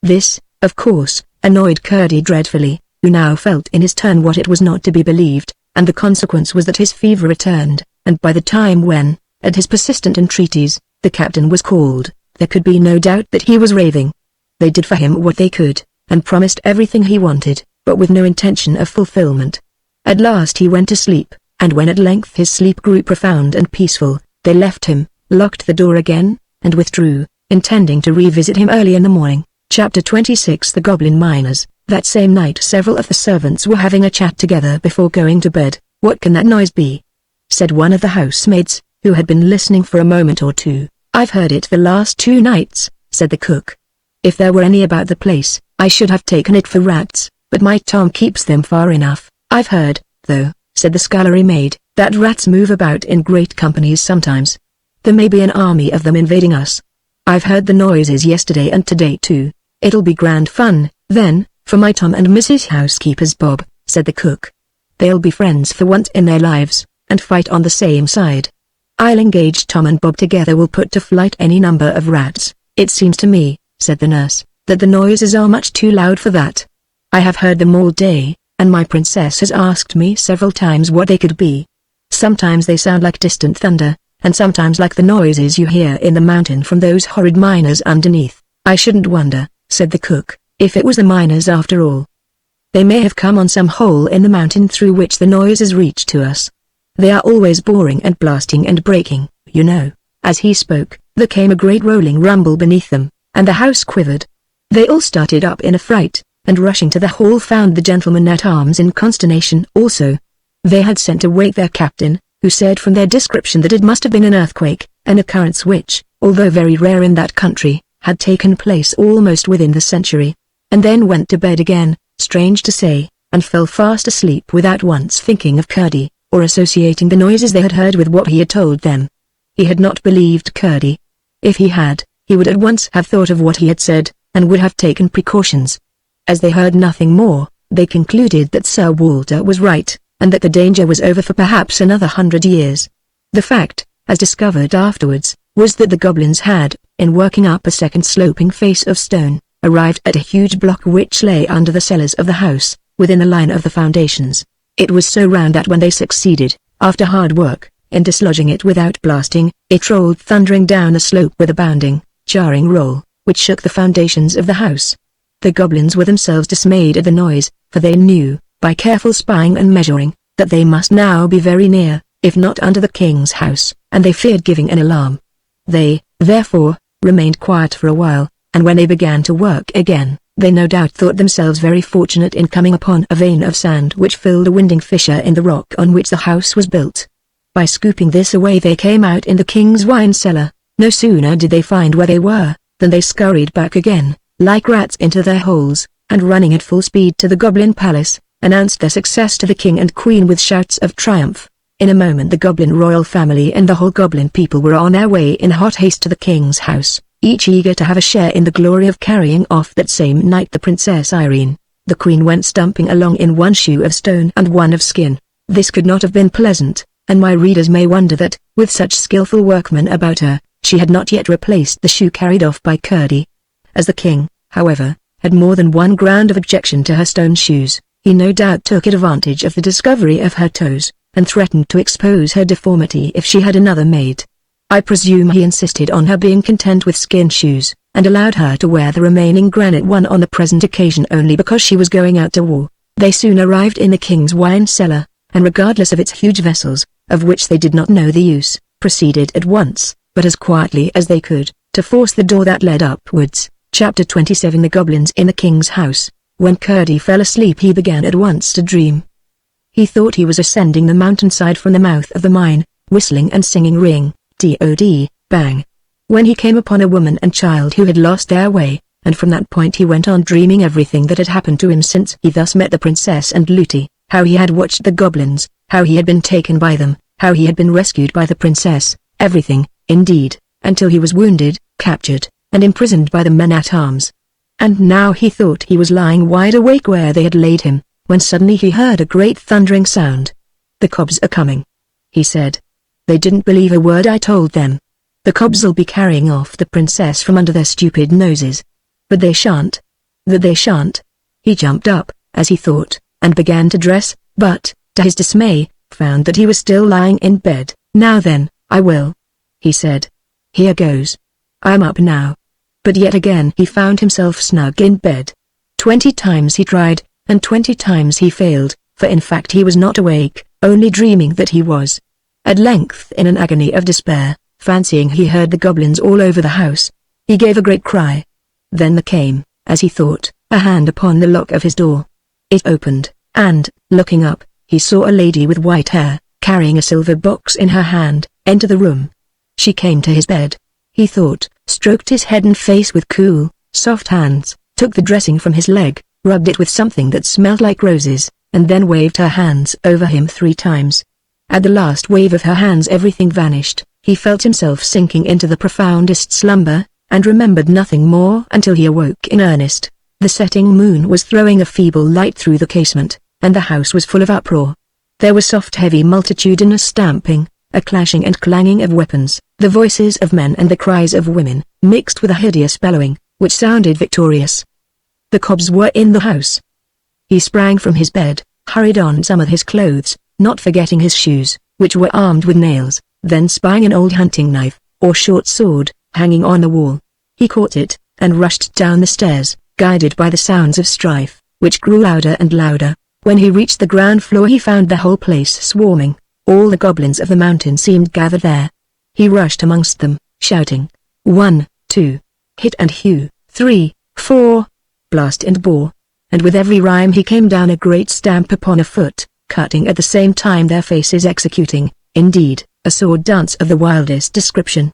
A: This, of course, annoyed Curdie dreadfully, who now felt in his turn what it was not to be believed, and the consequence was that his fever returned, and by the time when, at his persistent entreaties, the captain was called, there could be no doubt that he was raving. They did for him what they could, and promised everything he wanted, but with no intention of fulfillment. At last he went to sleep, and when at length his sleep grew profound and peaceful, they left him, locked the door again, and withdrew, intending to revisit him early in the morning. Chapter 26 The Goblin Miners. That same night several of the servants were having a chat together before going to bed. "What can that noise be?" said one of the housemaids, who had been listening for a moment or two. "I've heard it the last 2 nights," said the cook. "If there were any about the place, I should have taken it for rats, but my Tom keeps them far enough." "I've heard, though," said the scullery maid, "that rats move about in great companies sometimes. There may be an army of them invading us. I've heard the noises yesterday and today too. It'll be grand fun, then, for my Tom and Mrs. Housekeeper's Bob," said the cook. "They'll be friends for once in their lives, and fight on the same side. I'll engage Tom and Bob together will put to flight any number of rats." "It seems to me," said the nurse, "that the noises are much too loud for that. I have heard them all day, and my princess has asked me several times what they could be. Sometimes they sound like distant thunder, and sometimes like the noises you hear in the mountain from those horrid miners underneath. I shouldn't wonder, said the cook, if it was the miners after all. They may have come on some hole in the mountain through which the noises reach to us. They are always boring and blasting and breaking, you know. As he spoke, there came a great rolling rumble beneath them, and the house quivered. They all started up in a fright, and rushing to the hall found the gentlemen-at-arms in consternation also. They had sent to wake their captain, who said from their description that it must have been an earthquake, an occurrence which, although very rare in that country, had taken place almost within the century, and then went to bed again, strange to say, and fell fast asleep without once thinking of Curdie, or associating the noises they had heard with what he had told them. He had not believed Curdie. If he had, he would at once have thought of what he had said, and would have taken precautions. As they heard nothing more, they concluded that Sir Walter was right, and that the danger was over for perhaps another 100 years. The fact, as discovered afterwards, was that the goblins had, in working up a second sloping face of stone, arrived at a huge block which lay under the cellars of the house, within the line of the foundations. It was so round that when they succeeded, after hard work, in dislodging it without blasting, it rolled thundering down the slope with a bounding, jarring roll, which shook the foundations of the house. The goblins were themselves dismayed at the noise, for they knew, by careful spying and measuring, that they must now be very near, if not under the king's house, and they feared giving an alarm. They, therefore, remained quiet for a while, and when they began to work again, they no doubt thought themselves very fortunate in coming upon a vein of sand which filled a winding fissure in the rock on which the house was built. By scooping this away they came out in the king's wine cellar. No sooner did they find where they were, than they scurried back again, like rats into their holes, and running at full speed to the Goblin Palace, announced their success to the king and queen with shouts of triumph. In a moment the Goblin royal family and the whole Goblin people were on their way in hot haste to the king's house, each eager to have a share in the glory of carrying off that same night the Princess Irene. The queen went stumping along in one shoe of stone and one of skin. This could not have been pleasant, and my readers may wonder that, with such skillful workmen about her, she had not yet replaced the shoe carried off by Curdie. As the king, however, had more than one ground of objection to her stone shoes, he no doubt took advantage of the discovery of her toes, and threatened to expose her deformity if she had another made. I presume he insisted on her being content with skin shoes, and allowed her to wear the remaining granite one on the present occasion only because she was going out to war. They soon arrived in the king's wine cellar, and regardless of its huge vessels, of which they did not know the use, proceeded at once, but as quietly as they could, to force the door that led upwards. Chapter 27 The Goblins in the King's House. When Curdie fell asleep he began at once to dream. He thought he was ascending the mountainside from the mouth of the mine, whistling and singing ring, dod, bang. When he came upon a woman and child who had lost their way, and from that point he went on dreaming everything that had happened to him since he thus met the princess and Looty, how he had watched the goblins, how he had been taken by them, how he had been rescued by the princess, everything, indeed, until he was wounded, captured, and imprisoned by the men-at-arms. And now he thought he was lying wide awake where they had laid him, when suddenly he heard a great thundering sound. "The cobs are coming," he said. "They didn't believe a word I told them. The cobs'll be carrying off the princess from under their stupid noses. But they shan't. That they shan't." He jumped up, as he thought, and began to dress, but, to his dismay, found that he was still lying in bed. "Now then, I will," he said. "Here goes. I'm up now." But yet again he found himself snug in bed. 20 times he tried, and 20 times he failed, for in fact he was not awake, only dreaming that he was. At length, in an agony of despair, fancying he heard the goblins all over the house, he gave a great cry. Then there came, as he thought, a hand upon the lock of his door. It opened, and, looking up, he saw a lady with white hair, carrying a silver box in her hand, enter the room. She came to his bed. He thought, stroked his head and face with cool, soft hands, took the dressing from his leg, rubbed it with something that smelled like roses, and then waved her hands over him 3 times. At the last wave of her hands everything vanished. He felt himself sinking into the profoundest slumber, and remembered nothing more until he awoke in earnest. The setting moon was throwing a feeble light through the casement, and the house was full of uproar. There was soft heavy multitudinous stamping, a clashing and clanging of weapons, the voices of men and the cries of women, mixed with a hideous bellowing, which sounded victorious. The cobs were in the house. He sprang from his bed, hurried on some of his clothes, not forgetting his shoes, which were armed with nails, Then spying an old hunting knife, or short sword, hanging on the wall, he caught it, and rushed down the stairs, guided by the sounds of strife, which grew louder and louder. When he reached the ground floor he found the whole place swarming. All the goblins of the mountain seemed gathered there. He rushed amongst them, shouting, 1, 2, hit and hew, 3, 4, blast and bore. And with every rhyme he came down a great stamp upon a foot, cutting at the same time their faces, executing, indeed, a sword dance of the wildest description.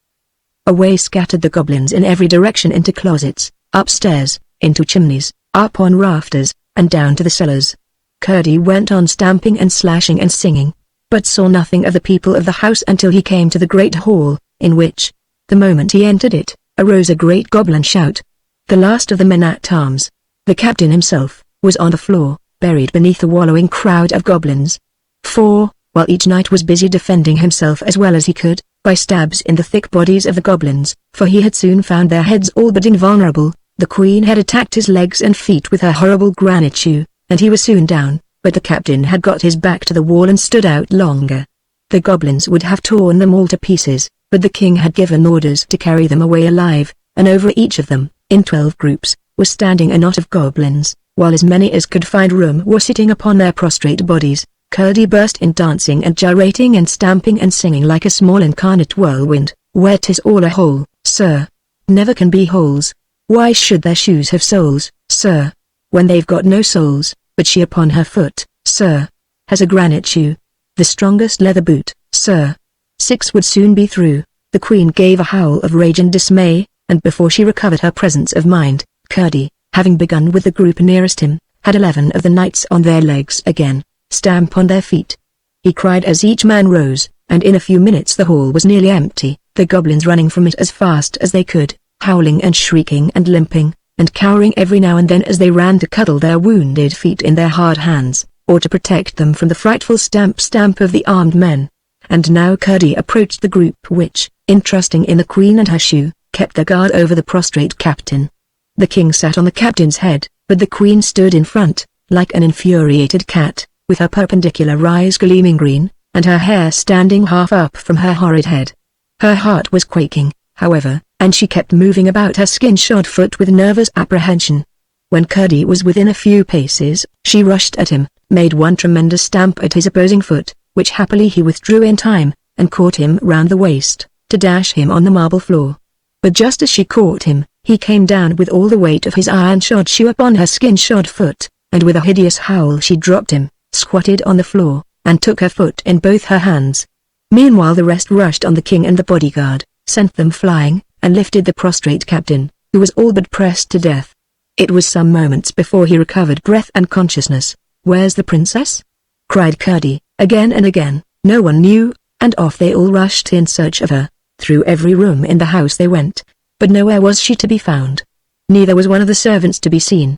A: Away scattered the goblins in every direction, into closets, upstairs, into chimneys, up on rafters, and down to the cellars. Curdie went on stamping and slashing and singing, but saw nothing of the people of the house until he came to the great hall, in which, the moment he entered it, arose a great goblin shout. The last of the men-at-arms, the captain himself, was on the floor, buried beneath a wallowing crowd of goblins. For, while each knight was busy defending himself as well as he could, by stabs in the thick bodies of the goblins, for he had soon found their heads all but invulnerable, the queen had attacked his legs and feet with her horrible granite shoe, and he was soon down, but the captain had got his back to the wall and stood out longer. The goblins would have torn them all to pieces, but the king had given orders to carry them away alive, and over each of them, in 12 groups, was standing a knot of goblins, while as many as could find room were sitting upon their prostrate bodies. Curdie burst in dancing and gyrating and stamping and singing like a small incarnate whirlwind. Where 'tis all a hole, sir, never can be holes. Why should their shoes have soles, sir, when they've got no soles? But she upon her foot, sir, has a granite shoe, the strongest leather boot, sir. 6 would soon be through. The queen gave a howl of rage and dismay, and before she recovered her presence of mind, Curdie, having begun with the group nearest him, had 11 of the knights on their legs again, stamp on their feet. He cried as each man rose, and in a few minutes the hall was nearly empty, the goblins running from it as fast as they could, howling and shrieking and limping, and cowering every now and then as they ran to cuddle their wounded feet in their hard hands, or to protect them from the frightful stamp of the armed men. And now Curdie approached the group which, entrusting in the queen and her shoe, kept their guard over the prostrate captain. The king sat on the captain's head, but the queen stood in front, like an infuriated cat, with her perpendicular eyes gleaming green, and her hair standing half up from her horrid head. Her heart was quaking, however, and she kept moving about her skin-shod foot with nervous apprehension. When Curdie was within a few paces, she rushed at him, made one tremendous stamp at his opposing foot, which happily he withdrew in time, and caught him round the waist, to dash him on the marble floor. But just as she caught him, he came down with all the weight of his iron-shod shoe upon her skin-shod foot, and with a hideous howl she dropped him, squatted on the floor, and took her foot in both her hands. Meanwhile the rest rushed on the king and the bodyguard, sent them flying, and lifted the prostrate captain, who was all but pressed to death. It was some moments before he recovered breath and consciousness. "Where's the princess?" cried Curdie, again and again. No one knew, and off they all rushed in search of her. Through every room in the house they went, but nowhere was she to be found. Neither was one of the servants to be seen.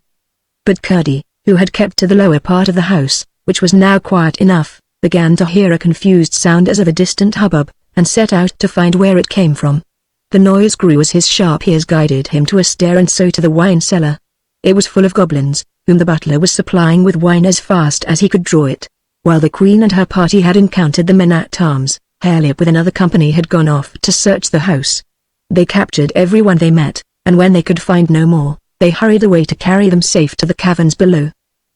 A: But Curdie, who had kept to the lower part of the house, which was now quiet enough, began to hear a confused sound as of a distant hubbub, and set out to find where it came from. The noise grew as his sharp ears guided him to a stair and so to the wine cellar. It was full of goblins, whom the butler was supplying with wine as fast as he could draw it. While the queen and her party had encountered the men-at-arms, Harriet with another company had gone off to search the house. They captured everyone they met, and when they could find no more, they hurried away to carry them safe to the caverns below.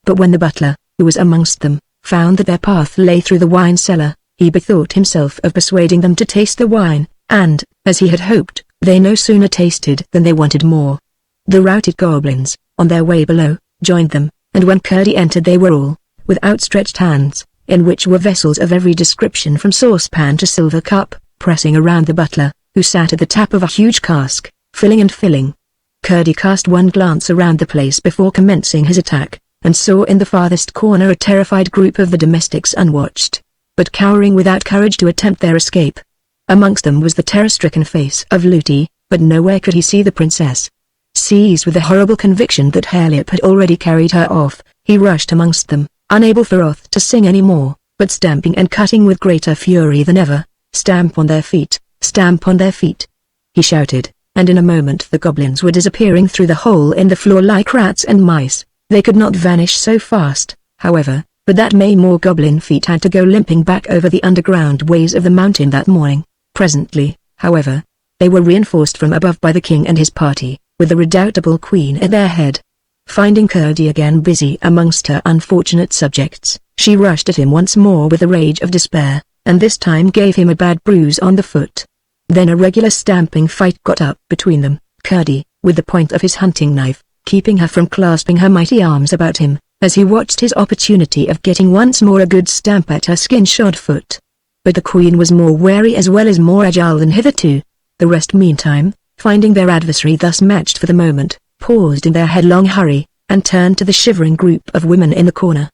A: But when the butler, who was amongst them, found that their path lay through the wine cellar, he bethought himself of persuading them to taste the wine, and, as he had hoped, they no sooner tasted than they wanted more. The routed goblins, on their way below, joined them, and when Curdie entered they were all, with outstretched hands, in which were vessels of every description from saucepan to silver cup, pressing around the butler, who sat at the tap of a huge cask, filling and filling. Curdie cast one glance around the place before commencing his attack, and saw in the farthest corner a terrified group of the domestics unwatched, but cowering without courage to attempt their escape. Amongst them was the terror-stricken face of Lootie, but nowhere could he see the princess. Seized with the horrible conviction that Harriet had already carried her off, he rushed amongst them, unable for wrath to sing any more, but stamping and cutting with greater fury than ever. "Stamp on their feet, stamp on their feet," he shouted, and in a moment the goblins were disappearing through the hole in the floor like rats and mice. They could not vanish so fast, however, but that many more goblin feet had to go limping back over the underground ways of the mountain that morning. Presently, however, they were reinforced from above by the king and his party, with the redoubtable queen at their head. Finding Curdie again busy amongst her unfortunate subjects, she rushed at him once more with the rage of despair, and this time gave him a bad bruise on the foot. Then a regular stamping fight got up between them, Curdie, with the point of his hunting knife, keeping her from clasping her mighty arms about him, as he watched his opportunity of getting once more a good stamp at her skin-shod foot. But the queen was more wary as well as more agile than hitherto. The rest meantime, finding their adversary thus matched for the moment, paused in their headlong hurry, and turned to the shivering group of women in the corner.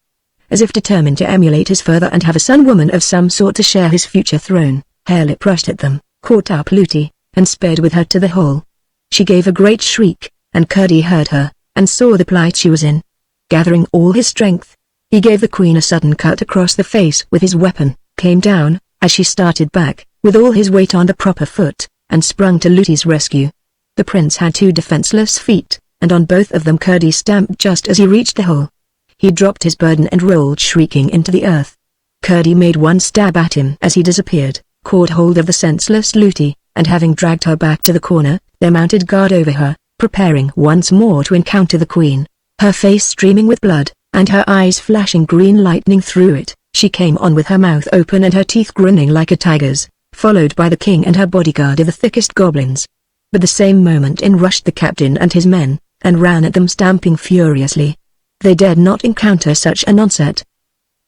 A: As if determined to emulate his father and have a son-woman of some sort to share his future throne, Harelip rushed at them, caught up Lootie, and sped with her to the hall. She gave a great shriek, and Curdie heard her, and saw the plight she was in. Gathering all his strength, he gave the queen a sudden cut across the face with his weapon, came down, as she started back, with all his weight on the proper foot, and sprung to Lootie's rescue. The prince had 2 defenseless feet, and on both of them Curdie stamped just as he reached the hole. He dropped his burden and rolled shrieking into the earth. Curdie made one stab at him as he disappeared, caught hold of the senseless Lootie, and having dragged her back to the corner, they mounted guard over her, preparing once more to encounter the queen. Her face streaming with blood, and her eyes flashing green lightning through it, she came on with her mouth open and her teeth grinning like a tiger's, followed by the king and her bodyguard of the thickest goblins. But the same moment in rushed the captain and his men, and ran at them stamping furiously. They dared not encounter such an onset.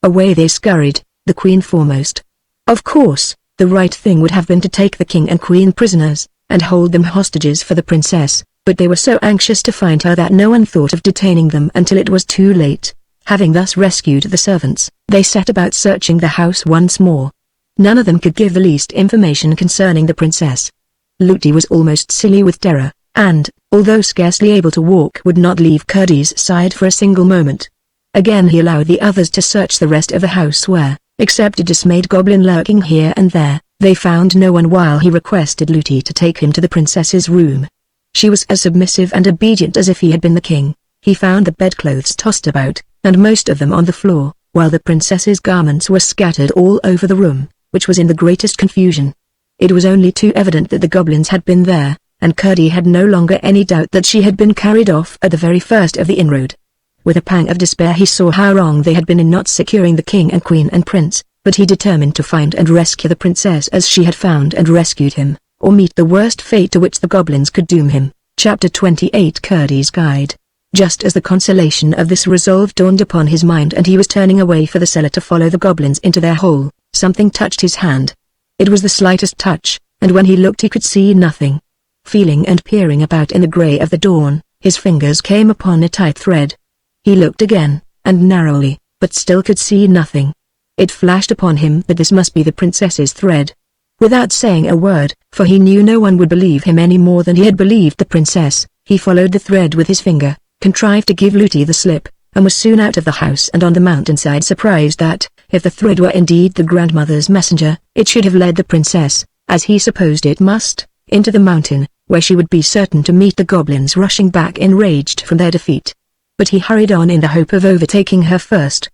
A: Away they scurried, the queen foremost. Of course, the right thing would have been to take the king and queen prisoners, and hold them hostages for the princess, but they were so anxious to find her that no one thought of detaining them until it was too late. Having thus rescued the servants, they set about searching the house once more. None of them could give the least information concerning the princess. Lootie was almost silly with terror, and, although scarcely able to walk, would not leave Curdie's side for a single moment. Again he allowed the others to search the rest of the house where, except a dismayed goblin lurking here and there, they found no one while he requested Lootie to take him to the princess's room. She was as submissive and obedient as if he had been the king. He found the bedclothes tossed about, and most of them on the floor, while the princess's garments were scattered all over the room, which was in the greatest confusion. It was only too evident that the goblins had been there, and Curdie had no longer any doubt that she had been carried off at the very first of the inroad. With a pang of despair he saw how wrong they had been in not securing the king and queen and prince, but he determined to find and rescue the princess as she had found and rescued him, or meet the worst fate to which the goblins could doom him. Chapter 28 Curdie's Guide. Just as the consolation of this resolve dawned upon his mind and he was turning away for the cellar to follow the goblins into their hole, something touched his hand. It was the slightest touch, and when he looked he could see nothing. Feeling and peering about in the grey of the dawn, his fingers came upon a tight thread. He looked again, and narrowly, but still could see nothing. It flashed upon him that this must be the princess's thread. Without saying a word, for he knew no one would believe him any more than he had believed the princess, he followed the thread with his finger, contrived to give Lootie the slip, and was soon out of the house and on the mountainside, surprised that, if the thread were indeed the grandmother's messenger, it should have led the princess, as he supposed it must, into the mountain, where she would be certain to meet the goblins rushing back enraged from their defeat. But he hurried on in the hope of overtaking her first.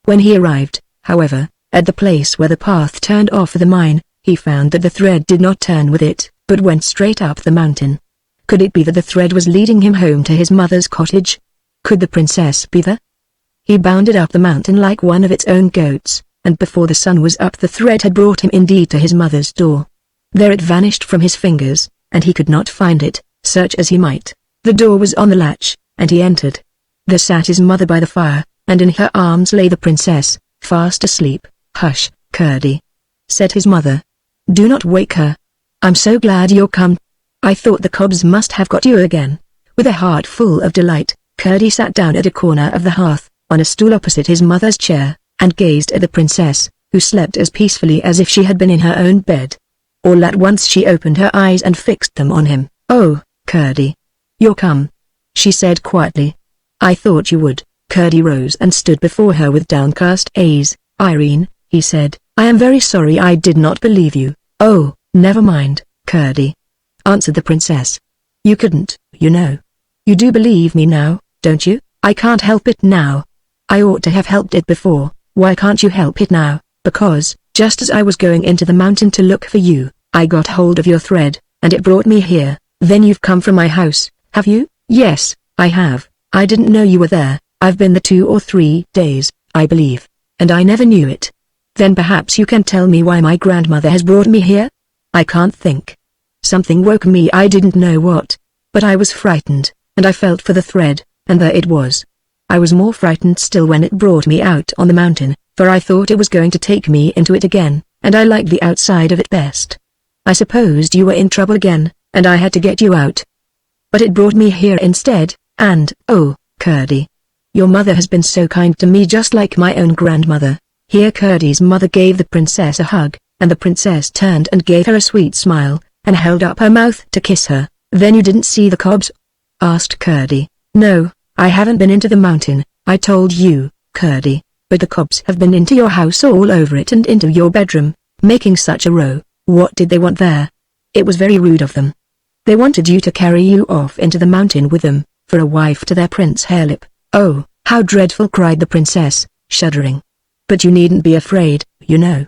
A: When he arrived, however, at the place where the path turned off the mine, he found that the thread did not turn with it, but went straight up the mountain. Could it be that the thread was leading him home to his mother's cottage? Could the princess be there? He bounded up the mountain like one of its own goats, and before the sun was up the thread had brought him indeed to his mother's door. There it vanished from his fingers, and he could not find it, search as he might. The door was on the latch, and he entered. There sat his mother by the fire, and in her arms lay the princess, fast asleep. "Hush, Curdie," said his mother. "Do not wake her. I'm so glad you're come. I thought the cobs must have got you again." With a heart full of delight, Curdie sat down at a corner of the hearth, on a stool opposite his mother's chair, and gazed at the princess, who slept as peacefully as if she had been in her own bed. All at once she opened her eyes and fixed them on him. "Oh, Curdie. You're come," she said quietly. "I thought you would." Curdie rose and stood before her with downcast eyes. "Irene," he said, "I am very sorry I did not believe you." "Oh, never mind, Curdie," answered the princess. "You couldn't, you know. You do believe me now, don't you?" "I can't help it now. I ought to have helped it before. Why can't you help it now? Because, just as I was going into the mountain to look for you, I got hold of your thread, and it brought me here. Then you've come from my house, have you? Yes, I have. I didn't know you were there. I've been there 2 or 3 days, I believe, and I never knew it. Then perhaps you can tell me why my grandmother has brought me here? I can't think. Something woke me, I didn't know what. But I was frightened, and I felt for the thread, and there it was. I was more frightened still when it brought me out on the mountain, for I thought it was going to take me into it again, and I liked the outside of it best. I supposed you were in trouble again, and I had to get you out. But it brought me here instead, and, oh, Curdie. Your mother has been so kind to me, just like my own grandmother. Here Curdie's mother gave the princess a hug, and the princess turned and gave her a sweet smile, and held up her mouth to kiss her. Then you didn't see the cobs? Asked Curdie. No, I haven't been into the mountain, I told you, Curdie, but the cobs have been into your house, all over it, and into your bedroom, making such a row. What did they want there? It was very rude of them. They wanted you to carry you off into the mountain with them, for a wife to their Prince Hairlip. Oh, how dreadful, cried the princess, shuddering. But you needn't be afraid, you know.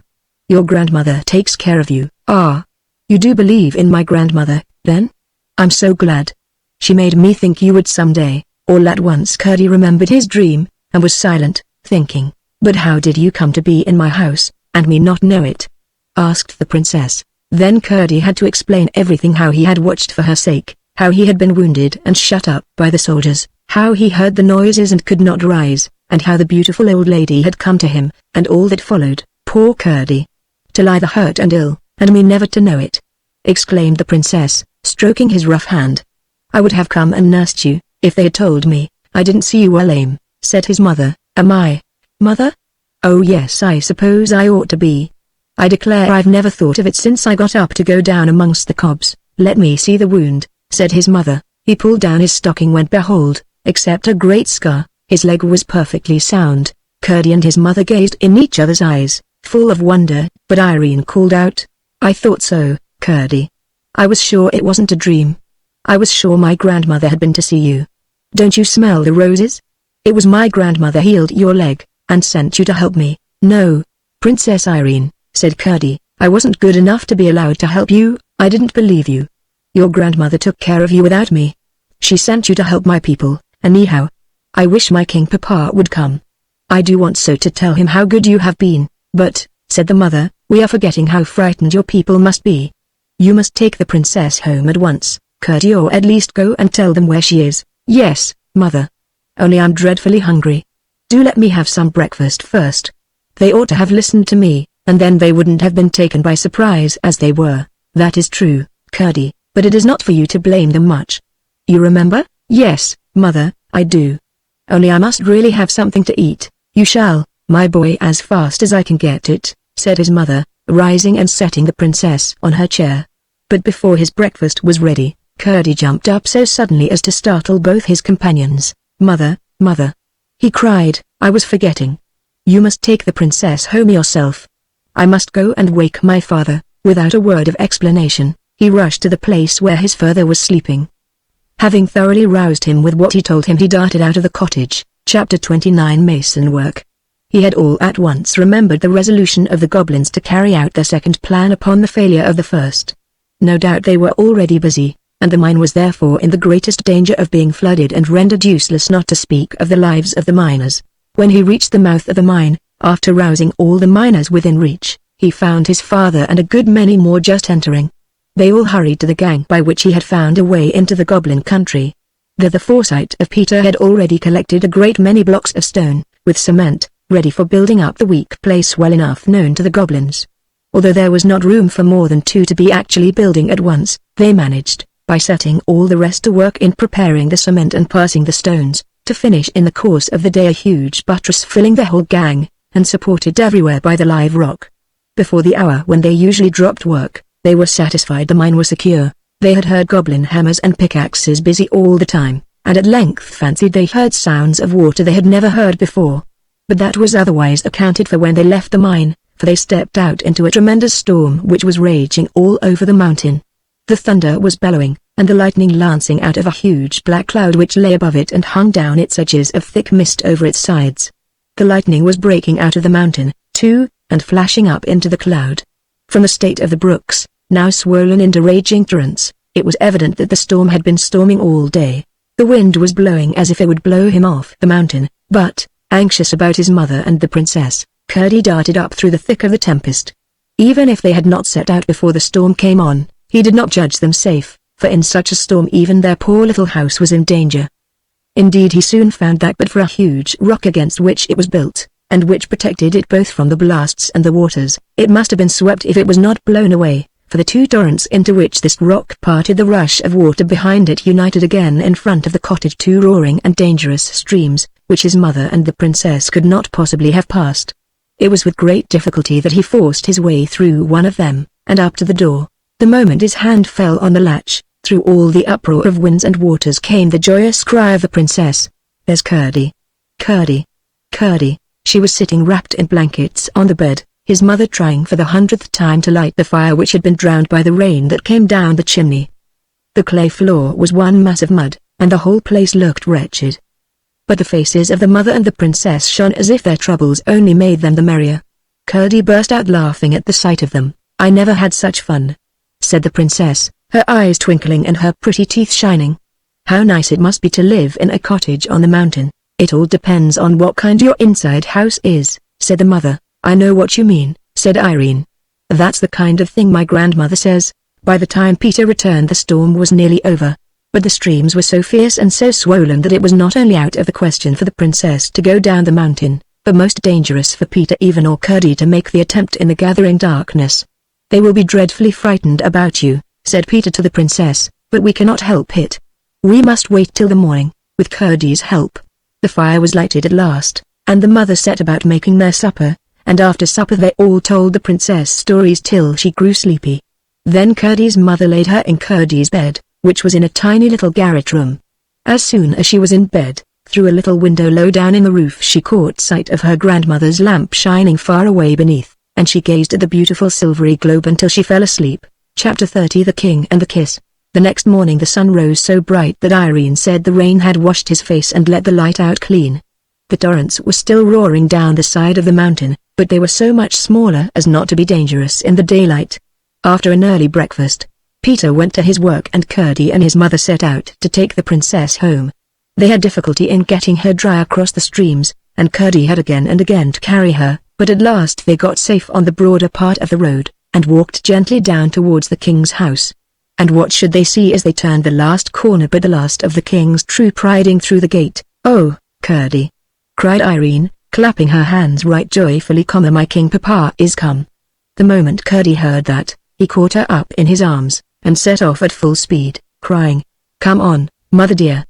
A: Your grandmother takes care of you. Ah, you do believe in my grandmother, then? I'm so glad. She made me think you would someday. All at once Curdie remembered his dream, and was silent, thinking, but how did you come to be in my house, and me not know it? Asked the princess. Then Curdie had to explain everything, how he had watched for her sake, how he had been wounded and shut up by the soldiers, how he heard the noises and could not rise, and how the beautiful old lady had come to him, and all that followed. Poor Curdie. To lie the hurt and ill, and me never to know it! Exclaimed the princess, stroking his rough hand. I would have come and nursed you, if they had told me. I didn't see you were lame, said his mother. Am I? Mother? Oh yes, I suppose I ought to be. I declare I've never thought of it since I got up to go down amongst the cobs. Let me see the wound, said his mother. He pulled down his stocking when behold, except a great scar, his leg was perfectly sound. Curdie and his mother gazed in each other's eyes, full of wonder, but Irene called out, I thought so, Curdie. I was sure it wasn't a dream. I was sure my grandmother had been to see you. Don't you smell the roses? It was my grandmother healed your leg, and sent you to help me. No, Princess Irene, said Curdie, I wasn't good enough to be allowed to help you. I didn't believe you. Your grandmother took care of you without me. She sent you to help my people, anyhow. I wish my King Papa would come. I do want so to tell him how good you have been, but, said the mother, we are forgetting how frightened your people must be. You must take the princess home at once, Curdie, or at least go and tell them where she is. Yes, mother. Only I'm dreadfully hungry. Do let me have some breakfast first. They ought to have listened to me, and then they wouldn't have been taken by surprise as they were. That is true, Curdie, but it is not for you to blame them much. You remember? Yes, mother, I do. Only I must really have something to eat. You shall, my boy, as fast as I can get it, said his mother, rising and setting the princess on her chair. But before his breakfast was ready, Curdie jumped up so suddenly as to startle both his companions. Mother, mother! He cried, I was forgetting. You must take the princess home yourself. I must go and wake my father. Without a word of explanation, he rushed to the place where his father was sleeping. Having thoroughly roused him with what he told him, he darted out of the cottage. Chapter 29 Mason Work. He had all at once remembered the resolution of the goblins to carry out their second plan upon the failure of the first. No doubt they were already busy, and the mine was therefore in the greatest danger of being flooded and rendered useless, not to speak of the lives of the miners. When he reached the mouth of the mine, after rousing all the miners within reach, he found his father and a good many more just entering. They all hurried to the gang by which he had found a way into the goblin country. There the foresight of Peter had already collected a great many blocks of stone, with cement, ready for building up the weak place well enough known to the goblins. Although there was not room for more than 2 to be actually building at once, they managed, by setting all the rest to work in preparing the cement and passing the stones, to finish in the course of the day a huge buttress filling the whole gang, and supported everywhere by the live rock. Before the hour when they usually dropped work, they were satisfied the mine was secure. They had heard goblin hammers and pickaxes busy all the time, and at length fancied they heard sounds of water they had never heard before. But that was otherwise accounted for when they left the mine, for they stepped out into a tremendous storm which was raging all over the mountain. The thunder was bellowing, and the lightning lancing out of a huge black cloud which lay above it and hung down its edges of thick mist over its sides. The lightning was breaking out of the mountain, too, and flashing up into the cloud. From the state of the brooks, now swollen into raging torrents, it was evident that the storm had been storming all day. The wind was blowing as if it would blow him off the mountain, but, anxious about his mother and the princess, Curdie darted up through the thick of the tempest. Even if they had not set out before the storm came on, he did not judge them safe, for in such a storm even their poor little house was in danger. Indeed, he soon found that but for a huge rock against which it was built, and which protected it both from the blasts and the waters, it must have been swept if it was not blown away, for the two torrents into which this rock parted the rush of water behind it united again in front of the cottage, two roaring and dangerous streams, which his mother and the princess could not possibly have passed. It was with great difficulty that he forced his way through one of them, and up to the door. The moment his hand fell on the latch, through all the uproar of winds and waters came the joyous cry of the princess. "There's Curdie! Curdie! Curdie!" She was sitting wrapped in blankets on the bed, his mother trying for the 100th time to light the fire which had been drowned by the rain that came down the chimney. The clay floor was one mass of mud, and the whole place looked wretched. But the faces of the mother and the princess shone as if their troubles only made them the merrier. Curdie burst out laughing at the sight of them. "I never had such fun," said the princess, her eyes twinkling and her pretty teeth shining. "How nice it must be to live in a cottage on the mountain." "It all depends on what kind your inside house is," said the mother. "I know what you mean," said Irene. "That's the kind of thing my grandmother says." By the time Peter returned the storm was nearly over. But the streams were so fierce and so swollen that it was not only out of the question for the princess to go down the mountain, but most dangerous for Peter even or Curdie to make the attempt in the gathering darkness. "They will be dreadfully frightened about you," said Peter to the princess, "but we cannot help it. We must wait till the morning, with Curdie's help." The fire was lighted at last, and the mother set about making their supper, and after supper they all told the princess stories till she grew sleepy. Then Curdie's mother laid her in Curdie's bed, which was in a tiny little garret room. As soon as she was in bed, through a little window low down in the roof she caught sight of her grandmother's lamp shining far away beneath, and she gazed at the beautiful silvery globe until she fell asleep. Chapter 30 The King and the Kiss. The next morning the sun rose so bright that Irene said the rain had washed his face and let the light out clean. The torrents were still roaring down the side of the mountain, but they were so much smaller as not to be dangerous in the daylight. After an early breakfast, Peter went to his work and Curdie and his mother set out to take the princess home. They had difficulty in getting her dry across the streams, and Curdie had again and again to carry her, but at last they got safe on the broader part of the road, and walked gently down towards the king's house. And what should they see as they turned the last corner but the last of the king's troop riding through the gate? "Oh, Curdie!" cried Irene, clapping her hands right joyfully, "My king papa is come." The moment Curdie heard that, he caught her up in his arms, and set off at full speed, crying, "Come on, mother dear.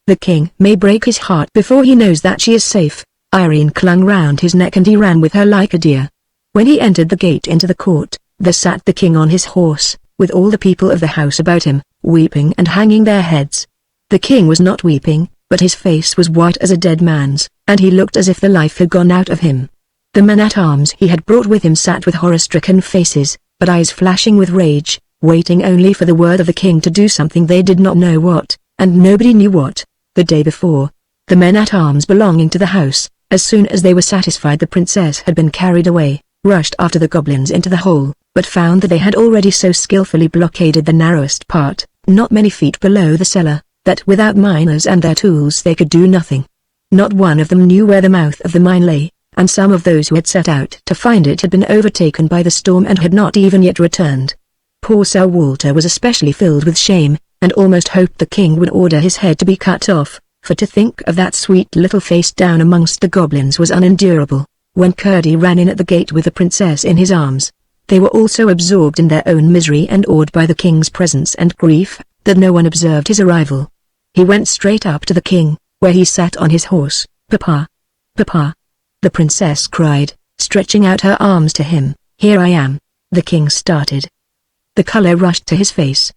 A: The king may break his heart before he knows that she is safe." Irene clung round his neck and he ran with her like a deer. When he entered the gate into the court, there sat the king on his horse, with all the people of the house about him, weeping and hanging their heads. The king was not weeping, but his face was white as a dead man's, and he looked as if the life had gone out of him. The men-at-arms he had brought with him sat with horror-stricken faces, but eyes flashing with rage, waiting only for the word of the king to do something they did not know what, and nobody knew what. The day before, the men-at-arms belonging to the house, as soon as they were satisfied the princess had been carried away, rushed after the goblins into the hole, but found that they had already so skillfully blockaded the narrowest part, not many feet below the cellar, that without miners and their tools they could do nothing. Not one of them knew where the mouth of the mine lay, and some of those who had set out to find it had been overtaken by the storm and had not even yet returned. Poor Sir Walter was especially filled with shame, and almost hoped the king would order his head to be cut off, for to think of that sweet little face down amongst the goblins was unendurable. When Curdie ran in at the gate with the princess in his arms, they were all so absorbed in their own misery and awed by the king's presence and grief, that no one observed his arrival. He went straight up to the king, where he sat on his horse. "Papa! Papa!" the princess cried, stretching out her arms to him. "Here I am." The king started. The color rushed to his face.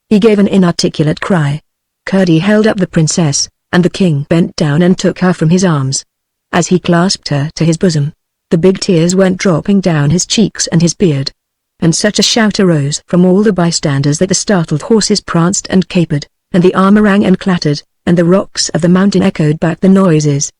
A: He gave an inarticulate cry. Curdie held up the princess, and the king bent down and took her from his arms. As he clasped her to his bosom, the big tears went dropping down his cheeks and his beard. And such a shout arose from all the bystanders that the startled horses pranced and capered, and the armor rang and clattered, and the rocks of the mountain echoed back the noises.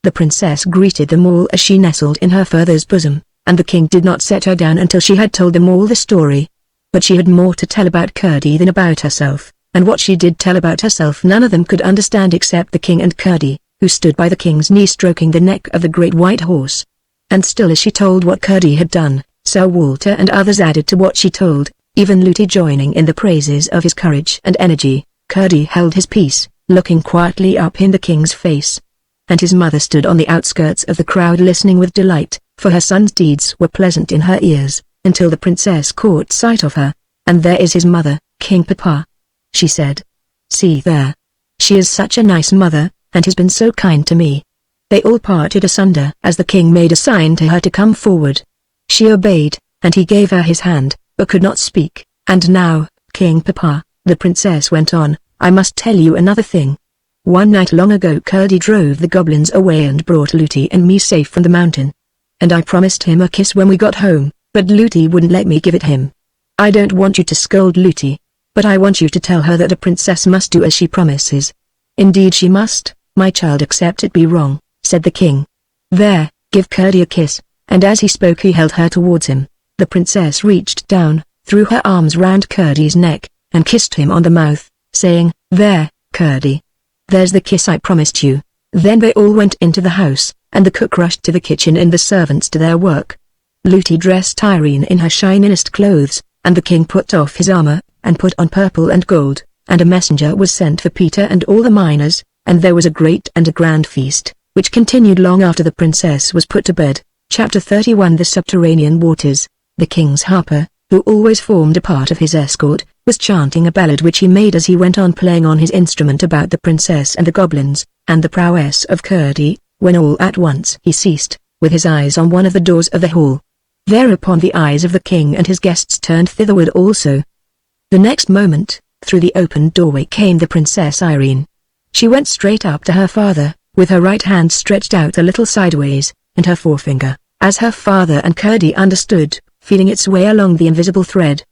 A: The princess greeted them all as she nestled in her father's bosom, and the king did not set her down until she had told them all the story. But she had more to tell about Curdie than about herself, and what she did tell about herself none of them could understand except the king and Curdie, who stood by the king's knee stroking the neck of the great white horse. And still as she told what Curdie had done, Sir Walter and others added to what she told, even Lootie joining in the praises of his courage and energy. Curdie held his peace, looking quietly up in the king's face. And his mother stood on the outskirts of the crowd listening with delight, for her son's deeds were pleasant in her ears, until the princess caught sight of her. "And there is his mother, King Papa," she said. "See there. She is such a nice mother, and has been so kind to me." They all parted asunder as the king made a sign to her to come forward. She obeyed, and he gave her his hand, but could not speak. "And now, King Papa," the princess went on, "I must tell you another thing. One night long ago Curdie drove the goblins away and brought Lootie and me safe from the mountain. And I promised him a kiss when we got home, but Lootie wouldn't let me give it him. I don't want you to scold Lootie, but I want you to tell her that a princess must do as she promises." "Indeed she must, my child, except it be wrong," said the king. "There, give Curdie a kiss," and as he spoke he held her towards him. The princess reached down, threw her arms round Curdie's neck, and kissed him on the mouth, saying, "There, Curdie. There's the kiss I promised you." Then they all went into the house, and the cook rushed to the kitchen and the servants to their work. Lootie dressed Irene in her shiniest clothes, and the king put off his armor, and put on purple and gold, and a messenger was sent for Peter and all the miners, and there was a great and a grand feast, which continued long after the princess was put to bed. Chapter 31 The Subterranean Waters. The king's harper, who always formed a part of his escort, was chanting a ballad which he made as he went on playing on his instrument about the princess and the goblins, and the prowess of Curdie, when all at once he ceased, with his eyes on one of the doors of the hall. Thereupon the eyes of the king and his guests turned thitherward also. The next moment, through the open doorway came the Princess Irene. She went straight up to her father, with her right hand stretched out a little sideways, and her forefinger, as her father and Curdie understood, feeling its way along the invisible thread.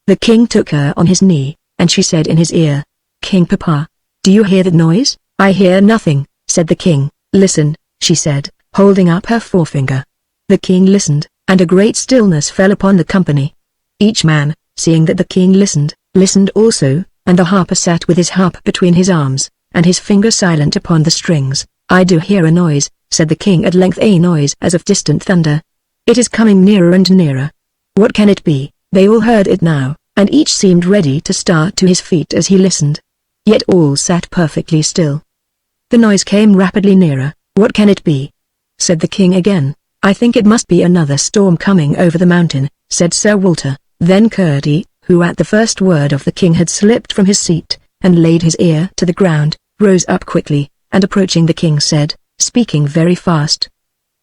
A: The king took her on his knee, and she said in his ear, "King Papa, do you hear that noise?" "I hear nothing," said the king. "Listen," she said, holding up her forefinger. The king listened, and a great stillness fell upon the company. Each man, seeing that the king listened, listened also, and the harper sat with his harp between his arms, and his finger silent upon the strings. "I do hear a noise," said the king at length, "a noise as of distant thunder. It is coming nearer and nearer. What can it be?" They all heard it now, and each seemed ready to start to his feet as he listened. Yet all sat perfectly still. The noise came rapidly nearer. "What can it be?" said the king again. "I think it must be another storm coming over the mountain," said Sir Walter. Then Curdie, who at the first word of the king had slipped from his seat, and laid his ear to the ground, rose up quickly, and approaching the king said, speaking very fast,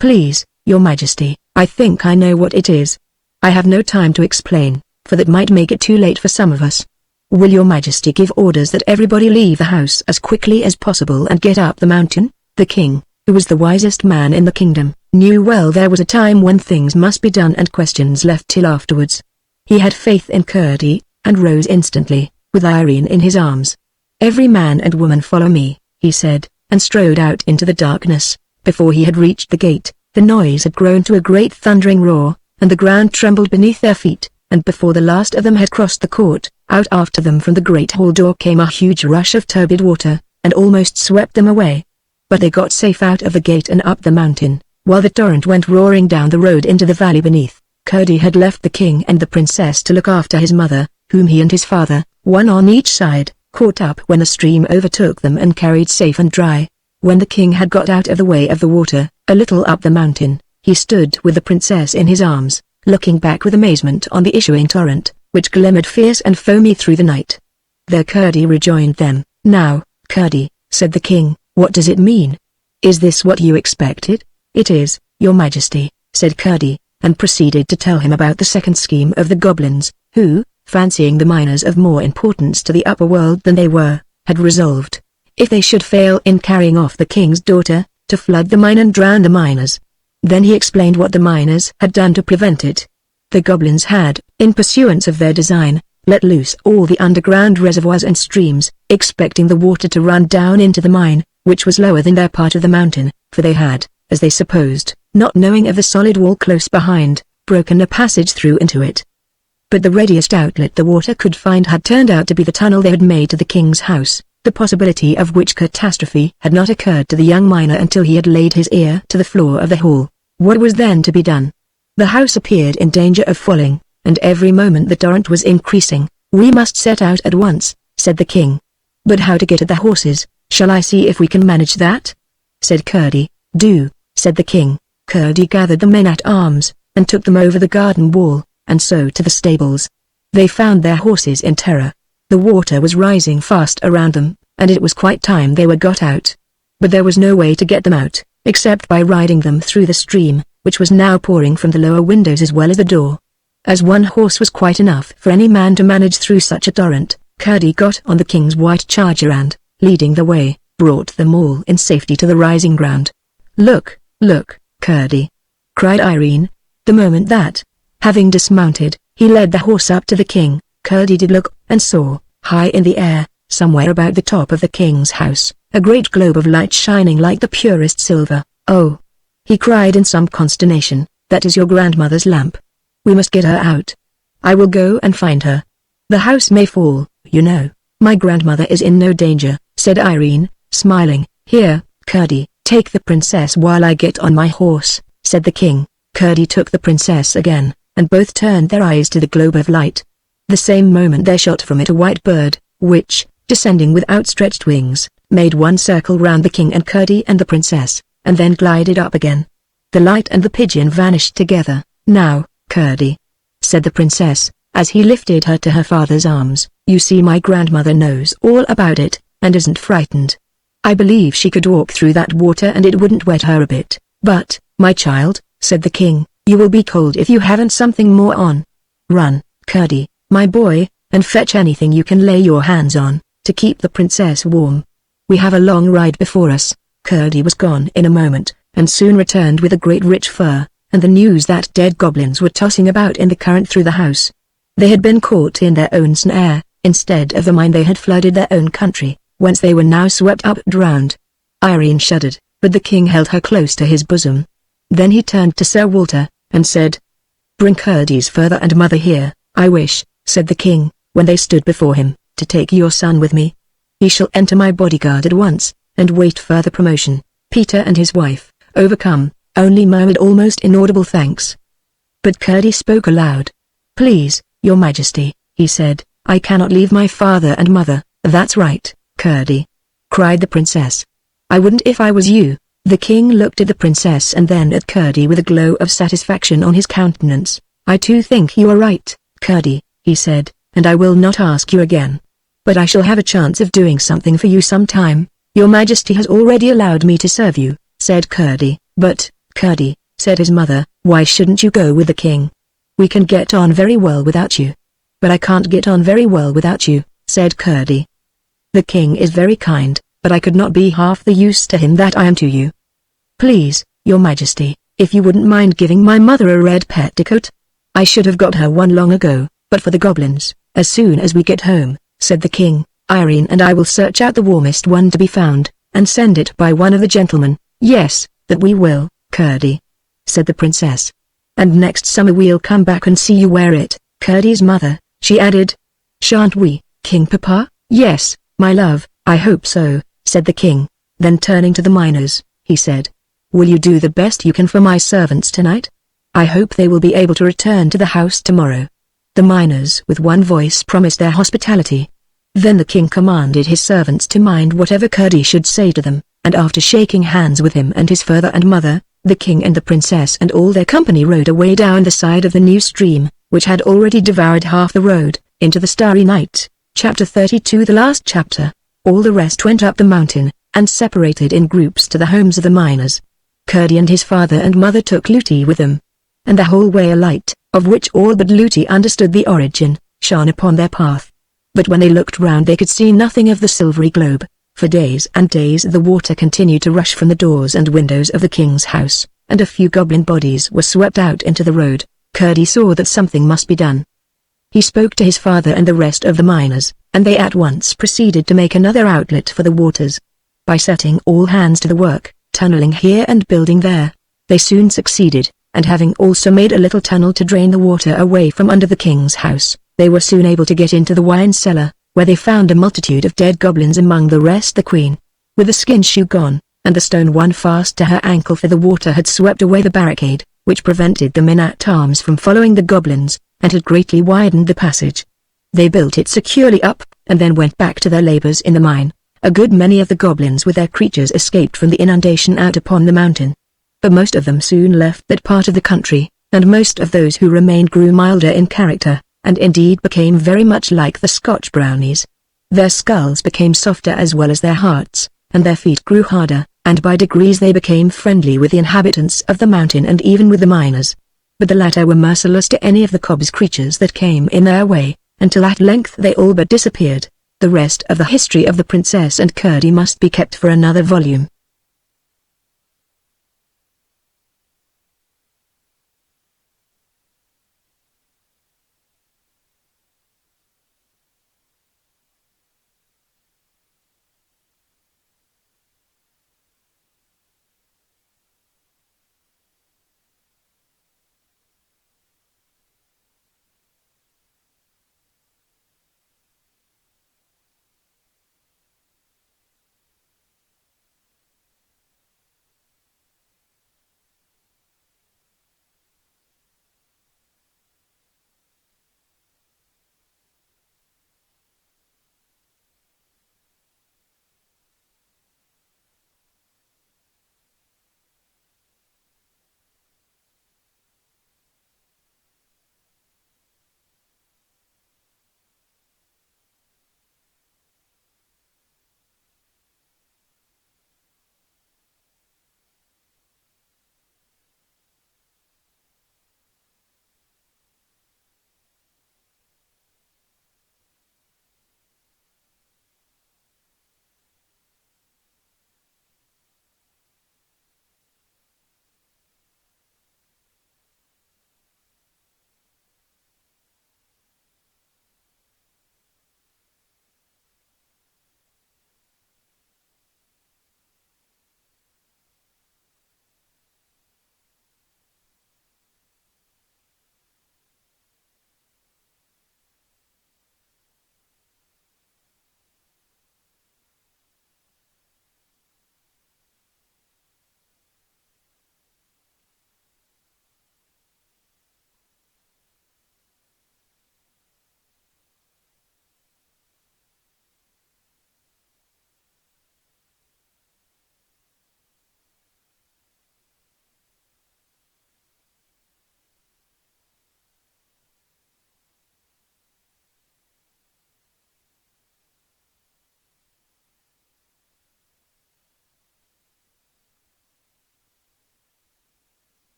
A: "Please, your majesty, I think I know what it is. I have no time to explain, for that might make it too late for some of us. Will your majesty give orders that everybody leave the house as quickly as possible and get up the mountain?" The king, who was the wisest man in the kingdom, knew well there was a time when things must be done and questions left till afterwards. He had faith in Curdie, and rose instantly, with Irene in his arms. "Every man and woman follow me," he said, and strode out into the darkness. Before he had reached the gate, the noise had grown to a great thundering roar, and the ground trembled beneath their feet, and before the last of them had crossed the court, out after them from the great hall door came a huge rush of turbid water, and almost swept them away. But they got safe out of the gate and up the mountain, while the torrent went roaring down the road into the valley beneath. Curdie had left the king and the princess to look after his mother, whom he and his father, one on each side, caught up when the stream overtook them and carried safe and dry. When the king had got out of the way of the water, a little up the mountain, he stood with the princess in his arms, looking back with amazement on the issuing torrent, which glimmered fierce and foamy through the night. There Curdie rejoined them. "Now, Curdie," said the king, "what does it mean? Is this what you expected?" "It is, your majesty," said Curdie, and proceeded to tell him about the second scheme of the goblins, who, fancying the miners of more importance to the upper world than they were, had resolved, if they should fail in carrying off the king's daughter, to flood the mine and drown the miners. Then he explained what the miners had done to prevent it. The goblins had, in pursuance of their design, let loose all the underground reservoirs and streams, expecting the water to run down into the mine, which was lower than their part of the mountain, for they had, as they supposed, not knowing of the solid wall close behind, broken a passage through into it. But the readiest outlet the water could find had turned out to be the tunnel they had made to the king's house, the possibility of which catastrophe had not occurred to the young miner until he had laid his ear to the floor of the hall. What was then to be done? The house appeared in danger of falling, and every moment the torrent was increasing. "We must set out at once," said the king. "But how to get at the horses? Shall I see if we can manage that?" said Curdie. "Do," said the king. Curdie gathered the men-at-arms, and took them over the garden wall, and so to the stables. They found their horses in terror. The water was rising fast around them, and it was quite time they were got out. But there was no way to get them out, except by riding them through the stream, which was now pouring from the lower windows as well as the door. As one horse was quite enough for any man to manage through such a torrent, Curdie got on the king's white charger and, leading the way, brought them all in safety to the rising ground. "Look, look, Curdie!" cried Irene, the moment that, having dismounted, he led the horse up to the king. Curdie did look, and saw, high in the air, somewhere about the top of the king's house, a great globe of light shining like the purest silver. "Oh!" he cried in some consternation, "that is your grandmother's lamp. We must get her out. I will go and find her. The house may fall, you know. My grandmother is in no danger," said Irene, smiling. "Here, Curdie, take the princess while I get on my horse," said the king. Curdie took the princess again, and both turned their eyes to the globe of light. The same moment there shot from it a white bird, which, descending with outstretched wings, made one circle round the king and Curdie and the princess, and then glided up again. The light and the pigeon vanished together. "Now, Curdie," said the princess, as he lifted her to her father's arms, "you see my grandmother knows all about it, and isn't frightened. I believe she could walk through that water and it wouldn't wet her a bit. But, my child," said the king, "you will be cold if you haven't something more on. Run, Curdie, my boy, and fetch anything you can lay your hands on, to keep the princess warm. We have a long ride before us." Curdie was gone in a moment, and soon returned with a great rich fur, and the news that dead goblins were tossing about in the current through the house. They had been caught in their own snare. Instead of the mine they had flooded their own country, whence they were now swept up drowned. Irene shuddered, but the king held her close to his bosom. Then he turned to Sir Walter, and said, "Bring Curdie's father and mother here." "I wish," said the king, when they stood before him, "to take your son with me. He shall enter my bodyguard at once, and wait further promotion." Peter and his wife, overcome, only murmured almost inaudible thanks. But Curdie spoke aloud. "Please, your majesty," he said, "I cannot leave my father and mother." "That's right, Curdie," cried the princess. "I wouldn't if I was you." The king looked at the princess and then at Curdie with a glow of satisfaction on his countenance. "I too think you are right, Curdie," he said, "and I will not ask you again. But I shall have a chance of doing something for you sometime." "Your majesty has already allowed me to serve you," said Curdie. "But, Curdie," said his mother, "why shouldn't you go with the king? We can get on very well without you." "But I can't get on very well without you," said Curdie. "The king is very kind, but I could not be half the use to him that I am to you. Please, your majesty, if you wouldn't mind giving my mother a red petticoat. I should have got her one long ago, but for the goblins." "As soon as we get home," said the king, "Irene and I will search out the warmest one to be found, and send it by one of the gentlemen." "Yes, that we will, Curdie," said the princess. "And next summer we'll come back and see you wear it, Curdie's mother," she added. "Shan't we, King Papa?" "Yes, my love, I hope so," said the king. Then turning to the miners, he said, "Will you do the best you can for my servants tonight? I hope they will be able to return to the house tomorrow." The miners with one voice promised their hospitality. Then the king commanded his servants to mind whatever Curdie should say to them, and after shaking hands with him and his father and mother, the king and the princess and all their company rode away down the side of the new stream, which had already devoured half the road, into the starry night. Chapter 32. The last chapter. All the rest went up the mountain, and separated in groups to the homes of the miners. Curdie and his father and mother took Lootie with them. And the whole way a light, of which all but Lootie understood the origin, shone upon their path. But when they looked round they could see nothing of the silvery globe. For days and days the water continued to rush from the doors and windows of the king's house, and a few goblin bodies were swept out into the road. Curdie saw that something must be done. He spoke to his father and the rest of the miners, and they at once proceeded to make another outlet for the waters. By setting all hands to the work, tunneling here and building there. They soon succeeded, and having also made a little tunnel to drain the water away from under the king's house, they were soon able to get into the wine cellar, where they found a multitude of dead goblins, among the rest the queen, with the skin shoe gone, and the stone one fast to her ankle, for the water had swept away the barricade, which prevented the men-at-arms from following the goblins, and had greatly widened the passage. They built it securely up, and then went back to their labors in the mine. A good many of the goblins with their creatures escaped from the inundation out upon the mountain. But most of them soon left that part of the country, and most of those who remained grew milder in character, and indeed became very much like the Scotch brownies. Their skulls became softer as well as their hearts, and their feet grew harder, and by degrees they became friendly with the inhabitants of the mountain and even with the miners. But the latter were merciless to any of the cob's creatures that came in their way, until at length they all but disappeared. The rest of the history of the princess and Curdie must be kept for another volume.